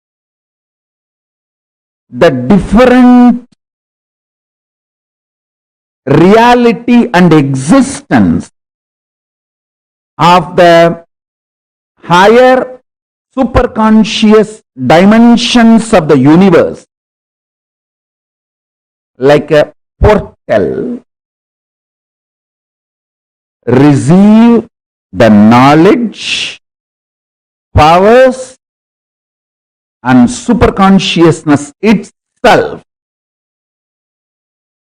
the different reality and existence of the higher superconscious dimensions of the universe, like a portal, receive the knowledge, powers, and superconsciousness itself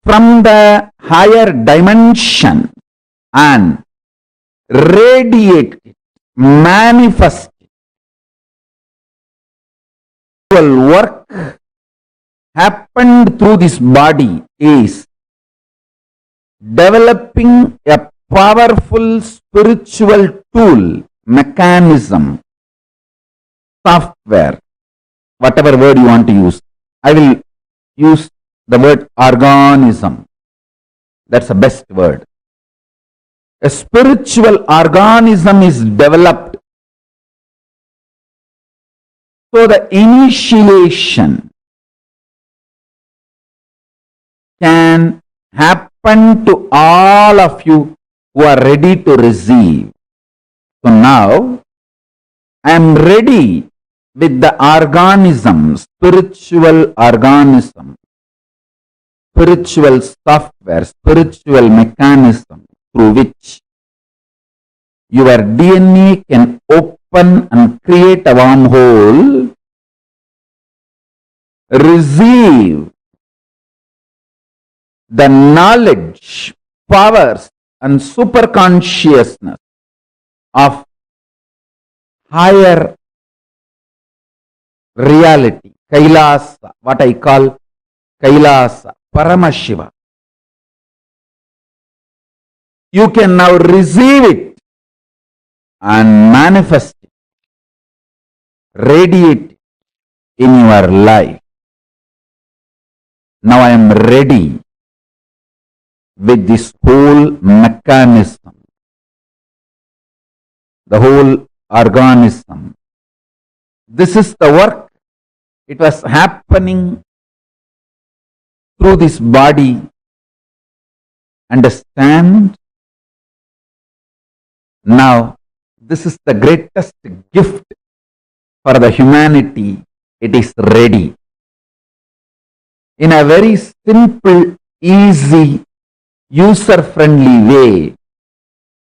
from the higher dimension and radiate it, manifest it. Work happened through this body is developing a powerful spiritual tool, mechanism, software, whatever word you want to use. I will use the word organism. That's the best word. A spiritual organism is developed. So the initiation can happen to all of you who are ready to receive. So now I am ready with the organism, spiritual organism, spiritual software, spiritual mechanism through which your DNA can open and create a wormhole, receive the knowledge, powers, and superconsciousness of higher reality, Kailasa, what I call Kailasa, Paramashiva. You can now receive it and manifest it, radiate it in your life. Now I am ready with this whole mechanism, the whole organism. This is the work. It was happening through this body. Understand? Now, this is the greatest gift for the humanity. It is ready. In a very simple, easy, user-friendly way.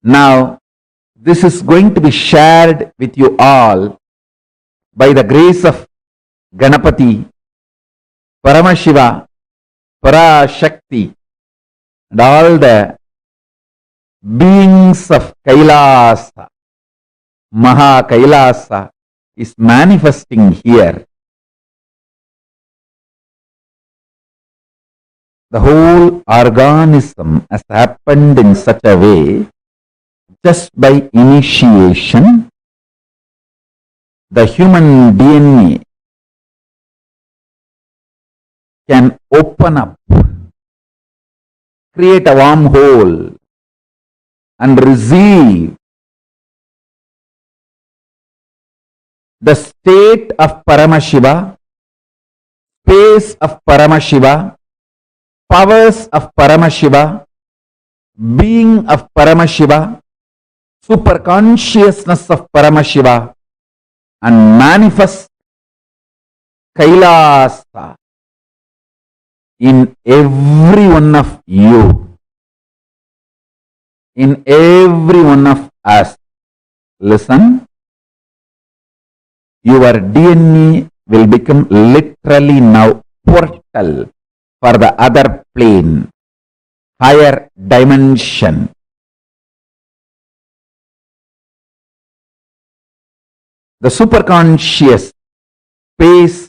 Now, this is going to be shared with you all by the grace of Ganapati, Paramashiva, Parashakti, and all the beings of Kailasa. Mahā KAILΑSA is manifesting here. The whole organism has happened in such a way, just by initiation, the human DNA can open up, create a wormhole, and receive the state of Paramashiva, space of Paramashiva, powers of Paramashiva, being of Paramashiva, superconsciousness of Paramashiva, and manifest Kailasa in every one of you, in every one of us. Listen, your DNA will become literally now portal for the other plane, higher dimension. The superconscious space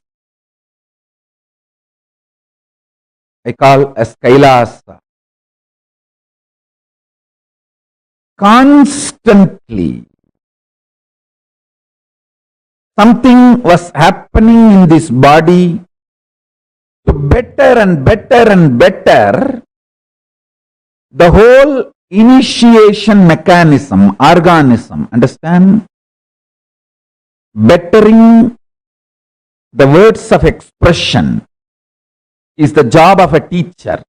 I call as Kailasa. Constantly something was happening in this body to better and better and better the whole initiation mechanism, organism. Understand? Bettering the words of expression, is the job of a teacher.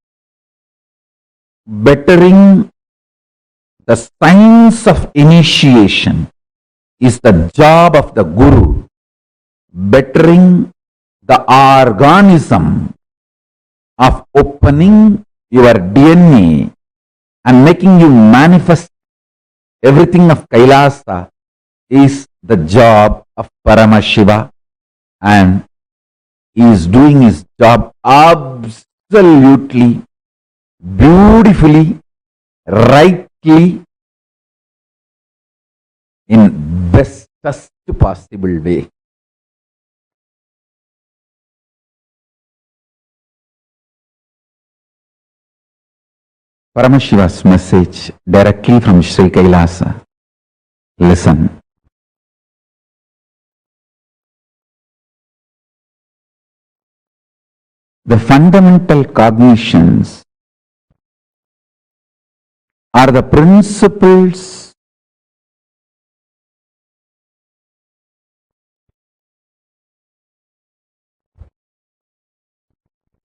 Bettering the science of initiation is the job of the Guru. Bettering the organism of opening your DNA and making you manifest everything of Kailasa is the job of Paramashiva, and he is doing his job absolutely beautifully, rightly, in bestest possible way. Paramashiva's message directly from Sri Kailasa. Listen. The fundamental cognitions are the principles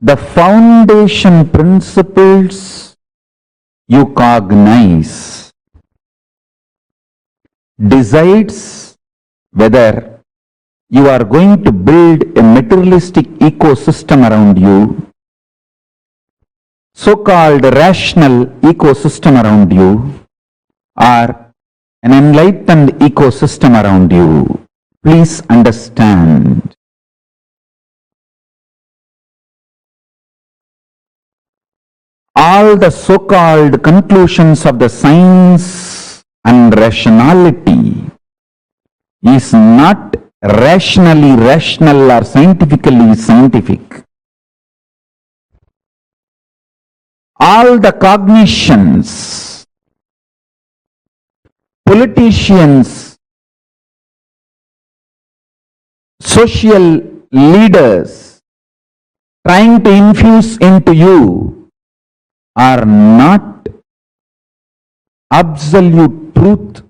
the foundation principles you cognize decides whether you are going to build a materialistic ecosystem around you, so-called rational ecosystem around you, or an enlightened ecosystem around you. Please understand. All the so-called conclusions of the science and rationality is not rationally rational or scientifically scientific. All the cognitions, politicians, social leaders trying to infuse into you are not absolute truth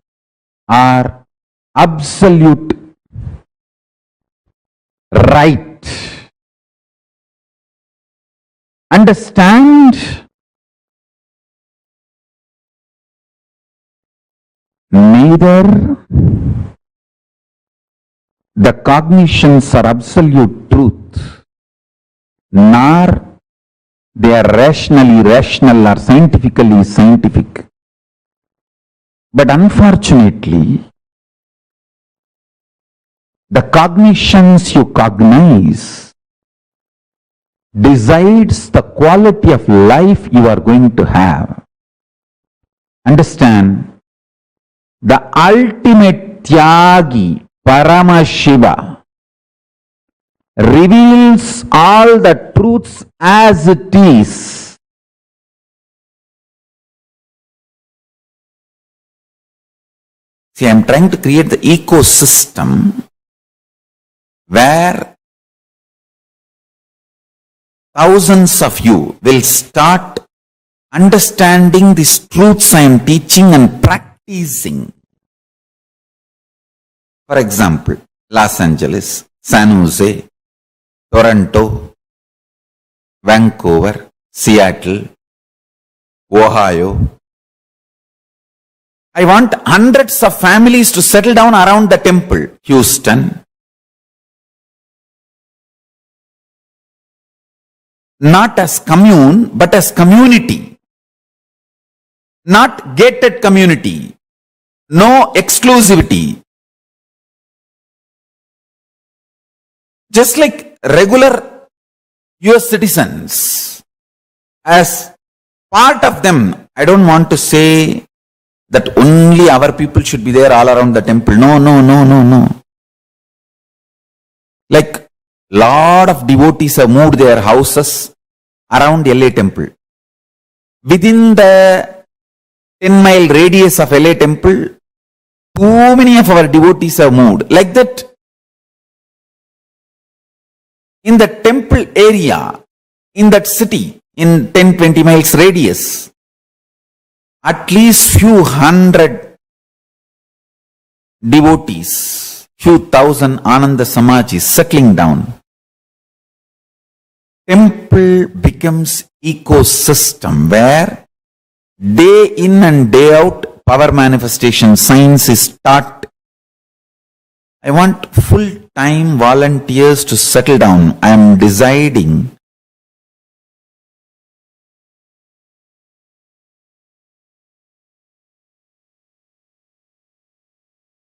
or absolute right. Understand? Neither the cognitions are absolute truth, nor they are rationally rational or scientifically scientific. But unfortunately, the cognitions you cognize decides the quality of life you are going to have. Understand? The ultimate Tyagi, Paramashiva, reveals all the truths as it is. See, I am trying to create the ecosystem where thousands of you will start understanding these truths I am teaching and practicing. For example, Los Angeles, San Jose, Toronto, Vancouver, Seattle, Ohio. I want hundreds of families to settle down around the temple. Houston. Not as commune, but as community. Not gated community. No exclusivity. Just like regular US citizens, as part of them, I don't want to say that only our people should be there all around the temple. No. Like lot of devotees have moved their houses around LA temple. Within the 10-mile radius of LA temple, too many of our devotees have moved. Like that, in the temple area, in that city, in 10-20 miles radius, at least few hundred devotees, few thousand Ananda Samajis settling down. temple becomes ecosystem where day in and day out power manifestation science is taught. I want full-time volunteers to settle down. I am deciding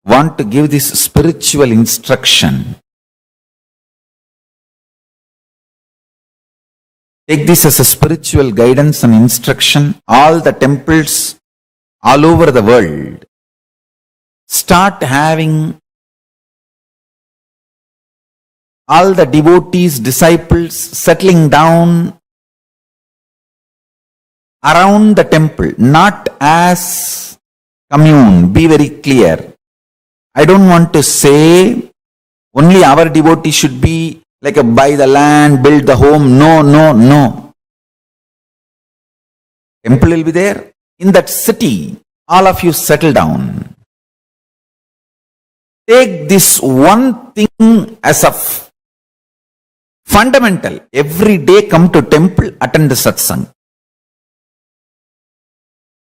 want to give this spiritual instruction. Take this as a spiritual guidance and instruction. All the temples all over the world start having all the devotees, disciples settling down around the temple, not as commune. Be very clear. I don't want to say only our devotees should be like a buy the land, build the home. No, no, no. Temple will be there. In that city, all of you settle down. Take this one thing as a fundamental. Every day come to temple, attend the satsang.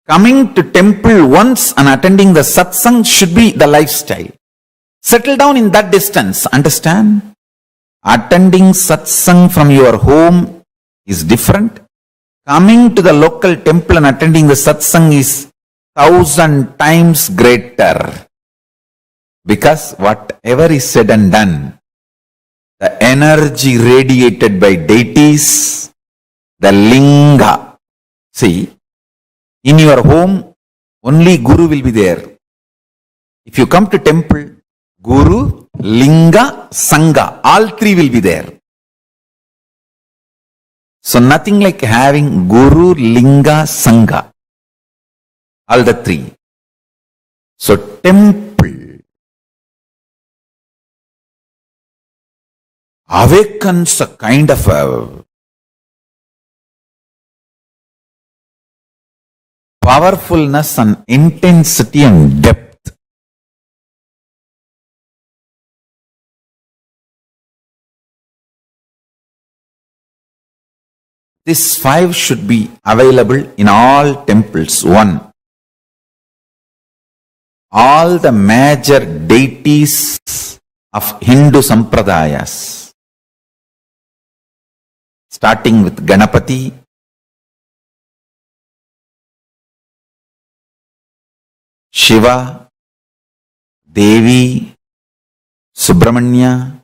Coming to temple once and attending the satsang should be the lifestyle. Settle down in that distance. Understand? Attending satsang from your home is different. Coming to the local temple and attending the satsang is 1,000 times greater. Because whatever is said and done, the energy radiated by deities, the linga. See, in your home, only Guru will be there. If you come to temple, Guru, Linga, Sangha, all three will be there. So nothing like having Guru, Linga, Sangha, all the three. So temple awakens a kind of a powerfulness and intensity and depth. These 5 should be available in all temples. 1. All the major deities of Hindu sampradayas, starting with Ganapati, Shiva, Devi, Subramanya,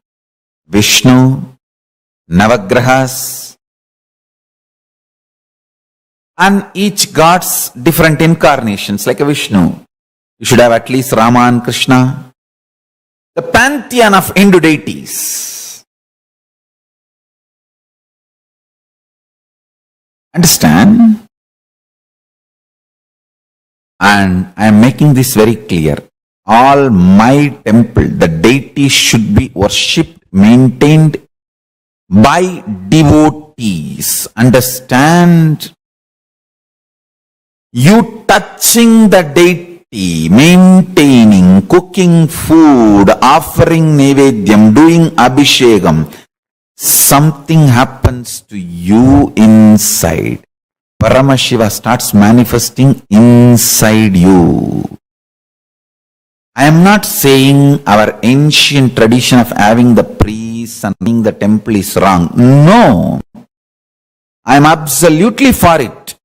Vishnu, Navagrahas, and each god's different incarnations, like a Vishnu. You should have at least Rama and Krishna. The pantheon of Hindu deities. Understand? And I am making this very clear. All my temple, the deities should be worshipped, maintained by devotees. Understand? You touching the deity, maintaining, cooking food, offering nevedyam, doing abhishekam, something happens to you inside. Paramashiva starts manifesting inside you. I am not saying our ancient tradition of having the priests and running the temple is wrong. No. I am absolutely for it.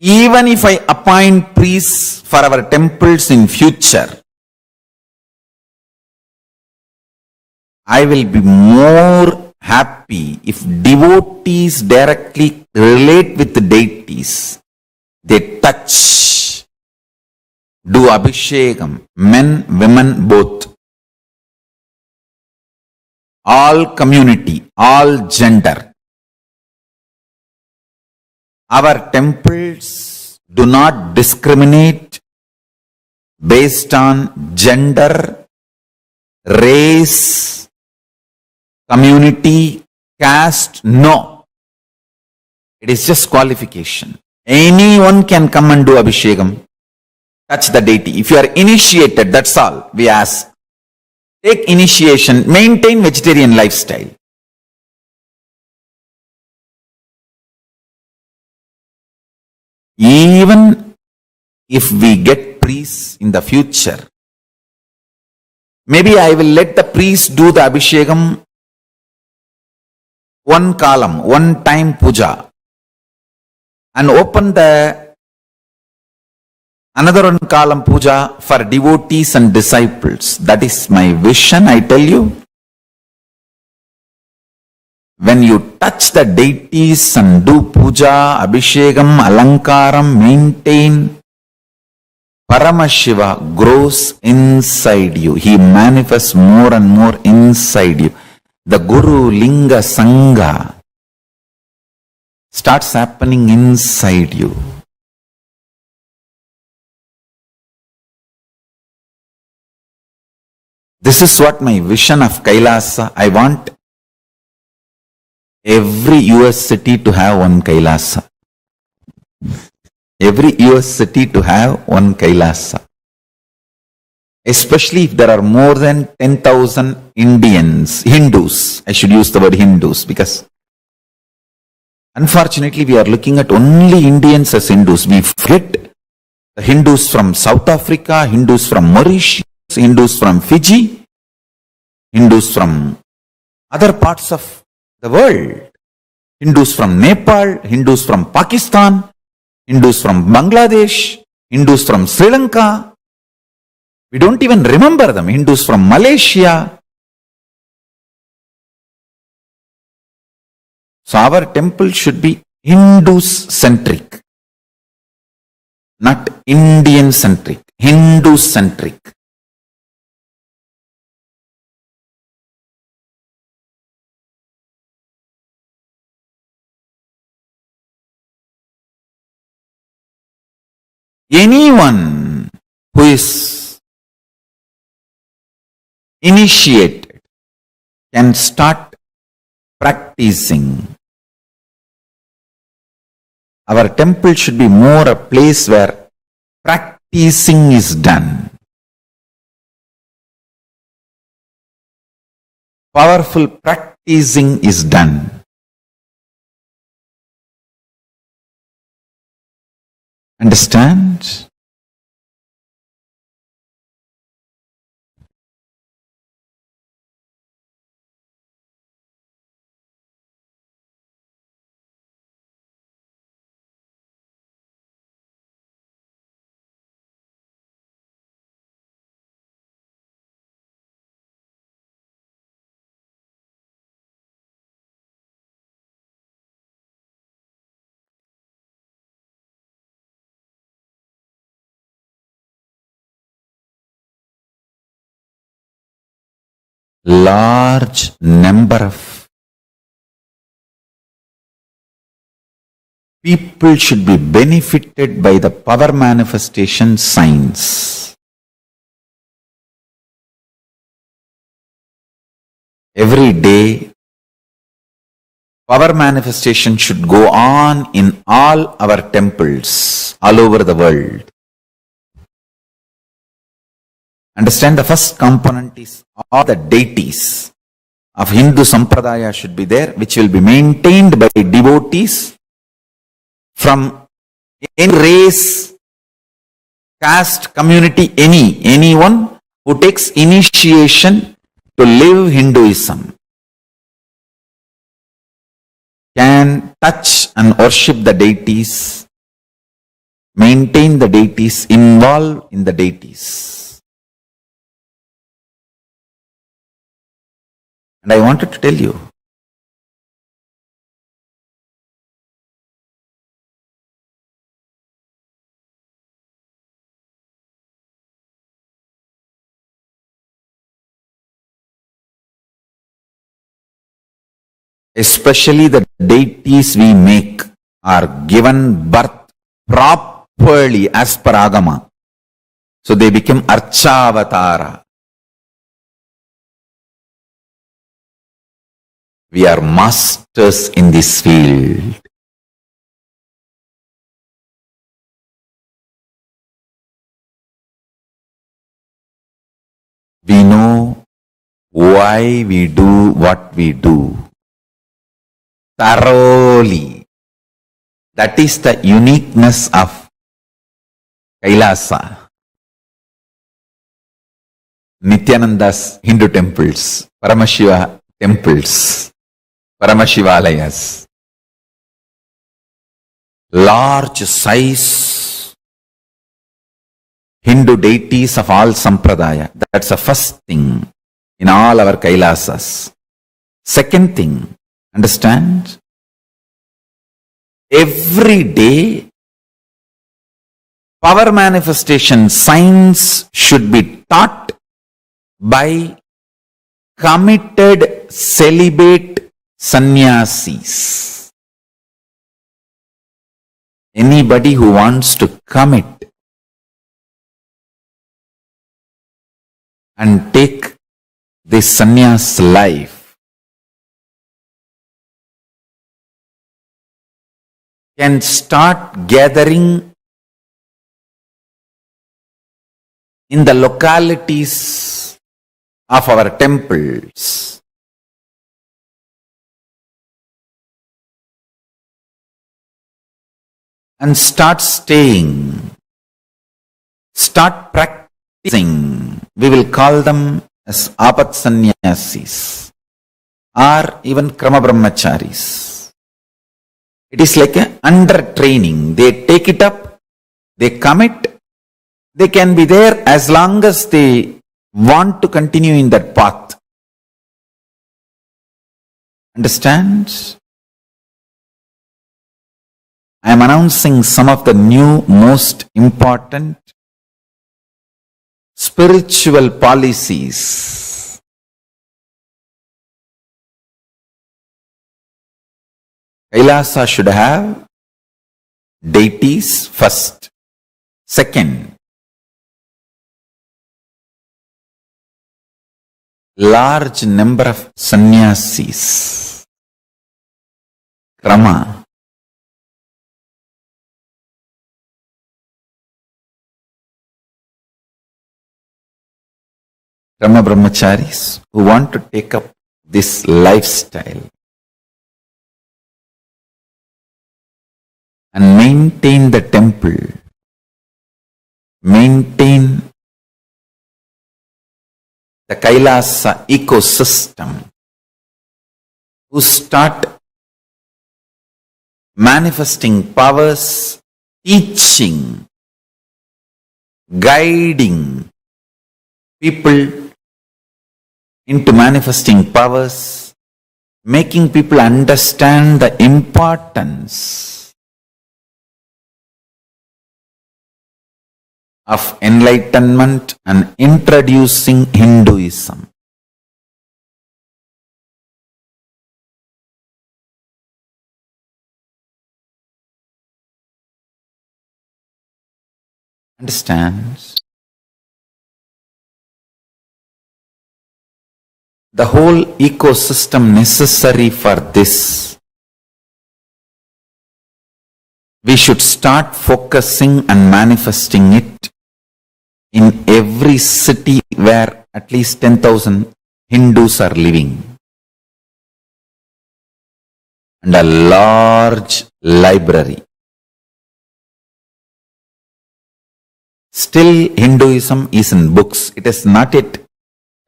Even if I appoint priests for our temples in future, I will be more happy if devotees directly relate with the deities. They touch, do abhishekam, men, women, both. All community, all gender. Our temples do not discriminate based on gender, race, community, caste. No. It is just qualification. Anyone can come and do abhishekam. touch the deity. If you are initiated, that's all we ask. Take initiation, maintain vegetarian lifestyle. Even if we get priests in the future, maybe I will let the priest do the Abhishekam one column, one time puja, and open the another one column puja for devotees and disciples. That is my vision, I tell you. When you touch the deities and do puja, abhishekam, alankaram, maintain, Paramashiva grows inside you. He manifests more and more inside you. The Guru Linga Sangha starts happening inside you. This is what my vision of Kailasa. I want every US city to have one Kailasa. Every US city to have one Kailasa. Especially if there are more than 10,000 Hindus. I should use the word Hindus because unfortunately we are looking at only Indians as Hindus. We forget the Hindus from South Africa, Hindus from Mauritius, Hindus from Fiji, Hindus from other parts of the world, Hindus from Nepal, Hindus from Pakistan, Hindus from Bangladesh, Hindus from Sri Lanka. We don't even remember them. Hindus from Malaysia. So our temple should be Hindus-centric, not Indian-centric, Hindu-centric. Anyone who is initiated can start practicing. Our temple should be more a place where practicing is done. Powerful practicing is done. Understand? Large number of people should be benefited by the power manifestation signs. Every day, power manifestation should go on in all our temples all over the world. Understand, the first component is all the deities of Hindu Sampradaya should be there, which will be maintained by devotees from any race, caste, community, anyone who takes initiation to live Hinduism can touch and worship the deities, maintain the deities, involve in the deities. And I wanted to tell you, especially the deities we make are given birth properly as per Agama. So they become Archavatara. We are masters in this field. why we do what we do thoroughly. That is the uniqueness of Kailasa. Nityananda's Hindu temples, Paramashiva temples, Paramashivalayas, large size Hindu deities of all sampradaya. That's the first thing in all our Kailasas. Second thing, understand? Every day, power manifestation science should be taught by committed celibate sannyasis. Anybody who wants to commit and take this sannyas life can start gathering in the localities of our temples. And start staying, start practicing. We will call them as apat sannyasis or even krama brahmacharis. It is like an under training. They take it up, they commit, they can be there as long as they want to continue in that path. Understand? I am announcing some of the new most important spiritual policies. Kailasa should have deities first. Second, large number of sannyasis. Krama. Krama brahmacharis who want to take up this lifestyle and maintain the temple, maintain the Kailasa ecosystem, who start manifesting powers, teaching, guiding people into manifesting powers, making people understand the importance of enlightenment and introducing Hinduism. Understand? The whole ecosystem necessary for this. We should start focusing and manifesting it in every city where at least 10,000 Hindus are living. And a large library. Still Hinduism is in books. It has not yet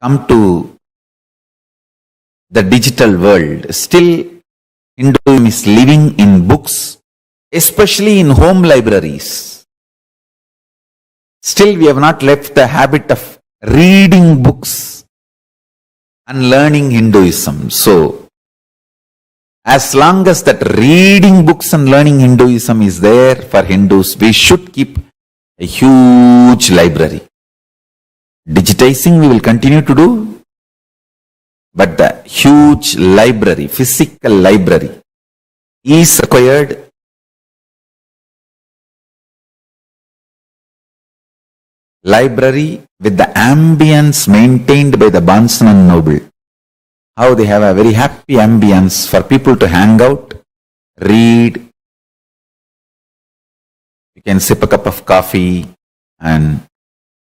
come to the digital world. Still Hinduism is living in books, especially in home libraries. Still we have not left the habit of reading books and learning Hinduism. So, as long as that reading books and learning Hinduism is there for Hindus, we should keep a huge library. Digitizing we will continue to do, but the huge library, physical library is required. Library with the ambience maintained by the Bansan and Noble. How they have a very happy ambience for people to hang out, read. You can sip a cup of coffee and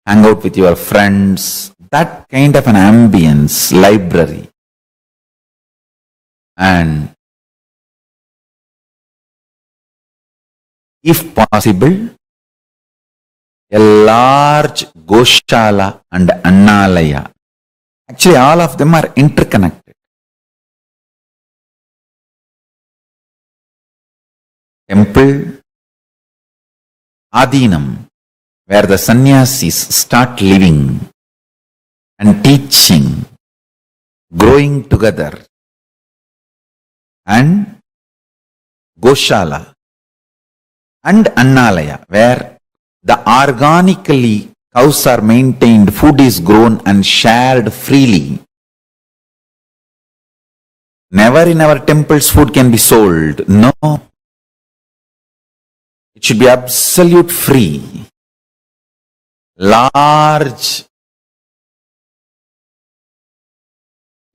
hang out with your friends, that kind of an ambience, library. And if possible, a large Goshala and Annalaya. Actually, all of them are interconnected. Temple, Adinam, where the sannyasis start living and teaching, growing together, and Goshala and Annalaya, where the organically cows are maintained, food is grown and shared freely. Never in our temples food can be sold. No. It should be absolute free. Large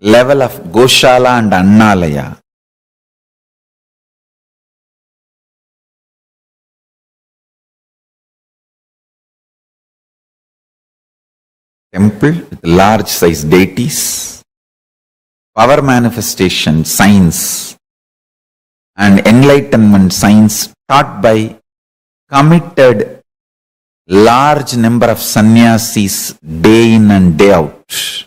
level of Goshala and Annalaya. Temple with large size deities, power manifestation, science, and enlightenment science taught by committed large number of sannyasis day in and day out.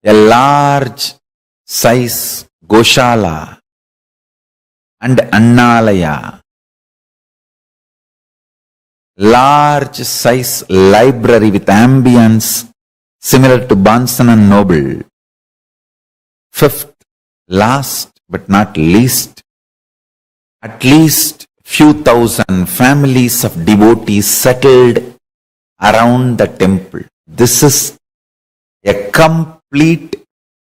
A large size Goshala and Annalaya. Large size library with ambience similar to Bansan and Noble. Fifth, last but not least, at least few thousand families of devotees settled around the temple. This is a complete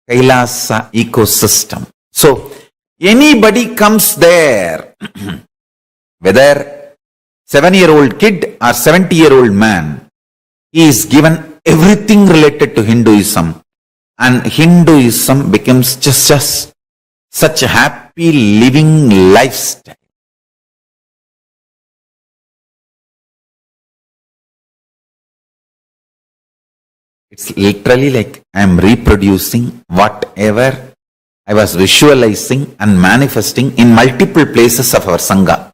Kailasa ecosystem. So, anybody comes there, whether 7-year-old kid or 70-year-old man, he is given everything related to Hinduism, and Hinduism becomes just such a happy living lifestyle. It's literally like I am reproducing whatever I was visualizing and manifesting in multiple places of our Sangha.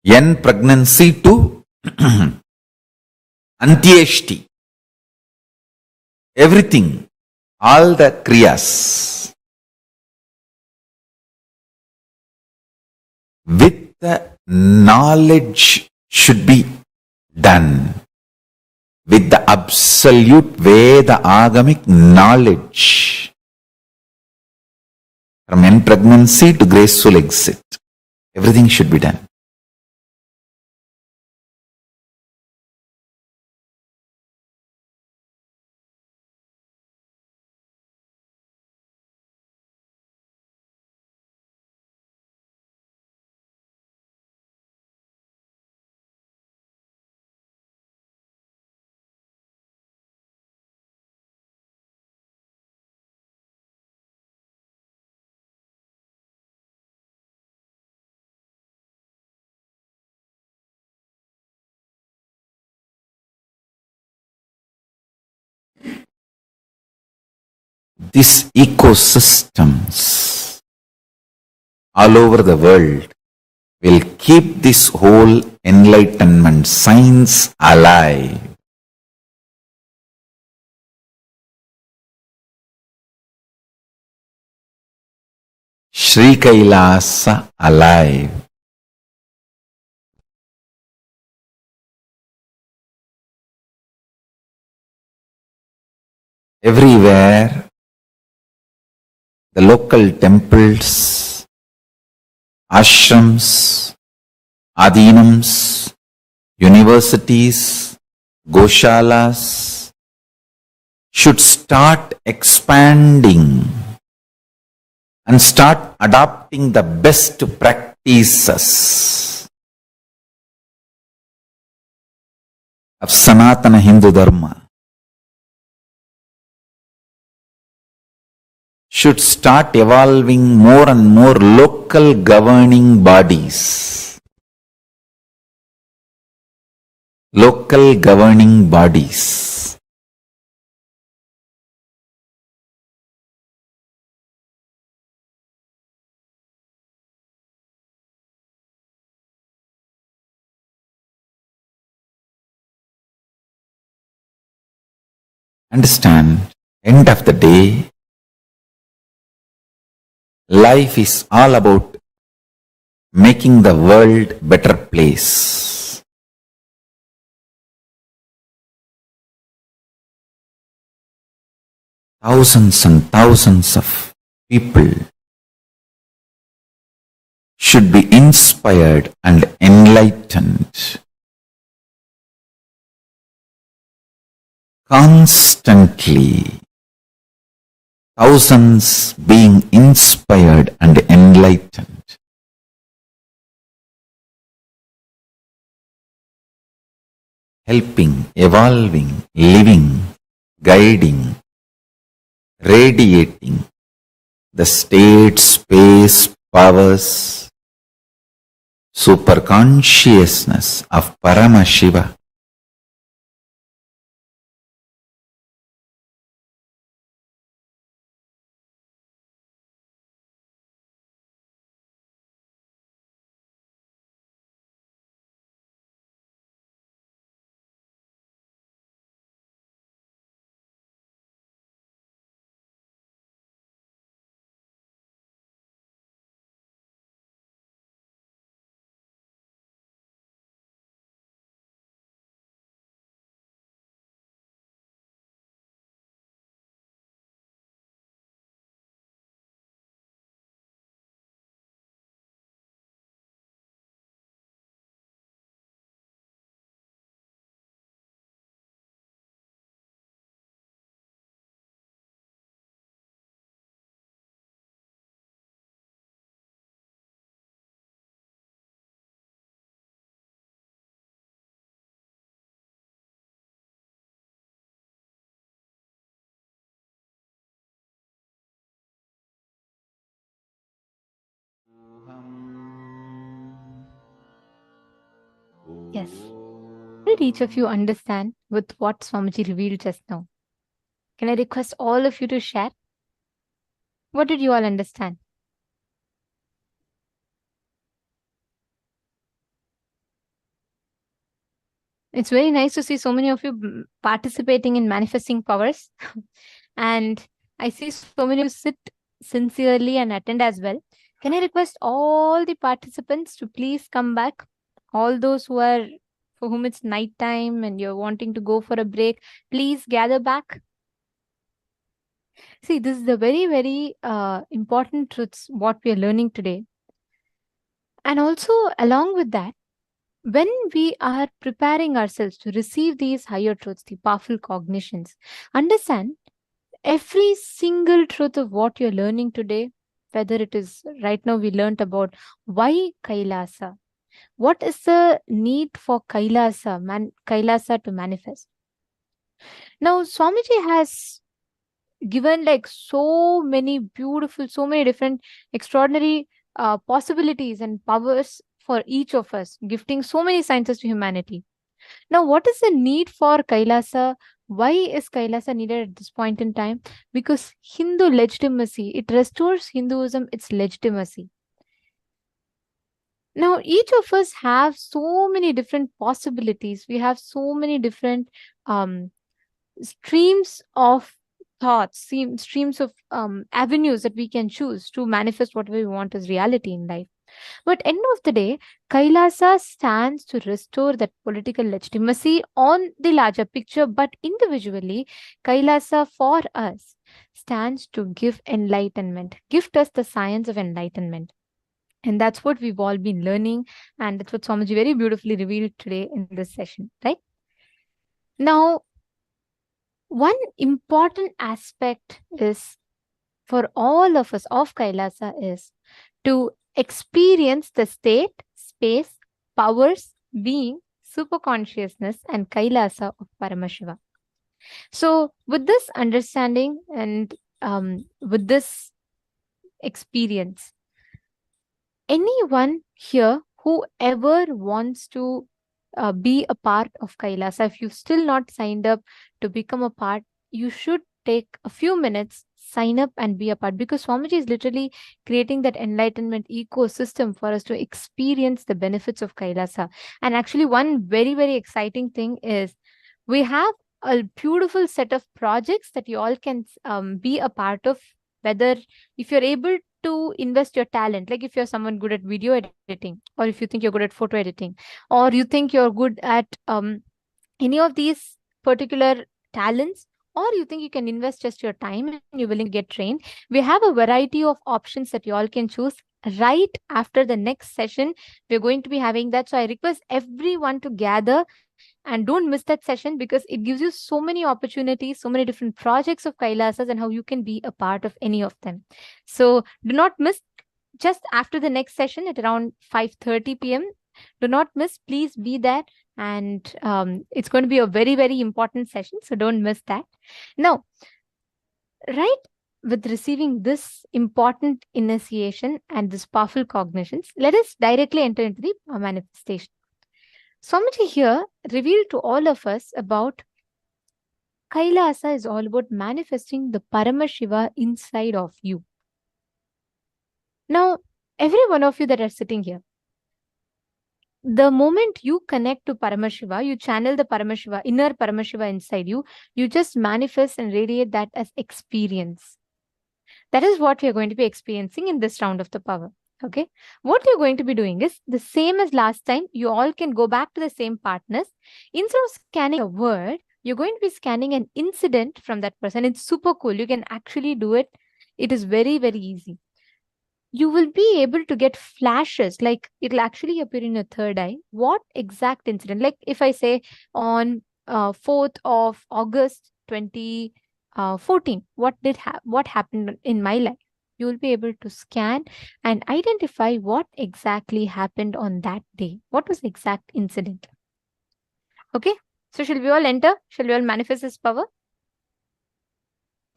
N pregnancy to Antyeshti. Everything, all the kriyas. With the knowledge should be done. With the absolute Veda agamic knowledge. From N pregnancy to graceful exit. Everything should be done. These ecosystems all over the world will keep this whole enlightenment science alive. Sri Kailasa alive. Everywhere, the local temples, ashrams, adinams, universities, goshalas should start expanding and start adopting the best practices of Sanatana Hindu Dharma, should start evolving more and more local governing bodies. Local governing bodies. Understand, end of the day, life is all about making the world a better place. Thousands and thousands of people should be inspired and enlightened constantly. Thousands being inspired and enlightened. Helping, evolving, living, guiding, radiating the state, space, powers, superconsciousness of Paramashiva. Yes. Did each of you understand with what Swamiji revealed just now? Can I request all of you to share? What did you all understand? It's very nice to see so many of you participating in manifesting powers. And I see so many of you sit sincerely and attend as well. Can I request all the participants to please come back? All those for whom it's night time and you're wanting to go for a break, please gather back. See, this is the very, very important truths what we are learning today. And also along with that, when we are preparing ourselves to receive these higher truths, the powerful cognitions, understand every single truth of what you're learning today, whether it is right now we learned about why Kailasa. What is the need for Kailasa to manifest? Now, Swamiji has given like so many beautiful, so many different extraordinary possibilities and powers for each of us, gifting so many sciences to humanity. Now, what is the need for Kailasa? Why is Kailasa needed at this point in time? Because Hindu legitimacy, it restores Hinduism its legitimacy. Now, each of us have so many different possibilities. We have so many different streams of thoughts, streams of avenues that we can choose to manifest whatever we want as reality in life. But end of the day, Kailasa stands to restore that political legitimacy on the larger picture, but individually, Kailasa for us stands to give enlightenment, gift us the science of enlightenment. And that's what we've all been learning, and that's what Swamiji very beautifully revealed today in this session, right? Now, one important aspect is for all of us of Kailasa is to experience the state, space, powers, being, superconsciousness, and Kailasa of Paramashiva. So, with this understanding and with this experience, anyone here who ever wants to be a part of Kailasa, if you've still not signed up to become a part, you should take a few minutes, sign up and be a part, because Swamiji is literally creating that enlightenment ecosystem for us to experience the benefits of Kailasa. And actually, one very, very exciting thing is we have a beautiful set of projects that you all can be a part of, whether if you're able to invest your talent, like if you're someone good at video editing, or if you think you're good at photo editing, or you think you're good at any of these particular talents, or you think you can invest just your time and you're willing to get trained, we have a variety of options that you all can choose. Right after the next session, we're going to be having that. So I request everyone to gather and don't miss that session, because it gives you so many opportunities, so many different projects of Kailasas, and how you can be a part of any of them. So do not miss. Just after the next session at around 5:30 p.m. Do not miss. Please be there. And it's going to be a very, very important session. So don't miss that. Now, right with receiving this important initiation and this powerful cognitions, let us directly enter into the manifestation. Swamiji here revealed to all of us about Kailasa is all about manifesting the Paramashiva inside of you. Now, every one of you that are sitting here, the moment you connect to Paramashiva, you channel the Paramashiva, inner Paramashiva inside you, you just manifest and radiate that as experience. That is what we are going to be experiencing in this round of the power. Okay. What you're going to be doing is the same as last time. You all can go back to the same partners. Instead of scanning a word, you're going to be scanning an incident from that person. It's super cool. You can actually do it. It is very, very easy. You will be able to get flashes, like it'll actually appear in your third eye. What exact incident? Like if I say on 4th of August 2014, what happened in my life? You will be able to scan and identify what exactly happened on that day. What was the exact incident? Okay, so shall we all enter? Shall we all manifest this power?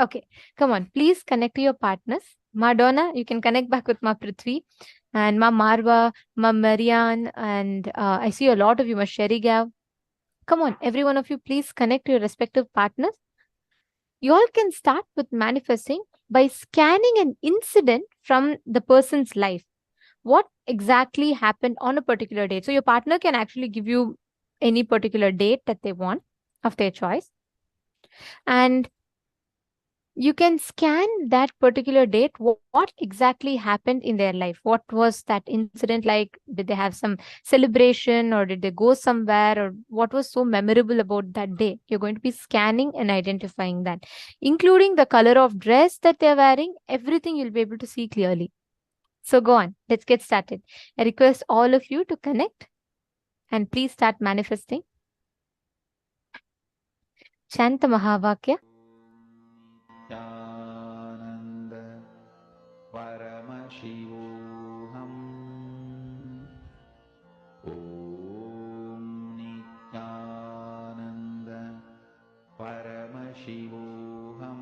Okay, come on, please connect to your partners. Madonna, you can connect back with Ma Prithvi and Ma Marva, Ma Marianne, and I see a lot of you, Ma Sherigav. Come on, every one of you, please connect to your respective partners. You all can start with manifesting by scanning an incident from the person's life. What exactly happened on a particular date? So your partner can actually give you any particular date that they want of their choice. And you can scan that particular date. What exactly happened in their life? What was that incident like? Did they have some celebration, or did they go somewhere, or what was so memorable about that day? You're going to be scanning and identifying that, including the color of dress that they're wearing. Everything you'll be able to see clearly. So go on, let's get started. I request all of you to connect and please start manifesting. Chant the Mahavakya. Ananda Paramashivoham Om Nityananda Paramashivoham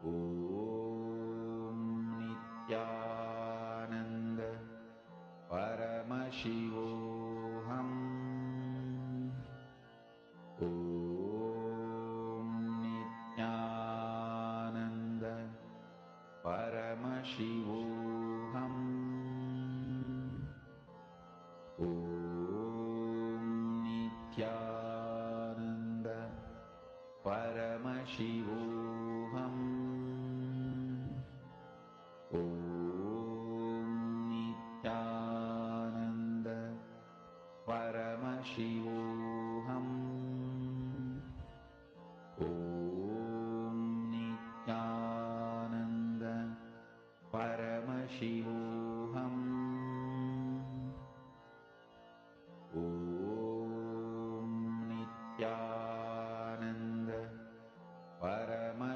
Om Nityananda Paramashivoham Om Nityananda Paramashivoham Om Nityananda Paramashivoham Om Nityananda Paramashivoham Om Nityananda Paramashivoham Om Nityananda Paramashivoham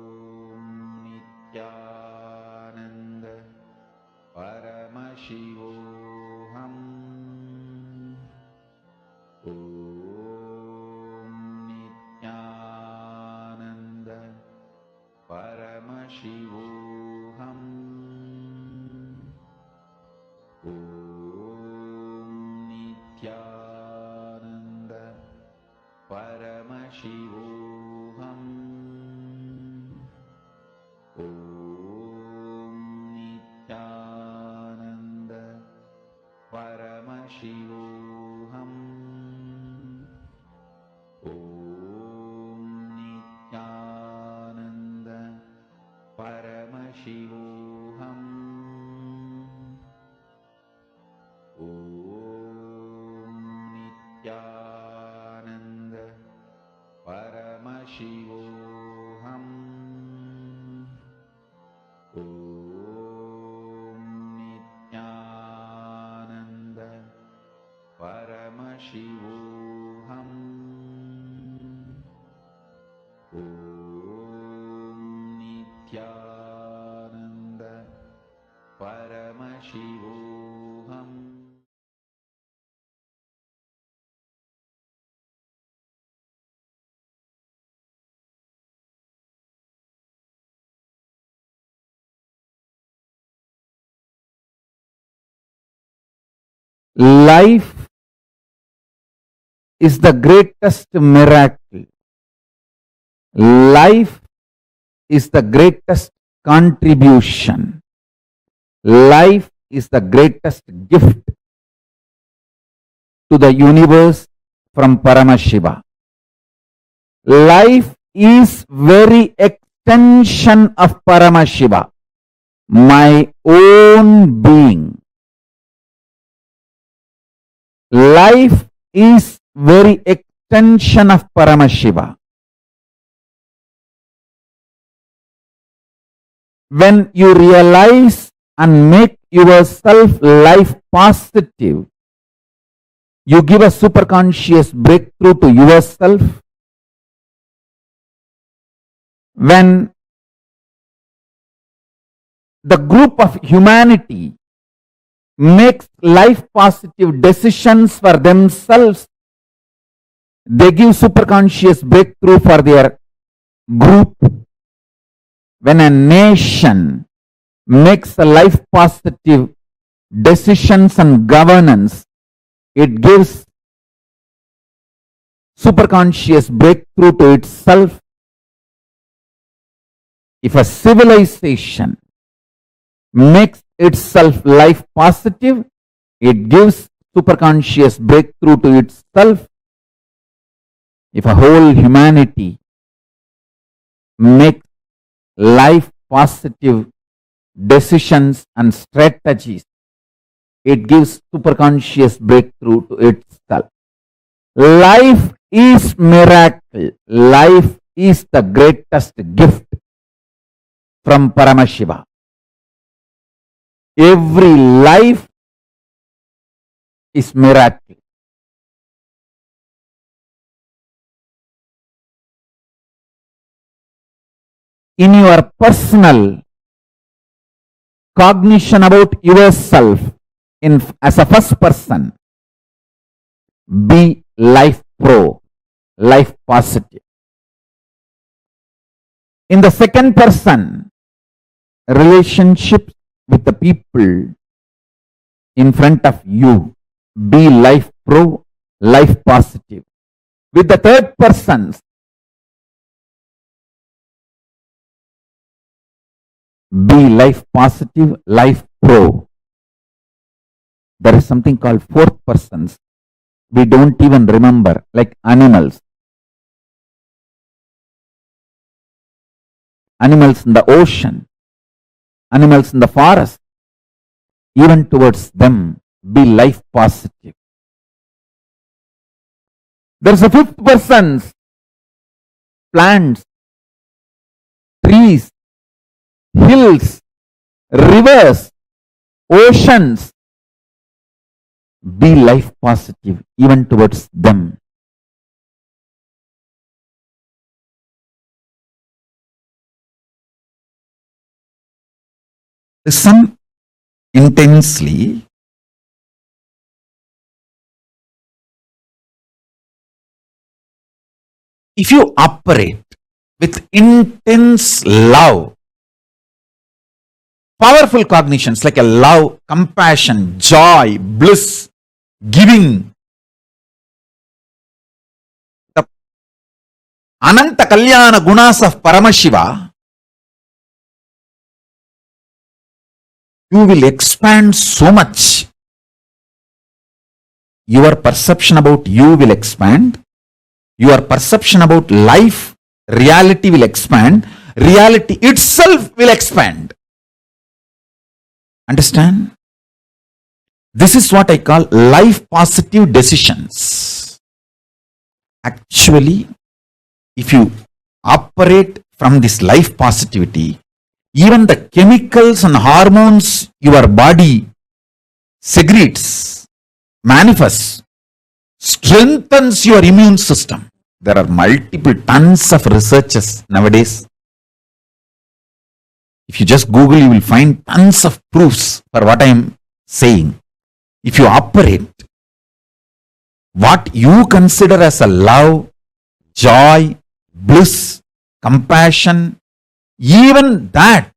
Paramashivoham. Om Nityananda Paramashivoham. Om Nityananda Paramashivoham. Om Nityananda Paramashivoham. Om Nityananda Paramashivoham. Om Nityananda Paramashivoham. Om Nityananda Paramashivoham. Life is the greatest miracle. Life is the greatest contribution. Life is the greatest gift to the universe from Paramashiva. Life is very extension of Paramashiva, my own being. Life is very extension of Paramashiva. When you realize and make yourself life positive, you give a superconscious breakthrough to yourself. When the group of humanity makes life positive decisions for themselves, they give superconscious breakthrough for their group. When a nation makes a life positive decisions and governance, it gives superconscious breakthrough to itself. If a civilization makes itself life positive, it gives superconscious breakthrough to itself. If a whole humanity makes life positive decisions and strategies, it gives superconscious breakthrough to itself. Life is miracle. Life is the greatest gift from Paramashiva. Every life is miracle. In your personal cognition about yourself, as a first person, be life pro, life positive. In the second person, relationships with the people in front of you, be life pro, life positive. With the third persons, be life positive, life pro. There is something called fourth persons. We don't even remember, like animals. Animals in the ocean, animals in the forest, even towards them, be life positive. There's a fifth persons, plants, trees, hills, rivers, oceans, be life positive even towards them. Listen intensely. If you operate with intense love powerful cognitions like a love, compassion, joy, bliss, giving. The Ananta Kalyana Gunas of Paramashiva, you will expand so much. Your perception about you will expand. Your perception about life, reality will expand. Reality itself will expand. Understand? This is what I call life positive decisions. Actually, if you operate from this life positivity, even the chemicals and hormones your body secretes, manifests, strengthens your immune system. There are multiple tons of researches nowadays. If you just Google, you will find tons of proofs for what I am saying. If you operate what you consider as a love, joy, bliss, compassion, even that,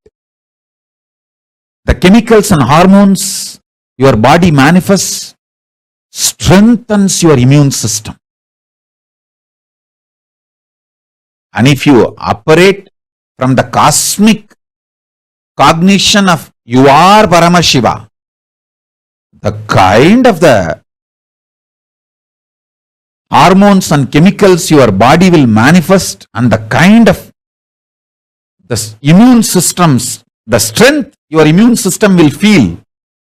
the chemicals and hormones your body manifests, strengthens your immune system. And if you operate from the cosmic cognition of you are Paramashiva, the kind of the hormones and chemicals your body will manifest and the kind of the immune systems, the strength your immune system will feel,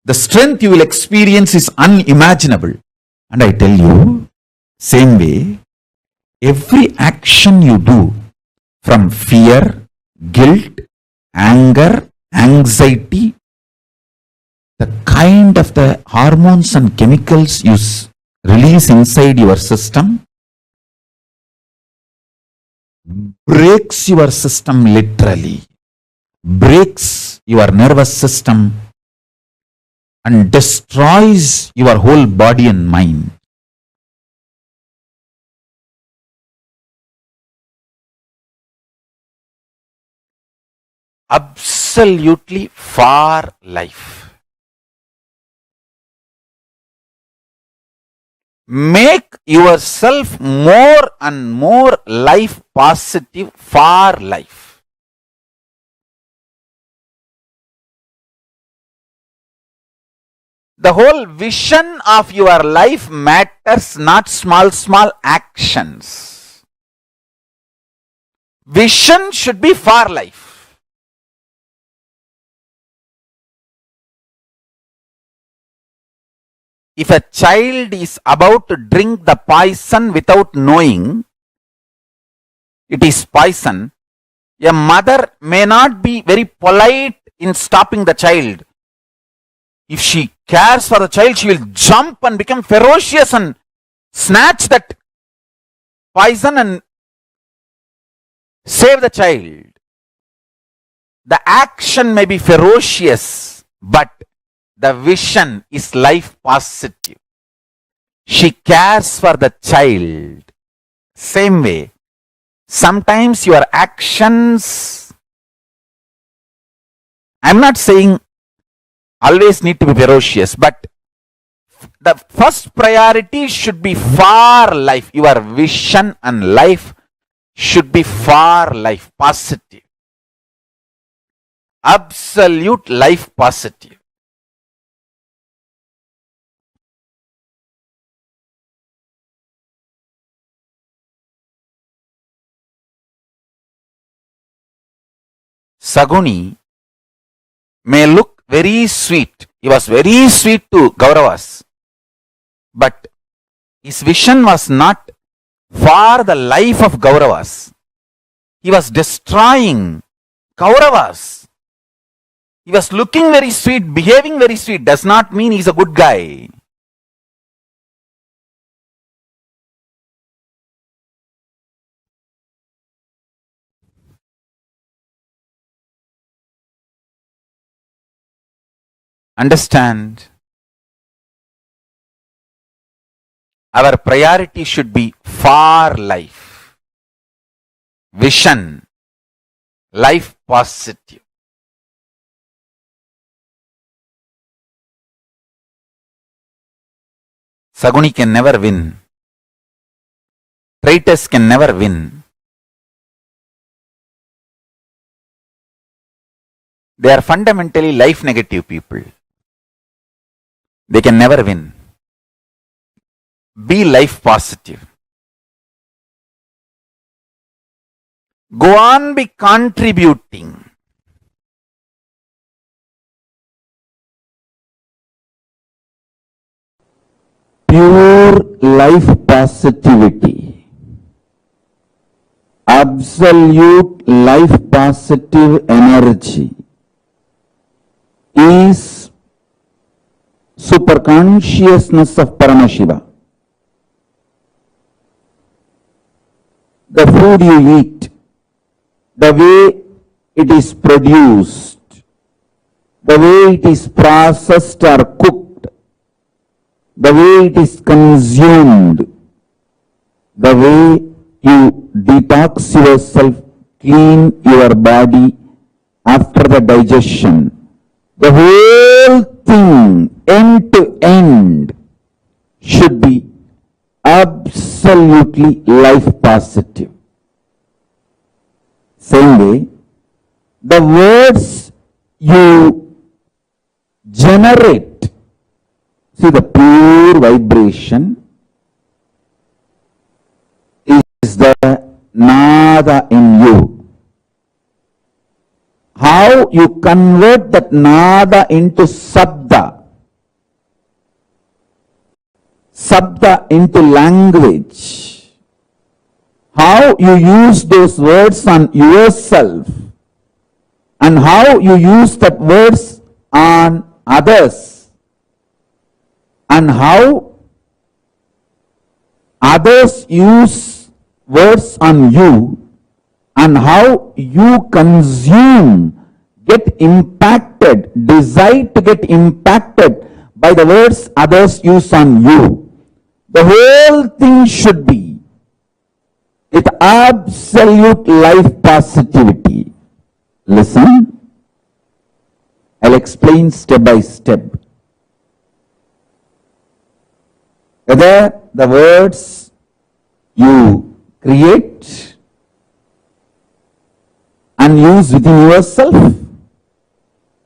the strength you will experience is unimaginable. And I tell you, same way, every action you do from fear, guilt, anger, anxiety, the kind of the hormones and chemicals you release inside your system breaks your system literally, breaks your nervous system and destroys your whole body and mind. Absolutely for life. Make yourself more and more life positive for life. The whole vision of your life matters, not small actions. Vision should be for life. If a child is about to drink the poison without knowing it is poison, a mother may not be very polite in stopping the child. If she cares for the child, she will jump and become ferocious and snatch that poison and save the child. The action may be ferocious, but the vision is life positive. She cares for the child. Same way, sometimes your actions, I'm not saying always need to be ferocious, but the first priority should be for life. Your vision and life should be for life, positive. Absolute life positive. Saguni may look very sweet. He was very sweet to Kauravas. But his vision was not for the life of Kauravas. He was destroying Kauravas. He was looking very sweet, behaving very sweet. Does not mean he's a good guy. Understand? Our priority should be for life. Vision. Life positive. Saguni can never win. Traitors can never win. They are fundamentally life negative people. They can never win. Be life positive. Go on be contributing. Pure life positivity, absolute life positive energy is super consciousness of Paramashiva. The food you eat, the way it is produced, the way it is processed or cooked, the way it is consumed, the way you detox yourself, clean your body after the digestion, the whole thing, end to end, should be absolutely life positive. Same way, the words you generate, see the pure vibration is the nada in you. How you convert that nada into sabda, sabda into language, how you use those words on yourself and how you use that words on others and how others use words on you and how you consume, get impacted, decide to get impacted by the words others use on you. The whole thing should be with absolute life positivity. Listen, I'll explain step by step. Whether the words you create and use within yourself,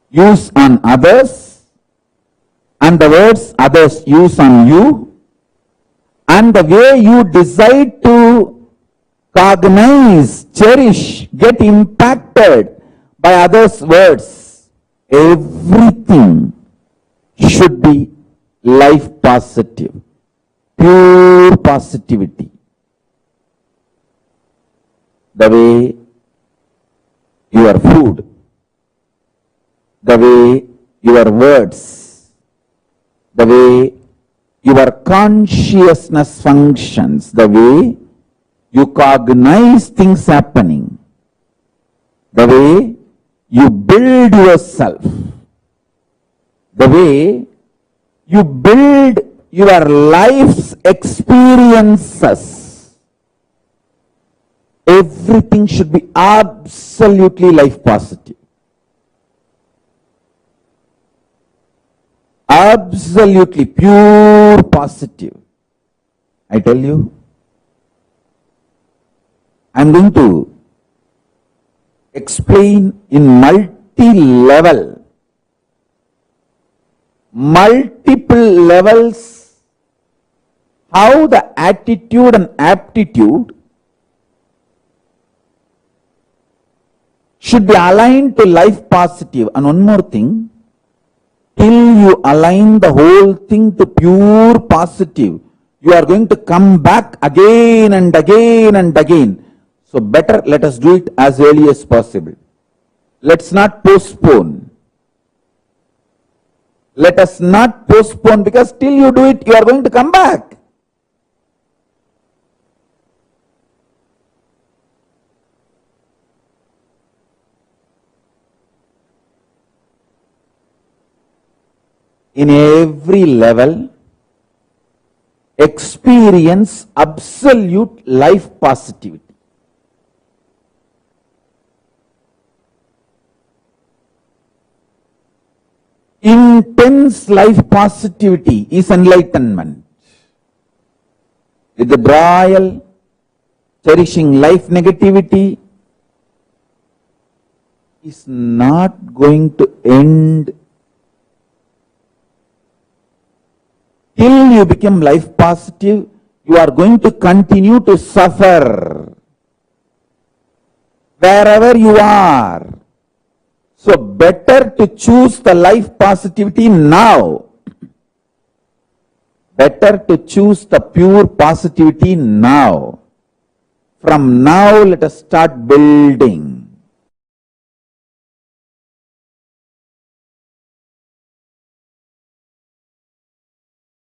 use on others, and the words others use on you, and the way you decide to cognize, cherish, get impacted by others' words, everything should be life positive, pure positivity. The way your food, the way your words, the way your consciousness functions, the way you cognize things happening, the way you build yourself, the way you build your life's experiences, everything should be absolutely life positive. Absolutely pure positive. I tell you, I'm going to explain in multi-level, multiple levels, how the attitude and aptitude should be aligned to life positive. And one more thing, till you align the whole thing to pure positive, you are going to come back again and again and again. So better let us do it as early as possible. Let's not postpone. Let us not postpone, because till you do it, you are going to come back. In every level, experience absolute life positivity. Intense life positivity is enlightenment. withdrawal, cherishing life negativity is not going to end till you become life positive. You are going to continue to suffer wherever you are. So better to choose the life positivity now. Better to choose the pure positivity now. From now, let us start building.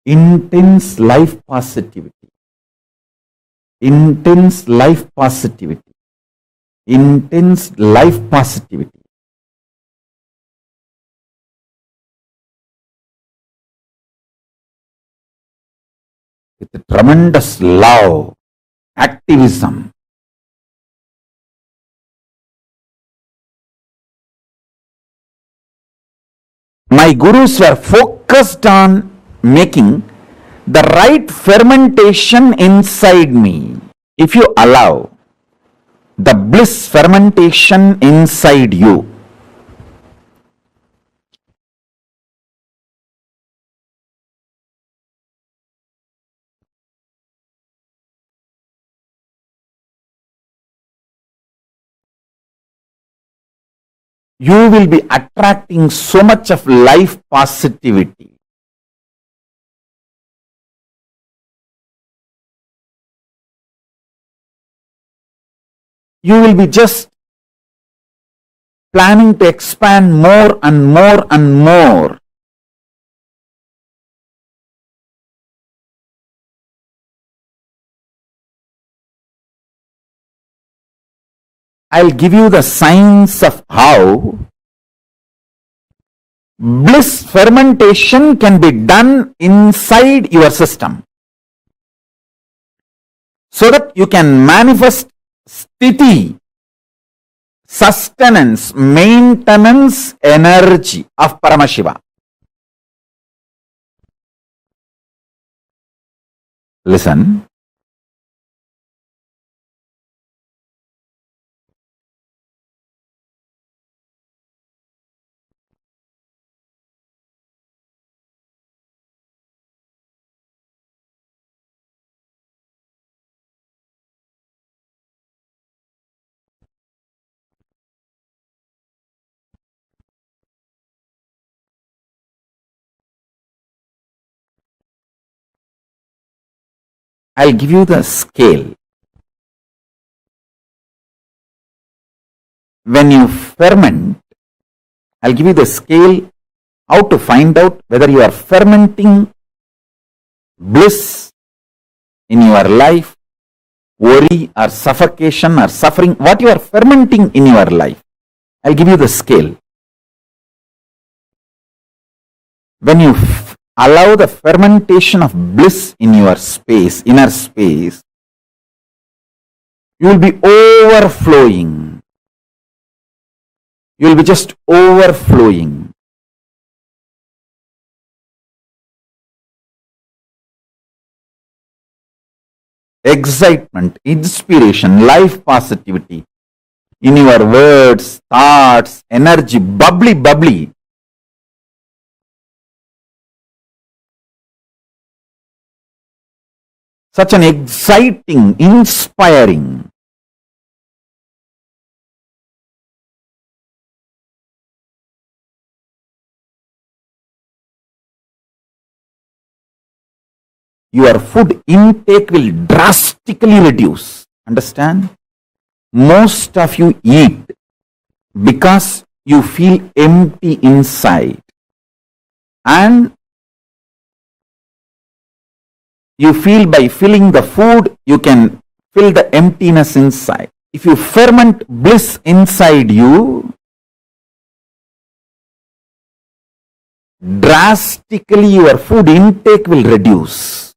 Intense life positivity. Intense life positivity. Intense life positivity. With a tremendous love, activism. My gurus were focused on making the right fermentation inside me. If you allow the bliss fermentation inside you, you will be attracting so much of life positivity. You will be just planning to expand more and more and more. I'll give you the signs of how bliss fermentation can be done inside your system, so that you can manifest sthiti, sustenance, maintenance energy of Paramashiva. Listen. I'll give you the scale. When you ferment, I'll give you the scale how to find out whether you are fermenting bliss in your life, worry or suffocation or suffering, what you are fermenting in your life. I'll give you the scale. When you allow the fermentation of bliss in your space, inner space, you will be overflowing. You will be just overflowing. Excitement, inspiration, life positivity in your words, thoughts, energy, bubbly, bubbly. Such an exciting, inspiring. Your food intake will drastically reduce. Understand? Most of you eat because you feel empty inside. And you feel by filling the food, you can fill the emptiness inside. If you ferment bliss inside you, drastically your food intake will reduce.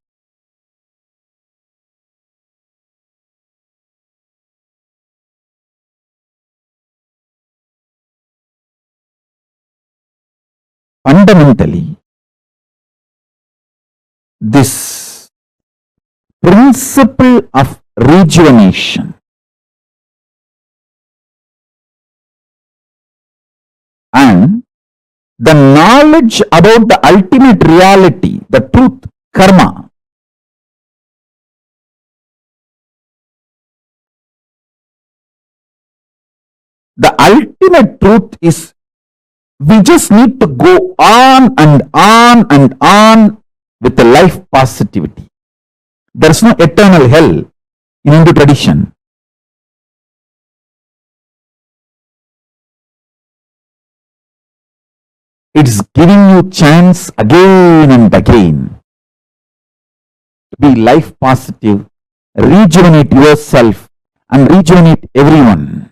Fundamentally, this principle of rejuvenation. And the knowledge about the ultimate reality, the truth, karma. The ultimate truth is we just need to go on and on and on with the life positivity. There is no eternal hell in Hindu tradition. It is giving you chance again and again to be life positive, rejuvenate yourself and rejuvenate everyone.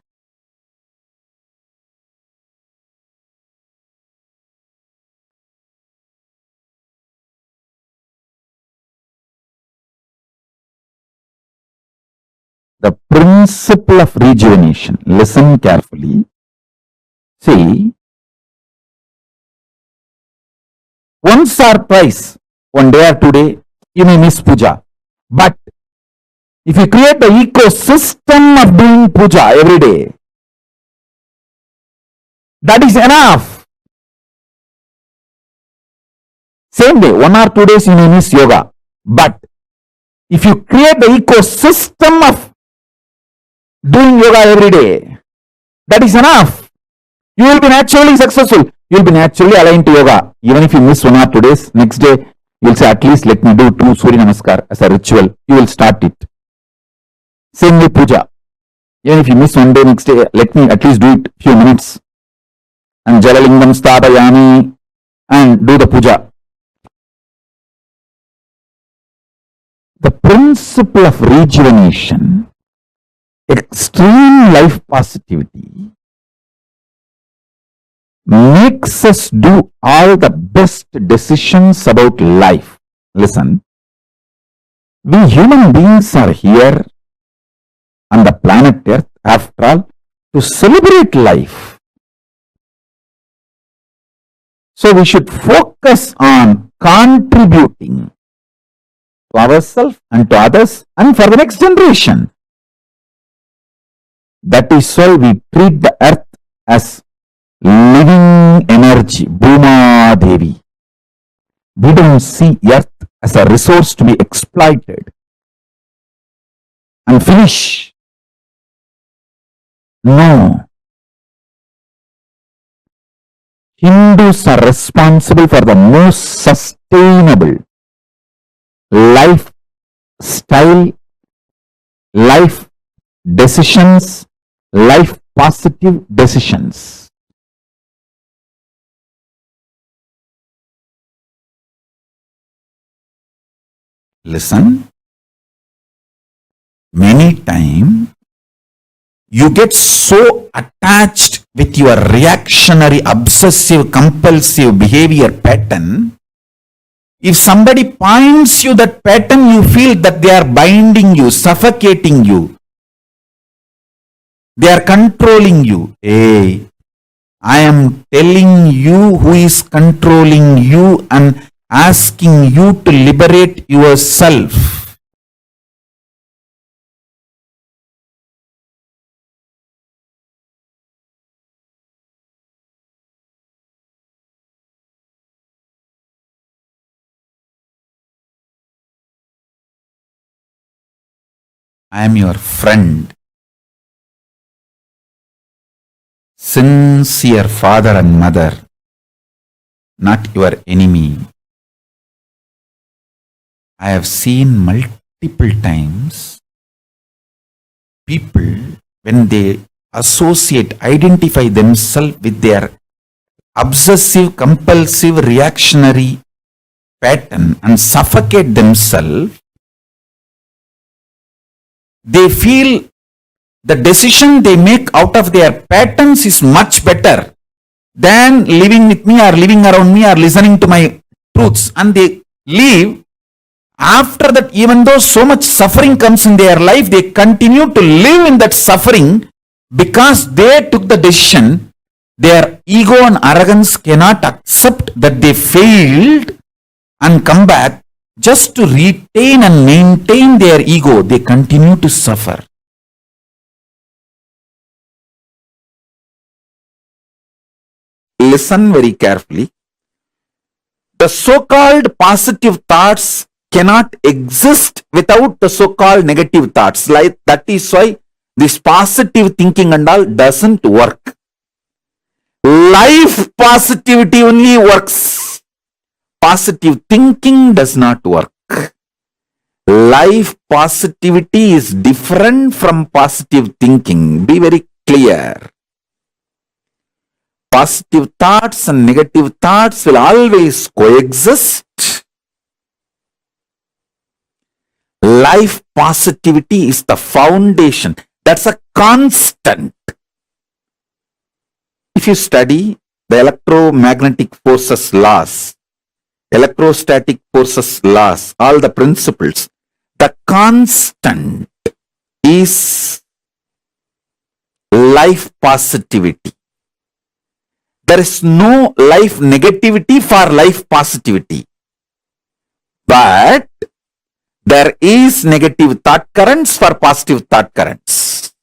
The principle of rejuvenation. Listen carefully. See, once or twice, one day or 2 days, you may miss puja. But if you create the ecosystem of doing puja every day, that is enough. Same day, 1 or 2 days you may miss yoga. But if you create the ecosystem of doing yoga every day, that is enough. You will be naturally successful. You will be naturally aligned to yoga. Even if you miss 1 or 2 days, next day you will say, at least let me do 2 Surya Namaskar as a ritual. You will start it. Same way puja. Even if you miss 1 day, next day, let me at least do it few minutes. And Jalalingam Stapayami and do the puja. The principle of rejuvenation, extreme life positivity, makes us do all the best decisions about life. Listen, we human beings are here on the planet Earth, after all, to celebrate life. So we should focus on contributing to ourselves and to others and for the next generation. That is why we treat the earth as living energy, Bhuma Devi. We don't see earth as a resource to be exploited and finish. No. Hindus are responsible for the most sustainable lifestyle, life decisions, life positive decisions. Listen, many times you get so attached with your reactionary, obsessive, compulsive behavior pattern. If somebody points you that pattern, you feel that they are binding you, suffocating you. They are controlling you. Hey, I am telling you who is controlling you and asking you to liberate yourself. I am your friend, sincere father and mother, not your enemy. I have seen multiple times people, when they associate, identify themselves with their obsessive, compulsive, reactionary pattern and suffocate themselves, they feel the decision they make out of their patterns is much better than living with me or living around me or listening to my truths, and they leave. After that, even though so much suffering comes in their life, they continue to live in that suffering because they took the decision. Their ego and arrogance cannot accept that they failed and come back. just to retain and maintain their ego, they continue to suffer. Listen very carefully. The so-called positive thoughts cannot exist without the so-called negative thoughts. Like that is why this positive thinking and all doesn't work. Life positivity only works. Positive thinking does not work. Life positivity is different from positive thinking. Be very clear. Positive thoughts and negative thoughts will always coexist. Life positivity is the foundation. That's a constant. If you study the electromagnetic forces laws, electrostatic forces laws, all the principles, the constant is life positivity. There is no life negativity for life positivity. But there is negative thought currents for positive thought currents.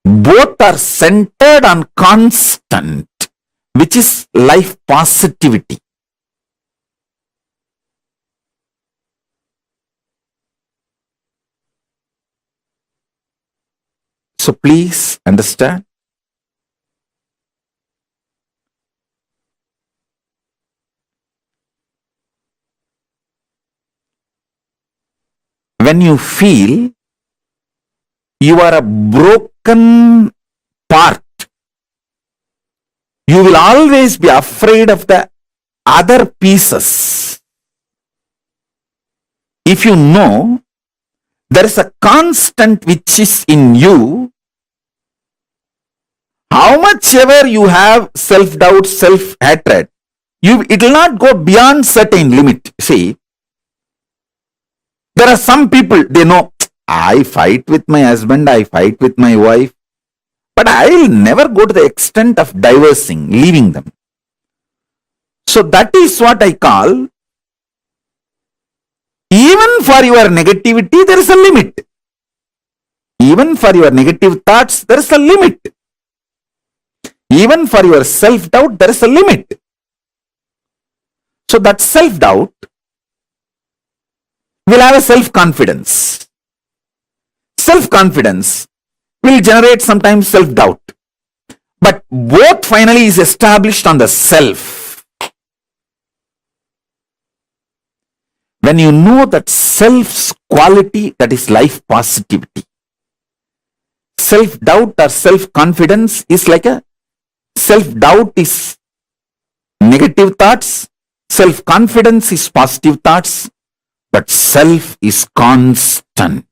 Both are centered on constant, which is life positivity. So please understand. When you feel you are a broken part, you will always be afraid of the other pieces. If you know there is a constant which is in you, how much ever you have self-doubt, self-hatred, it will not go beyond certain limit. See, there are some people, they know, I fight with my husband, I fight with my wife, but I will never go to the extent of divorcing, leaving them. So that is what I call, even for your negativity, there is a limit. Even for your negative thoughts, there is a limit. Even for your self-doubt, there is a limit. So that self-doubt will have a self-confidence. Self-confidence will generate sometimes self-doubt. But both finally is established on the self. When you know that self's quality, that is life positivity. Self-doubt or self-confidence is like a self-doubt is negative thoughts, self-confidence is positive thoughts, but self is constant.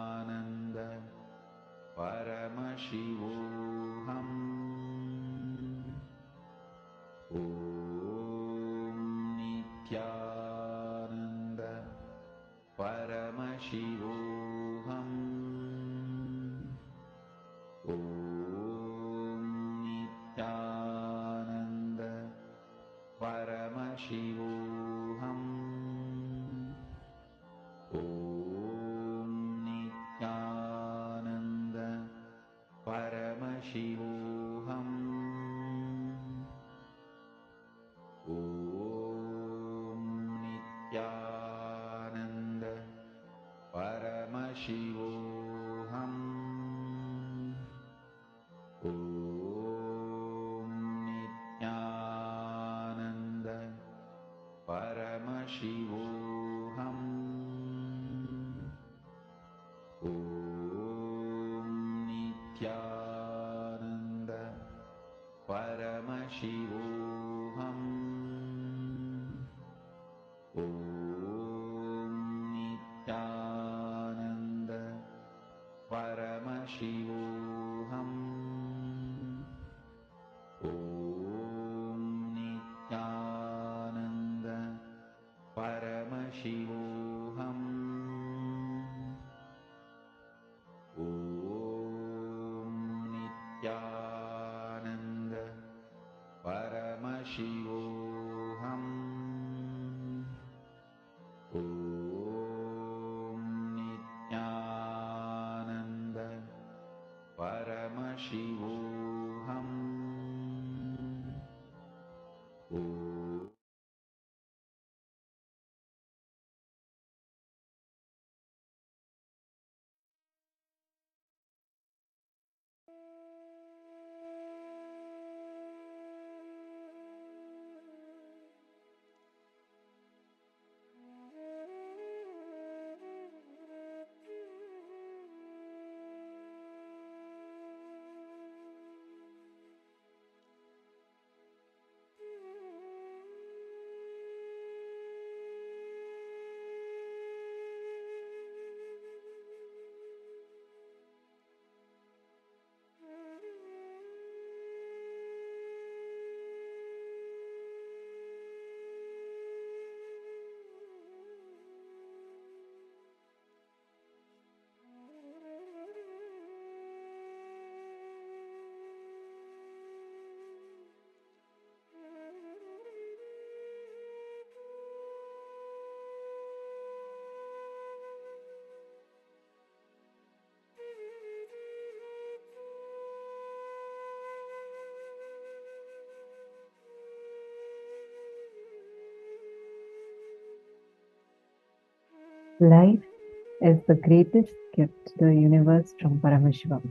Ananda Paramashivoham Om Nityananda Paramashivoham Om Nityananda Paramashivoham Om Nityananda Paramashivoham Paramashivoham. Om Nityananda Paramashivoham. Om Life is the greatest gift to the universe from Paramashiva.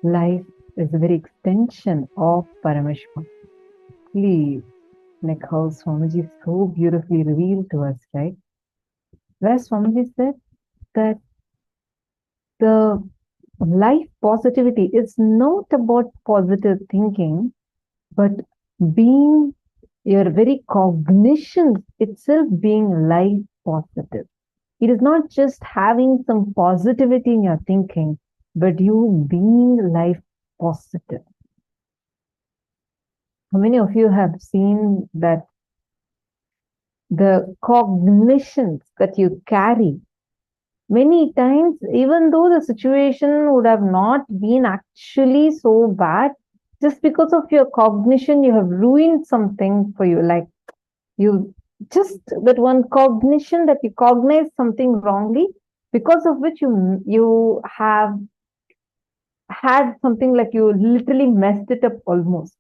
Life is the very extension of Paramashiva. Please, like how Swamiji so beautifully revealed to us, right? Where Swamiji said that the life positivity is not about positive thinking, but being your very cognition itself being life positive. It is not just having some positivity in your thinking, but you being life positive. How many of you have seen that the cognitions that you carry, many times, even though the situation would have not been actually so bad, just because of your cognition, you have ruined something for you. Like you just that one cognition that you cognize something wrongly, because of which you have had something like you literally messed it up almost.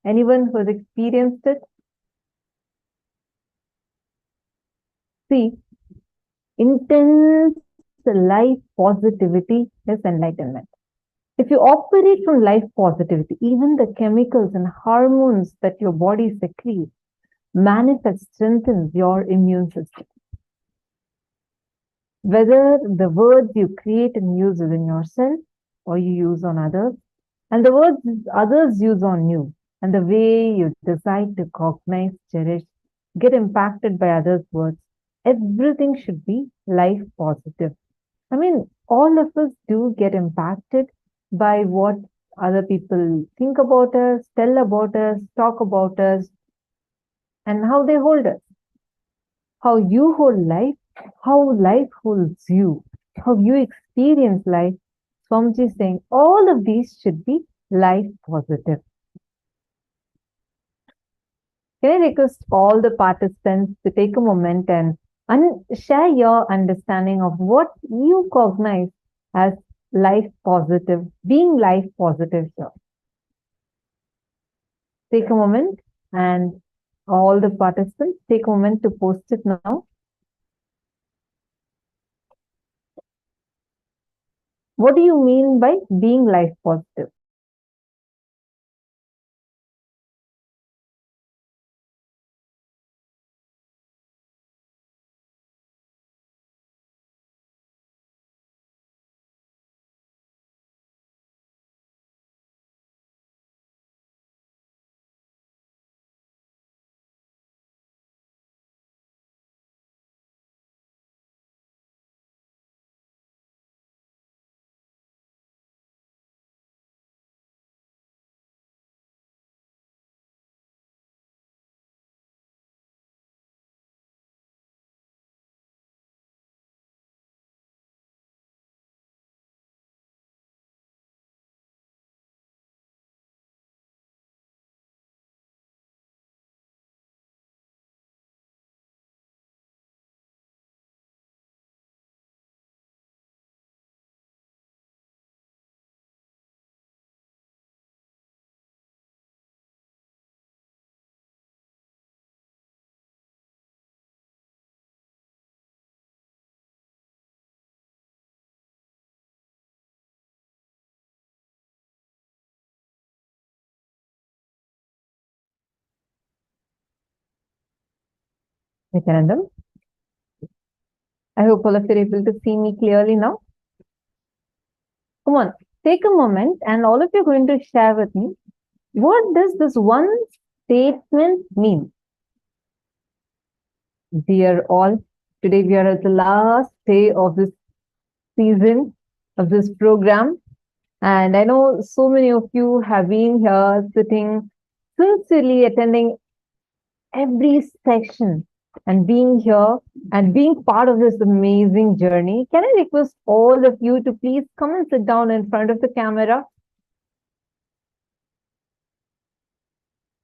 Anyone who has experienced it? See, intense life positivity is enlightenment. If you operate from life positivity, even the chemicals and hormones that your body secretes manifest, strengthens your immune system. Whether the words you create and use within yourself or you use on others, and the words others use on you, and the way you decide to cognize, cherish, get impacted by others' words, everything should be life positive. I mean, all of us do get impacted by what other people think about us, tell about us, talk about us, and how they hold us. How you hold life, how life holds you, how you experience life. Swamiji is saying all of these should be life positive. Can I request all the participants to take a moment and share your understanding of what you cognize as life positive, being life positive here. Take a moment and all the participants take a moment to post it now. What do you mean by being life positive? Nityanandam. I hope all of you are able to see me clearly now. Come on, take a moment and all of you are going to share with me, what does this one statement mean? Dear all, today we are at the last day of this season, of this program. And I know so many of you have been here sitting, sincerely attending every session and being here and being part of this amazing journey. Can I request all of you to please come and sit down in front of the camera?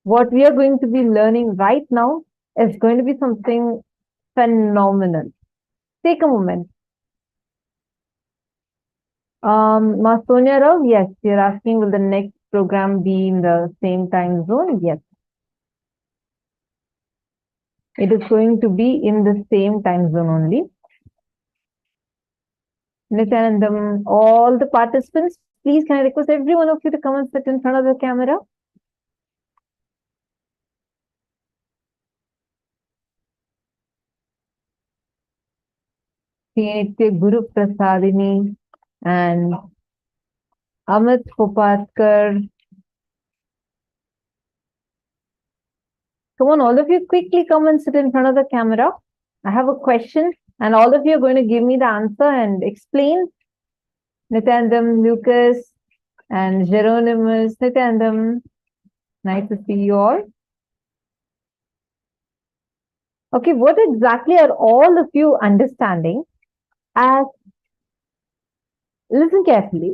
What we are going to be learning right now is going to be something phenomenal. Take a moment. Sonia Rao, yes, you're asking, will the next program be in the same time zone? Yes. It is going to be in the same time zone only. Nityanandam, all the participants, please can I request every one of you to come and sit in front of the camera? Guru Prasadini and Amit Kopatkar. Come on, all of you quickly come and sit in front of the camera. I have a question and all of you are going to give me the answer and explain. Nityanandam, Lucas and Geronimus. Nityanandam, nice to see you all. Okay, what exactly are all of you understanding as, listen carefully.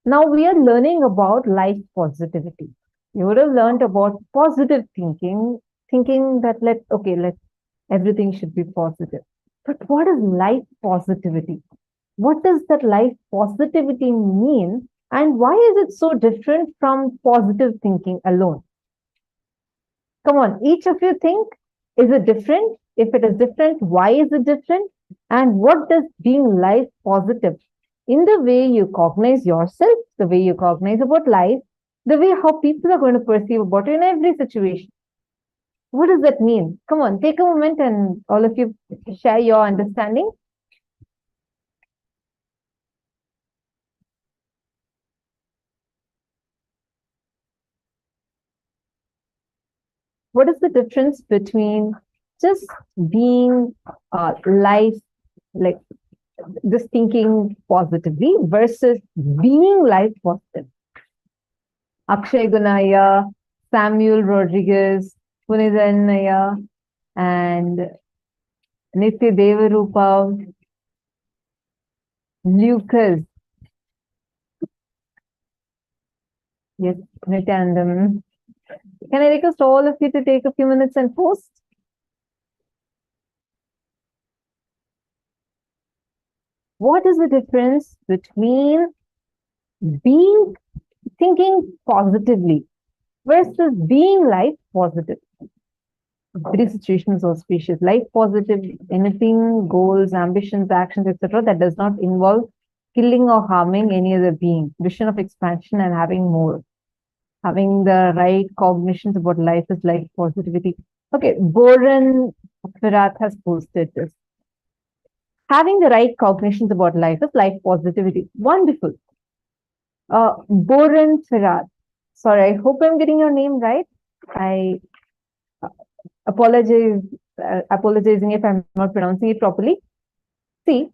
Now we are learning about life positivity. You would have learned about positive thinking that everything should be positive. But what is life positivity? What does that life positivity mean? And why is it so different from positive thinking alone? Come on, each of you think, is it different? If it is different, why is it different? And what does being life positive in the way you cognize yourself, the way you cognize about life, the way how people are going to perceive about you in every situation. What does that mean? Come on, take a moment and all of you share your understanding. What is the difference between just being life, like just thinking positively versus being life positive? Akshay Gunaya, Samuel Rodriguez, Punizanaya, and Nitya Devarupa, Lucas. Yes, Nityanandam. Can I request all of you to take a few minutes and post? What is the difference between thinking positively versus being life positive? Very situations auspicious. Life positive, anything, goals, ambitions, actions, etc. that does not involve killing or harming any other being. Vision of expansion and having more. Having the right cognitions about life is life positivity. Okay, Boran Firat has posted this. Having the right cognitions about life is life positivity. Wonderful. Boran Firat. Sorry, I hope I'm getting your name right. I apologizing if I'm not pronouncing it properly. See,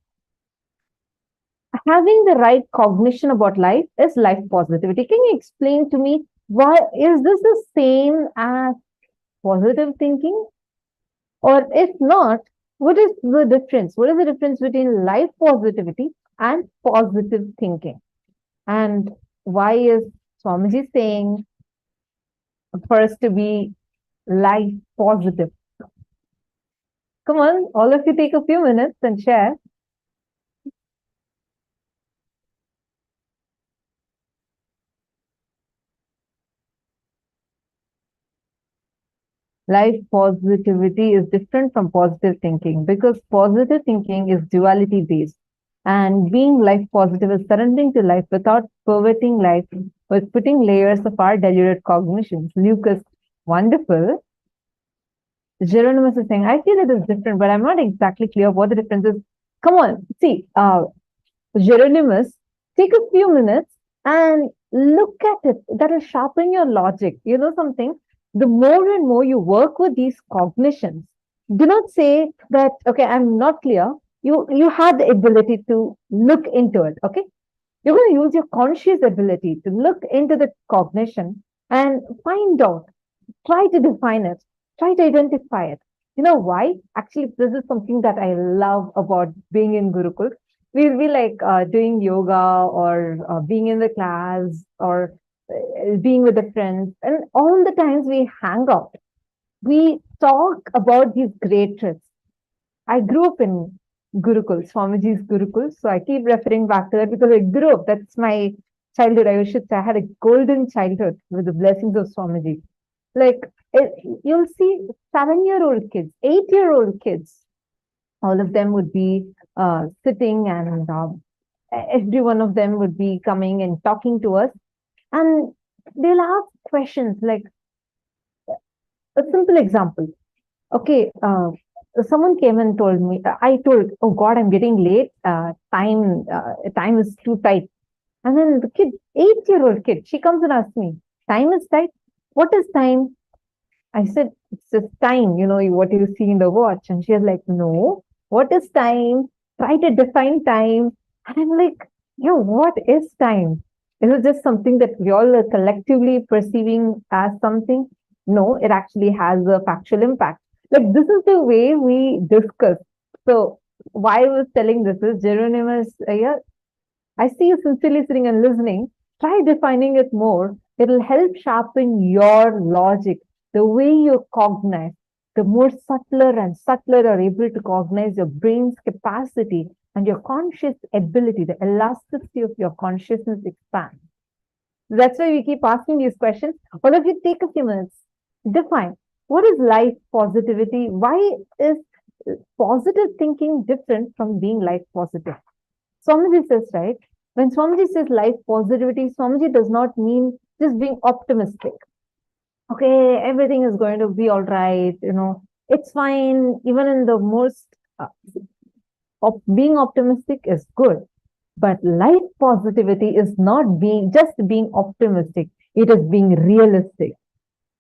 having the right cognition about life is life positivity. Can you explain to me why is this the same as positive thinking? Or if not, what is the difference? What is the difference between life positivity and positive thinking? And why is Swamiji saying for us to be life positive? Come on, all of you take a few minutes and share. Life positivity is different from positive thinking because positive thinking is duality based. And being life positive is surrendering to life without perverting life, with putting layers of our deluded cognitions. Lucas, wonderful. Hieronymus is saying, I feel it is different, but I'm not exactly clear what the difference is. Come on, see, Hieronymus, take a few minutes and look at it. That will sharpen your logic. You know something? The more and more you work with these cognitions, do not say that, okay, I'm not clear. You have the ability to look into it, okay? You're going to use your conscious ability to look into the cognition and find out, try to define it, try to identify it. You know why? Actually, this is something that I love about being in Gurukul. We'll be like doing yoga or being in the class or being with the friends. And all the times we hang out, we talk about these great trips. I grew up in Gurukul, Swamiji's Gurukul. So I keep referring back to that because I grew up. That's my childhood. I should say I had a golden childhood with the blessings of Swamiji. Like you'll see 7-year-old kids, 8-year-old kids, all of them would be sitting and every one of them would be coming and talking to us. And they'll ask questions like, a simple example. Okay, someone came and told me, I told, oh God, I'm getting late. Time is too tight. And then the kid, 8-year-old kid, she comes and asks me, time is tight? What is time? I said, it's just time, you know, what you see in the watch. And she was like, no, what is time? Try to define time. And I'm like, yo, what is time? Is it just something that we all are collectively perceiving as something? No, it actually has a factual impact. Like this is the way we discuss. So why I was telling this is Hieronymus, yeah, I see you sincerely sitting and listening. Try defining it more. It'll help sharpen your logic, the way you cognize. The more subtler and subtler you're able to cognize, your brain's capacity and your conscious ability, the elasticity of your consciousness expands. That's why we keep asking these questions. All of you take a few minutes. Define, what is life positivity? Why is positive thinking different from being life positive? Swamiji says, right? When Swamiji says life positivity, Swamiji does not mean just being optimistic. Okay, everything is going to be all right, you know, it's fine. Even in the most being optimistic is good. But life positivity is not just being optimistic. It is being realistic.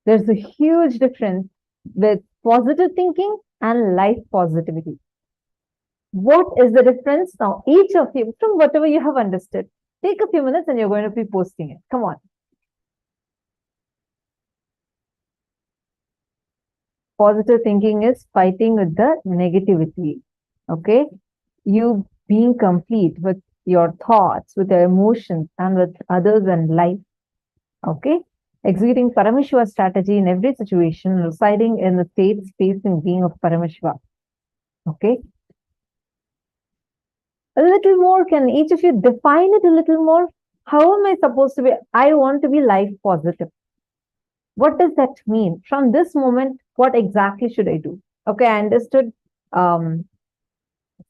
There's a huge difference with positive thinking and life positivity. What is the difference? Now, each of you, from whatever you have understood, take a few minutes and you're going to be posting it. Come on. Positive thinking is fighting with the negativity. Okay? You being complete with your thoughts, with your emotions, and with others and life. Okay? Executing Paramashiva strategy in every situation, residing in the state, space, and being of Paramashiva. Okay? A little more, can each of you define it a little more? How am I supposed to be? I want to be life positive. What does that mean? From this moment, what exactly should I do? Okay, I understood.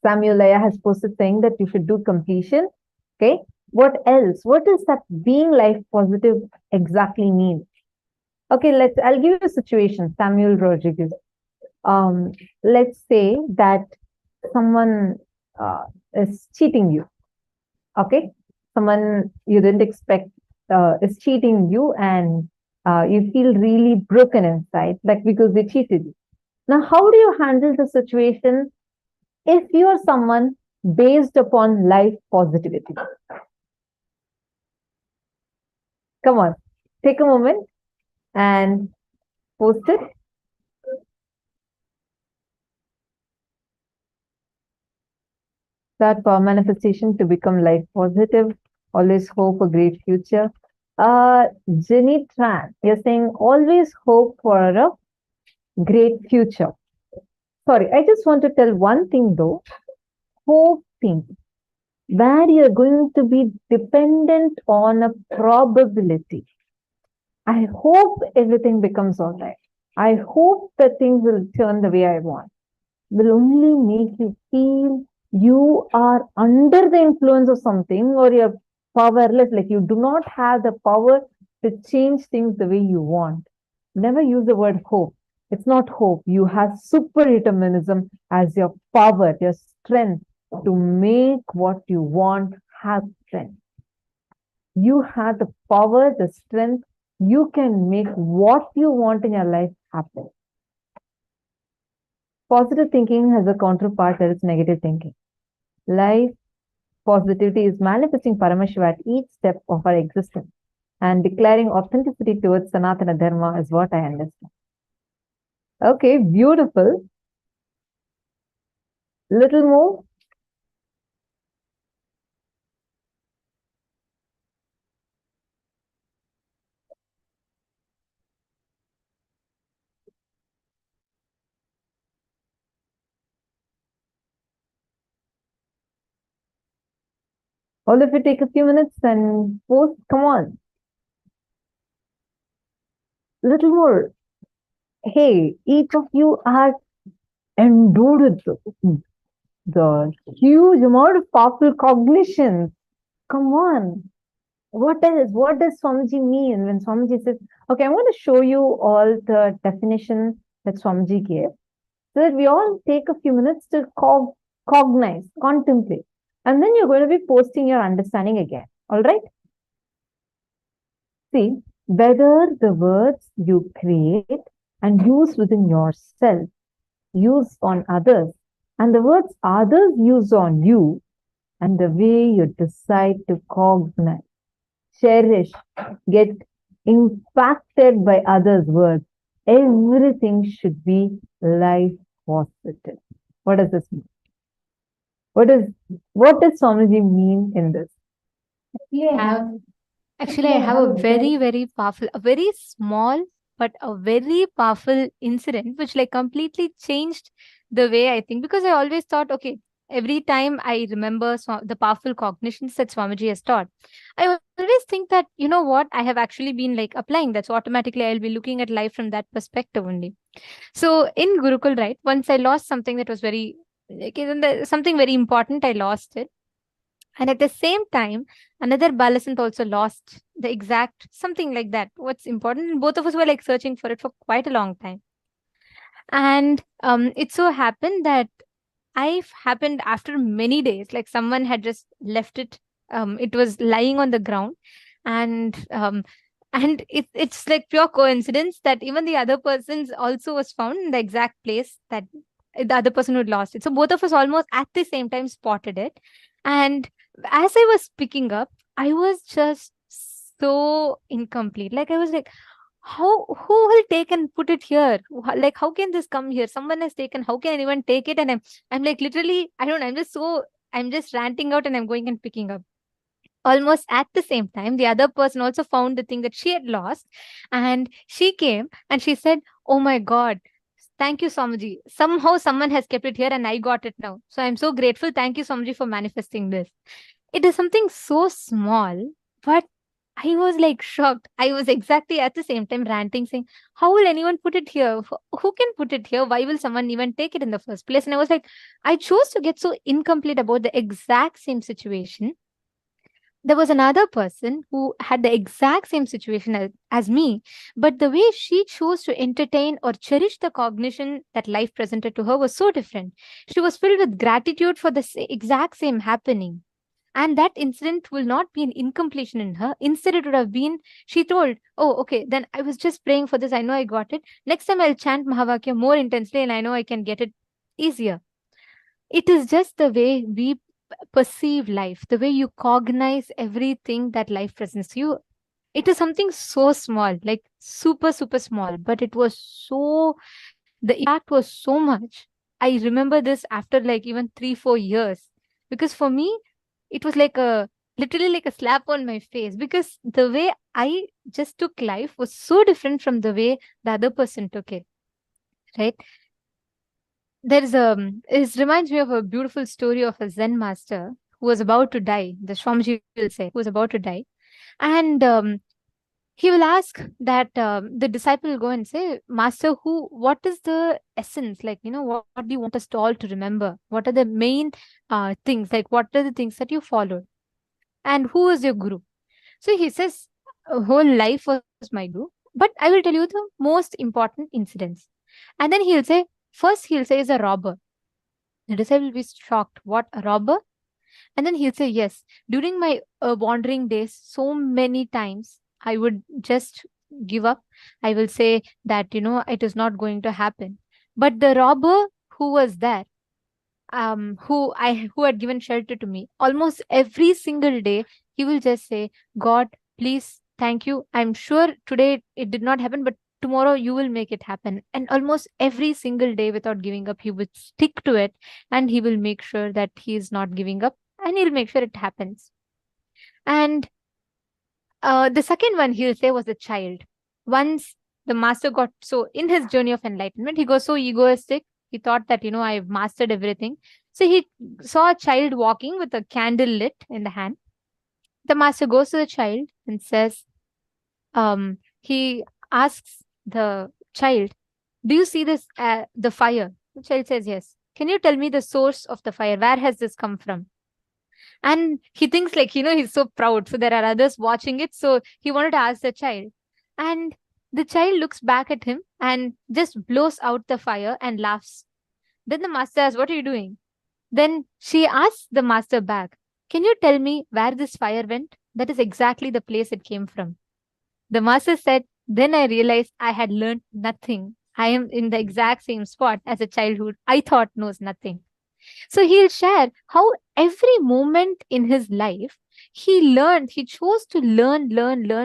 Samuel Laya has posted saying that you should do completion. Okay, what else? What does that being life positive exactly mean? Okay, I'll give you a situation, Samuel Rodriguez. Let's say that someone is cheating you. Okay, someone you didn't expect is cheating you, and you feel really broken inside, like because they cheated you. Now, how do you handle the situation if you are someone based upon life positivity? Come on, take a moment and post it. That for manifestation to become life positive, always hope a great future. Jenny Tran, you're saying always hope for a great future. Sorry, I just want to tell one thing though. Hoping, where you're going to be dependent on a probability. I hope everything becomes all right. I hope that things will turn the way I want. Will only make you feel you are under the influence of something, or you're powerless, like you do not have the power to change things the way you want. Never use the word hope. It's not hope. You have super determinism as your power, your strength to make what you want happen. You have the power, the strength. You can make what you want in your life happen. Positive thinking has a counterpart, that is negative thinking. Life positivity is manifesting Paramashiva at each step of our existence and declaring authenticity towards Sanatana Dharma is what I understand. Okay, beautiful. Little more. All of you take a few minutes and post. Come on. Little more. Hey, each of you are endowed with the huge amount of powerful cognition. Come on. What does Swamiji mean when Swamiji says, okay, I'm going to show you all the definition that Swamiji gave so that we all take a few minutes to cognize, contemplate. And then you're going to be posting your understanding again. All right? See, whether the words you create and use within yourself, use on others, and the words others use on you, and the way you decide to cognize, cherish, get impacted by others' words, everything should be life positive. What does this mean? What does Swamiji mean in this? Actually, I have a very, very powerful, a very small, but a very powerful incident, which like completely changed the way I think. Because I always thought, okay, every time I remember the powerful cognitions that Swamiji has taught, I always think that, you know what, I have actually been like applying that. So automatically I'll be looking at life from that perspective only. So in Gurukul, right, once I lost something that was very, like, something very important, I lost it. And at the same time, another Balasant also lost the exact something like that. What's important? And both of us were like searching for it for quite a long time. And it so happened that happened after many days, like someone had just left it. It was lying on the ground, and it's like pure coincidence that even the other person's also was found in the exact place that the other person who lost it. So both of us almost at the same time spotted it. And as I was picking up, I was just so incomplete. Like I was like, who will take and put it here? Like, how can this come here? Someone has taken, how can anyone take it? And I'm like, literally, I don't know, I'm just ranting out and I'm going and picking up. Almost at the same time, the other person also found the thing that she had lost, and she came and she said, oh my God, thank you, Swamiji. Somehow someone has kept it here and I got it now. So I'm so grateful. Thank you, Swamiji, for manifesting this. It is something so small, but I was like shocked. I was exactly at the same time ranting, saying, how will anyone put it here? Who can put it here? Why will someone even take it in the first place? And I was like, I chose to get so incomplete about the exact same situation. There was another person who had the exact same situation as me, but the way she chose to entertain or cherish the cognition that life presented to her was so different. She was filled with gratitude for the exact same happening. And that incident will not be an incompletion in her. Instead, it would have been, she told, oh, okay, then I was just praying for this. I know I got it. Next time I'll chant Mahavakya more intensely and I know I can get it easier. It is just the way we perceive life, the way you cognize everything that life presents to you. It is something so small, like super, super small, but it was so, the impact was so much. I remember this after like even 3-4 years, because for me, it was like literally like a slap on my face, because the way I just took life was so different from the way the other person took it, right? It reminds me of a beautiful story of a Zen master who was about to die. The Swamiji will say, who was about to die. And he will ask that the disciple will go and say, Master, what is the essence? Like, what do you want us to all to remember? What are the main things? Like, what are the things that you followed? And who is your guru? So he says, whole life was my guru. But I will tell you the most important incidents. And then he'll say, first he'll say is a robber. The disciple will be shocked. What, a robber? And then he'll say, yes, during my wandering days, so many times I would just give up. I will say that, it is not going to happen. But the robber who was there, who had given shelter to me, almost every single day, he will just say, God, please, thank you. I'm sure today it did not happen, but tomorrow you will make it happen. And almost every single day, without giving up, he would stick to it, and he will make sure that he is not giving up, and he'll make sure it happens. And the second one he'll say was the child. Once the master got so, in his journey of enlightenment, he got so egoistic. He thought that, I've mastered everything. So he saw a child walking with a candle lit in the hand. The master goes to the child and says, he asks the child, do you see this, the fire? The child says, yes. Can you tell me the source of the fire? Where has this come from? And he thinks like, he's so proud. So there are others watching it. So he wanted to ask the child. And the child looks back at him and just blows out the fire and laughs. Then the master asks, what are you doing? Then she asks the master back, can you tell me where this fire went? That is exactly the place it came from. The master said, then I realized I had learned nothing. I am in the exact same spot as a child who I thought knows nothing. So he'll share how every moment in his life, he chose to learn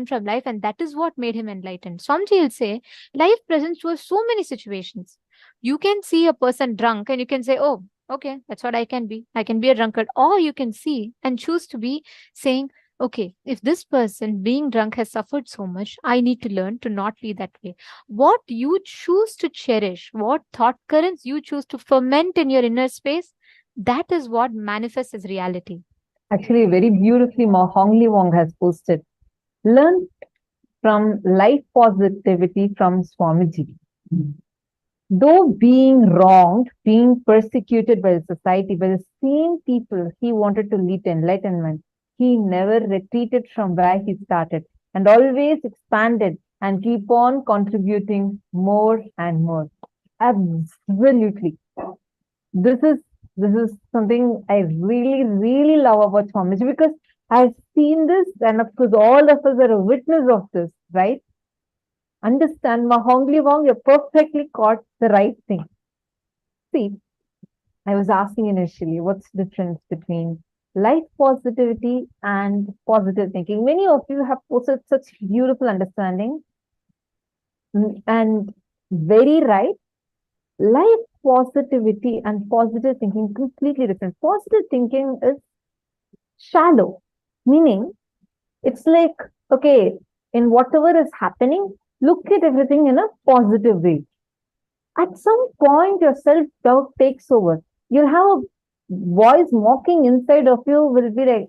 from life. And that is what made him enlightened. Swamiji will say, life presents to us so many situations. You can see a person drunk and you can say, oh, okay, that's what I can be. I can be a drunkard. Or you can see and choose to be saying, okay, if this person being drunk has suffered so much, I need to learn to not be that way. What you choose to cherish, what thought currents you choose to ferment in your inner space, that is what manifests as reality. Actually, very beautifully, Mahā Wong has posted, learn from life positivity from Swamiji. Though being wronged, being persecuted by the society, by the same people he wanted to lead to enlightenment, he never retreated from where he started and always expanded and keep on contributing more and more. Absolutely. This is something I really, really love about Swamiji, because I've seen this, and of course all of us are a witness of this, right? Understand, Mahā Wong, you perfectly caught the right thing. See, I was asking initially, what's the difference between life positivity and positive thinking? Many of you have posted such beautiful understanding, and very right. Life positivity and positive thinking completely different. Positive thinking is shallow, meaning it's like, okay, in whatever is happening, look at everything in a positive way. At some point, your self-doubt takes over. You'll have a voice mocking inside of you, will be like,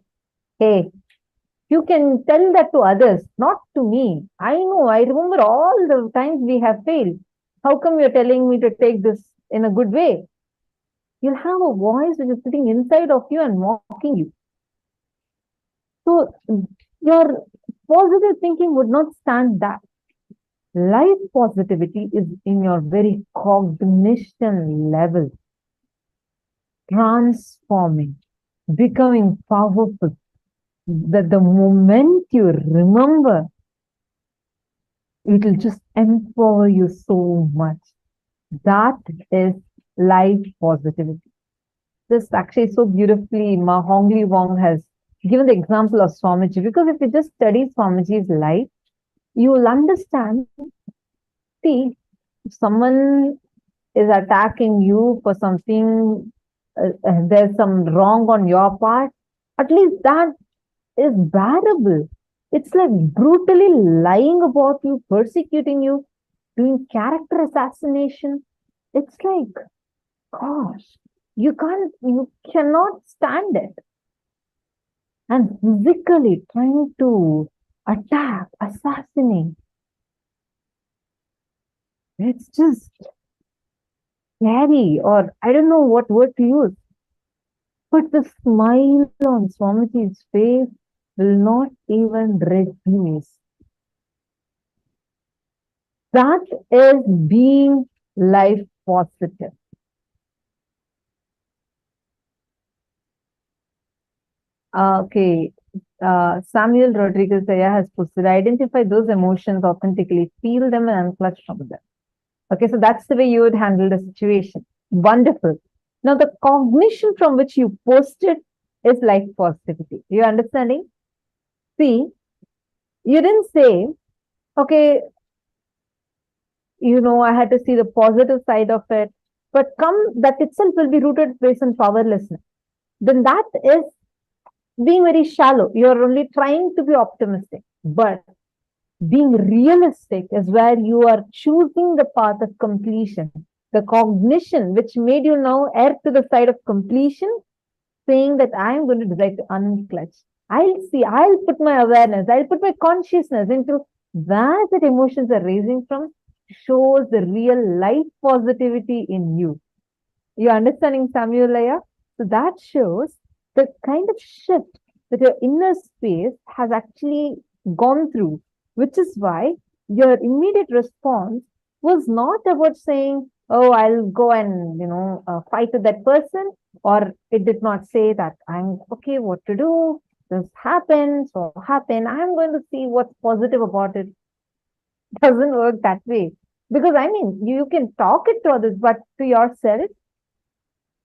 hey, you can tell that to others, not to me. I know, I remember all the times we have failed. How come you're telling me to take this in a good way? You'll have a voice which is sitting inside of you and mocking you. So your positive thinking would not stand that. Life positivity is in your very cognition level, transforming, becoming powerful. That the moment you remember, it will just empower you so much. That is life positivity. This actually so beautifully, Mahā Wong has given the example of Swamiji, because if you just study Swamiji's life, you will understand. See, if someone is attacking you for something, there's some wrong on your part, at least that is bearable. It's like brutally lying about you, persecuting you, doing character assassination. It's like, gosh, you cannot stand it. And physically trying to attack, assassinate. It's just scary, or I don't know what word to use. But the smile on Swamiji's face will not even reduce. That is being life positive. Okay. Samuel Rodriguez has posted, identify those emotions authentically, feel them and unclutch from them. Okay, so that's the way you would handle the situation. Wonderful. Now, the cognition from which you posted is life positivity. You understanding? See, you didn't say, okay, I had to see the positive side of it, but that itself will be rooted based on powerlessness. Then that is being very shallow. You're only trying to be optimistic, but being realistic is where you are choosing the path of completion. The cognition which made you now err to the side of completion, saying that I am going to decide to unclutch. I'll put my awareness, I'll put my consciousness into where the emotions are raising from, shows the real life positivity in you. You understanding, Samuel? So that shows the kind of shift that your inner space has actually gone through, which is why your immediate response was not about saying, oh, I'll go and, fight with that person, or it did not say that I'm okay, what to do, this happened, so happened, I'm going to see what's positive about it. Doesn't work that way. Because you can talk it to others, but to yourself,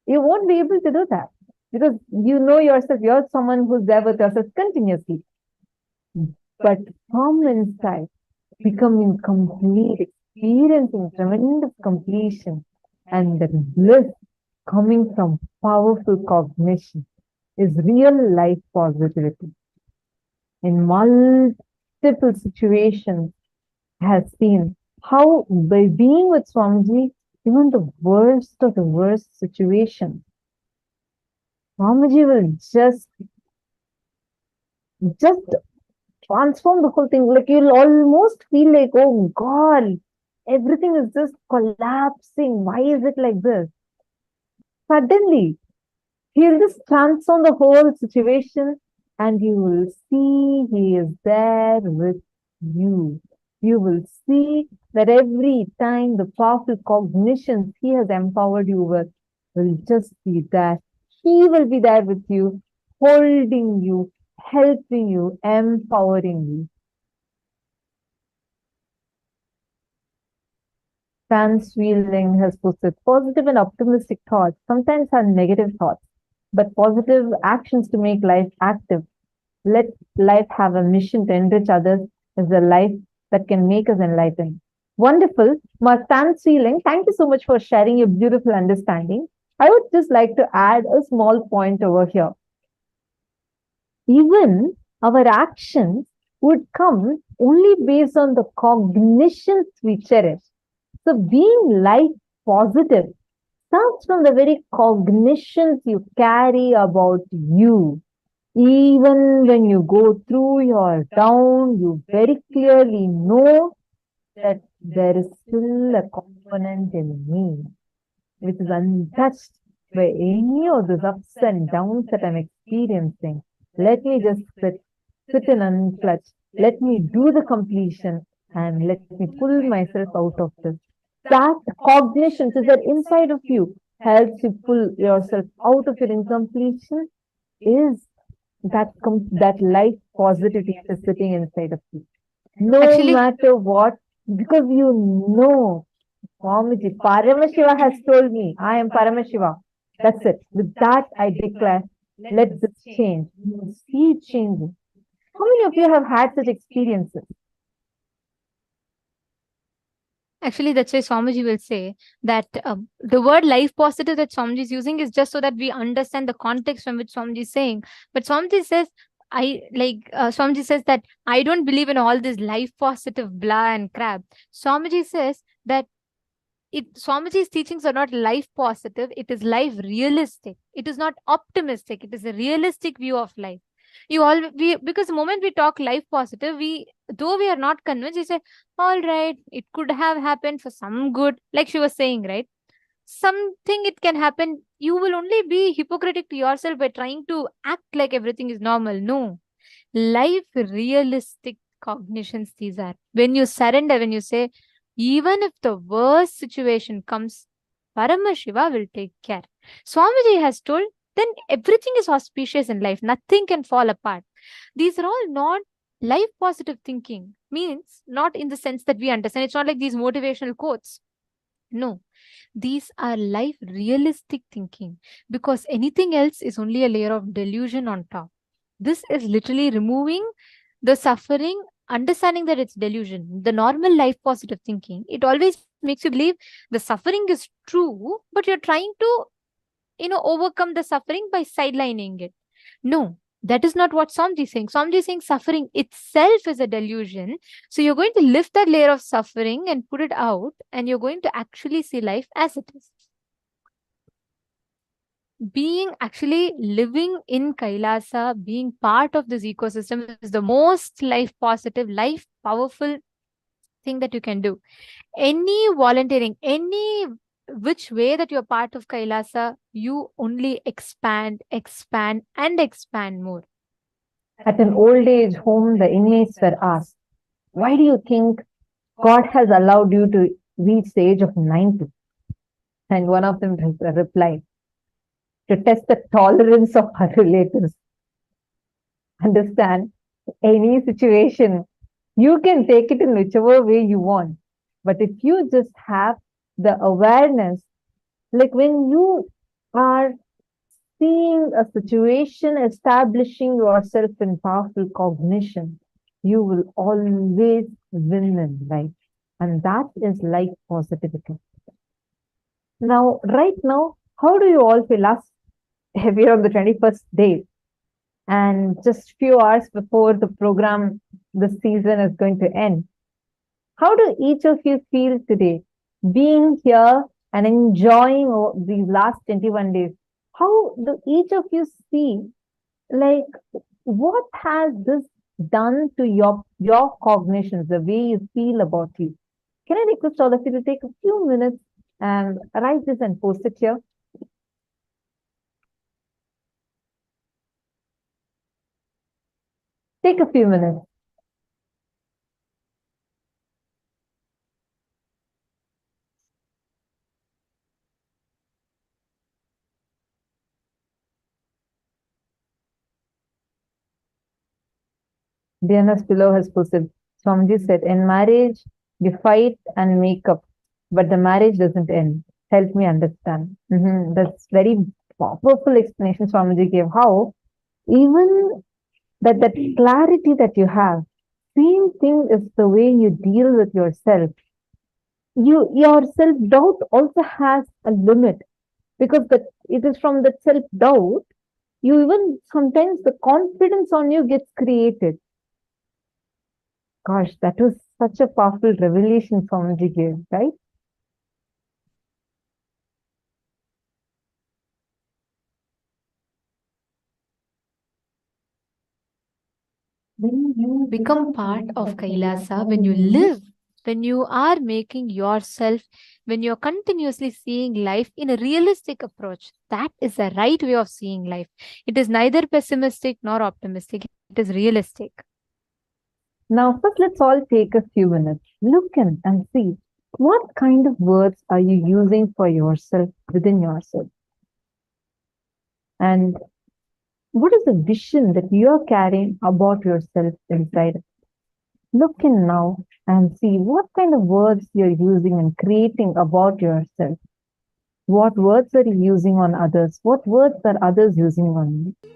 you won't be able to do that. Because you know yourself, you're someone who's there with yourself continuously. But from inside, becoming complete, experiencing tremendous completion, and the bliss coming from powerful cognition is real life positivity. In multiple situations, I have seen how by being with Swamiji, even the worst of the worst situations, Swamiji will just transform the whole thing. Like you'll almost feel like, oh God, everything is just collapsing. Why is it like this? Suddenly, he'll just transform the whole situation and you will see he is there with you. You will see that every time the powerful cognitions he has empowered you with will just be there. He will be there with you, holding you, helping you, empowering you. Transwheeling has posted positive and optimistic thoughts, sometimes have negative thoughts, but positive actions to make life active. Let life have a mission to enrich others is a life that can make us enlightened. Wonderful. Transwheeling, thank you so much for sharing your beautiful understanding. I would just like to add a small point over here. Even our actions would come only based on the cognitions we cherish. So being life positive starts from the very cognitions you carry about you. Even when you go through your down, you very clearly know that there is still a component in me which is untouched by any of those ups and downs that I'm experiencing. Let me just sit and unclutch. Let me do the completion and let me pull myself out of this. That cognition is that inside of you helps you pull yourself out of your incompletion is that life positivity is sitting inside of you. No matter what, because you know, Swamiji, Paramashiva has told me, I am Paramashiva. That's it. With that, I declare, let this change. You will see it changing. How many of you have had such experiences? Actually, that's why Swamiji will say that the word life positive that Swamiji is using is just so that we understand the context from which Swamiji is saying. But Swamiji says, Swamiji says that I don't believe in all this life positive blah and crap. Swamiji says that Swamiji's teachings are not life positive, it is life realistic. It is not optimistic, it is a realistic view of life. Because the moment we talk life positive, though we are not convinced, we say, all right, it could have happened for some good, like she was saying, right? Something it can happen. You will only be hypocritic to yourself by trying to act like everything is normal. No. Life realistic cognitions these are. When you surrender, when you say, Even if the worst situation comes, Paramashiva will take care. Swamiji has told, then everything is auspicious in life. Nothing can fall apart. These are all not life positive thinking. Means not in the sense that we understand. It's not like these motivational quotes. No, these are life realistic thinking, because anything else is only a layer of delusion on top. This is literally removing the suffering, understanding that it's delusion. The normal life positive thinking, it always makes you believe the suffering is true, but you're trying to, overcome the suffering by sidelining it. No, that is not what Swamiji is saying. Swamiji is saying suffering itself is a delusion. So you're going to lift that layer of suffering and put it out, and you're going to actually see life as it is. Being actually living in Kailasa, being part of this ecosystem is the most life positive, life powerful thing that you can do. Any volunteering, any which way that you're part of Kailasa, you only expand, and expand more. At an old age home, the inmates were asked, why do you think God has allowed you to reach the age of 90? And one of them replied, to test the tolerance of our relatives. Understand, any situation, you can take it in whichever way you want. But if you just have the awareness, like when you are seeing a situation, establishing yourself in powerful cognition, you will always win in life. And that is life positivity. Now, right now, how do you all feel? We're on the 21st day, and just few hours before the program, the season is going to end. How do each of you feel today, being here and enjoying these last 21 days? How do each of you see, like, what has this done to your cognitions, the way you feel about you? Can I request all of you to take a few minutes and write this and post it here? Take a few minutes. DNS below has posted, Swamiji said, in marriage, you fight and make up, but the marriage doesn't end. Help me understand. That's very powerful explanation Swamiji gave. How even that clarity that you have, same thing is the way you deal with yourself. Your self-doubt also has a limit, because it is from that self-doubt, you even sometimes the confidence on you gets created. Gosh, that was such a powerful revelation Swamiji gave, right? When you become part of Kailasa, when you live, when you are making yourself, when you're continuously seeing life in a realistic approach, that is the right way of seeing life. It is neither pessimistic nor optimistic. It is realistic. Now, first, let's all take a few minutes. Look in and see what kind of words are you using for yourself, within yourself. And what is the vision that you are carrying about yourself inside? Look in now and see what kind of words you're using and creating about yourself. What words are you using on others? What words are others using on you?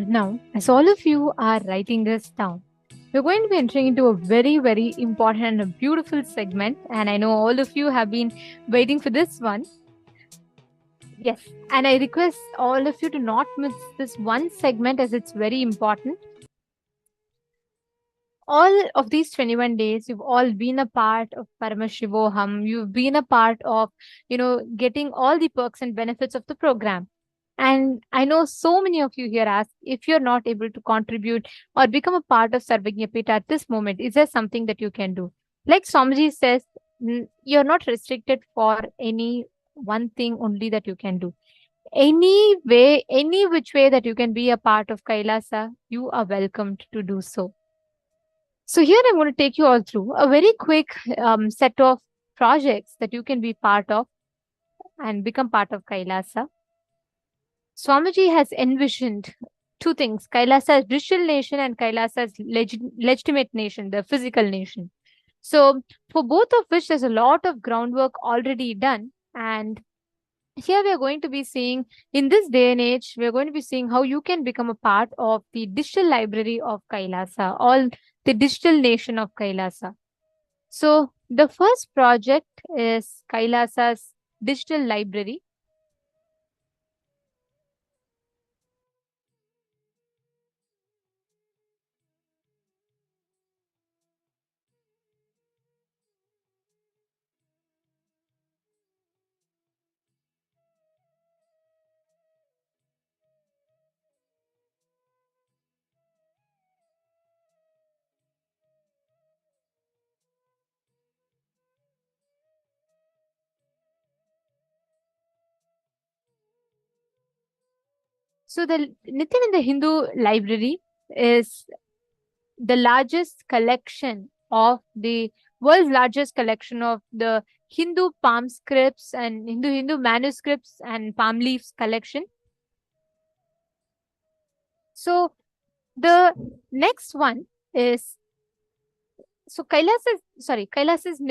Now, as all of you are writing this down, we're going to be entering into a very, very important and a beautiful segment. And I know all of you have been waiting for this one. Yes, and I request all of you to not miss this one segment as it's very important. All of these 21 days, you've all been a part of Paramashivoham. You've been a part of, getting all the perks and benefits of the program. And I know so many of you here ask if you're not able to contribute or become a part of Sarvajñapita at this moment, is there something that you can do? Like Swamiji says, you're not restricted for any one thing only that you can do. Any way, any which way that you can be a part of Kailasa, you are welcomed to do so. So here I'm going to take you all through a very quick set of projects that you can be part of and become part of Kailasa. Swamiji has envisioned two things, Kailasa's digital nation and Kailasa's legitimate nation, the physical nation. So for both of which, there's a lot of groundwork already done. And here we are going to be seeing, in this day and age, we're going to be seeing how you can become a part of the digital library of Kailasa, all the digital nation of Kailasa. So the first project is Kailasa's digital library. So the Nitin in the Hindu library is the largest collection of the world's largest collection of the Hindu palm scripts and Hindu manuscripts and palm leaves collection. So the next one is Kailasa's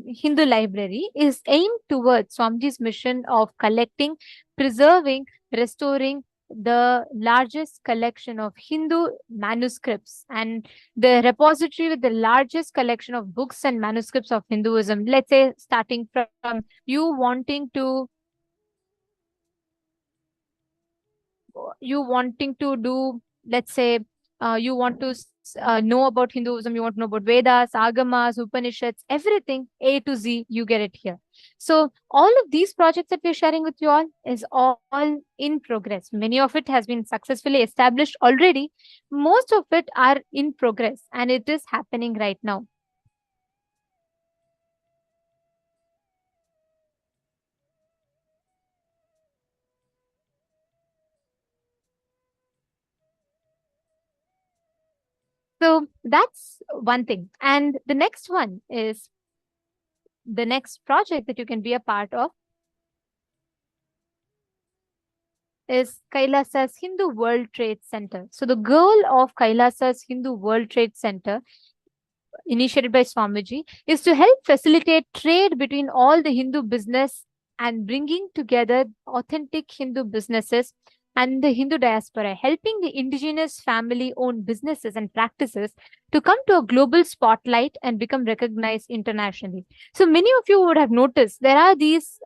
Hindu library is aimed towards Swamiji's mission of collecting, preserving, restoring the largest collection of Hindu manuscripts and the repository with the largest collection of books and manuscripts of Hinduism. Let's say starting from you wanting to do, let's say, you want to know about Hinduism, you want to know about Vedas, Agamas, Upanishads, everything A to Z, you get it here. So all of these projects that we're sharing with you all is all in progress. Many of it has been successfully established already. Most of it are in progress and it is happening right now. So that's one thing. And the next one is the next project that you can be a part of is Kailasa's Hindu World Trade Center. So the goal of Kailasa's Hindu World Trade Center, initiated by Swamiji, is to help facilitate trade between all the Hindu business and bringing together authentic Hindu businesses and the Hindu diaspora, helping the indigenous family-owned businesses and practices to come to a global spotlight and become recognized internationally. So many of you would have noticed there are these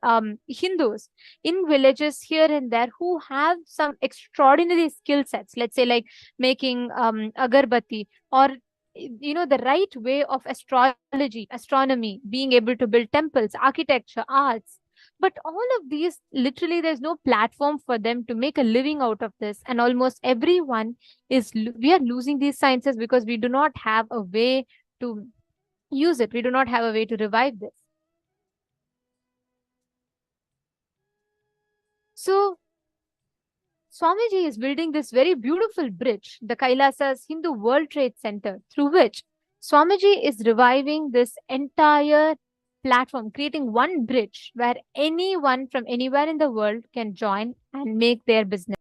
Hindus in villages here and there who have some extraordinary skill sets, let's say like making agarbatti or the right way of astrology, astronomy, being able to build temples, architecture, arts. But all of these, literally, there's no platform for them to make a living out of this. And almost everyone we are losing these sciences because we do not have a way to use it. We do not have a way to revive this. So Swamiji is building this very beautiful bridge, the Kailasa's Hindu World Trade Center, through which Swamiji is reviving this entire platform, creating one bridge where anyone from anywhere in the world can join and make their business.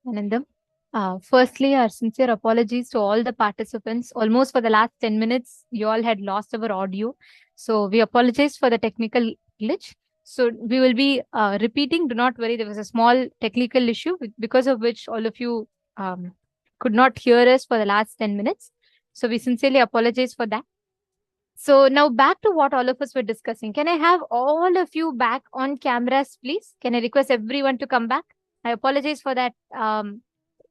Anandam. Firstly, our sincere apologies to all the participants. Almost for the last 10 minutes, you all had lost our audio. So we apologize for the technical glitch. So we will be repeating. Do not worry. There was a small technical issue because of which all of you could not hear us for the last 10 minutes. So we sincerely apologize for that. So now back to what all of us were discussing. Can I have all of you back on cameras, please? Can I request everyone to come back? I apologize for that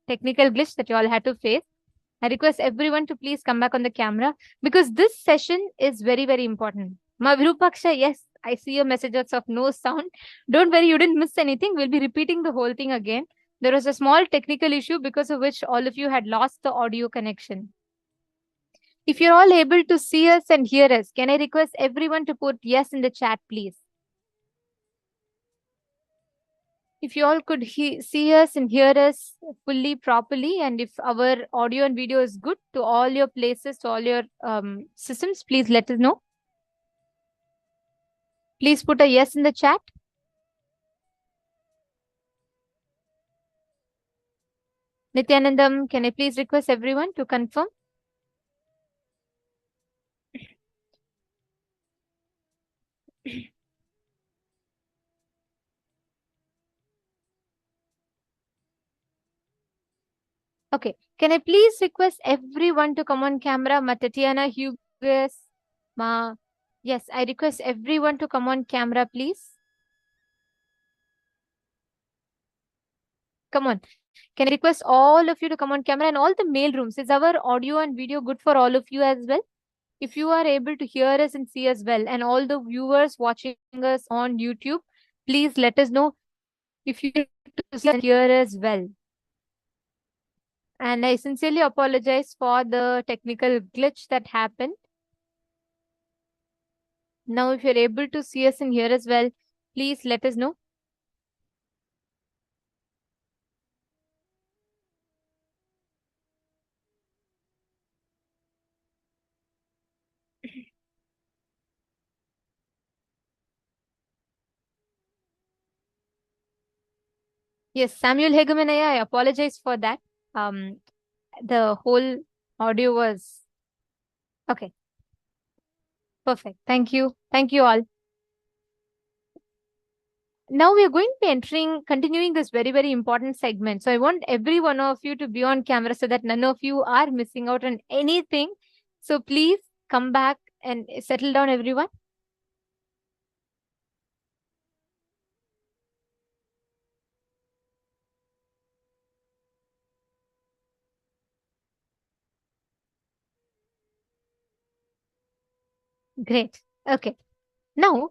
technical glitch that you all had to face. I request everyone to please come back on the camera because this session is very, very important. Ma Virupaksha, yes, I see your messages of no sound. Don't worry, you didn't miss anything. We'll be repeating the whole thing again. There was a small technical issue because of which all of you had lost the audio connection. If you're all able to see us and hear us, can I request everyone to put yes in the chat, please? If you all could see us and hear us fully, properly, and if our audio and video is good to all your places, to all your systems, please let us know. Please put a yes in the chat. Nityanandam, can I please request everyone to confirm? Okay, can I please request everyone to come on camera? Tatiana, Hughes, Ma. Yes, I request everyone to come on camera, please. Come on. Can I request all of you to come on camera and all the mail rooms? Is our audio and video good for all of you as well? If you are able to hear us and see us well, and all the viewers watching us on YouTube, please let us know if you can hear us well. And I sincerely apologize for the technical glitch that happened. Now, if you're able to see us and hear us well, please let us know. Yes, Samuel Hegemanaya, I apologize for that. The whole audio was okay. Perfect. Thank you. Thank you all. Now we are going to be continuing this very, very important segment. So I want every one of you to be on camera so that none of you are missing out on anything. So please come back and settle down, everyone. Great. Okay. Now,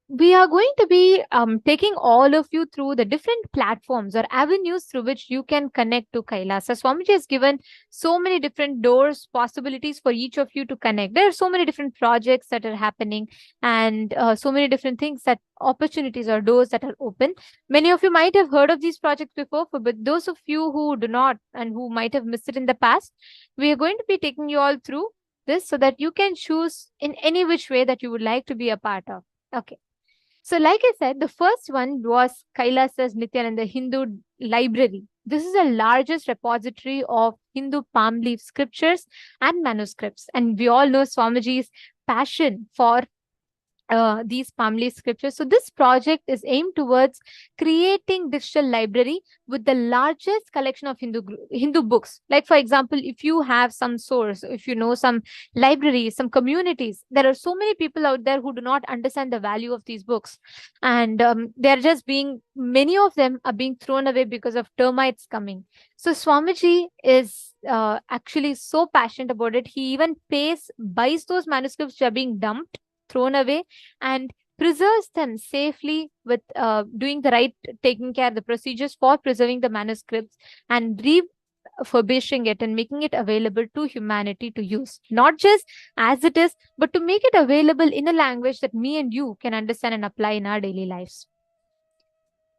we are going to be taking all of you through the different platforms or avenues through which you can connect to Kailasa. Swamiji has given so many different doors, possibilities for each of you to connect. There are so many different projects that are happening and so many different things, that opportunities or doors that are open. Many of you might have heard of these projects before, but those of you who do not and who might have missed it in the past, we are going to be taking you all through this so that you can choose in any which way that you would like to be a part of. Okay. So like I said, the first one was Kailasa's Nityananda Hindu Library. This is the largest repository of Hindu palm leaf scriptures and manuscripts. And we all know Swamiji's passion for these palm leaf scriptures. So this project is aimed towards creating digital library with the largest collection of Hindu books. Like, for example, if you have some source, if you know some libraries, some communities, there are so many people out there who do not understand the value of these books. And they're just many of them are being thrown away because of termites coming. So Swamiji is actually so passionate about it. He even buys those manuscripts which are being dumped, thrown away, and preserves them safely with taking care of the procedures for preserving the manuscripts and refurbishing it and making it available to humanity to use, not just as it is, but to make it available in a language that me and you can understand and apply in our daily lives.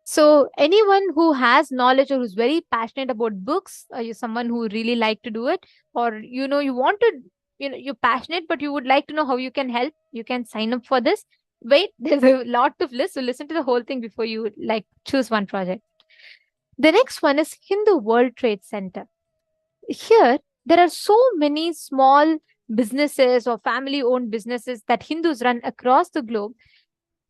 So anyone who has knowledge or who's very passionate about books, or you're someone who really like to do it, or you want to, you're passionate, but you would like to know how you can help, you can sign up for this. Wait, there's a lot of lists, so listen to the whole thing before you choose one project. The next one is Hindu World Trade Center. Here, there are so many small businesses or family-owned businesses that Hindus run across the globe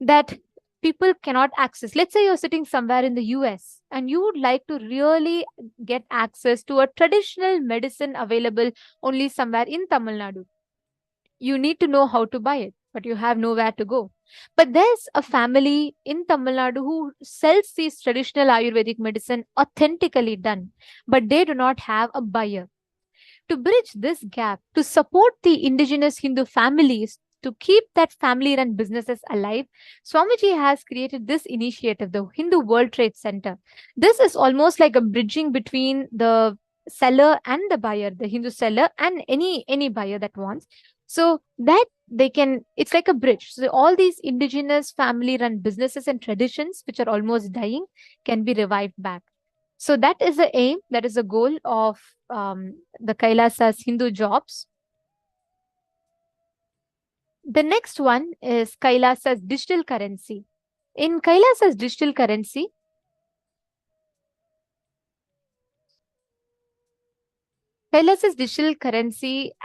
that people cannot access. Let's say you're sitting somewhere in the US and you would like to really get access to a traditional medicine available only somewhere in Tamil Nadu. You need to know how to buy it, but you have nowhere to go. But there's a family in Tamil Nadu who sells these traditional Ayurvedic medicine authentically done, but they do not have a buyer. To bridge this gap, to support the indigenous Hindu families, to keep that family-run businesses alive, Swamiji has created this initiative, the Hindu World Trade Center. This is almost like a bridging between the seller and the buyer, the Hindu seller and any buyer that wants. So that they can, it's like a bridge. So all these indigenous family-run businesses and traditions, which are almost dying, can be revived back. So that is the aim, that is the goal of the Kailasa's Hindu jobs. The next one is Kailasa's digital currency. In Kailasa's digital currency,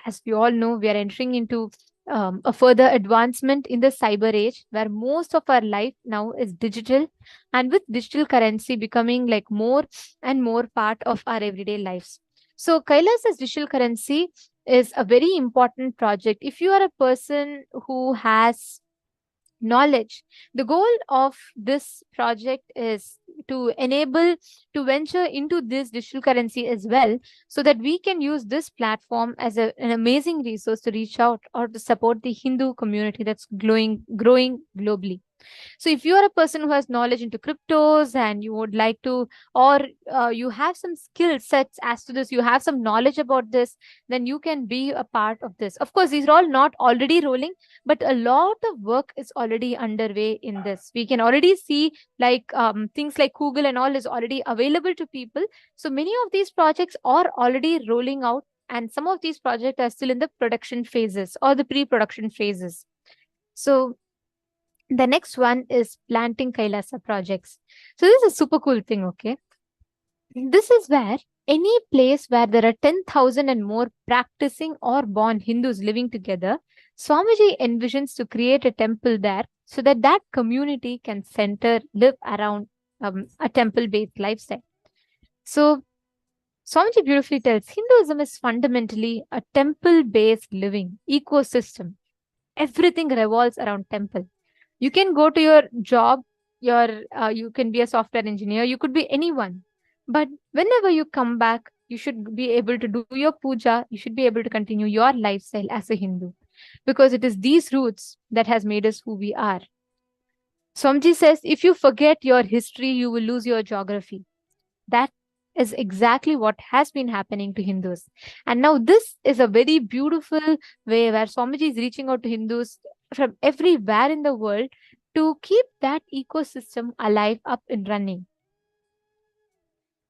as we all know, we are entering into a further advancement in the cyber age where most of our life now is digital, and with digital currency becoming like more and more part of our everyday lives. So Kailasa's digital currency is a very important project. If you are a person who has knowledge, the goal of this project is to enable to venture into this digital currency as well, so that we can use this platform as an amazing resource to reach out or to support the Hindu community that's growing globally. So if you are a person who has knowledge into cryptos and you would like to, or you have some skill sets as to this, you have some knowledge about this, then you can be a part of this. Of course, these are all not already rolling, but a lot of work is already underway in this. We can already see like things like Google and all is already available to people. So many of these projects are already rolling out, and some of these projects are still in the production phases or the pre-production phases. So the next one is planting Kailasa projects. So this is a super cool thing, okay? This is where any place where there are 10,000 and more practicing or born Hindus living together, Swamiji envisions to create a temple there so that that community can live around a temple-based lifestyle. So Swamiji beautifully tells, Hinduism is fundamentally a temple-based living ecosystem. Everything revolves around temple. You can go to your job, you can be a software engineer, you could be anyone. But whenever you come back, you should be able to do your puja, you should be able to continue your lifestyle as a Hindu. Because it is these roots that has made us who we are. Swamiji says, if you forget your history, you will lose your geography. That is exactly what has been happening to Hindus. And now this is a very beautiful way where Swamiji is reaching out to Hindus from everywhere in the world to keep that ecosystem alive, up and running.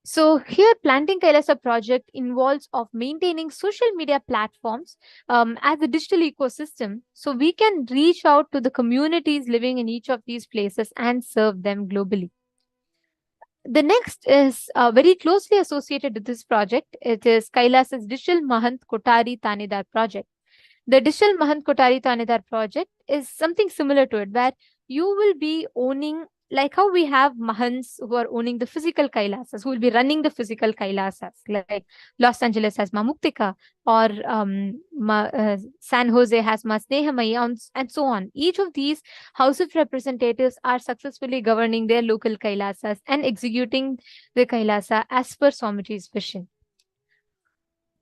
So here, Planting Kailasa project involves of maintaining social media platforms as a digital ecosystem, so we can reach out to the communities living in each of these places and serve them globally. The next is very closely associated with this project. It is Kailasa's Digital Mahant Kotari Tanedar project. The Digital Mahant Kotari Tanedar project is something similar to it, where you will be owning, like how we have Mahants who are owning the physical Kailasas, who will be running the physical Kailasas, like Los Angeles has Ma Muktika, or San Jose has Ma Snehamai, and so on. Each of these House of Representatives are successfully governing their local Kailasas and executing the Kailasa as per Swamiji's vision.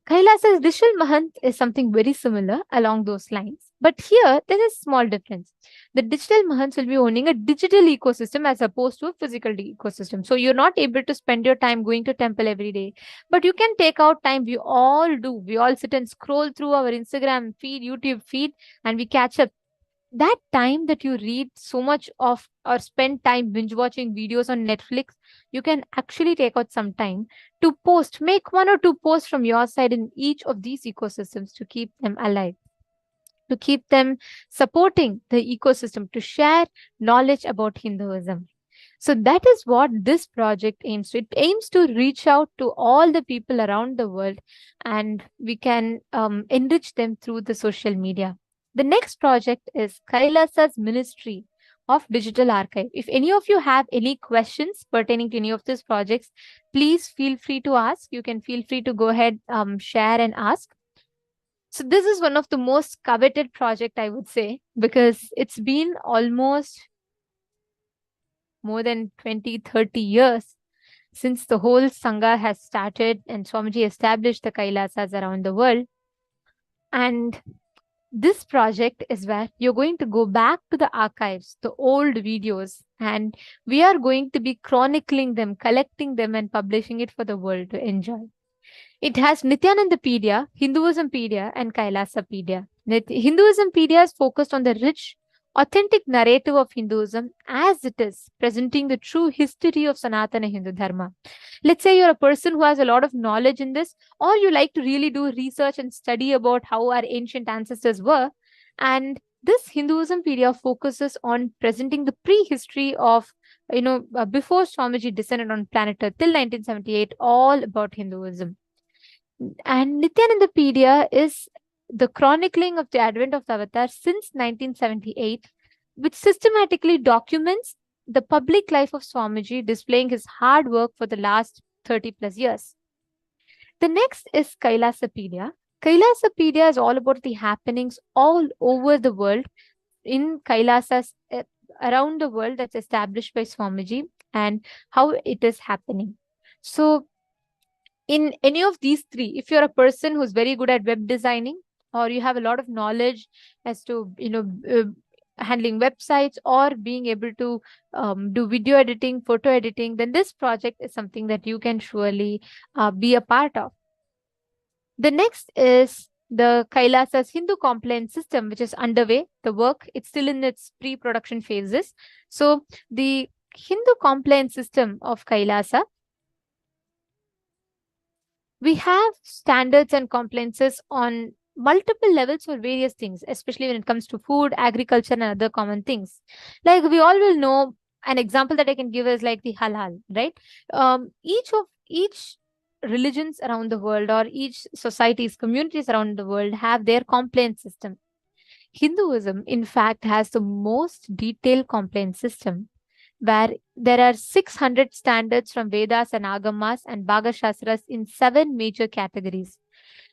Kailasa's digital Mahant is something very similar along those lines. But here, there is a small difference. The digital Mahants will be owning a digital ecosystem as opposed to a physical ecosystem. So you're not able to spend your time going to temple every day. But you can take out time. We all do. We all sit and scroll through our Instagram feed, YouTube feed, and we catch up. That time that you read so much of or spend time binge watching videos on Netflix, you can actually take out some time to post, make 1 or 2 posts from your side in each of these ecosystems to keep them alive, to keep them supporting the ecosystem, to share knowledge about Hinduism. So that is what this project aims to. It aims to reach out to all the people around the world, and we can enrich them through the social media. The next project is Kailasa's Ministry of Digital Archive. If any of you have any questions pertaining to any of these projects, please feel free to ask. You can feel free to go ahead, share and ask. So this is one of the most coveted project, I would say, because it's been almost more than 20-30 years since the whole Sangha has started and Swamiji established the Kailasas around the world. And this project is where you're going to go back to the archives, the old videos, and we are going to be chronicling them, collecting them, and publishing it for the world to enjoy. It has Nityanandapedia, Hinduismpedia, and Kailasapedia. Hinduismpedia is focused on the rich, authentic narrative of Hinduism as it is, presenting the true history of Sanatana Hindu Dharma. Let's say you're a person who has a lot of knowledge in this, or you like to really do research and study about how our ancient ancestors were. And this Hinduismpedia focuses on presenting the prehistory of, before Swamiji descended on planet Earth till 1978, all about Hinduism. And Nityanandapedia is the chronicling of the advent of the avatar since 1978, which systematically documents the public life of Swamiji, displaying his hard work for the last 30 plus years. The next is Kailasapedia. Kailasapedia is all about the happenings all over the world in Kailasas around the world that's established by Swamiji and how it is happening. So in any of these three, if you're a person who's very good at web designing, or you have a lot of knowledge as to, handling websites or being able to do video editing, photo editing, then this project is something that you can surely be a part of. The next is the Kailasa's Hindu compliance system, which is underway. The work, it's still in its pre-production phases. So the Hindu compliance system of Kailasa, we have standards and compliances on multiple levels for various things, especially when it comes to food, agriculture, and other common things. Like we all will know, an example that I can give is like the halal, right? Each religions around the world, or each societies, communities around the world have their compliance system. Hinduism, in fact, has the most detailed compliance system, where there are 600 standards from Vedas and Agamas and Bhaga Shastras in 7 major categories.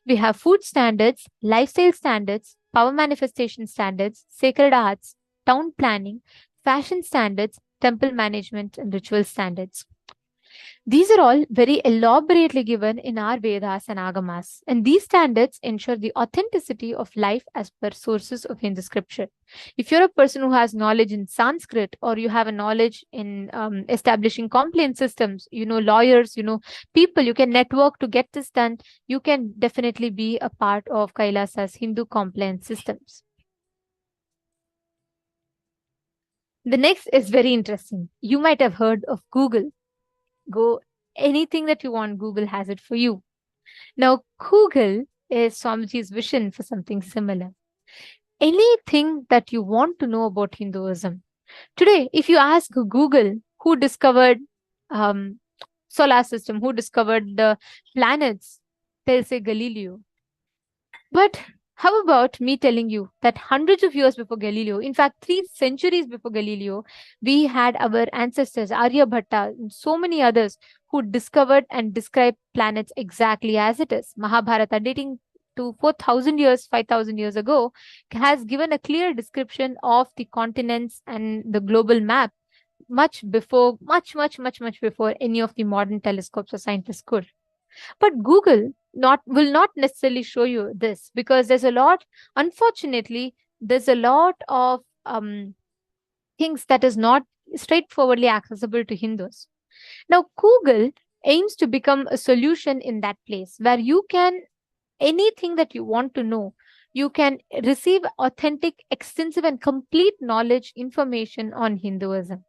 We have food standards, lifestyle standards, power manifestation standards, sacred arts, town planning, fashion standards, temple management, and ritual standards. These are all very elaborately given in our Vedas and Agamas, and these standards ensure the authenticity of life as per sources of Hindu scripture. If you're a person who has knowledge in Sanskrit, or you have a knowledge in establishing compliance systems, lawyers, people, you can network to get this done, you can definitely be a part of Kailasa's Hindu compliance systems. The next is very interesting. You might have heard of Google. Go anything that you want, Google has it for you. Now, Google is Swamiji's vision for something similar. Anything that you want to know about Hinduism. Today, if you ask Google who discovered solar system, who discovered the planets, they'll say Galileo. But how about me telling you that hundreds of years before Galileo, in fact, 3 centuries before Galileo, we had our ancestors, Aryabhatta, and so many others who discovered and described planets exactly as it is. Mahabharata, dating to 4,000 years, 5,000 years ago, has given a clear description of the continents and the global map much before any of the modern telescopes or scientists could. But Google will not necessarily show you this, because unfortunately, there's a lot of things that is not straightforwardly accessible to Hindus. Now, Google aims to become a solution in that place where you can, anything that you want to know, you can receive authentic, extensive, and complete knowledge, information on Hinduism.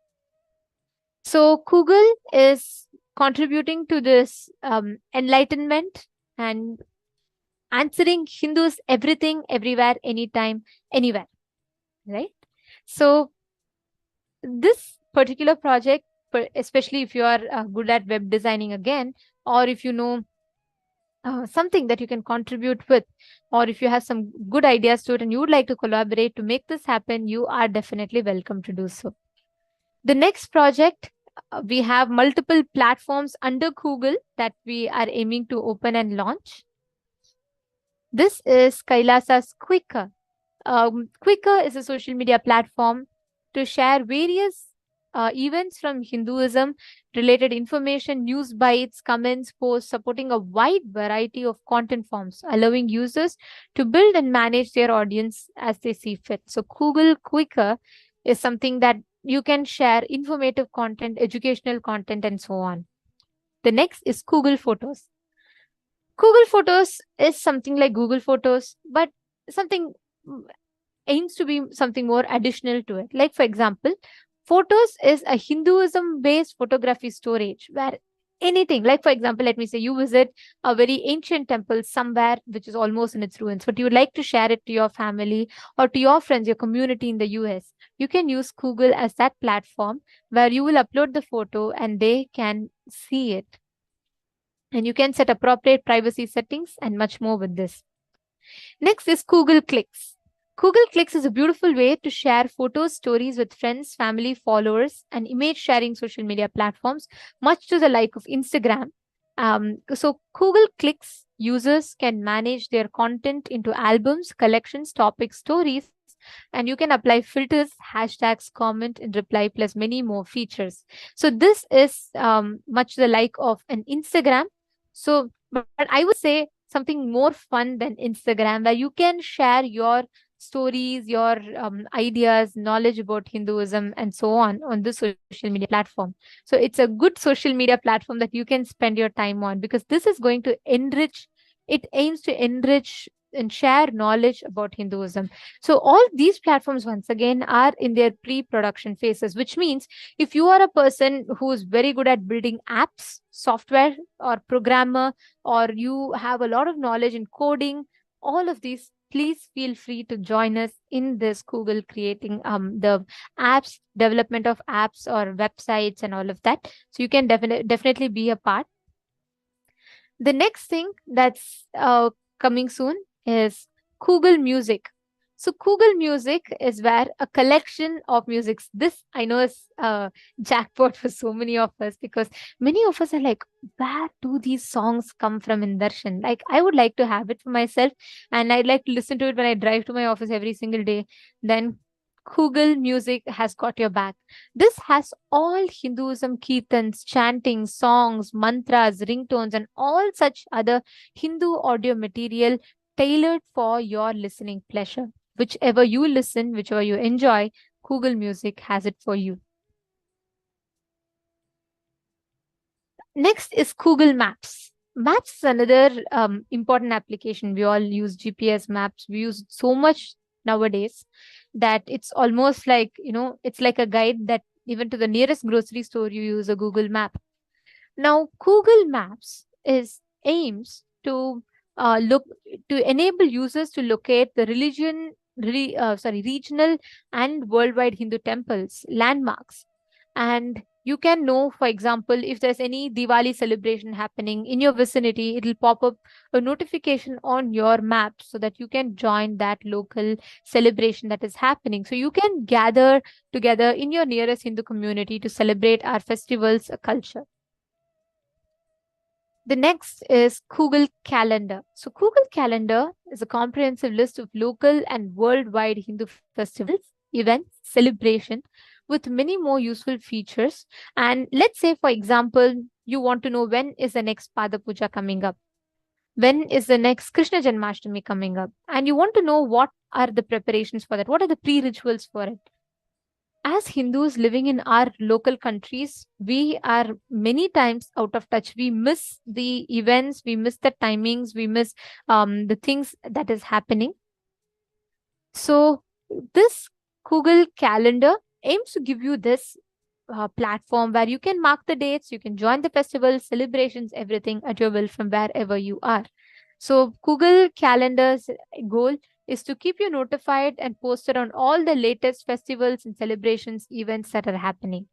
So Google is contributing to this enlightenment and answering Hindus everything, everywhere, anytime, anywhere, right? So this particular project especially if you are good at web designing again, or if you know something that you can contribute with, or if you have some good ideas to it and you would like to collaborate to make this happen, you are definitely welcome to do so. The next project, we have multiple platforms under Google that we are aiming to open and launch. This is Kailasa's Quicker. Quicker is a social media platform to share various events from Hinduism, related information, news bites, comments, posts, supporting a wide variety of content forms, allowing users to build and manage their audience as they see fit. So Google Quicker is something that you can share informative content, educational content, and so on. The next is Google Photos. Google Photos is something like Google Photos, but something aims to be something more additional to it. Like, for example, Photos is a Hinduism-based photography storage where anything, like for example, let me say you visit a very ancient temple somewhere which is almost in its ruins, but you would like to share it to your family or to your friends, your community in the US. You can use Google as that platform where you will upload the photo and they can see it. And you can set appropriate privacy settings and much more with this. Next is Google Clicks. Google Clicks is a beautiful way to share photos, stories with friends, family, followers, and image sharing social media platforms, much to the like of Instagram. So Google Clicks users can manage their content into albums, collections, topics, stories, and you can apply filters, hashtags, comment, and reply, plus many more features. So this is much the like of an Instagram. So, but I would say something more fun than Instagram, where you can share your stories, your ideas, knowledge about Hinduism, and so on this social media platform. So it's a good social media platform that you can spend your time on, because this is going to enrich, it aims to enrich and share knowledge about Hinduism. So all these platforms, once again, are in their pre-production phases, which means if you are a person who is very good at building apps, software, or programmer, or you have a lot of knowledge in coding, all of these, please feel free to join us in this Google creating the apps, development of apps or websites and all of that. So you can definitely be a part. The next thing that's coming soon is Google Music. So Google Music is where a collection of musics. This I know is jackpot for so many of us, because many of us are like, where do these songs come from in Darshan? Like, I would like to have it for myself, and I'd like to listen to it when I drive to my office every single day. Then Google Music has got your back. This has all Hinduism kirtans, chanting, songs, mantras, ringtones, and all such other Hindu audio material tailored for your listening pleasure. Whichever you listen, whichever you enjoy, Google Music has it for you. Next is Google Maps. Maps is another important application. We all use GPS maps. We use it so much nowadays that it's almost like, it's like a guide that even to the nearest grocery store, you use a Google map. Now, Google Maps aims to enable users to locate the regional and worldwide Hindu temples, landmarks. And you can know, for example, if there's any Diwali celebration happening in your vicinity, it'll pop up a notification on your map so that you can join that local celebration that is happening. So you can gather together in your nearest Hindu community to celebrate our festivals, culture. The next is Google Calendar. So Google Calendar is a comprehensive list of local and worldwide Hindu festivals, events, celebration, with many more useful features. And let's say, for example, you want to know when is the next Pada Puja coming up, when is the next Krishna Janmashtami coming up, and you want to know what are the preparations for that, what are the pre-rituals for it. As Hindus living in our local countries, we are many times out of touch. We miss the events, we miss the timings, we miss the things that is happening. So this Google Calendar aims to give you this platform where you can mark the dates, you can join the festivals, celebrations, everything at your will from wherever you are. So Google Calendar's goal is to keep you notified and posted on all the latest festivals and celebrations events that are happening.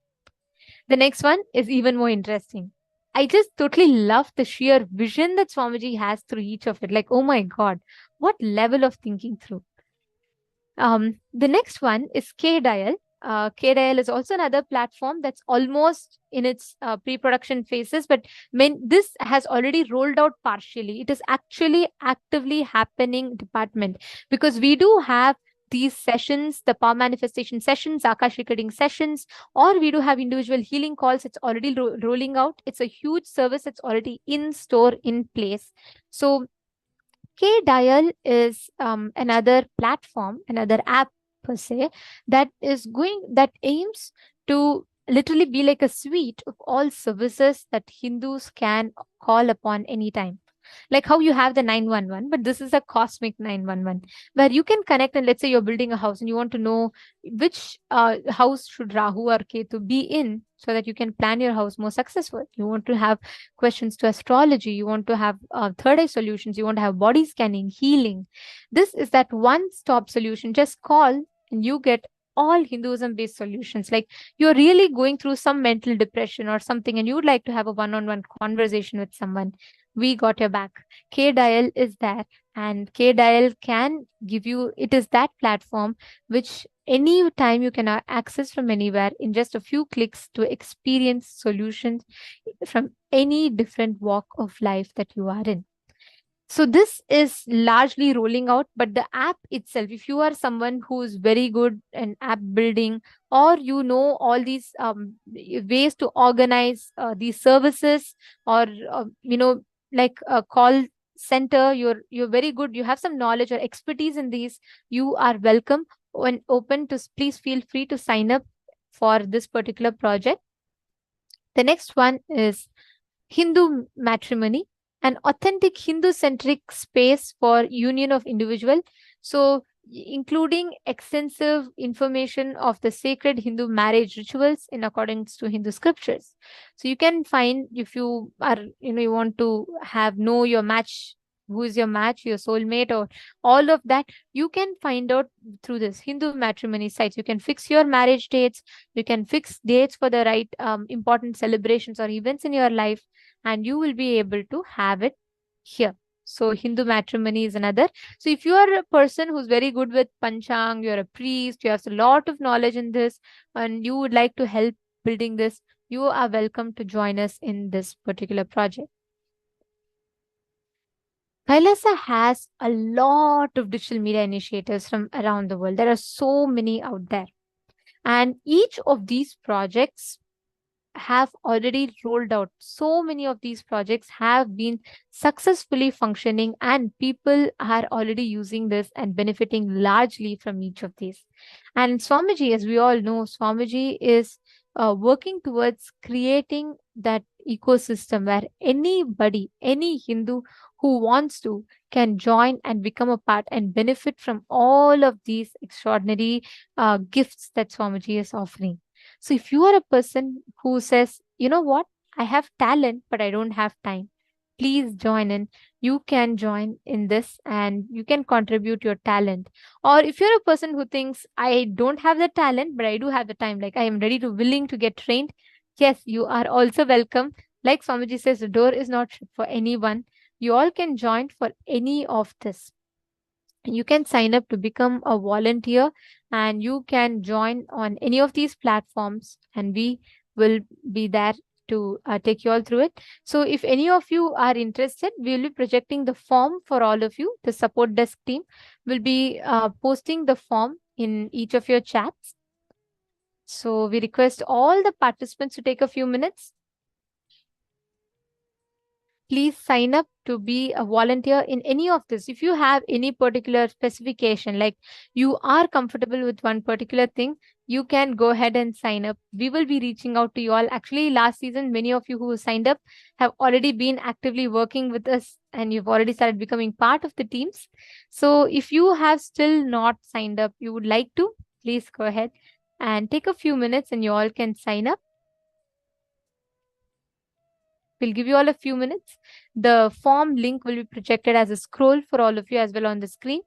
The next one is even more interesting. I just totally love the sheer vision that Swamiji has through each of it. Like, oh my God, what level of thinking through. The next one is K-Dial. K-Dial is also another platform that's almost in its pre-production phases, but this has already rolled out partially. It is actually actively happening department, because we do have these sessions, the power manifestation sessions, Akashic reading sessions, or we do have individual healing calls. It's already rolling out. It's a huge service that's already in store, in place. So K-Dial is another platform, another app per se, that aims to literally be like a suite of all services that Hindus can call upon anytime. Like how you have the 911, but this is a cosmic 911 where you can connect. And let's say you're building a house and you want to know which house should Rahu or Ketu be in, so that you can plan your house more successful. You want to have questions to astrology, you want to have third eye solutions, you want to have body scanning, healing. This is that one-stop solution. Just call and you get all Hinduism based solutions. Like you're really going through some mental depression or something and you would like to have a one-on-one conversation with someone, we got your back. K-Dial is there, and K-Dial can give you, it is that platform which any time you can access from anywhere in just a few clicks to experience solutions from any different walk of life that you are in. So this is largely rolling out, but the app itself, if you are someone who is very good in app building, or you know all these ways to organize these services, or like a call center, you're very good, you have some knowledge or expertise in these, you are welcome and open to, please feel free to sign up for this particular project. The next one is Hindu Matrimony, an authentic Hindu-centric space for union of individual. So including extensive information of the sacred Hindu marriage rituals in accordance to Hindu scriptures. So you can find, if you are, you want to know your match, who is your match, your soulmate, or all of that, you can find out through this Hindu matrimony sites. You can fix your marriage dates, you can fix dates for the right important celebrations or events in your life, and you will be able to have it here. So Hindu matrimony is another. So if you are a person who's very good with Panchang, you're a priest, you have a lot of knowledge in this, and you would like to help building this, you are welcome to join us in this particular project. Kailasa has a lot of digital media initiatives from around the world. There are so many out there. And each of these projects have already rolled out. So many of these projects have been successfully functioning, and people are already using this and benefiting largely from each of these. And Swamiji, as we all know, Swamiji is working towards creating that ecosystem where anybody, any Hindu who wants to, can join and become a part and benefit from all of these extraordinary gifts that Swamiji is offering. So if you are a person who says, you know what, I have talent, but I don't have time, please join in. You can join in this and you can contribute your talent. Or if you're a person who thinks, I don't have the talent, but I do have the time, like I am ready to, willing to get trained, yes, you are also welcome. Like Swamiji says, the door is not shut for anyone. You all can join for any of this. You can sign up to become a volunteer, and you can join on any of these platforms, and we will be there to take you all through it. So if any of you are interested, we will be projecting the form for all of you. The support desk team will be posting the form in each of your chats. So we request all the participants to take a few minutes. Please sign up to be a volunteer in any of this. If you have any particular specification, like you are comfortable with one particular thing, you can go ahead and sign up. We will be reaching out to you all. Actually, last season, many of you who signed up have already been actively working with us, and you've already started becoming part of the teams. So if you have still not signed up, you would like to, please go ahead and take a few minutes and you all can sign up. We'll give you all a few minutes. The form link will be projected as a scroll for all of you as well on the screen.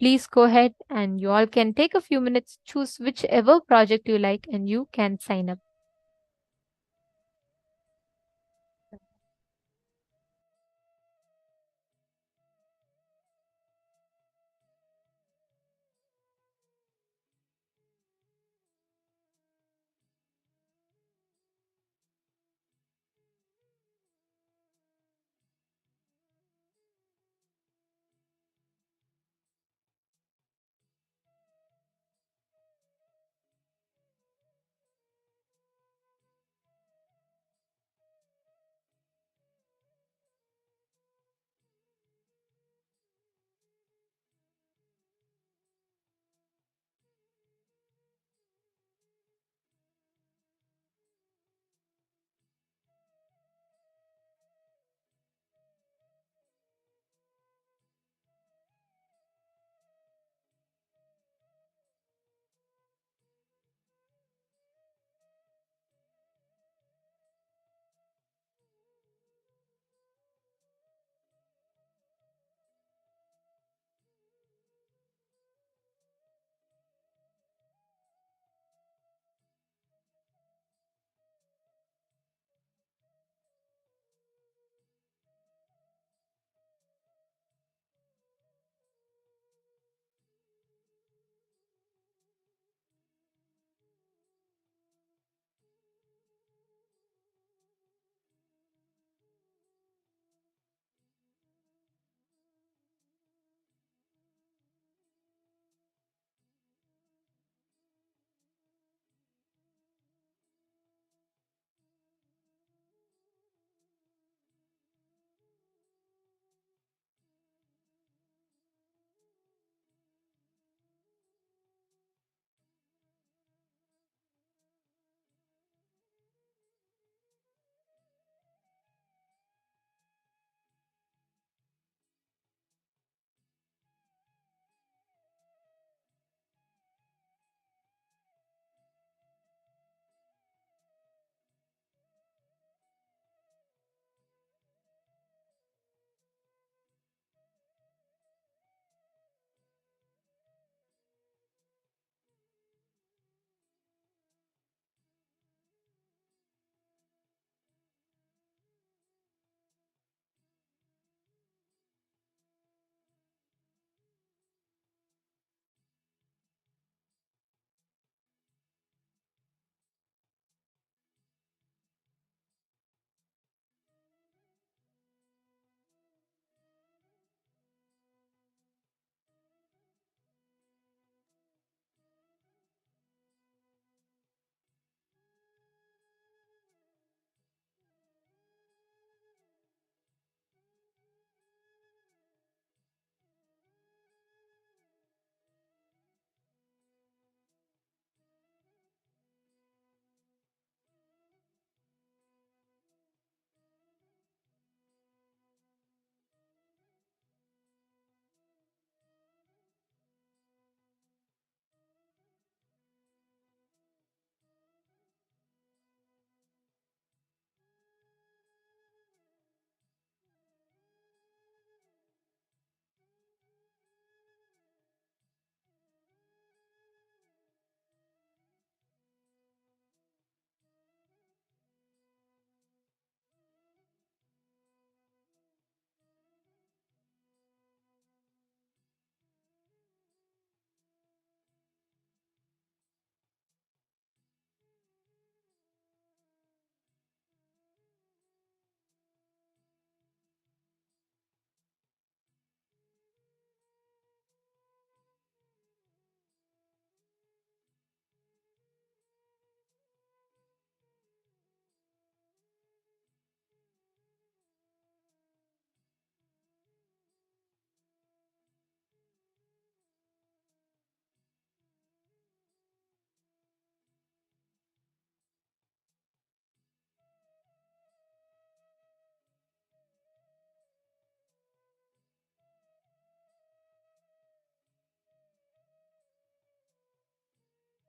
Please go ahead and you all can take a few minutes, choose whichever project you like, and you can sign up.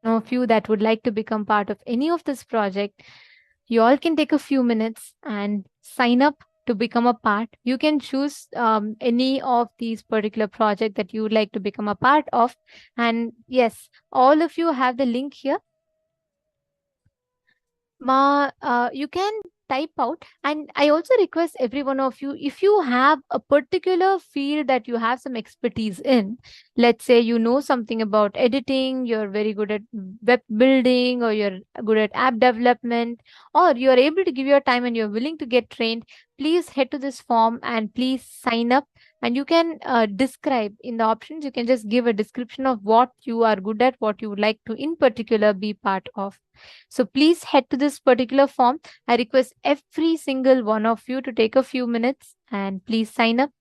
know a few that would like to become part of any of this project, you all can take a few minutes and sign up to become a part. You can choose any of these particular project that you would like to become a part of. And yes, all of you have the link here. You can type out, and I also request every one of you, if you have a particular field that you have some expertise in, let's say you know something about editing, you're very good at web building, or you're good at app development, or you're able to give your time and you're willing to get trained, please head to this form and please sign up. And you can describe in the options, you can just give a description of what you are good at, what you would like to in particular be part of. So please head to this particular form. I request every single one of you to take a few minutes and please sign up.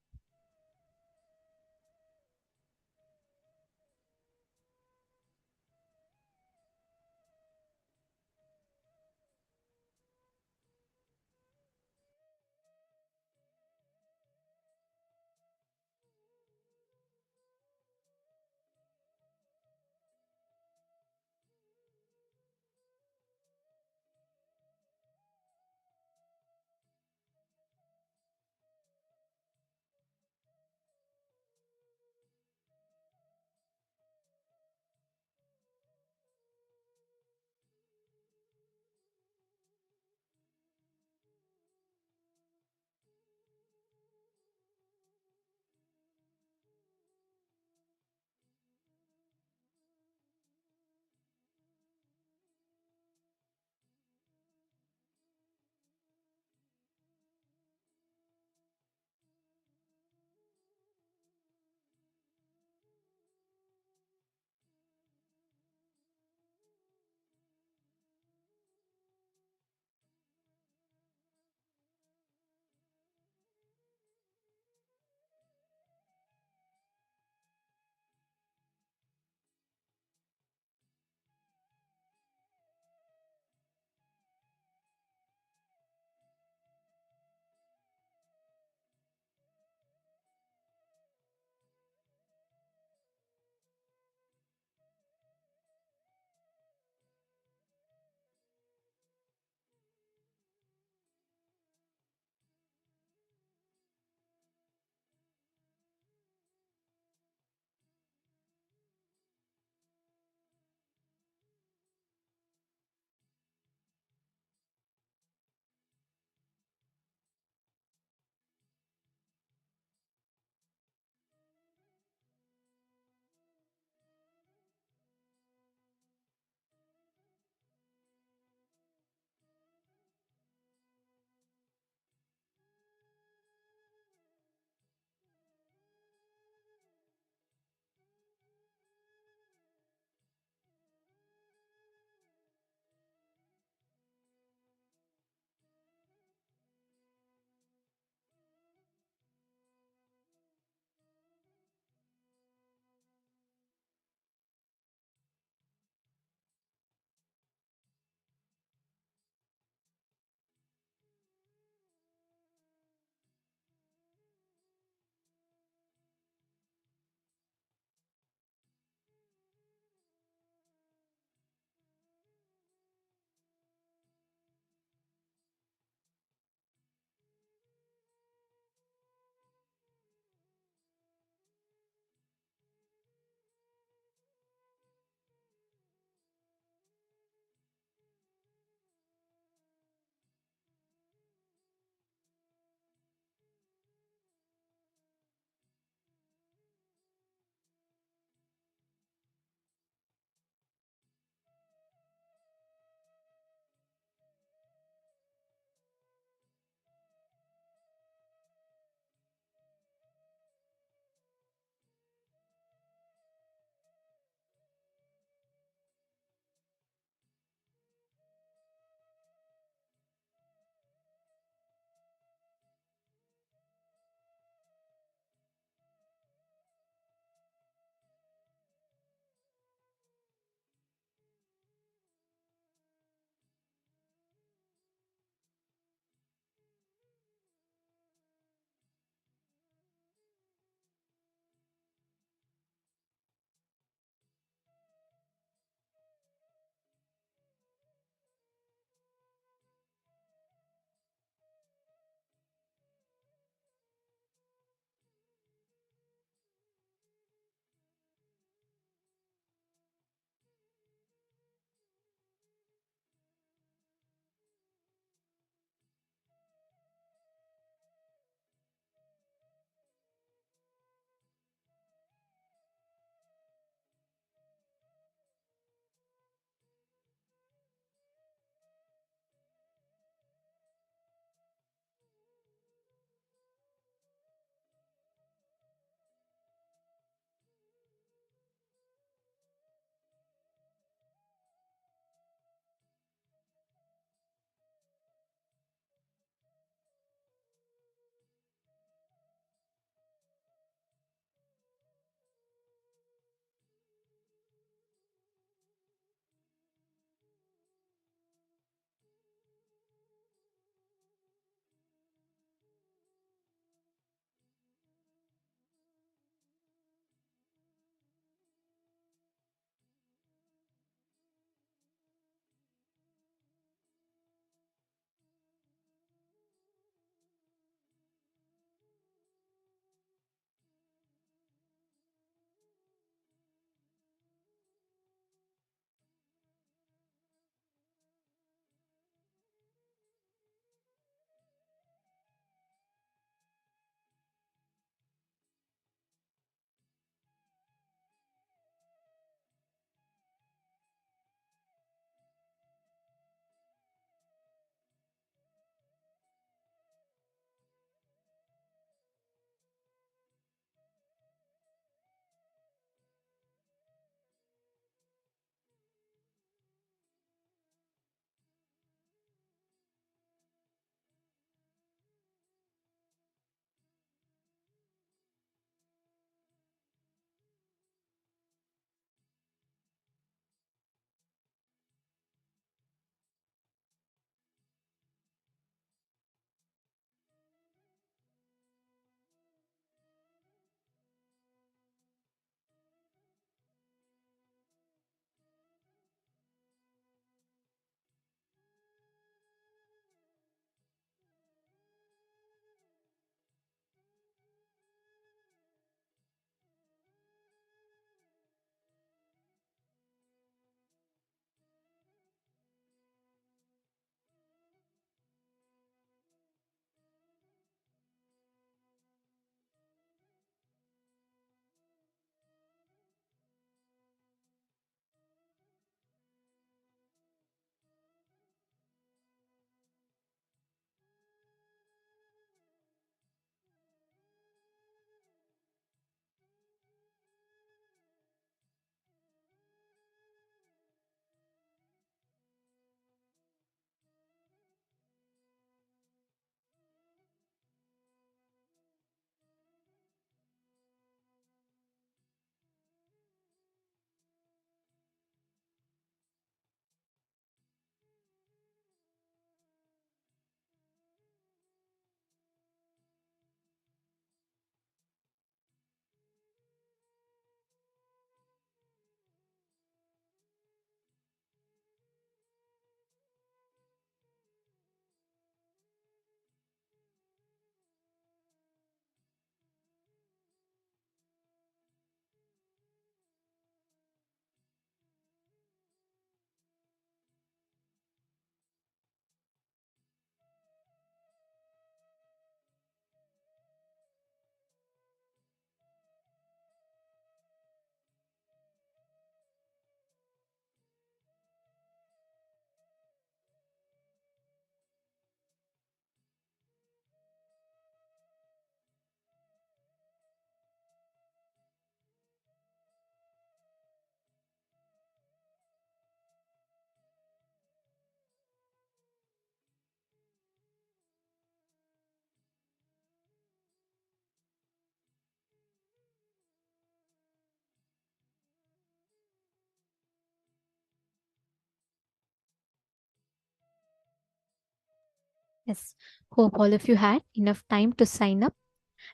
Yes. Hope all of you had enough time to sign up.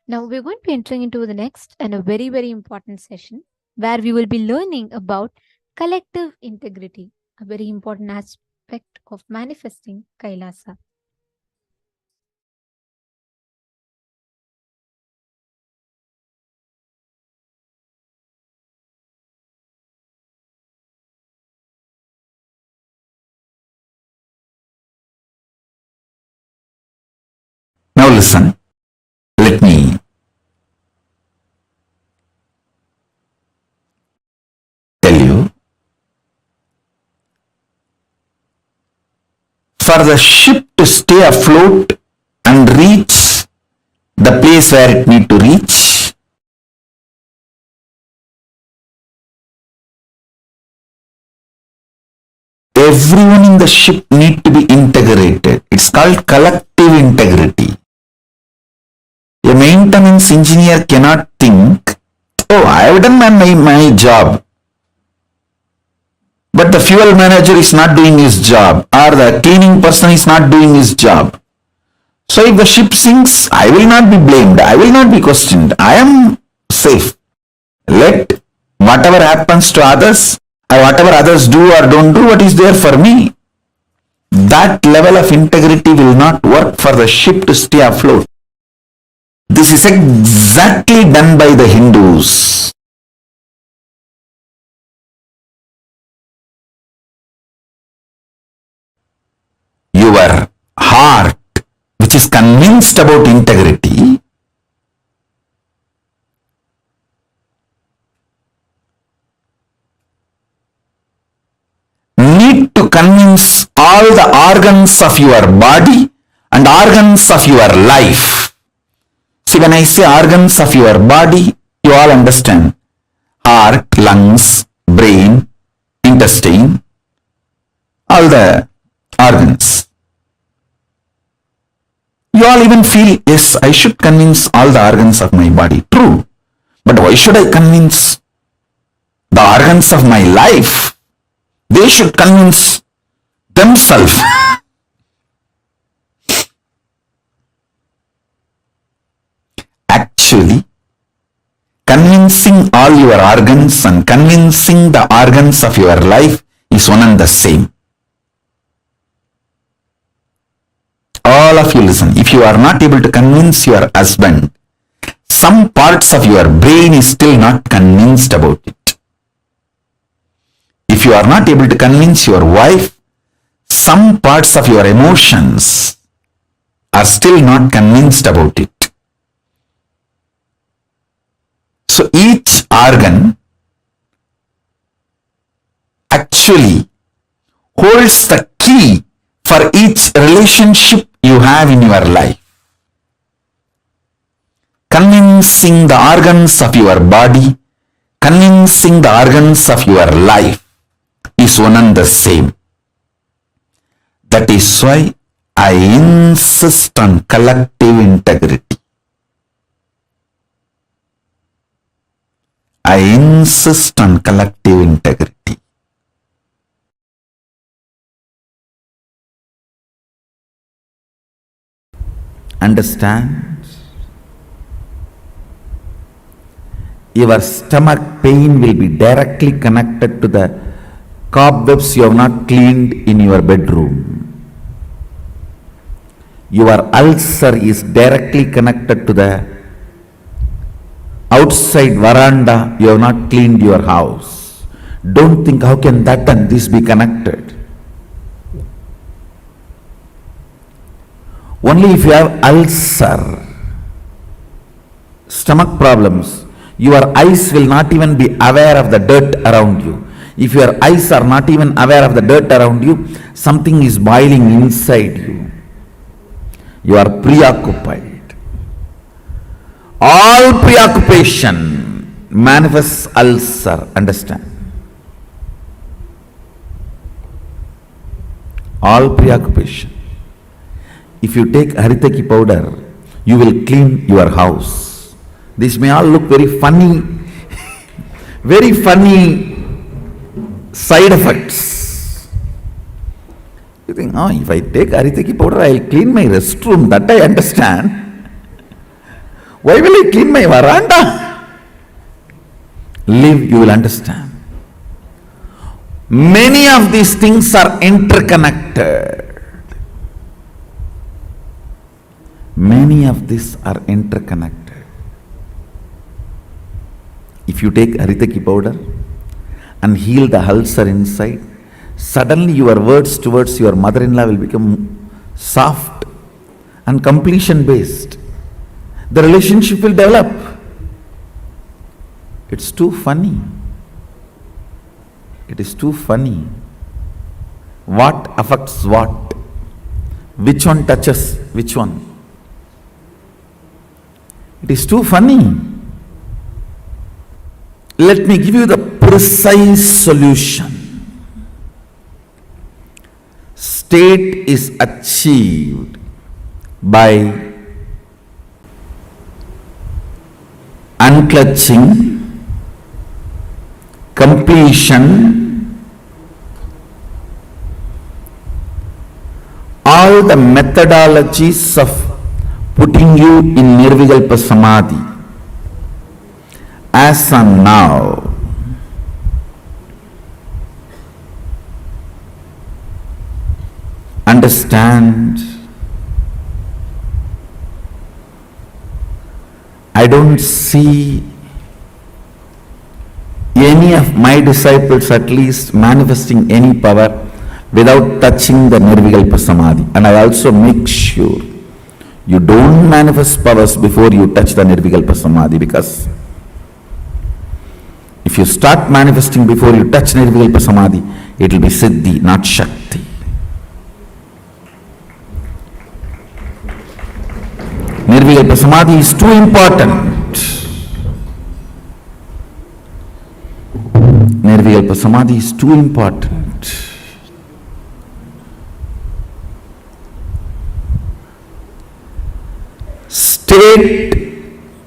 Now we're going to be entering into the next and a very, very important session where we will be learning about collective integrity, a very important aspect of manifesting Kailasa. Now listen, let me tell you. For the ship to stay afloat and reach the place where it need to reach, everyone in the ship need to be integrated. It's called collective integrity. A maintenance engineer cannot think, oh, I have done my job, but the fuel manager is not doing his job, or the cleaning person is not doing his job. So if the ship sinks, I will not be blamed, I will not be questioned, I am safe. Let whatever happens to others, or whatever others do or don't do, what is there for me. That level of integrity will not work for the ship to stay afloat. This is exactly done by the Hindus. Your heart, which is convinced about integrity, need to convince all the organs of your body and organs of your life. See, when I say organs of your body, you all understand. Heart, lungs, brain, intestine, all the organs. You all even feel, yes, I should convince all the organs of my body. True. But why should I convince the organs of my life? They should convince themselves. Actually, convincing all your organs and convincing the organs of your life is one and the same. All of you listen, if you are not able to convince your husband, some parts of your brain is still not convinced about it. If you are not able to convince your wife, some parts of your emotions are still not convinced about it. So each organ actually holds the key for each relationship you have in your life. Convincing the organs of your body, convincing the organs of your life is one and the same. That is why I insist on collective integrity. I insist on collective integrity. Understand? Your stomach pain will be directly connected to the cobwebs you have not cleaned in your bedroom. Your ulcer is directly connected to the outside veranda you have not cleaned your house. Don't think how can that and this be connected. Only if you have ulcer, stomach problems, your eyes will not even be aware of the dirt around you. If your eyes are not even aware of the dirt around you, something is boiling inside you. You are preoccupied. All preoccupation manifests ulcer, understand? All preoccupation. If you take haritaki powder, you will clean your house. This may all look very funny, very funny side effects. You think, oh, if I take Aritaki powder, I'll clean my restroom. That I understand. Why will I clean my veranda? Live, you will understand. Many of these things are interconnected. Many of these are interconnected. If you take Aritaki powder and heal the ulcer inside, suddenly your words towards your mother-in-law will become soft and completion based. The relationship will develop. It's too funny. It is too funny. What affects what? Which one touches which one? It is too funny. Let me give you the precise solution. State is achieved by unclutching, completion, all the methodologies of putting you in Nirvikalpa Samadhi as and now. Understand, I don't see any of my disciples at least manifesting any power without touching the Nirvikalpa Samadhi. And I also make sure you don't manifest powers before you touch the Nirvikalpa Samadhi, because if you start manifesting before you touch Nirvikalpa Samadhi, it will be Siddhi, not Shakti. Nirvikalpa Samadhi is too important. Nirvikalpa Samadhi is too important. State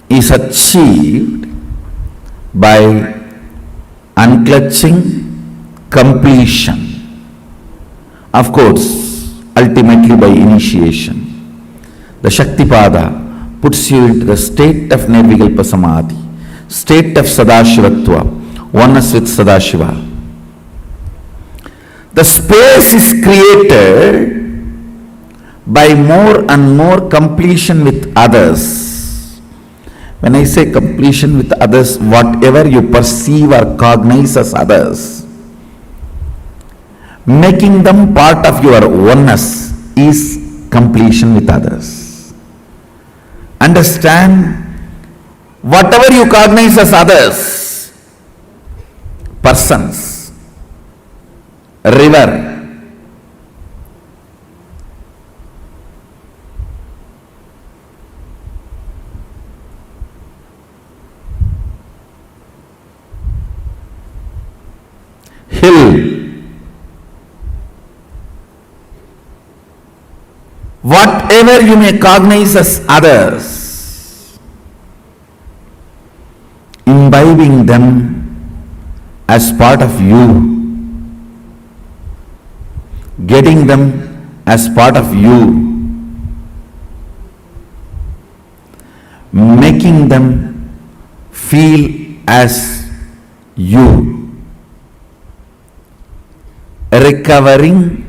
is achieved by unclutching, completion. Of course, ultimately by initiation. The Shaktipada puts you into the state of Nirvikalpa Samadhi, state of Sadashiva Tattva, oneness with Sadashiva. The space is created by more and more completion with others. When I say completion with others, whatever you perceive or cognize as others, making them part of your oneness is completion with others. Understand, whatever you cognize as others, persons, river, hill, whatever you may cognize as others, imbibing them as part of you, getting them as part of you, making them feel as you, recovering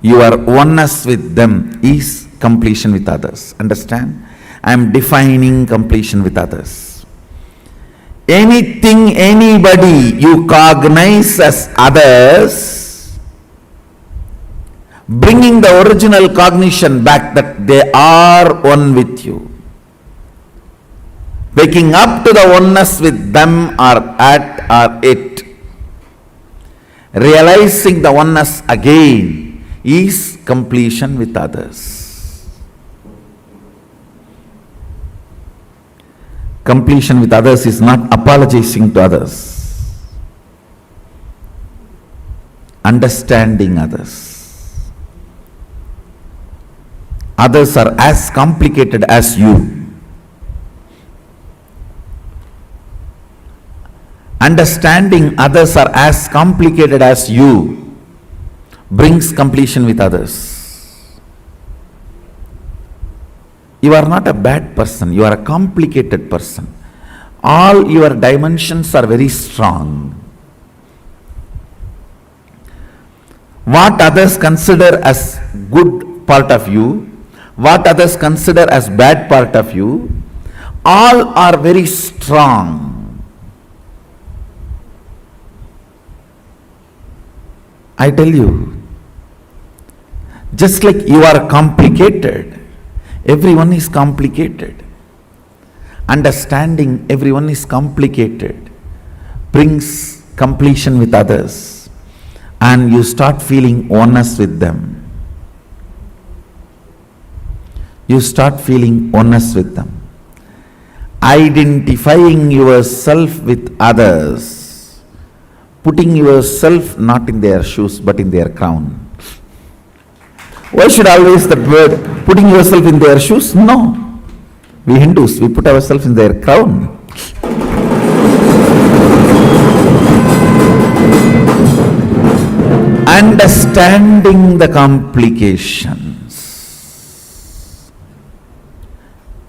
your oneness with them is completion with others. Understand? I am defining completion with others. Anything, anybody you cognize as others, bringing the original cognition back that they are one with you, waking up to the oneness with them or at or it, realizing the oneness again is completion with others. Completion with others is not apologizing to others. Understanding others. Others are as complicated as you. Understanding others are as complicated as you. brings completion with others. You are not a bad person, you are a complicated person. All your dimensions are very strong. What others consider as good part of you, what others consider as bad part of you, all are very strong. I tell you, just like you are complicated, everyone is complicated. Understanding everyone is complicated brings completion with others, and you start feeling oneness with them. You start feeling oneness with them. Identifying yourself with others, putting yourself not in their shoes but in their crown. Why should always that word, putting yourself in their shoes? No. We Hindus, we put ourselves in their crown. Understanding the complications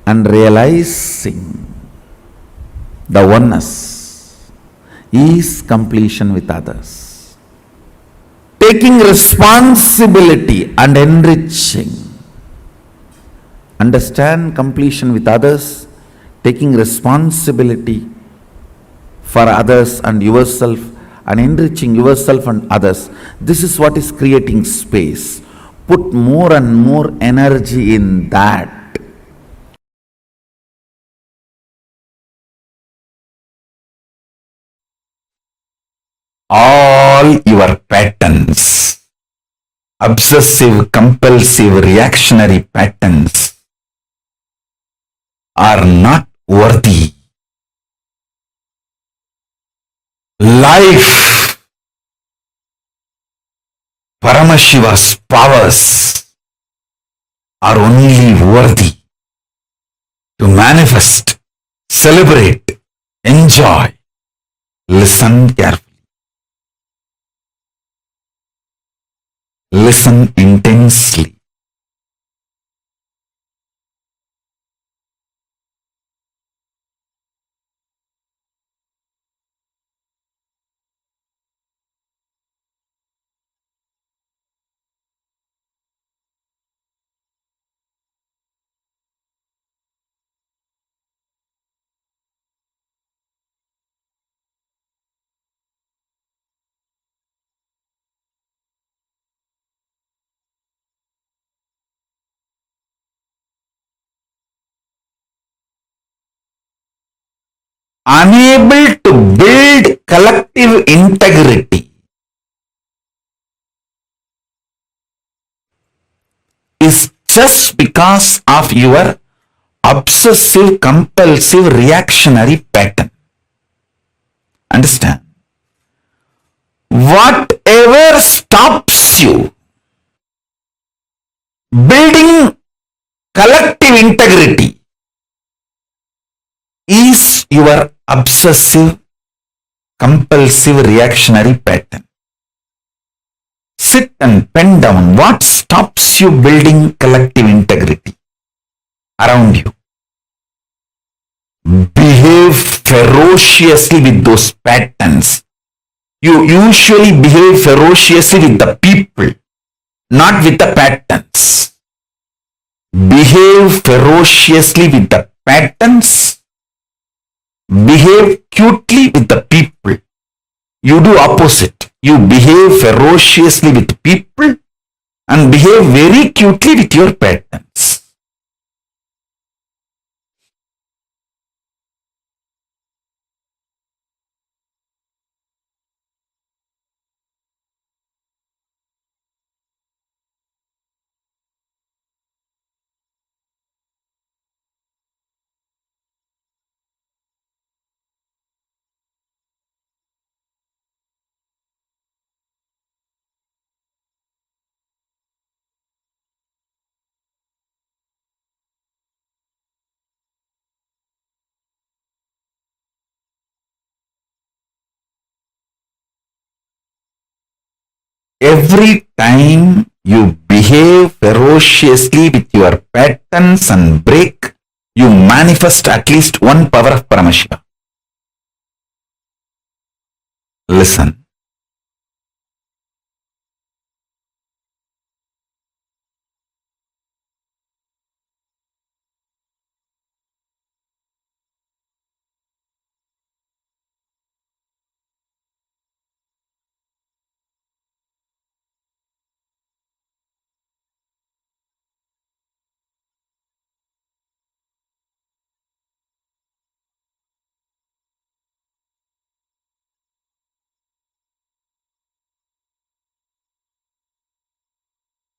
and realizing the oneness is completion with others. Taking responsibility and enriching. Understand completion with others, taking responsibility for others and yourself, and enriching yourself and others. This is what is creating space. Put more and more energy in that. All your patterns, obsessive, compulsive, reactionary patterns, are not worthy. Life, Paramashiva's powers are only worthy to manifest, celebrate, enjoy. Listen carefully. Listen intensely. Unable to build collective integrity is just because of your obsessive, compulsive, reactionary pattern. Understand? Whatever stops you building collective integrity is your obsessive, compulsive, reactionary pattern. Sit and pen down what stops you building collective integrity around you. Behave ferociously with those patterns. You usually behave ferociously with the people, not with the patterns. Behave ferociously with the patterns. Behave cutely with the people. You do opposite. You behave ferociously with people and behave very cutely with your patterns. every time you behave ferociously with your patterns and break, you manifest at least one power of Paramashiva. Listen.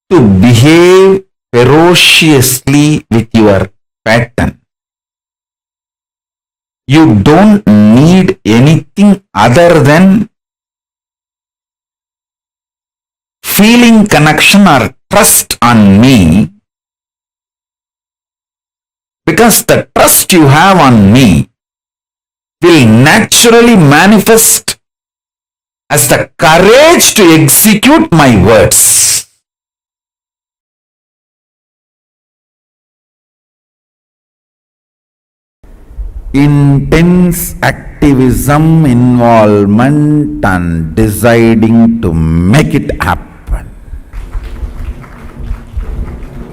To behave ferociously with your pattern, you don't need anything other than feeling connection or trust on me, because the trust you have on me will naturally manifest as the courage to execute my words. Intense activism, involvement, and deciding to make it happen.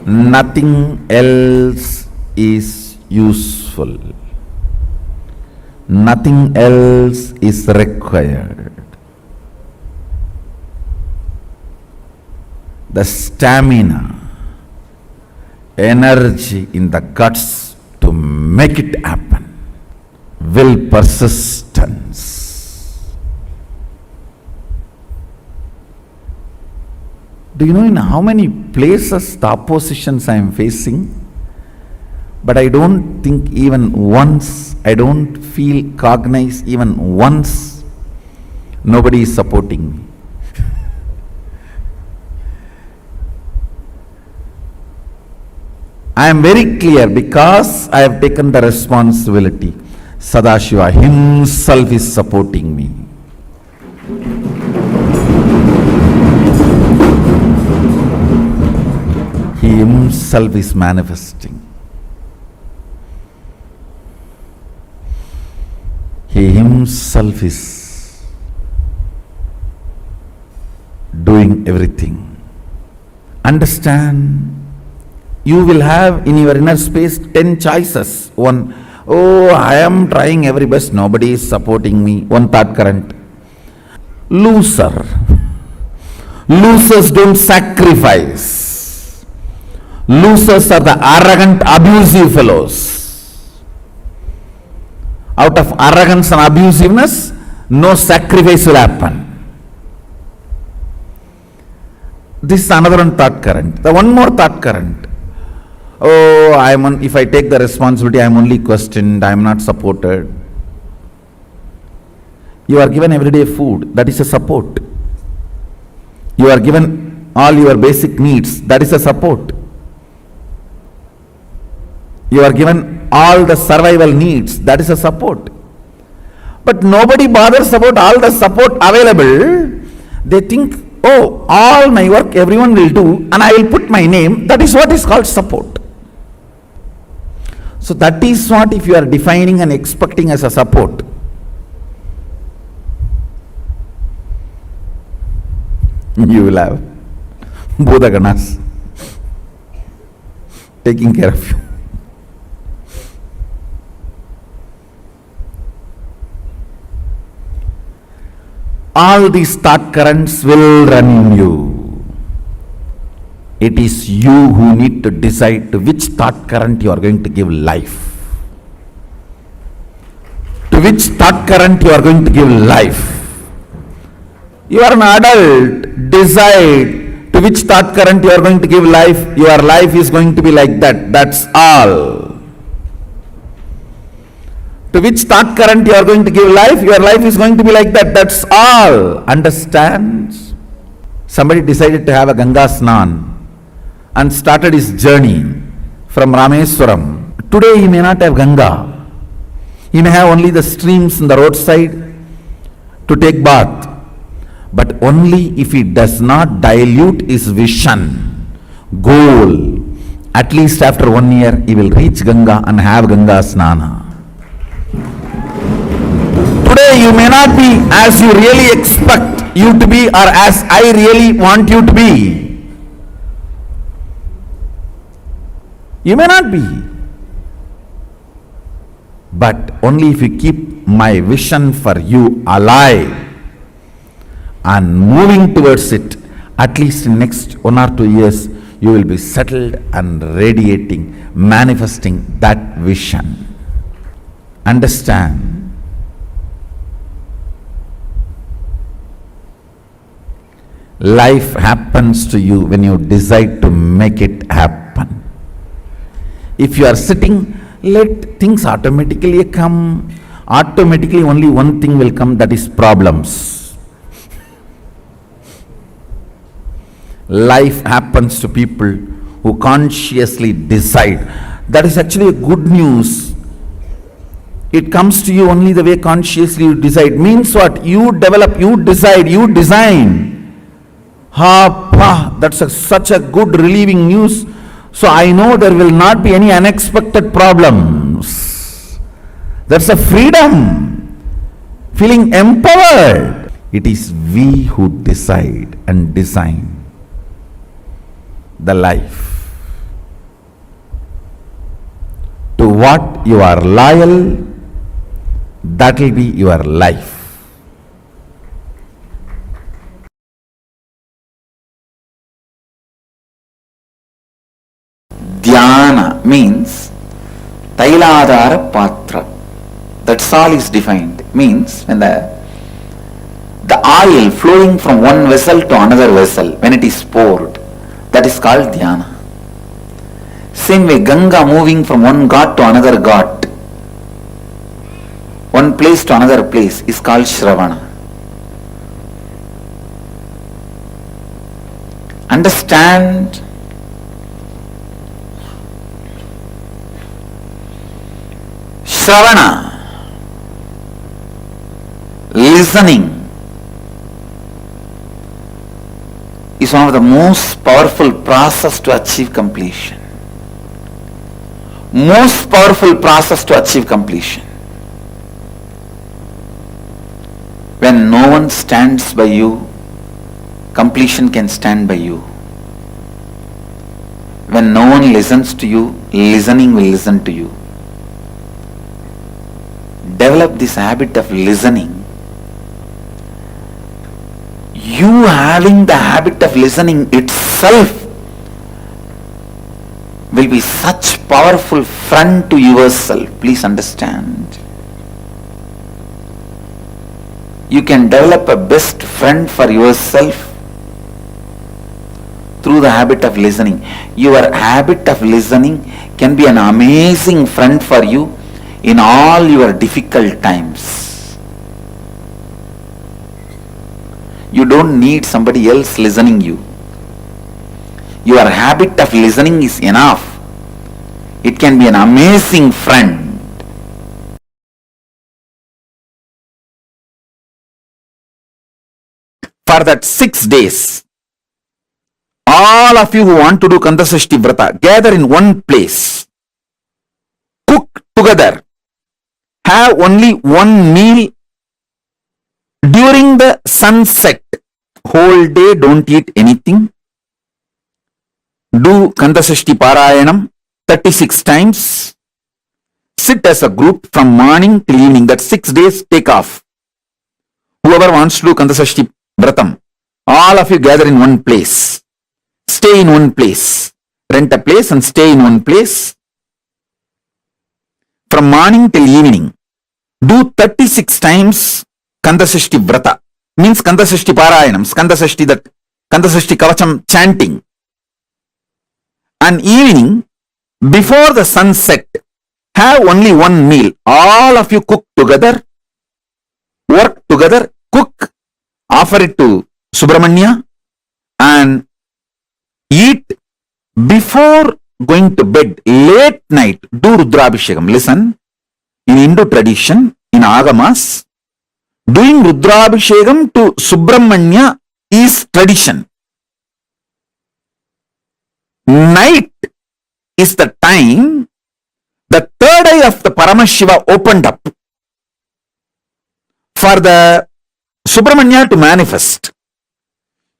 Nothing else is useful. Nothing else is required. The stamina, energy in the guts to make it happen. Will, persistence. Do you know in how many places the oppositions I am facing? But I don't think even once, I don't feel cognized even once, nobody is supporting me. I am very clear because I have taken the responsibility. Sadashiva himself is supporting me. He himself is manifesting. He himself is doing everything. Understand, you will have in your inner space 10 choices. One, oh, I am trying every best, nobody is supporting me. One thought current. Loser. Losers don't sacrifice. Losers are the arrogant, abusive fellows. Out of arrogance and abusiveness, no sacrifice will happen. This is another one thought current. The one more thought current. Oh, if I take the responsibility, I am only questioned, I am not supported. You are given everyday food, that is a support. You are given all your basic needs, that is a support. You are given all the survival needs, that is a support. But nobody bothers about all the support available. They think, oh, all my work everyone will do and I will put my name, that is what is called support. So that is what if you are defining and expecting as a support. You will have Buddha Ganas taking care of you. All these thought currents will run in you. It is you who need to decide to which thought current you are going to give life. To which thought current you are going to give life. You are an adult, decide to which thought current you are going to give life. Your life is going to be like that, that's all. To which thought current you are going to give life, your life is going to be like that, that's all. Understand? Somebody decided to have a Ganga Snan and started his journey from Rameswaram. Today he may not have Ganga. He may have only the streams in the roadside to take bath. but only if he does not dilute his vision, goal. At least after 1 year, he will reach Ganga and have Ganga Snana. Today you may not be as you really expect you to be or as I really want you to be. You may not be. But only if you keep my vision for you alive and moving towards it, at least in next 1 or 2 years, you will be settled and radiating, manifesting that vision. Understand? Life happens to you when you decide to make it happen. If you are sitting, let things automatically come. Automatically only one thing will come, that is problems. Life happens to people who consciously decide. That is actually a good news. It comes to you only the way consciously you decide. Means what? You develop, you decide, you design. That's such a good relieving news. So I know there will not be any unexpected problems. That's a freedom. Feeling empowered. It is we who decide and design the life. To what you are loyal, that will be your life. Dhyana means Tailadhara Patra. That's all is defined. Means when the oil flowing from one vessel to another vessel, when it is poured, that is called Dhyana. Same way, Ganga moving from one ghat to another ghat, one place to another place, is called Shravana. Understand? Shravana, listening, is one of the most powerful process to achieve completion. Most powerful process to achieve completion. When no one stands by you, completion can stand by you. When no one listens to you, listening will listen to you. Develop this habit of listening. You having the habit of listening itself will be such powerful friend to yourself. Please understand. You can develop a best friend for yourself through the habit of listening. Your habit of listening can be an amazing friend for you in all your difficult times. You don't need somebody else listening you. Your habit of listening is enough. It can be an amazing friend. For that 6 days, all of you who want to do Kandasashti Vrata, gather in one place. Cook together. Have only one meal during the sunset. Whole day don't eat anything. Do Kandasashti Parayanam 36 times. Sit as a group from morning till evening. That 6 days take off. Whoever wants to do Kandasashti Vratam, all of you gather in one place. Stay in one place. Rent a place and stay in one place. From morning till evening, do 36 times Kandasashti Vrata. Means Kandasashti Parayanam, Kandasashti Kavacham chanting. And evening, before the sunset, have only one meal. All of you cook together, work together, cook, offer it to Subramanya, and eat before going to bed. Late night, do Rudrabhishekam. Listen, in Hindu tradition, in Agamas, Doing Rudrabhishekam to Subramanya is tradition. Night is the time the third eye of the Paramashiva opened up for the Subramanya to manifest.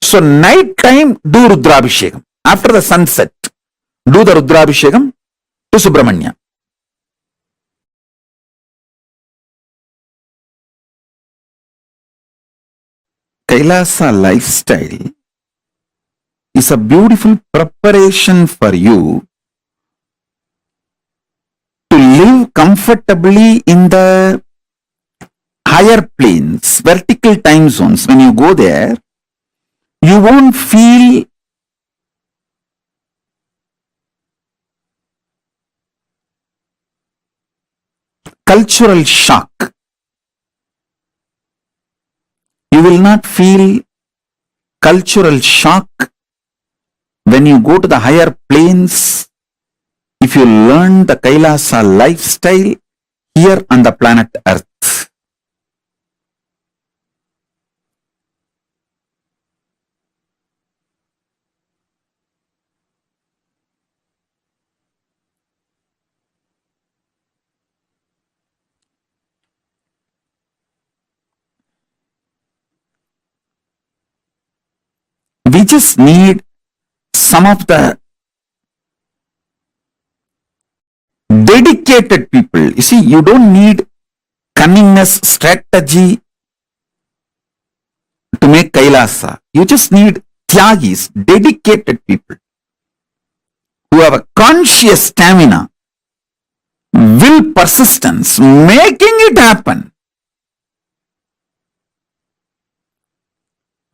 So night time do Rudrabhishekam. After the sunset, do the Rudrabhishekam to Subramanya. Kailasa lifestyle is a beautiful preparation for you to live comfortably in the higher planes, vertical time zones. When you go there, you won't feel cultural shock. You will not feel cultural shock when you go to the higher planes if you learn the Kailasa lifestyle here on the planet Earth. We just need some of the dedicated people. You see, you don't need cunningness, strategy to make Kailasa. You just need Tyagis, dedicated people who have a conscious stamina, will, persistence, making it happen.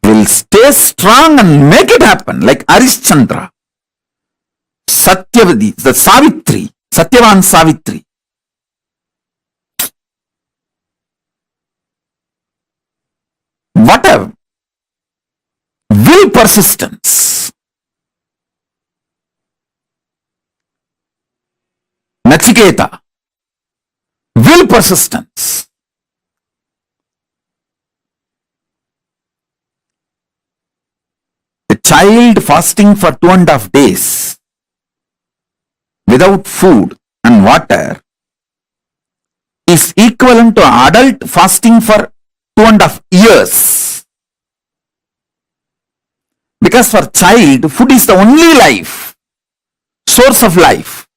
Will stay strong and make it happen, like Arishchandra, Satyavati, the Savitri, Satyavan Savitri. Whatever. Will, persistence. Nachiketa. Will, persistence. A child fasting for 2.5 days without food and water is equivalent to an adult fasting for 2.5 years. Because for child, food is the only life, source of life.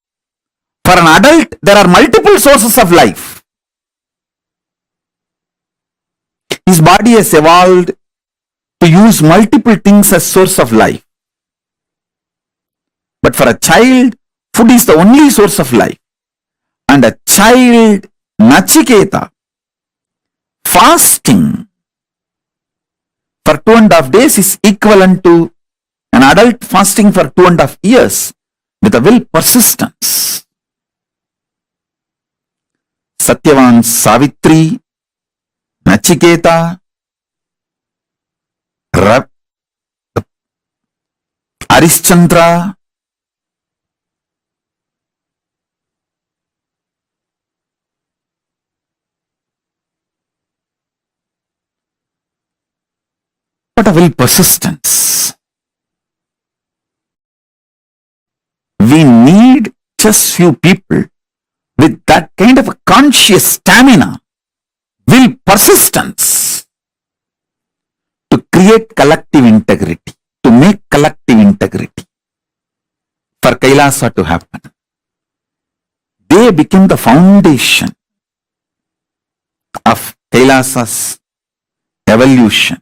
For an adult, there are multiple sources of life. His body has evolved to use multiple things as source of life. But for a child, food is the only source of life. And a child, Nachiketa, fasting for 2.5 days is equivalent to an adult fasting for 2.5 years with a will, persistence. Satyavan Savitri, Nachiketa, Arishchandra, what a will, persistence. We need just few people with that kind of a conscious stamina, will, persistence to create collective integrity, to make collective integrity for Kailasa to happen. They become the foundation of Kailasa's evolution.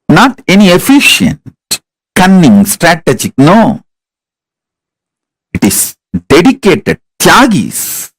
Not any efficient, cunning, strategic, no. It is dedicated, Tyagis,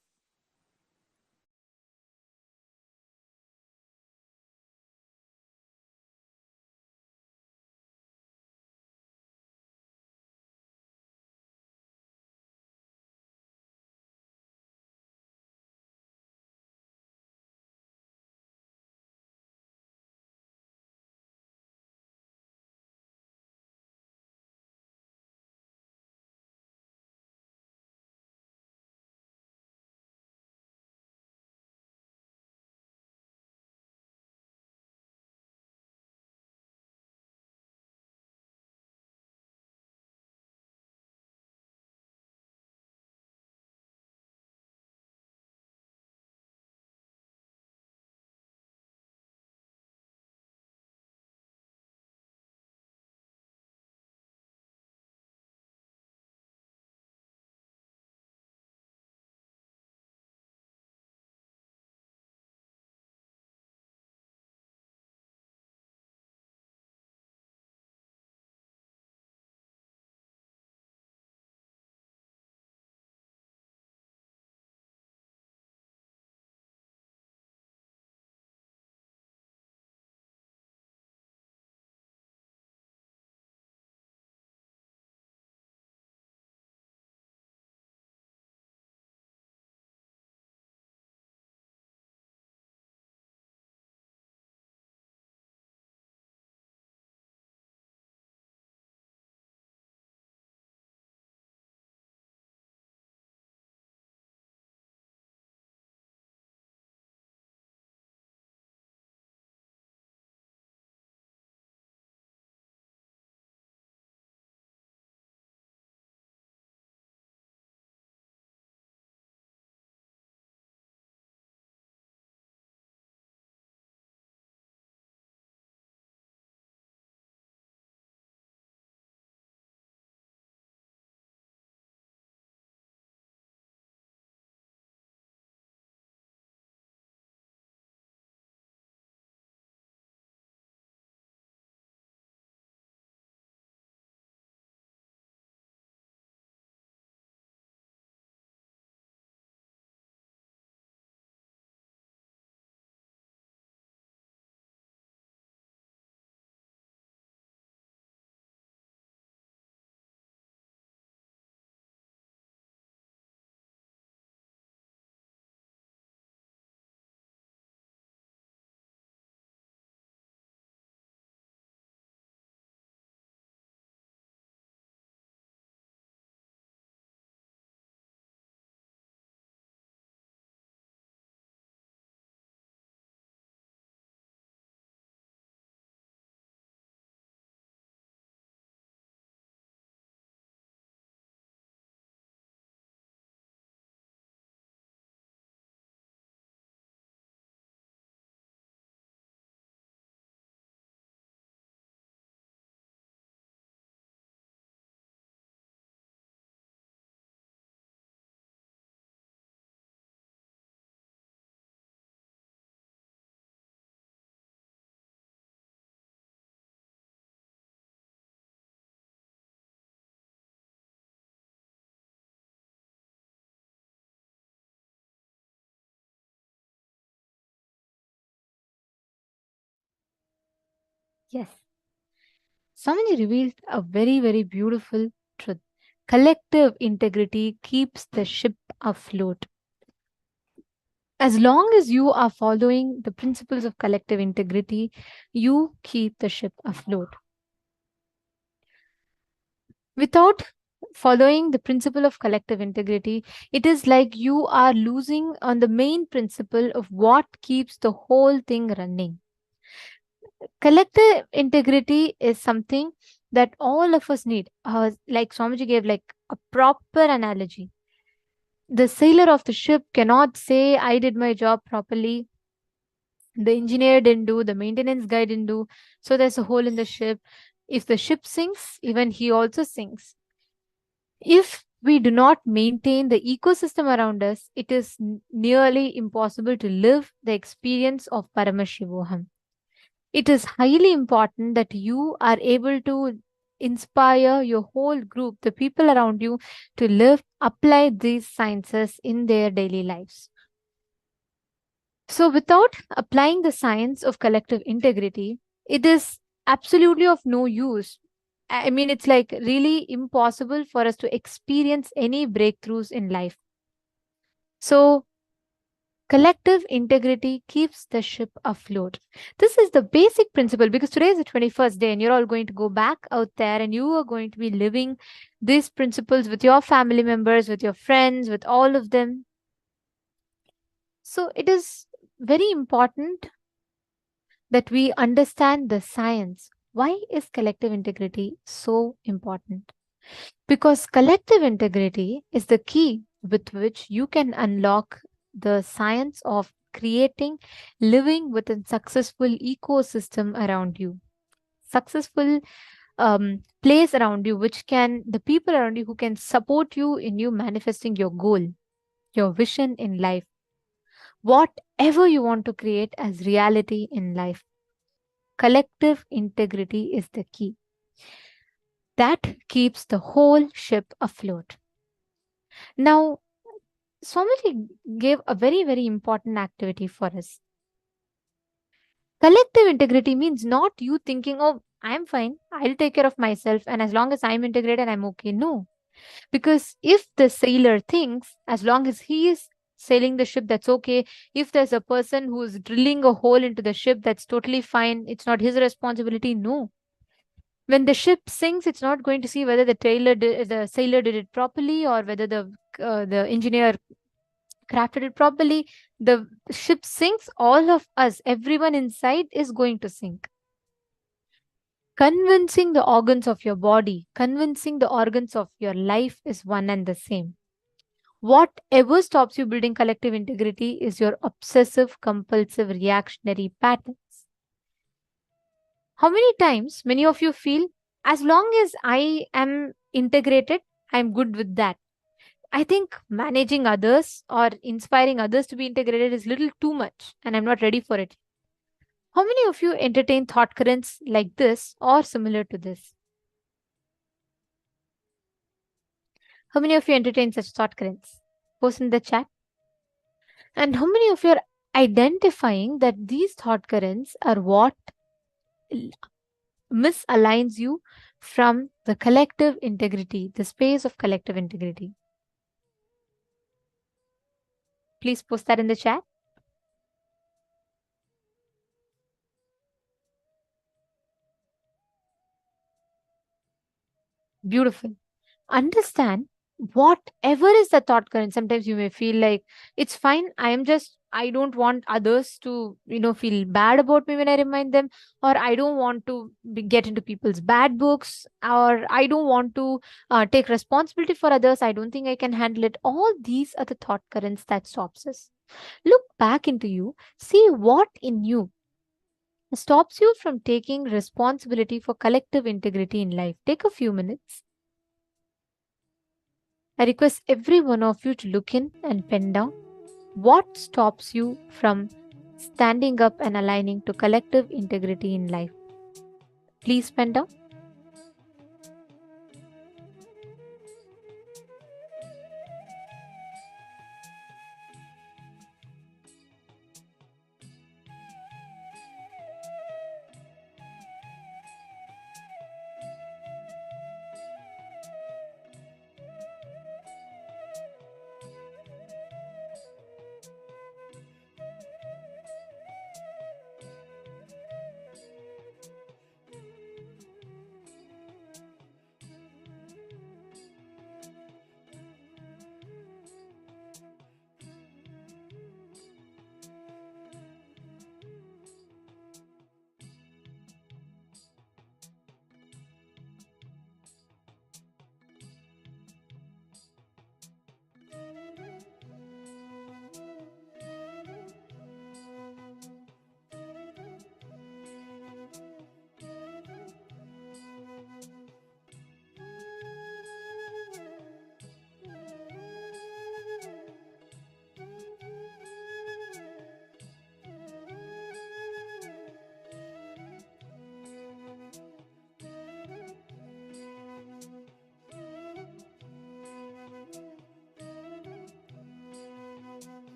Yes. Swamiji revealed a very, very beautiful truth. Collective integrity keeps the ship afloat. As long as you are following the principles of collective integrity, you keep the ship afloat. Without following the principle of collective integrity, it is like you are losing on the main principle of what keeps the whole thing running. Collective integrity is something that all of us need. Like Swamiji gave like a proper analogy. The sailor of the ship cannot say, I did my job properly. The engineer didn't do, the maintenance guy didn't do. So there's a hole in the ship. If the ship sinks, even he also sinks. If we do not maintain the ecosystem around us, it is nearly impossible to live the experience of Paramashivoham. It is highly important that you are able to inspire your whole group, the people around you, to live, apply these sciences in their daily lives. So, without applying the science of collective integrity, it is absolutely of no use. I mean, it's like really impossible for us to experience any breakthroughs in life. So, collective integrity keeps the ship afloat. This is the basic principle because today is the 21st day and you're all going to go back out there and you are going to be living these principles with your family members, with your friends, with all of them. So, it is very important that we understand the science. Why is collective integrity so important? Because collective integrity is the key with which you can unlock the science of creating, living with a successful ecosystem around you. Successful place around you, which can, the people around you who can support you in you manifesting your goal, your vision in life, whatever you want to create as reality in life. Collective integrity is the key. That keeps the whole ship afloat. Now, Swamiji gave a very, very important activity for us. Collective integrity means not you thinking, oh, I'm fine, I'll take care of myself, and as long as I'm integrated, I'm okay. No. Because if the sailor thinks, as long as he is sailing the ship, that's okay. If there's a person who's drilling a hole into the ship, that's totally fine. It's not his responsibility. No. When the ship sinks, it's not going to see whether the sailor did it properly or whether the engineer crafted it properly. The ship sinks, all of us, everyone inside is going to sink. Convincing the organs of your body, convincing the organs of your life is one and the same. Whatever stops you building collective integrity is your obsessive, compulsive, reactionary patterns. How many times many of you feel, as long as I am integrated, I'm good with that. I think managing others or inspiring others to be integrated is little too much and I'm not ready for it. How many of you entertain thought currents like this or similar to this? How many of you entertain such thought currents? Post in the chat. And how many of you are identifying that these thought currents are what misaligns you from the collective integrity, the space of collective integrity? Please post that in the chat. Beautiful. Understand whatever is the thought current. Sometimes you may feel like it's fine. I don't want others to, feel bad about me when I remind them, or I don't want to get into people's bad books, or I don't want to take responsibility for others. I don't think I can handle it. All these are the thought currents that stops us. Look back into you, see what in you stops you from taking responsibility for collective integrity in life. Take a few minutes. I request every one of you to look in and pen down what stops you from standing up and aligning to collective integrity in life. Please pen down.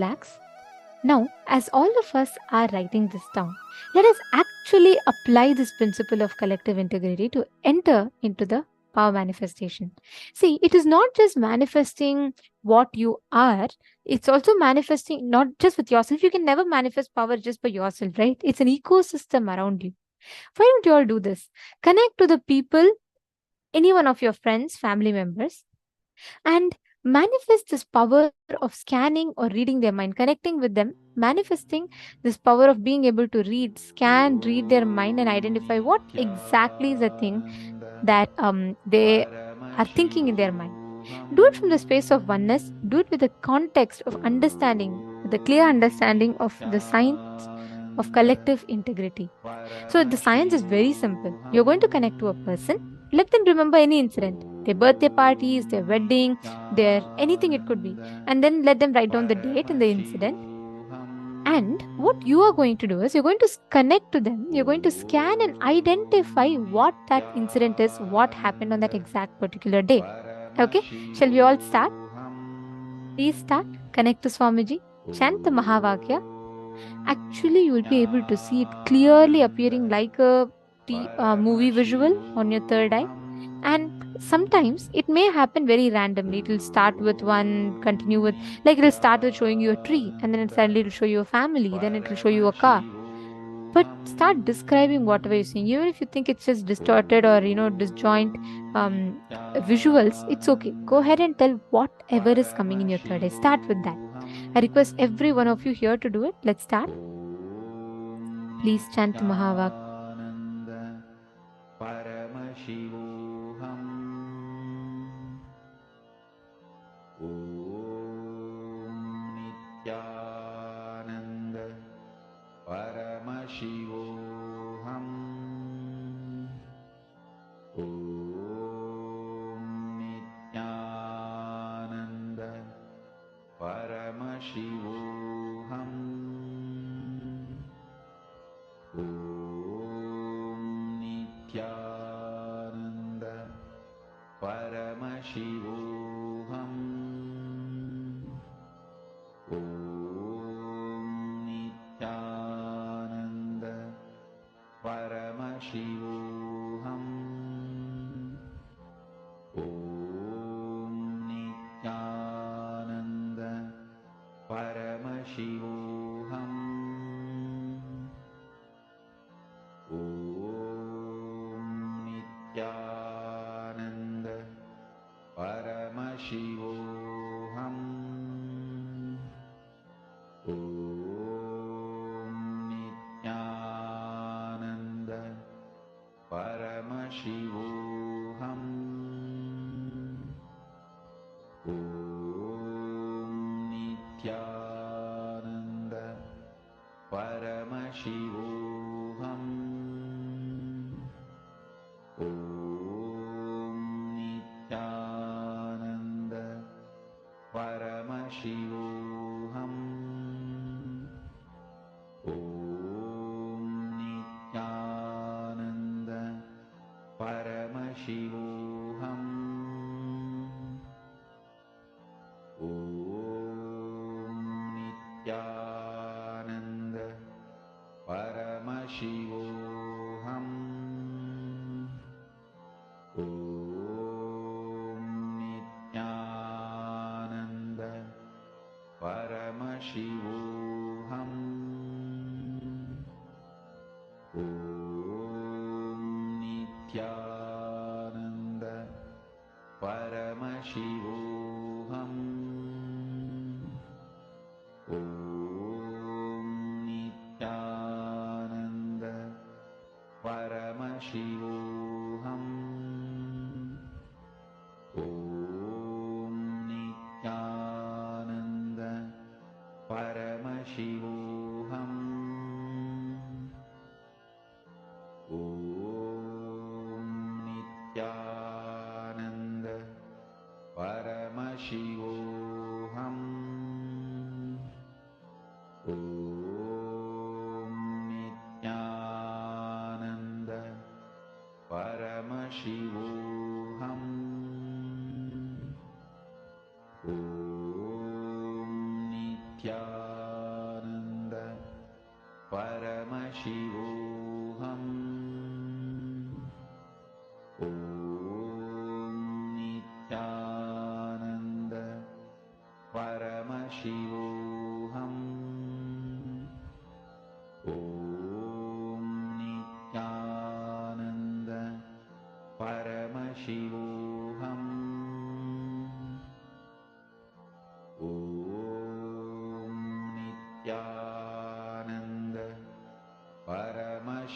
relax. Now, as all of us are writing this down, let us actually apply this principle of collective integrity to enter into the power manifestation. See, it is not just manifesting what you are, it's also manifesting not just with yourself. You can never manifest power just by yourself, right? It's an ecosystem around you. Why don't you all do this? Connect to the people, any one of your friends, family members, and manifest this power of scanning or reading their mind, connecting with them, manifesting this power of being able to read their mind and identify what exactly is the thing that they are thinking in their mind. Do it from the space of oneness. Do it with the context of understanding, with the clear understanding of the science of collective integrity. So the science is very simple. You're going to connect to a person. Let them remember any incident, their birthday parties, their wedding, their anything it could be. And then let them write down the date and the incident. And what you are going to do is you're going to connect to them. You're going to scan and identify what that incident is, what happened on that exact particular day. Okay, shall we all start? Please start. Connect to Swamiji. Chant the Mahavakya. Actually, you will be able to see it clearly appearing like a movie visual on your third eye. And sometimes it may happen very randomly. It will start with one, continue with, like it will start with showing you a tree, and then suddenly it will show you a family, then it will show you a car. But start describing whatever you're seeing. Even if you think it's just distorted or, disjoint visuals, it's okay. Go ahead and tell whatever is coming in your third eye. Start with that. I request every one of you here to do it. Let's start. Please chant the Mahavak. Paramashivoham. Om Nityananda Paramashivoham. Om Nityananda Paramashivoham. Om Nityananda Paramashivoham. Om Nityananda Paramashivoham. Om Nityananda Paramashivoham. Om Nityananda Paramashivoham. Om Nityananda Paramashivoham. Om Nityananda Paramashivoham. Om Nityananda Paramashivoham. Om Nityananda Paramashivoham. Om Nityananda Paramashivoham. Om Nityananda Paramashivoham. Om Nityananda Paramashivoham. Om Nityananda Paramashivoham. Om Nityananda Paramashivoham. Om Nityananda Paramashivoham. Om Nityananda Paramashivoham. Om Nityananda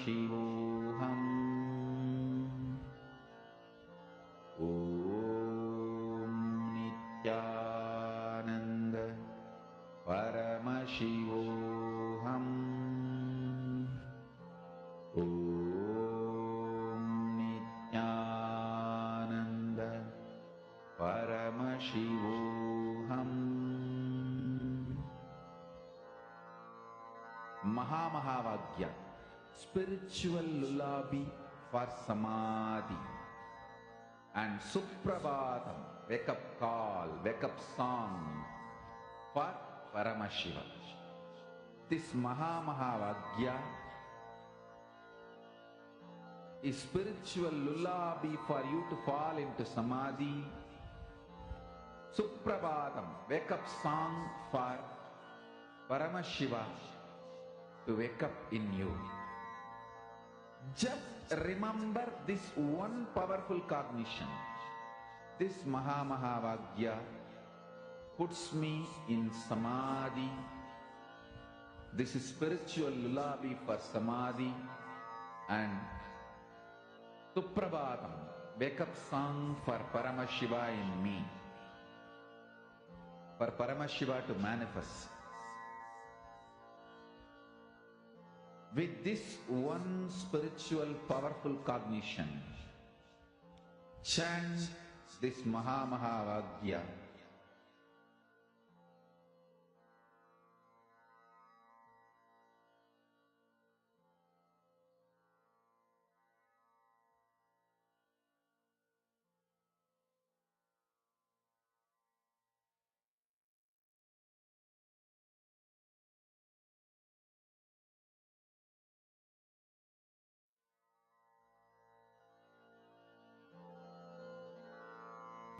Paramashivoham. Om Nityananda Paramashivoham. Om Nityananda Paramashivoham. Mahā spiritual lullaby for samadhi, and Suprabhatam, wake up call, wake up song for Paramashiva. This Mahā is spiritual lullaby for you to fall into samadhi. Suprabhatam, wake up song for Paramashiva to wake up in you. Just remember this one powerful cognition. This Mahā puts me in samadhi. This is spiritual lullaby for samadhi, and Suprabhatam, wake up song for Paramashiva in me, for Paramashiva to manifest. With this one spiritual powerful cognition, chant this Mahā.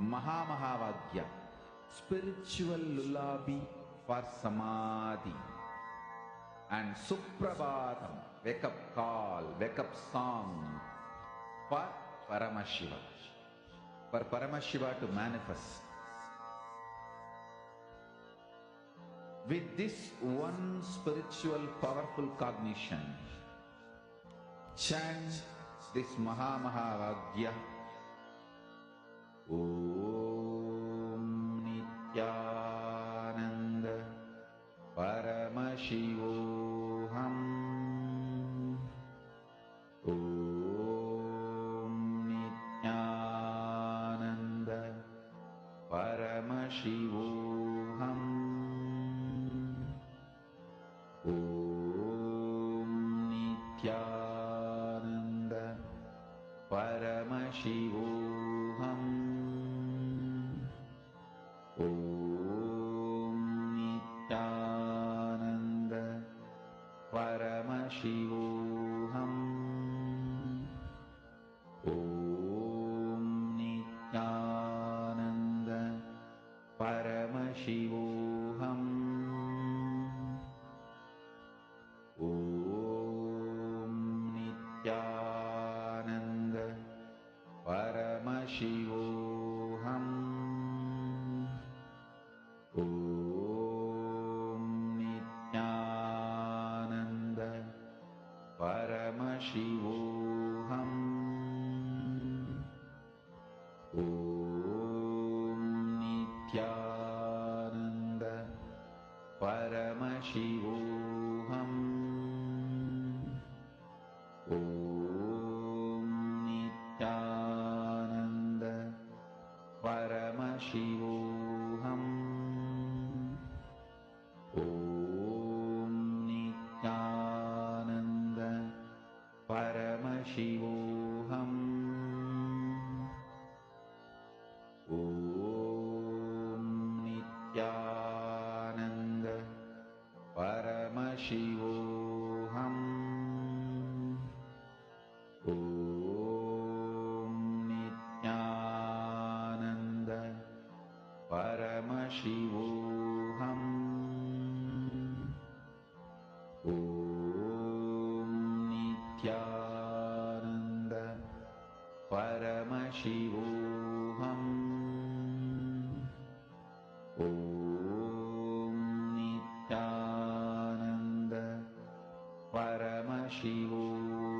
Mahā spiritual lullaby for samadhi, and Suprabhatam, wake up call, wake up song for Paramashiva, for Paramashiva to manifest. With this one spiritual powerful cognition, chant this Mahā. Om Nityananda Paramashivoham. Om Nityananda Paramashivoham. Om Nityananda Paramashivoham. Om Nityananda Paramashivoham. Om Nityananda Paramashivoham. Om Nityananda Paramashivoham. Om Nityananda Paramashivoham. Om Nityananda Paramashivoham. Om Nityananda Paramashivoham. Om Nityananda Paramashivoham. Om Nityananda Paramashivoham. Om Nityananda Paramashivoham. Om Nityananda Paramashivoham. Om Nityananda Paramashivoham.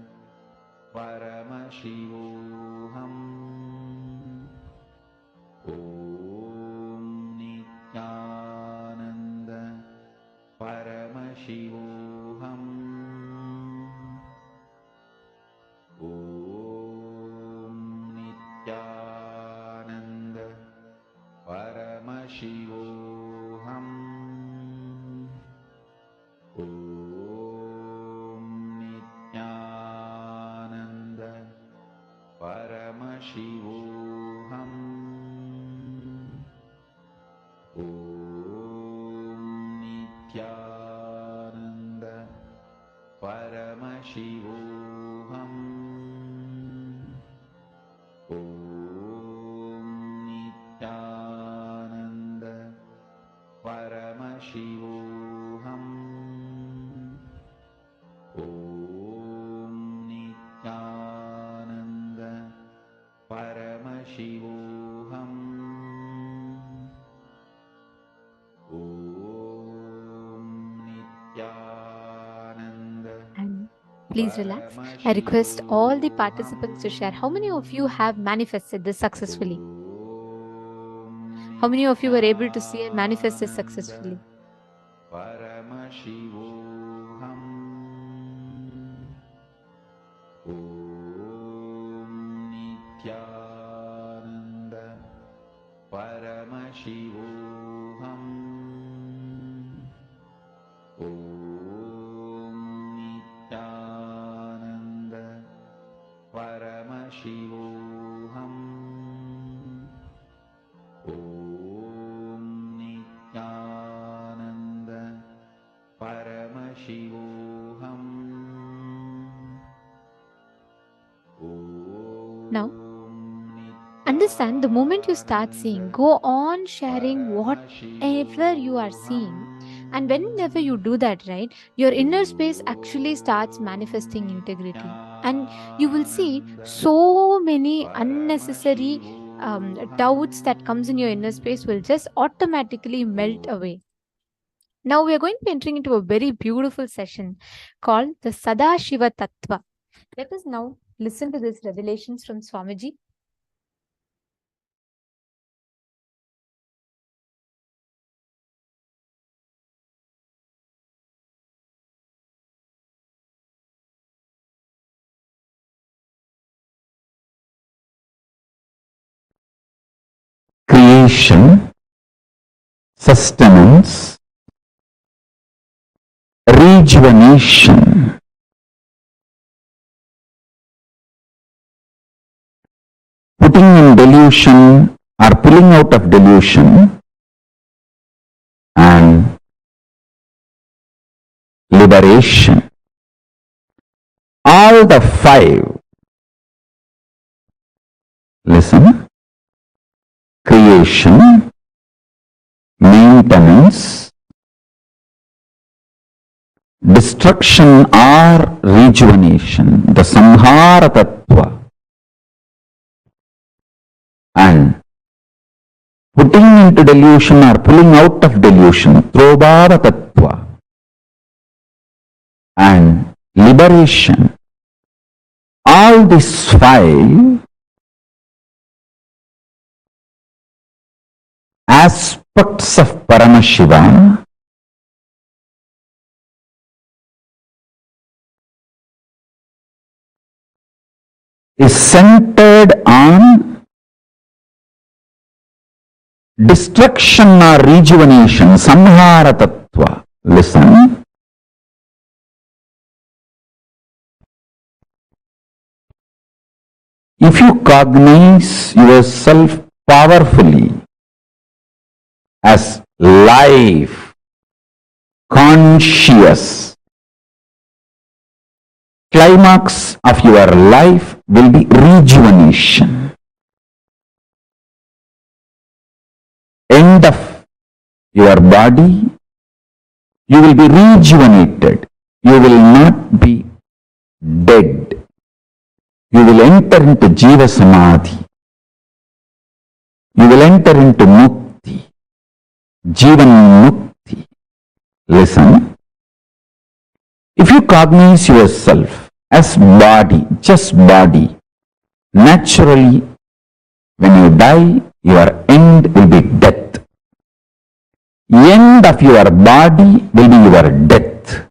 Nityananda Paramashivoham Nityananda Paramashivoham Nityananda Paramashivoham Nityananda Paramashivoham Nityananda. And please relax. I request all the participants to share how many of you have manifested this successfully. How many of you were able to see and manifest this successfully? Paramashivoham Nityananda Paramashivoham Nityananda Paramashivoham Nityananda Paramashivoham. Now, understand the moment you start seeing, go on sharing whatever you are seeing. And whenever you do that, right, your inner space actually starts manifesting integrity. And you will see so many unnecessary doubts that comes in your inner space will just automatically melt away. Now we are going to be entering into a very beautiful session called the Sadashiva Tattva. Let us now listen to these revelations from Swamiji. Creation, sustenance, rejuvenation, putting in delusion or pulling out of delusion, and liberation. All the five. Listen. Creation, maintenance, destruction or rejuvenation, the Sangha Tattva, and putting into delusion or pulling out of delusion, Trobhava Tattva, and liberation. All these five aspects of Paramashiva is centered on destruction or rejuvenation, Samhara Tattva. Listen. If you cognize yourself powerfully as life, conscious, climax of your life will be rejuvenation. End of your body, you will be rejuvenated. You will not be dead. You will enter into Jiva Samadhi. You will enter into Mukti. Jivan Mukti. Listen. If you cognize yourself as body, just body, naturally, when you die, your end will be death. End of your body will be your death.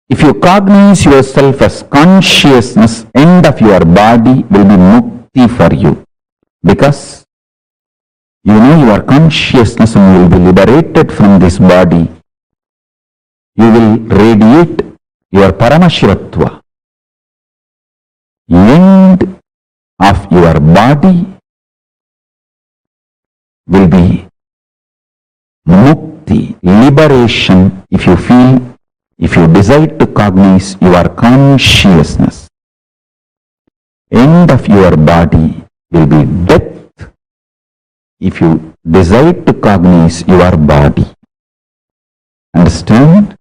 If you cognize yourself as consciousness, end of your body will be mukti for you. Because you know your consciousness and you will be liberated from this body. you will radiate your Paramashiva Tattva. End of your body will be mukti, liberation, if you feel, if you decide to cognize your consciousness. End of your body will be death, if you decide to cognize your body. Understand?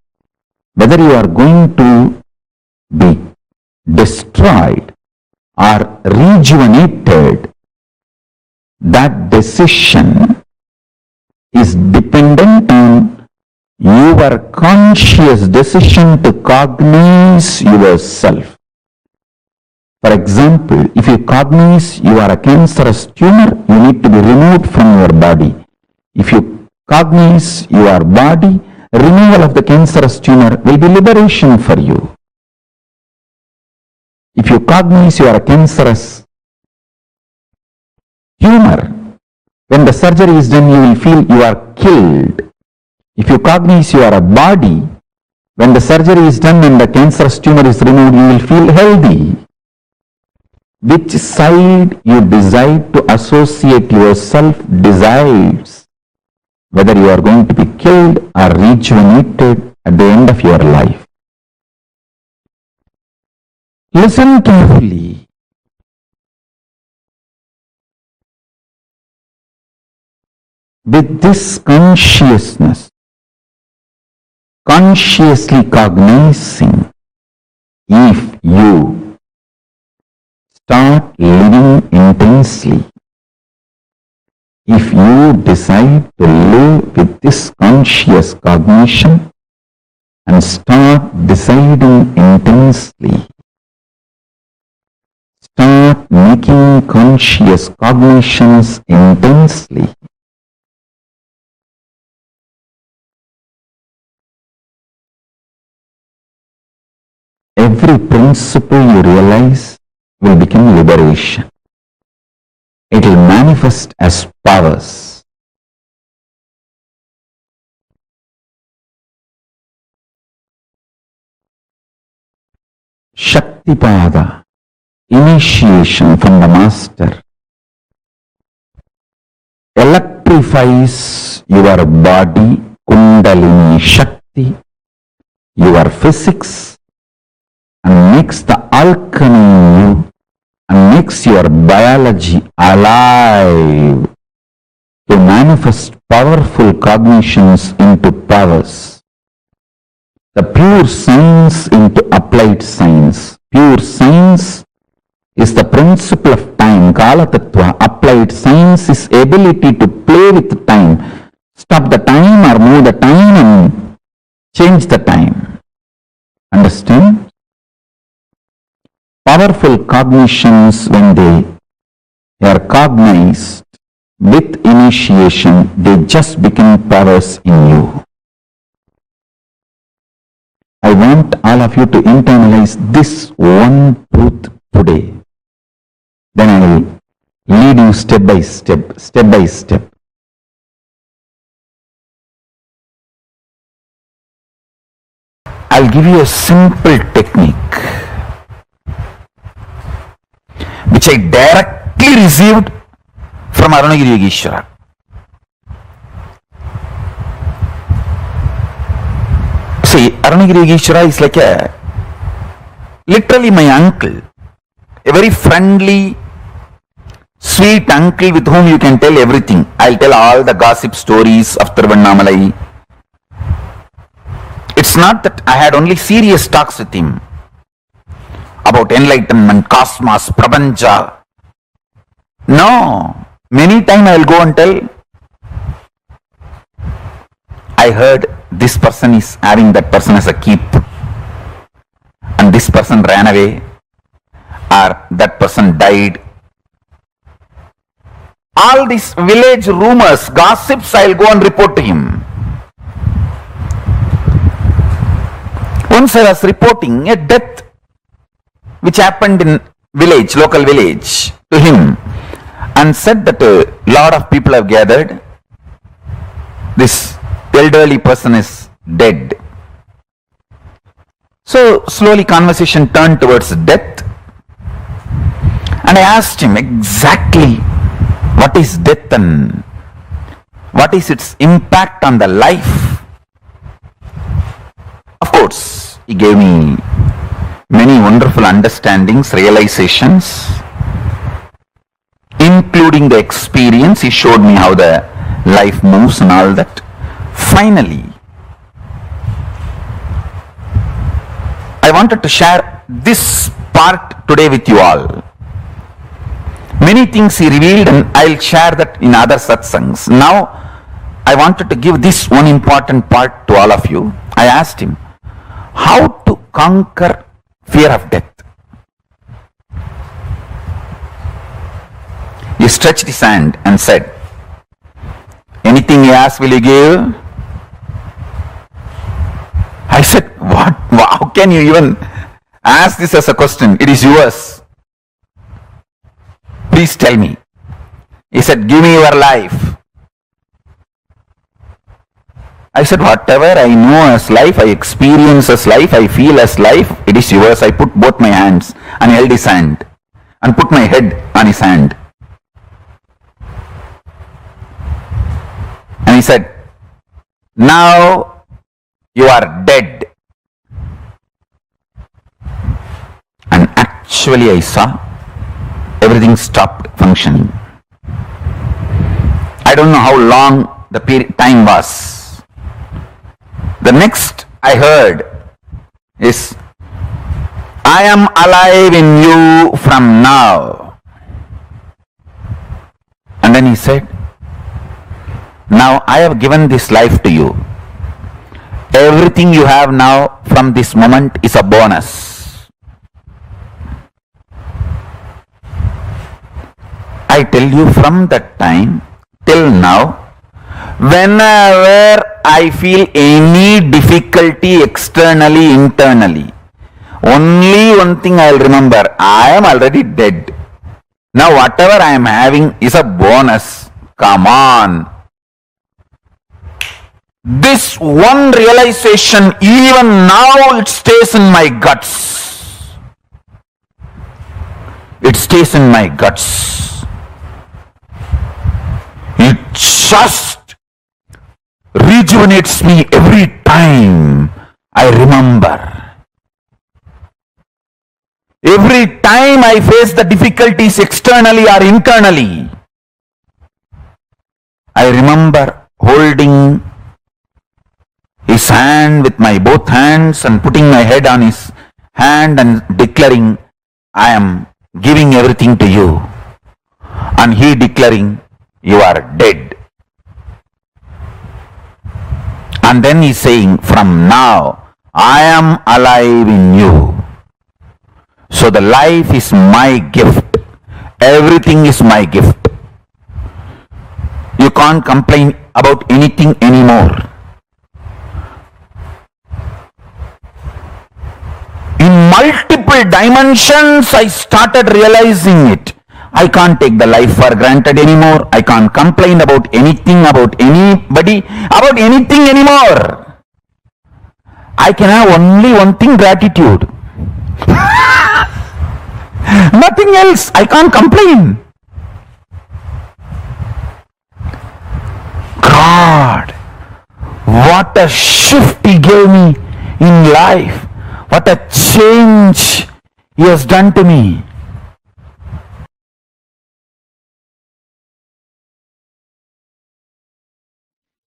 Whether you are going to be destroyed or rejuvenated, that decision is dependent on your conscious decision to cognize yourself. For example, if you cognize you are a cancerous tumor, you need to be removed from your body. If you cognize your body, removal of the cancerous tumor will be liberation for you. If you cognize you are a cancerous tumor, when the surgery is done, you will feel you are killed. If you cognize you are a body, when the surgery is done and the cancerous tumor is removed, you will feel healthy. Which side you decide to associate yourself decides whether you are going to be killed or rejuvenated at the end of your life. Listen carefully. With this consciousness, consciously cognizing, if you start living intensely, if you decide to live with this conscious cognition and start deciding intensely, start making conscious cognitions intensely, every principle you realize will become liberation. It will manifest as powers. Shaktipada, initiation from the master, electrifies your body, Kundalini Shakti, your physics, and makes the alchemy in you and makes your biology alive to manifest powerful cognitions into powers. The pure science into applied science. Pure science is the principle of time, Kala Tattva. Applied science is ability to play with time, stop the time or move the time and change the time. Understand? Powerful cognitions, when they are cognized with initiation, they just become powers in you. I want all of you to internalize this one truth today. Then I will lead you step by step, step by step. I'll give you a simple technique which I directly received from Arunagiri Yogeshwara. See, Arunagiri Yogeshwara is like literally my uncle, a very friendly, sweet uncle with whom you can tell everything. I'll tell all the gossip stories of Tiruvannamalai. It's not that I had only serious talks with him about enlightenment, cosmos, prapancha. No. Many times I will go and tell, I heard this person is having that person as a keep and this person ran away or that person died. All these village rumors, gossips, I will go and report to him. Once I was reporting a death which happened in village, local village, to him, and said that a lot of people have gathered. This elderly person is dead. So slowly conversation turned towards death. And I asked him exactly what is death and what is its impact on the life. Of course, he gave me many wonderful understandings, realizations, including the experience. He showed me how the life moves and all that. Finally, I wanted to share this part today with you all. Many things he revealed, and I'll share that in other satsangs. Now, I wanted to give this one important part to all of you. I asked him, how to conquer fear of death? He stretched his hand and said, anything you ask, will you give? I said, what? How can you even ask this as a question? It is yours. Please tell me. He said, give me your life. I said, whatever I know as life, I experience as life, I feel as life, it is yours. I put both my hands and held his hand and put my head on his hand. And he said, now you are dead. And actually I saw everything stopped functioning. I don't know how long the time was. The next I heard is, I am alive in you from now. And then he said, now I have given this life to you. Everything you have now from this moment is a bonus. I tell you, from that time till now, whenever I feel any difficulty externally, internally, only one thing I will remember, I am already dead. Now whatever I am having is a bonus. Come on. This one realization, even now it stays in my guts. It stays in my guts. It just rejuvenates me every time I remember. Every time I face the difficulties externally or internally, I remember holding his hand with my both hands and putting my head on his hand and declaring, I am giving everything to you. And he declaring, you are dead. And then he's saying, from now, I am alive in you. So the life is my gift. Everything is my gift. You can't complain about anything anymore. In multiple dimensions, I started realizing it. I can't take the life for granted anymore. I can't complain about anything, about anybody, about anything anymore. I can have only one thing, gratitude. Nothing else. I can't complain. God, what a shift He gave me in life. What a change He has done to me.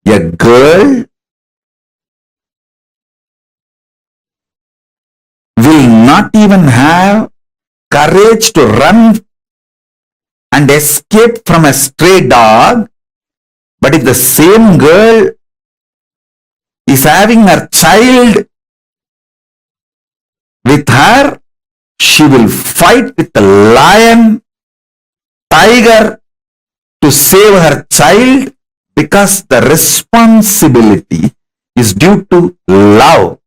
A girl will not even have courage to run and escape from a stray dog, but if the same girl is having her child with her, she will fight with the lion, tiger to save her child, because the responsibility is due to love.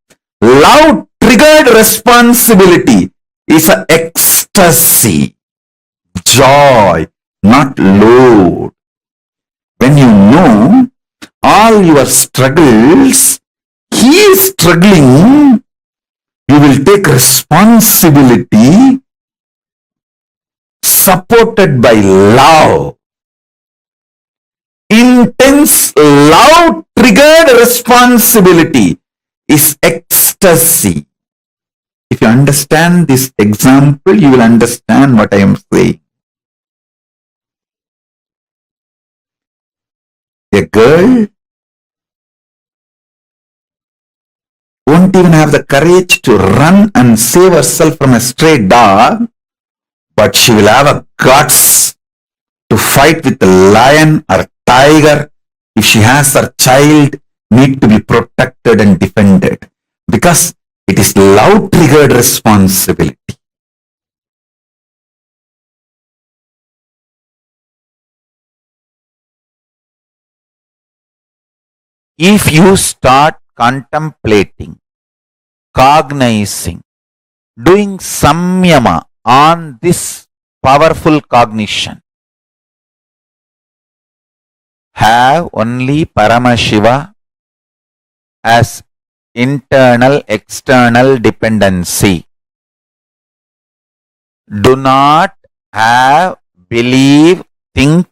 Love triggered responsibility is an ecstasy, joy, not load. When you know all your struggles, He is struggling, You will take responsibility supported by love. Intense love triggered responsibility is ecstasy. If you understand this example, you will understand what I am saying. A girl won't even have the courage to run and save herself from a stray dog, but she will have a guts to fight with a lion or tiger if she has her child need to be protected and defended, because it is love triggered responsibility. If you start contemplating, cognizing, doing samyama on this powerful cognition, have only Paramashiva as internal external dependency. Do not have, believe, think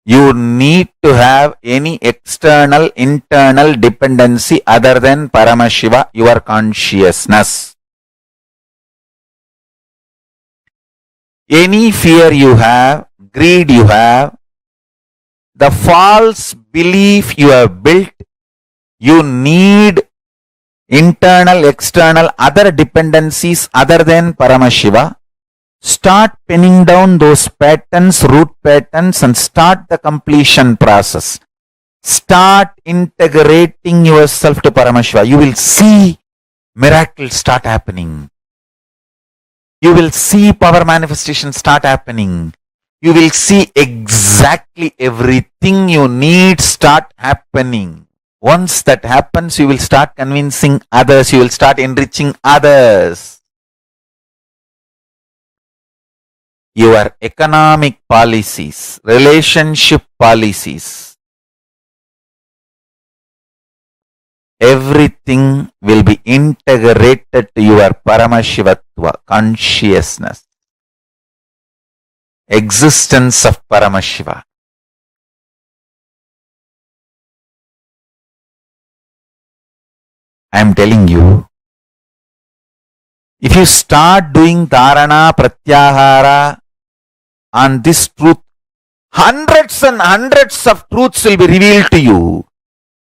you need to have any external internal dependency other than Paramashiva, your consciousness. Any fear you have, greed you have, the false belief you have built, you need internal, external, other dependencies other than Paramashiva. Start pinning down those patterns, root patterns, and start the completion process. Start integrating yourself to Paramashiva. You will see miracles start happening. You will see power manifestation start happening. You will see exactly everything you need start happening. Once that happens, you will start convincing others. You will start enriching others. Your economic policies, relationship policies, everything will be integrated to your Paramashiva Tattva, consciousness, existence of Paramashiva. I am telling you, if you start doing dharana, pratyahara on this truth, hundreds and hundreds of truths will be revealed to you.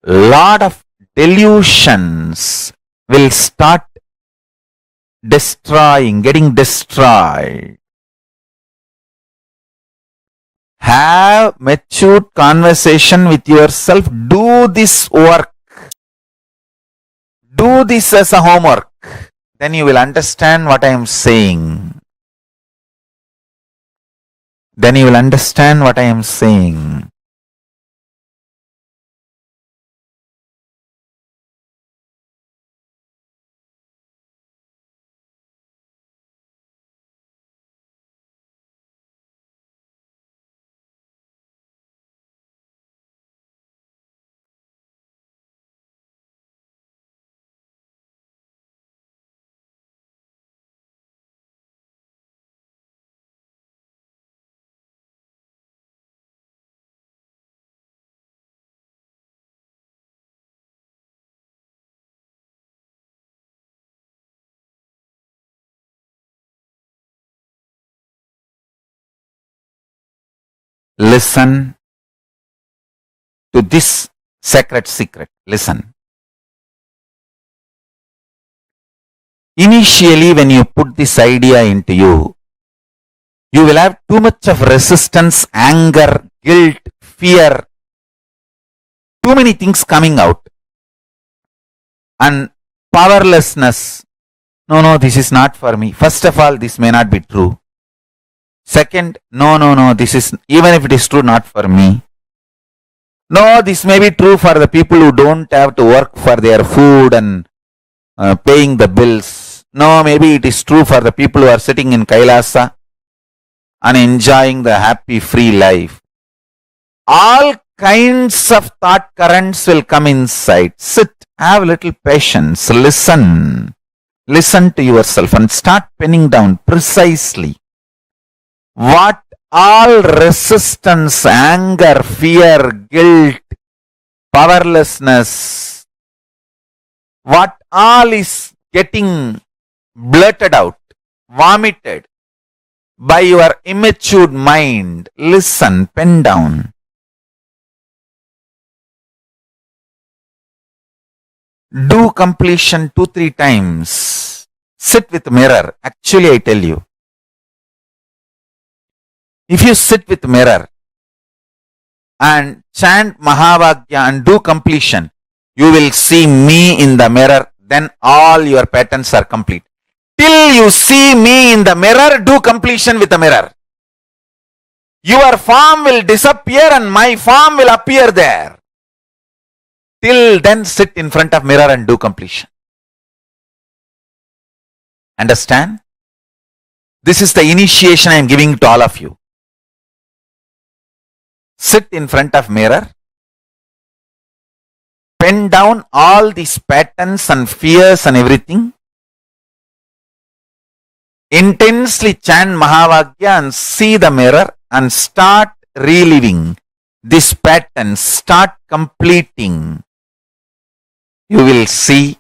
Lot of delusions will start getting destroyed. Have matured conversation with yourself. Do this work. Do this as a homework. Then you will understand what I am saying. Then you will understand what I am saying. Listen to this sacred secret. Listen. Initially, when you put this idea into you, you will have too much of resistance, anger, guilt, fear, too many things coming out. And powerlessness. No, this is not for me. First of all, this may not be true. Second, no, this is, even if it is true, not for me. No, this may be true for the people who don't have to work for their food and paying the bills. No, maybe it is true for the people who are sitting in Kailasa and enjoying the happy, free life. All kinds of thought currents will come inside. Sit, have a little patience, listen. listen to yourself and start penning down precisely what all resistance, anger, fear, guilt, powerlessness, what all is getting blurted out, vomited by your immature mind. Listen, pen down. Do completion 2-3 times. Sit with mirror. Actually, I tell you, if you sit with mirror and chant Mahavagya and do completion, you will see me in the mirror. Then all your patterns are complete. Till you see me in the mirror, do completion with the mirror. Your form will disappear and my form will appear there. Till then, sit in front of mirror and do completion. Understand? This is the initiation I am giving to all of you. Sit in front of mirror. Pen down all these patterns and fears and everything. Intensely chant Mahavagya and see the mirror and start reliving this pattern. Start completing. You will see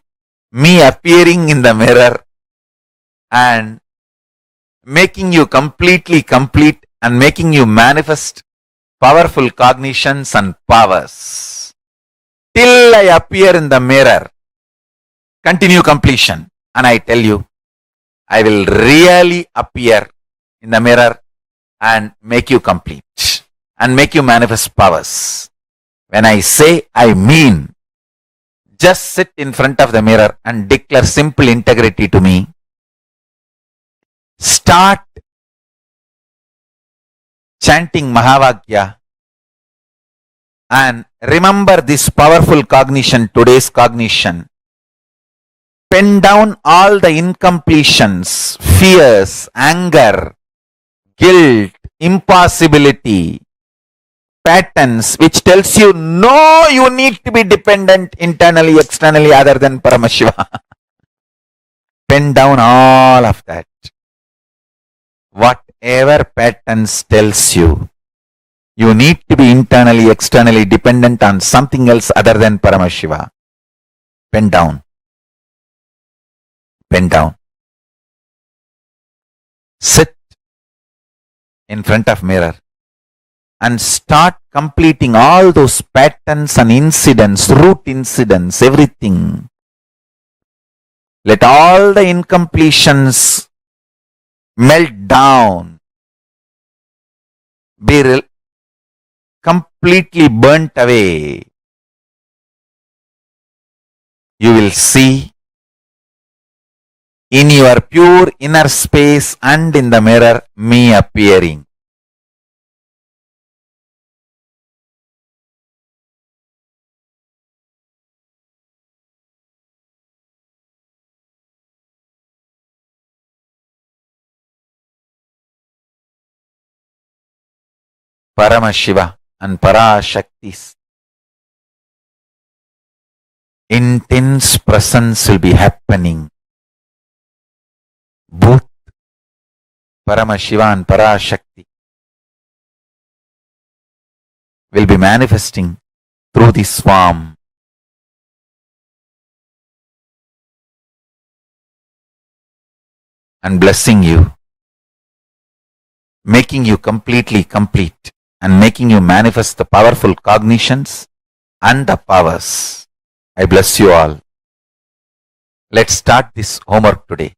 me appearing in the mirror and making you completely complete and making you manifest powerful cognitions and powers. Till I appear in the mirror, continue completion. And I tell you, I will really appear in the mirror and make you complete and make you manifest powers. When I say, I mean. Just sit in front of the mirror and declare simple integrity to me. Start chanting Mahavagya and remember this powerful cognition, today's cognition. Pen down all the incompletions, fears, anger, guilt, impossibility, patterns which tells you no, you need to be dependent internally, externally other than Paramashiva. Pen down all of that. Whatever patterns tells you, you need to be internally, externally dependent on something else other than Paramashiva. Pen down. Pen down. Sit in front of mirror and start completing all those patterns and incidents, root incidents, everything. Let all the incompletions melt down, be completely burnt away. You will see in your pure inner space and in the mirror me appearing. Paramashiva and Parashakti's intense presence will be happening. Both Paramashiva and Parashakti will be manifesting through this form. And blessing you, making you completely complete and making you manifest the powerful cognitions and the powers. I bless you all. Let's start this homework today.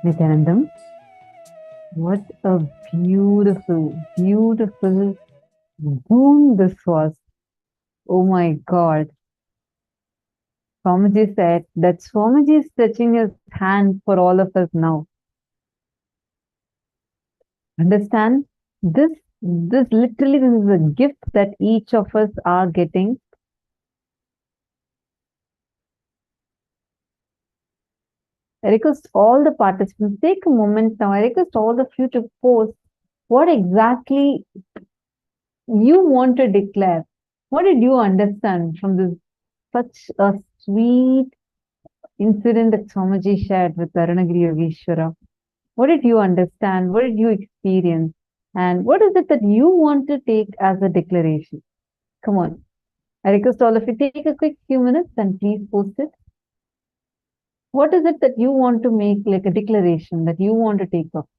Nityanandam, what a beautiful, beautiful boon this was. Oh my God. Swamiji said that Swamiji is stretching his hand for all of us now. Understand? This literally, this is a gift that each of us are getting. I request all the participants, take a moment now. I request all of you to post what exactly you want to declare. What did you understand from this such a sweet incident that Swamiji shared with Arunagiri Yogeshwara? What did you understand? What did you experience? And what is it that you want to take as a declaration? Come on. I request all of you, take a quick few minutes and please post it. What is it that you want to make like a declaration that you want to take up?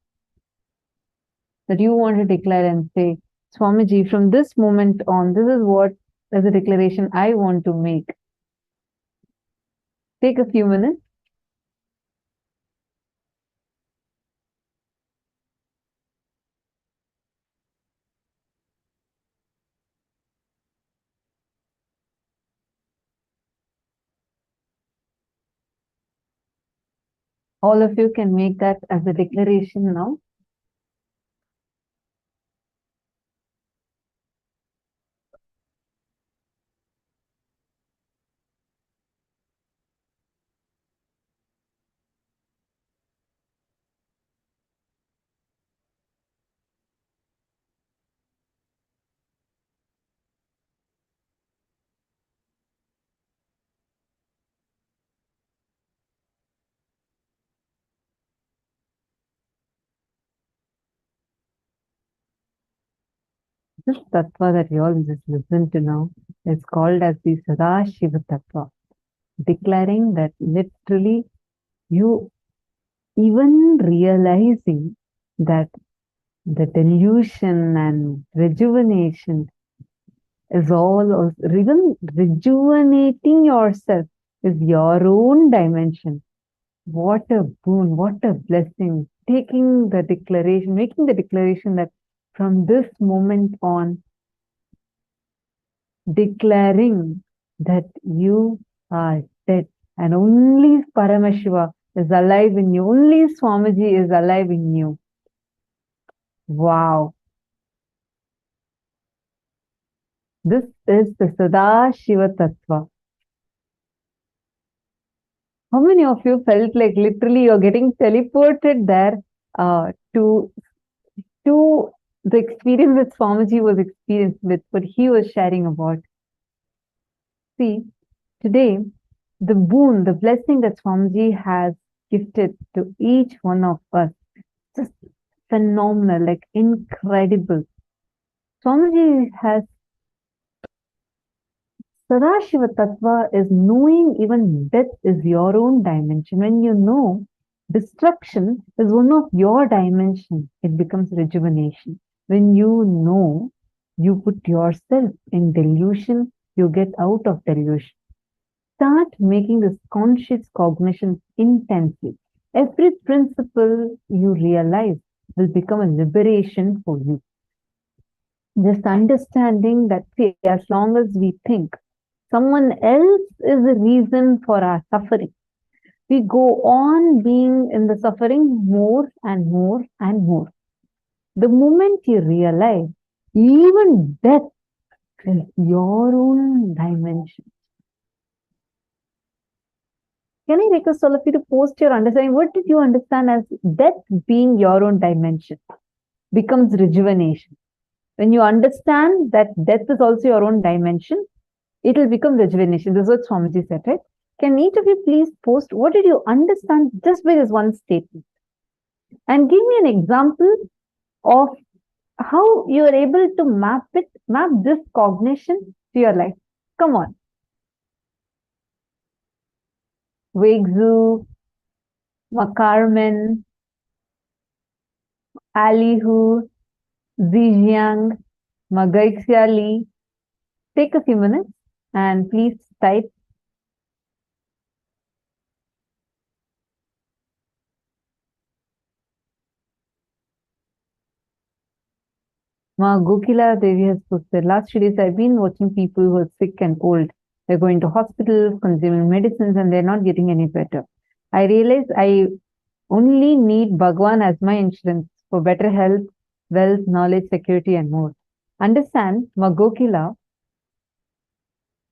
That you want to declare and say, Swamiji, from this moment on, this is what as a declaration I want to make. Take a few minutes. All of you can make that as a declaration now. This tattva that you all just listen to now is called as the Sadashiva Tattva, declaring that literally you even realizing that the delusion and rejuvenation is all, or even rejuvenating yourself is your own dimension. What a boon, what a blessing. Taking the declaration, making the declaration that from this moment on, declaring that you are dead and only Paramashiva is alive in you, only Swamiji is alive in you. Wow. This is the Sadashiva Tattva. How many of you felt like literally you're getting teleported there to the experience that Swamiji was experienced with, what he was sharing about? See, today, the boon, the blessing that Swamiji has gifted to each one of us, just phenomenal, like incredible. Swamiji has Sadashiva Tattva is knowing even death is your own dimension. When you know destruction is one of your dimensions, it becomes rejuvenation. When you know, you put yourself in delusion, you get out of delusion. Start making this conscious cognition intensely. Every principle you realize will become a liberation for you. Just understanding that, see, as long as we think someone else is the reason for our suffering, we go on being in the suffering more and more and more. The moment you realize even death is your own dimension. Can I request all of you to post your understanding? What did you understand as death being your own dimension? Becomes rejuvenation. When you understand that death is also your own dimension, it will become rejuvenation. This is what Swamiji said, right? Can each of you please post what did you understand just by this one statement? And give me an example of how you are able to map this cognition to your life. Come on. Wegzu, Makarman, Alihu, Zijiang, Magaixiali. Take a few minutes and please type. Ma Gokila Devi has posted, last 2 days I've been watching people who are sick and old. They're going to hospitals, consuming medicines, and they're not getting any better. I realize I only need Bhagwan as my insurance for better health, wealth, knowledge, security, and more. Understand, Ma Gokila,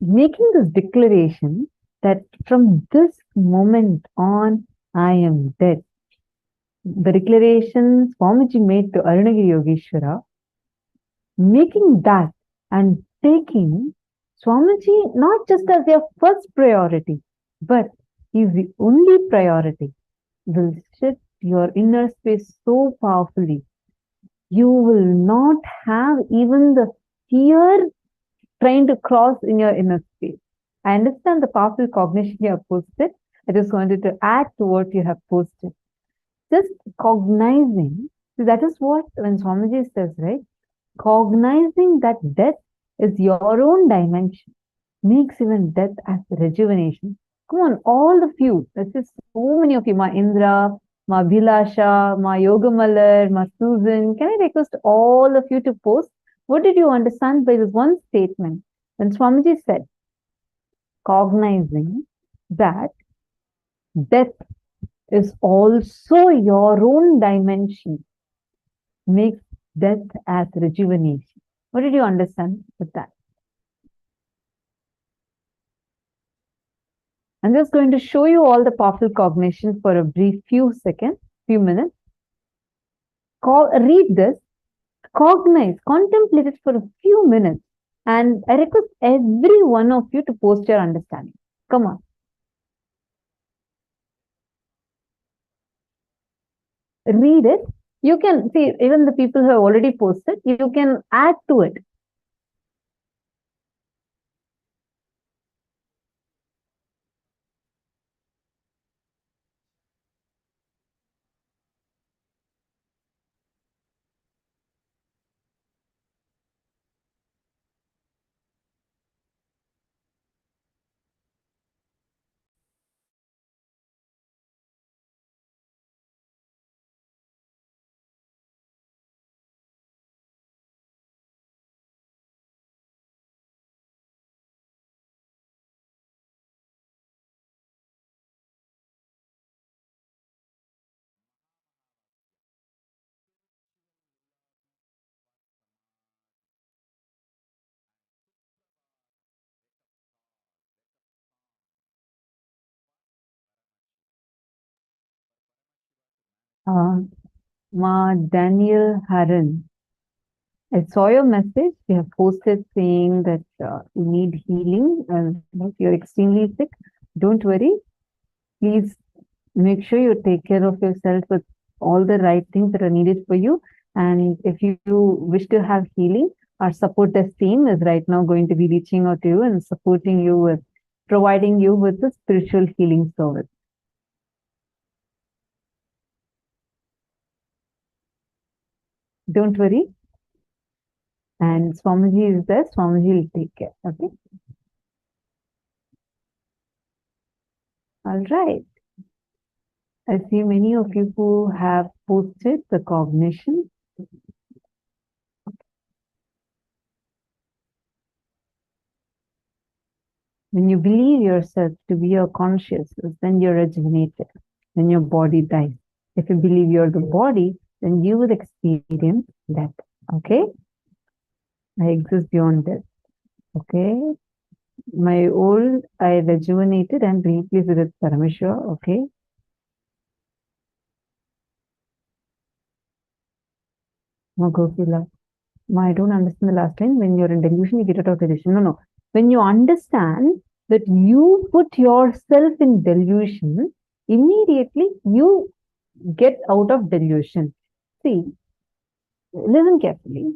making this declaration that from this moment on, I am dead. The declaration Swamiji made to Arunagiri Yogeshwara, making that and taking Swamiji not just as their first priority, but he's the only priority, will shift your inner space so powerfully. You will not have even the fear trying to cross in your inner space. I understand the powerful cognition you have posted. I just wanted to add to what you have posted. Just cognizing, that is what when Swamiji says, right? Cognizing that death is your own dimension makes even death as rejuvenation. Come on, all of you, let's just so many of you, Ma Indra, Ma Bhilasha, Ma Yogamalar, Ma Susan, can I request all of you to post? What did you understand by this one statement? When Swamiji said, cognizing that death is also your own dimension, makes death as rejuvenation. What did you understand with that? I'm just going to show you all the powerful cognition for a brief few seconds, few minutes. Read this, cognize, contemplate it for a few minutes, and I request every one of you to post your understanding. Come on. Read it. You can see, even the people who have already posted, you can add to it. Ma Daniel Haran, I saw your message. You have posted saying that you need healing and you're extremely sick. Don't worry. Please make sure you take care of yourself with all the right things that are needed for you. And if you wish to have healing, our support desk team is right now going to be reaching out to you and supporting you with providing you with the spiritual healing service. Don't worry. And Swamiji is there. Swamiji will take care. Okay. All right. I see many of you who have posted the cognition. When you believe yourself to be your consciousness, then you're rejuvenated. When your body dies. If you believe you're the body, then you will experience death. Okay? I exist beyond death. Okay? My old, I rejuvenated and replaced with Paramaśiva. Okay? Magokila. I don't understand the last line. When you're in delusion, you get out of delusion. No. When you understand that you put yourself in delusion, immediately you get out of delusion. See, listen carefully.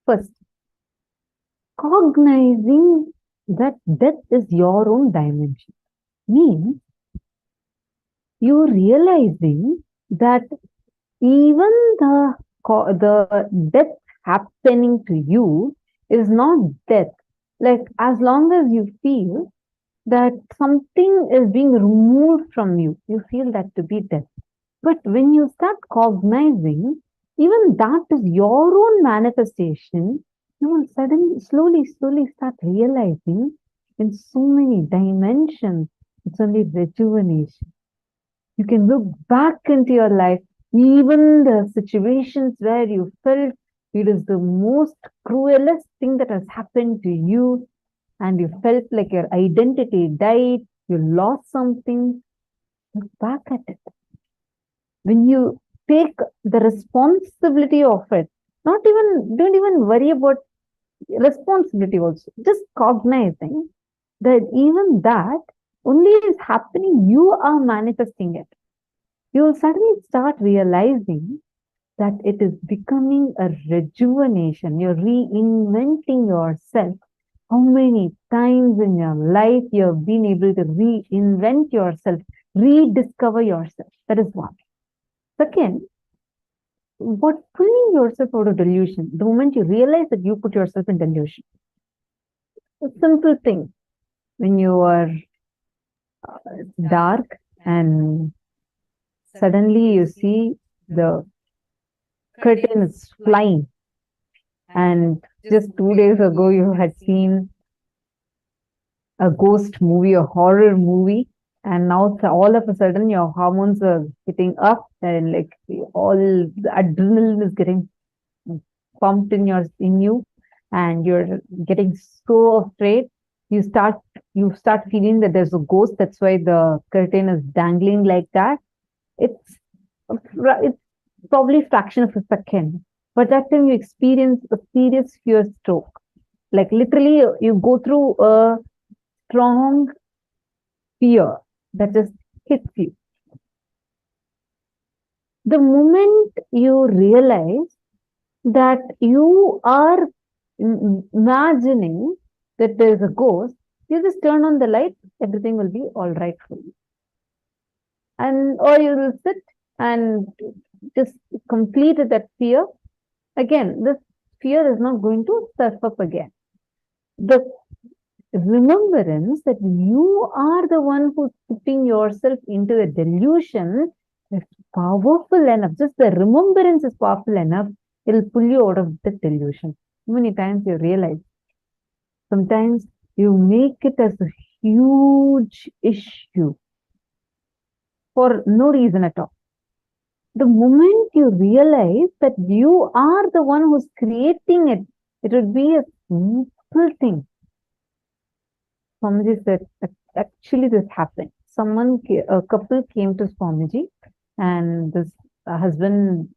First, cognizing that death is your own dimension means you realizing that even the death happening to you is not death. Like, as long as you feel that something is being removed from you, you feel that to be death. But when you start cognizing even that is your own manifestation, you will suddenly, slowly start realizing in so many dimensions, it's only rejuvenation. You can look back into your life, even the situations where you felt it is the most cruelest thing that has happened to you, and you felt like your identity died, you lost something. Look back at it. When you take the responsibility of it, don't even worry about responsibility also. Just cognizing that even that only is happening, you are manifesting it. You will suddenly start realizing that it is becoming a rejuvenation. You're reinventing yourself. How many times in your life you have been able to reinvent yourself, rediscover yourself? That is one. Second, what pulling yourself out of delusion? The moment you realize that you put yourself in delusion. A simple thing. When you are dark and suddenly you see the curtain is flying, and just 2 days ago you had seen a ghost movie, a horror movie, and now all of a sudden your hormones are getting up, and like all the adrenaline is getting pumped in you, and you're getting so afraid. You start feeling that there's a ghost. That's why the curtain is dangling like that. It's probably a fraction of a second, but that time you experience a serious fear stroke. Like literally, you go through a strong fear that just hits you. The moment you realize that you are imagining that there's a ghost, you just turn on the light, everything will be all right for you. Or you will sit and just complete that fear. Again, this fear is not going to surf up again. The remembrance that you are the one who's putting yourself into the delusion is powerful enough. Just the remembrance is powerful enough. It'll pull you out of the delusion. How many times you realize? Sometimes you make it as a huge issue for no reason at all. The moment you realize that you are the one who's creating it, it would be a simple thing. Swamiji said, actually this happened. A couple came to Swamiji, and this husband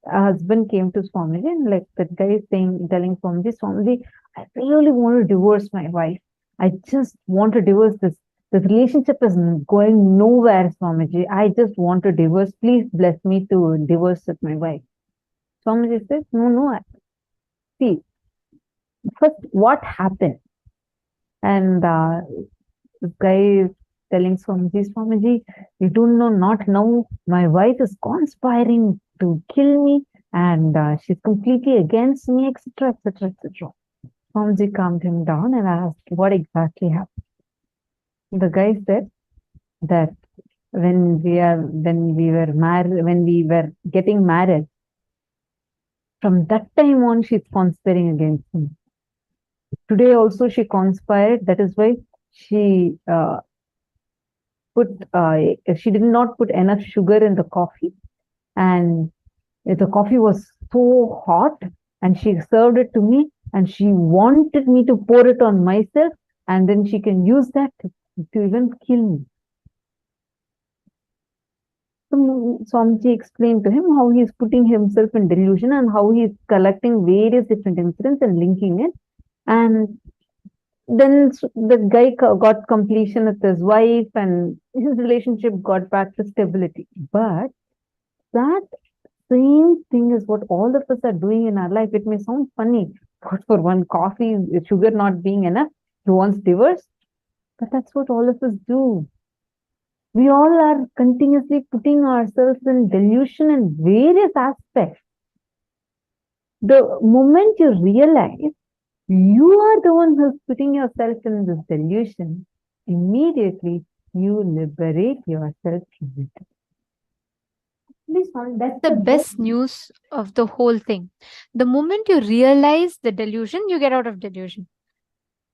came to Swamiji, and like that guy is telling Swamiji, I really want to divorce my wife. I just want to divorce this. This relationship is going nowhere, Swamiji. I just want to divorce. Please bless me to divorce with my wife. Swamiji says, no. See, first, what happened? And this guy is telling Swamiji, you do not know, my wife is conspiring to kill me, and she's completely against me, etc., etc., etc. Swamiji calmed him down and asked, what exactly happened? The guy said that when we were getting married, from that time on, she's conspiring against me. Today also she conspired. That is why she did not put enough sugar in the coffee, and the coffee was so hot, and she served it to me, and she wanted me to pour it on myself, and then she can use that to even kill me. So Swamiji explained to him how he is putting himself in delusion and how he is collecting various different incidents and linking it. And then the guy got completion with his wife, and his relationship got back to stability. But that same thing is what all of us are doing in our life. It may sound funny, but for one coffee, sugar not being enough, he wants divorce. But that's what all of us do. We all are continuously putting ourselves in delusion in various aspects. The moment you realize you are the one who's putting yourself in this delusion, immediately you liberate yourself from it. That's The best news of the whole thing. The moment you realize the delusion, you get out of delusion.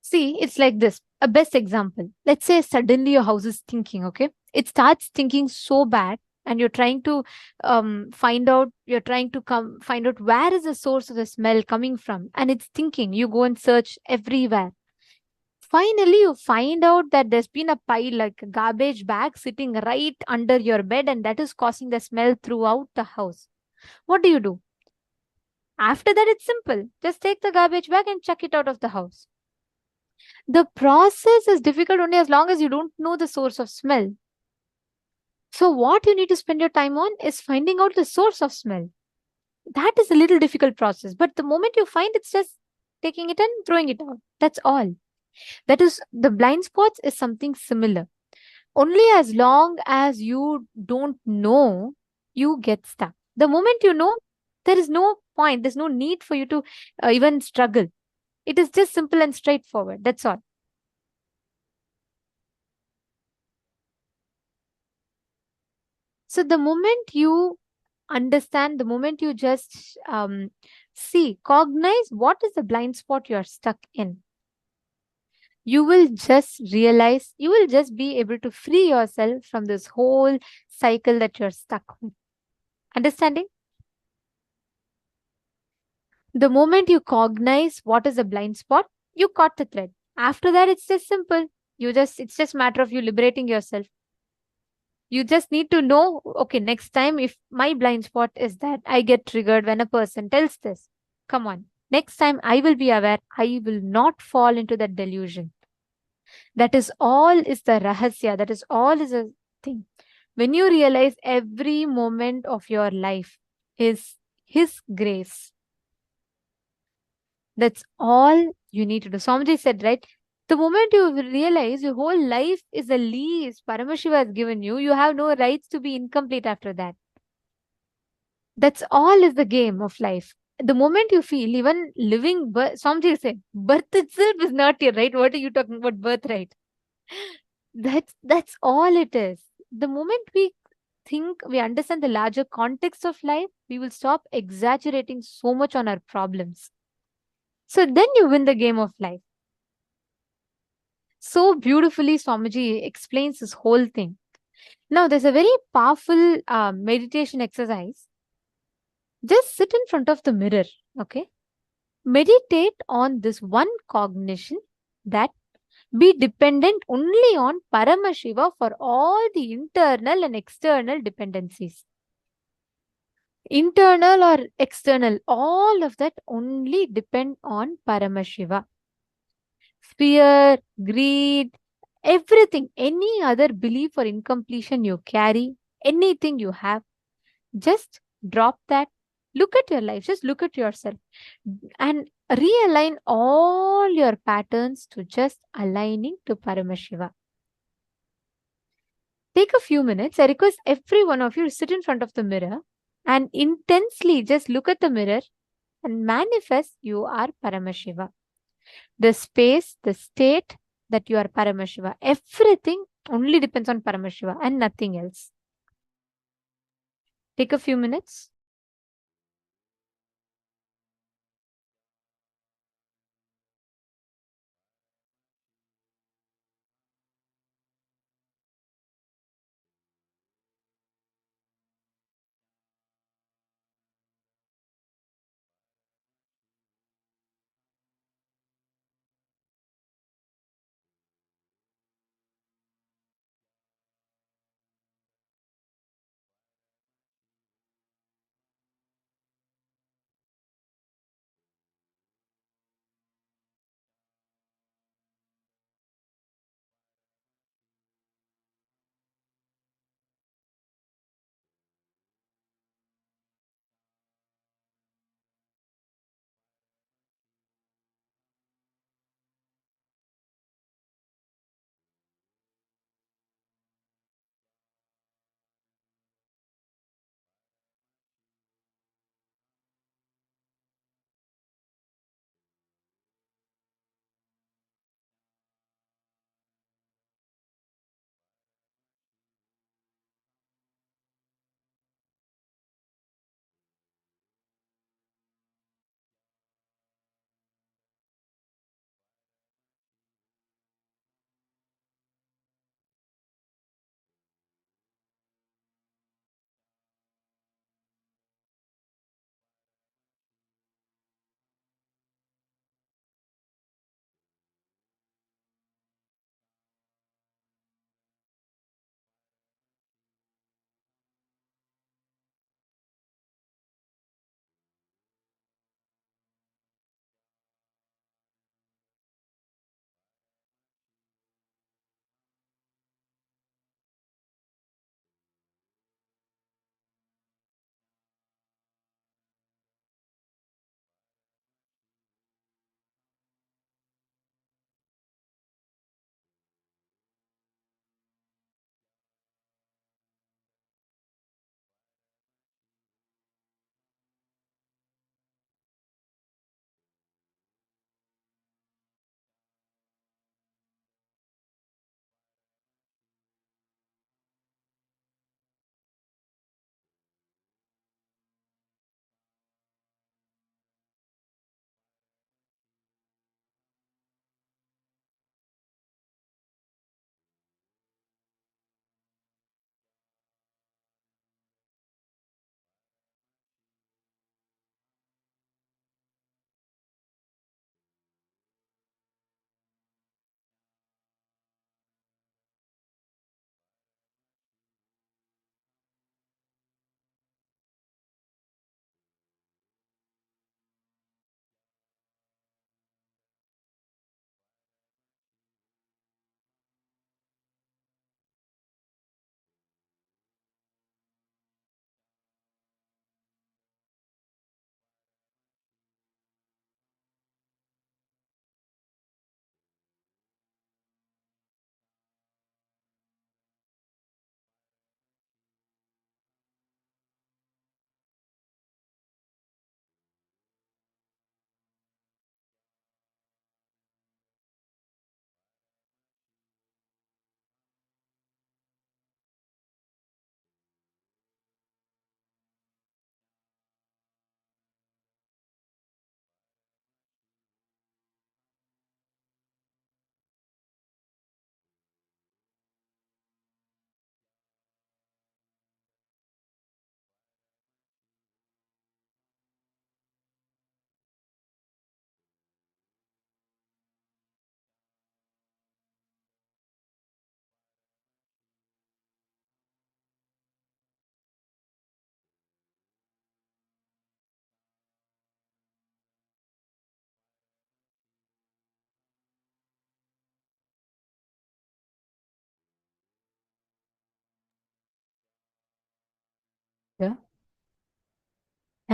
See, it's like this. A best example. Let's say suddenly your house is thinking, okay? It starts thinking so bad, and you're trying to find out where is the source of the smell coming from. And it's thinking, you go and search everywhere. Finally, you find out that there's been a pile, like a garbage bag, sitting right under your bed, and that is causing the smell throughout the house. What do you do? After that, it's simple. Just take the garbage bag and chuck it out of the house. The process is difficult only as long as you don't know the source of smell. So, what you need to spend your time on is finding out the source of smell. That is a little difficult process, but the moment you find, it's just taking it and throwing it out. That's all. That is, the blind spots is something similar. Only as long as you don't know, you get stuck. The moment you know, there is no point, there's no need for you to even struggle. It is just simple and straightforward. That's all. So the moment you understand, the moment you just cognize what is the blind spot you are stuck in, you will just realize, you will just be able to free yourself from this whole cycle that you're stuck with. Understanding? The moment you cognize what is a blind spot, you caught the thread. After that, it's just simple. It's just matter of you liberating yourself. You just need to know, okay, next time if my blind spot is that I get triggered when a person tells this, come on, next time I will be aware, I will not fall into that delusion. That is all is the rahasya. That is all is a thing. When you realize every moment of your life is His grace, that's all you need to do. Swamiji said, right? The moment you realize your whole life is a lease Paramashiva has given you, you have no rights to be incomplete after that. That's all is the game of life. The moment you feel even living birth, Swamiji said, birth itself is not here, right? What are you talking about, birth, right? That's all it is. The moment we think we understand the larger context of life, we will stop exaggerating so much on our problems. So then you win the game of life. So beautifully, Swamiji explains this whole thing. Now, there's a very powerful meditation exercise. Just sit in front of the mirror, okay? Meditate on this one cognition that be dependent only on Paramashiva for all the internal and external dependencies. Internal or external, all of that only depend on Paramashiva. Fear, greed, everything, any other belief or incompletion you carry, anything you have, just drop that. Look at your life, just look at yourself and realign all your patterns to just aligning to Paramashiva. Take a few minutes. I request every one of you to sit in front of the mirror and intensely just look at the mirror and manifest you are Paramashiva. The space, the state that you are Paramashiva, everything only depends on Paramashiva and nothing else. Take a few minutes.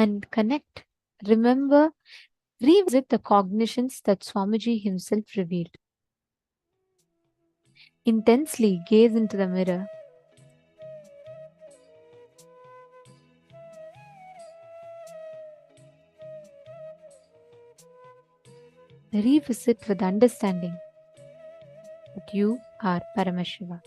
and connect. Remember, revisit the cognitions that Swamiji himself revealed. Intensely gaze into the mirror. Revisit with understanding that you are Paramashiva.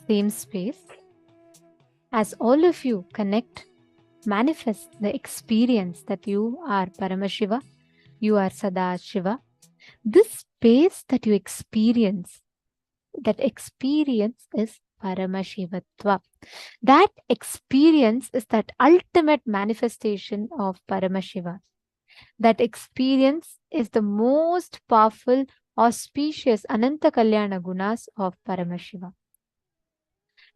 same space, as all of you connect, manifest the experience that you are Paramashiva, you are Sadashiva. This space that you experience, that experience is Paramashivatva. That experience is that ultimate manifestation of Paramashiva. That experience is the most powerful, auspicious Ananta Kalyana Gunas of Paramashiva.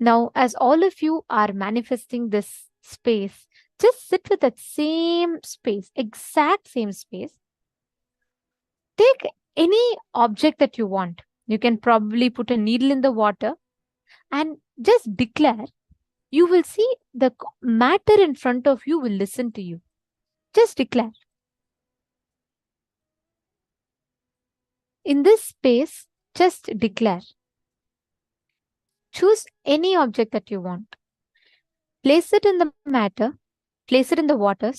Now, as all of you are manifesting this space, just sit with that same space, exact same space. Take any object that you want. You can probably put a needle in the water and just declare. You will see the matter in front of you will listen to you. Just declare. In this space, just declare. Choose any object that you want. Place it in the matter, place it in the water,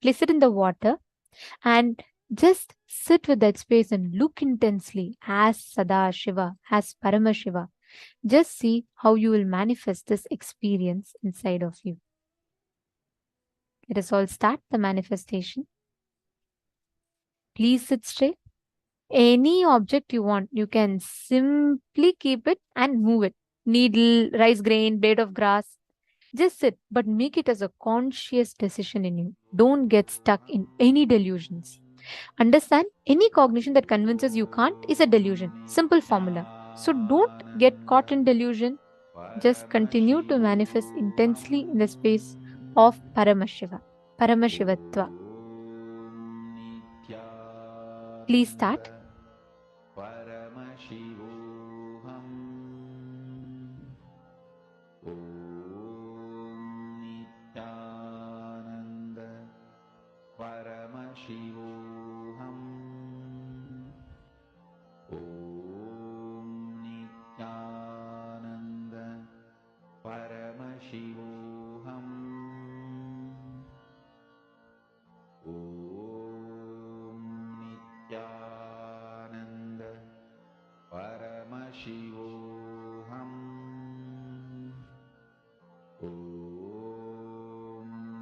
place it in the water, and just sit with that space and look intensely as Sadashiva, as Paramashiva. Just see how you will manifest this experience inside of you. Let us all start the manifestation. Please sit straight. Any object you want, you can simply keep it and move it. Needle, rice grain, blade of grass. Just sit, but make it as a conscious decision in you. Don't get stuck in any delusions. Understand, any cognition that convinces you can't is a delusion. Simple formula. So don't get caught in delusion. Just continue to manifest intensely in the space of Paramashiva, Paramashivatva. Please start. Paramashivoham Om Nityananda Paramashivoham Om Nityananda Paramashivoham Om Nityananda Paramashivoham Om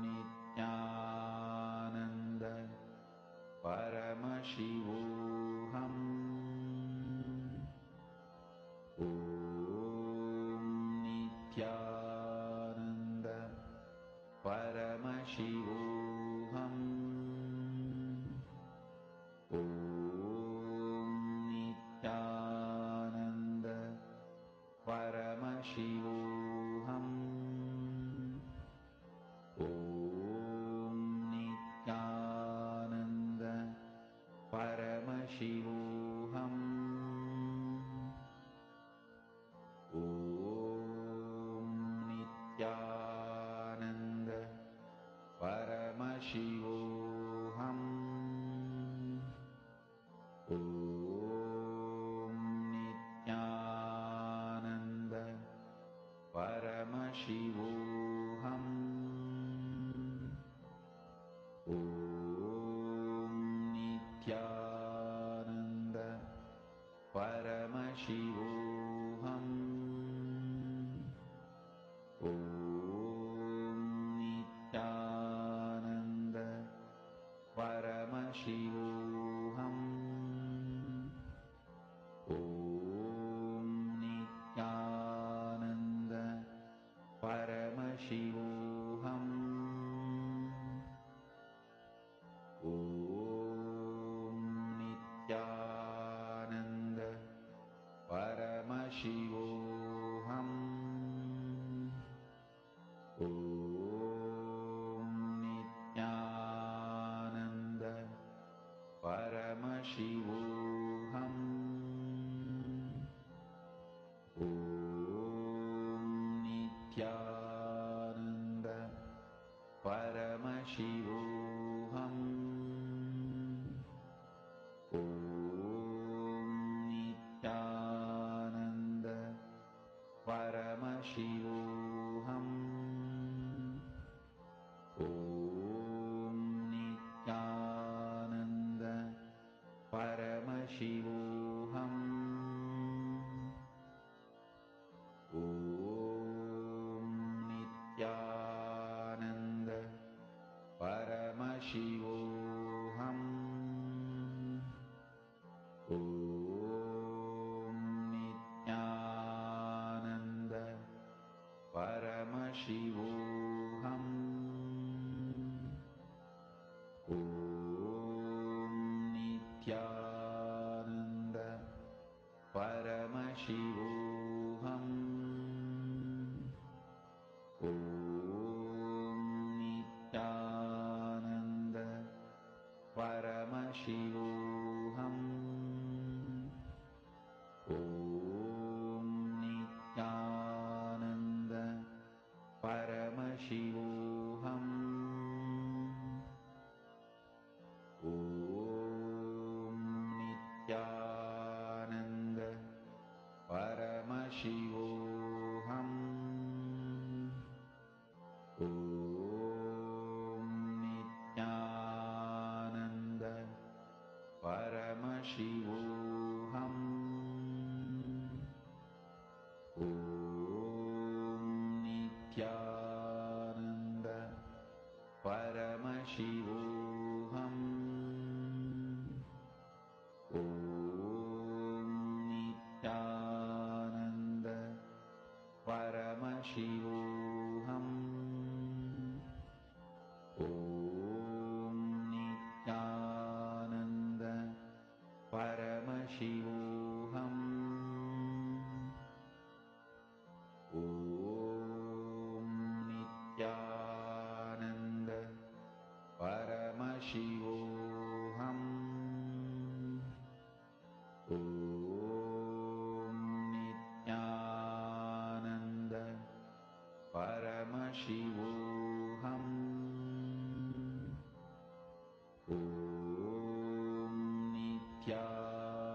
Nityananda Paramashivoham Om Nityananda Paramashivoham Om Nityananda Paramashivoham Om Nityananda Paramashivoham Om Nityananda Paramashivoham Om Nityananda Paramashivoham Om Nityananda Paramashivoham Om Nityananda Paramashivoham Om Nityananda Paramashivoham Om Nityananda Paramashivoham Om Nityananda Paramashivoham Om Nityananda Paramashivoham Om Nityananda Paramashivoham. Om Nityananda Paramashivoham. Om Nityananda Paramashivoham. Om Nityananda Paramashivoham. Om Nityananda Paramashivoham. Om Nityananda Paramashivoham. Om Nityananda Paramashivoham. Om Nityananda Paramashivoham. Om Nityananda Paramashivoham. Om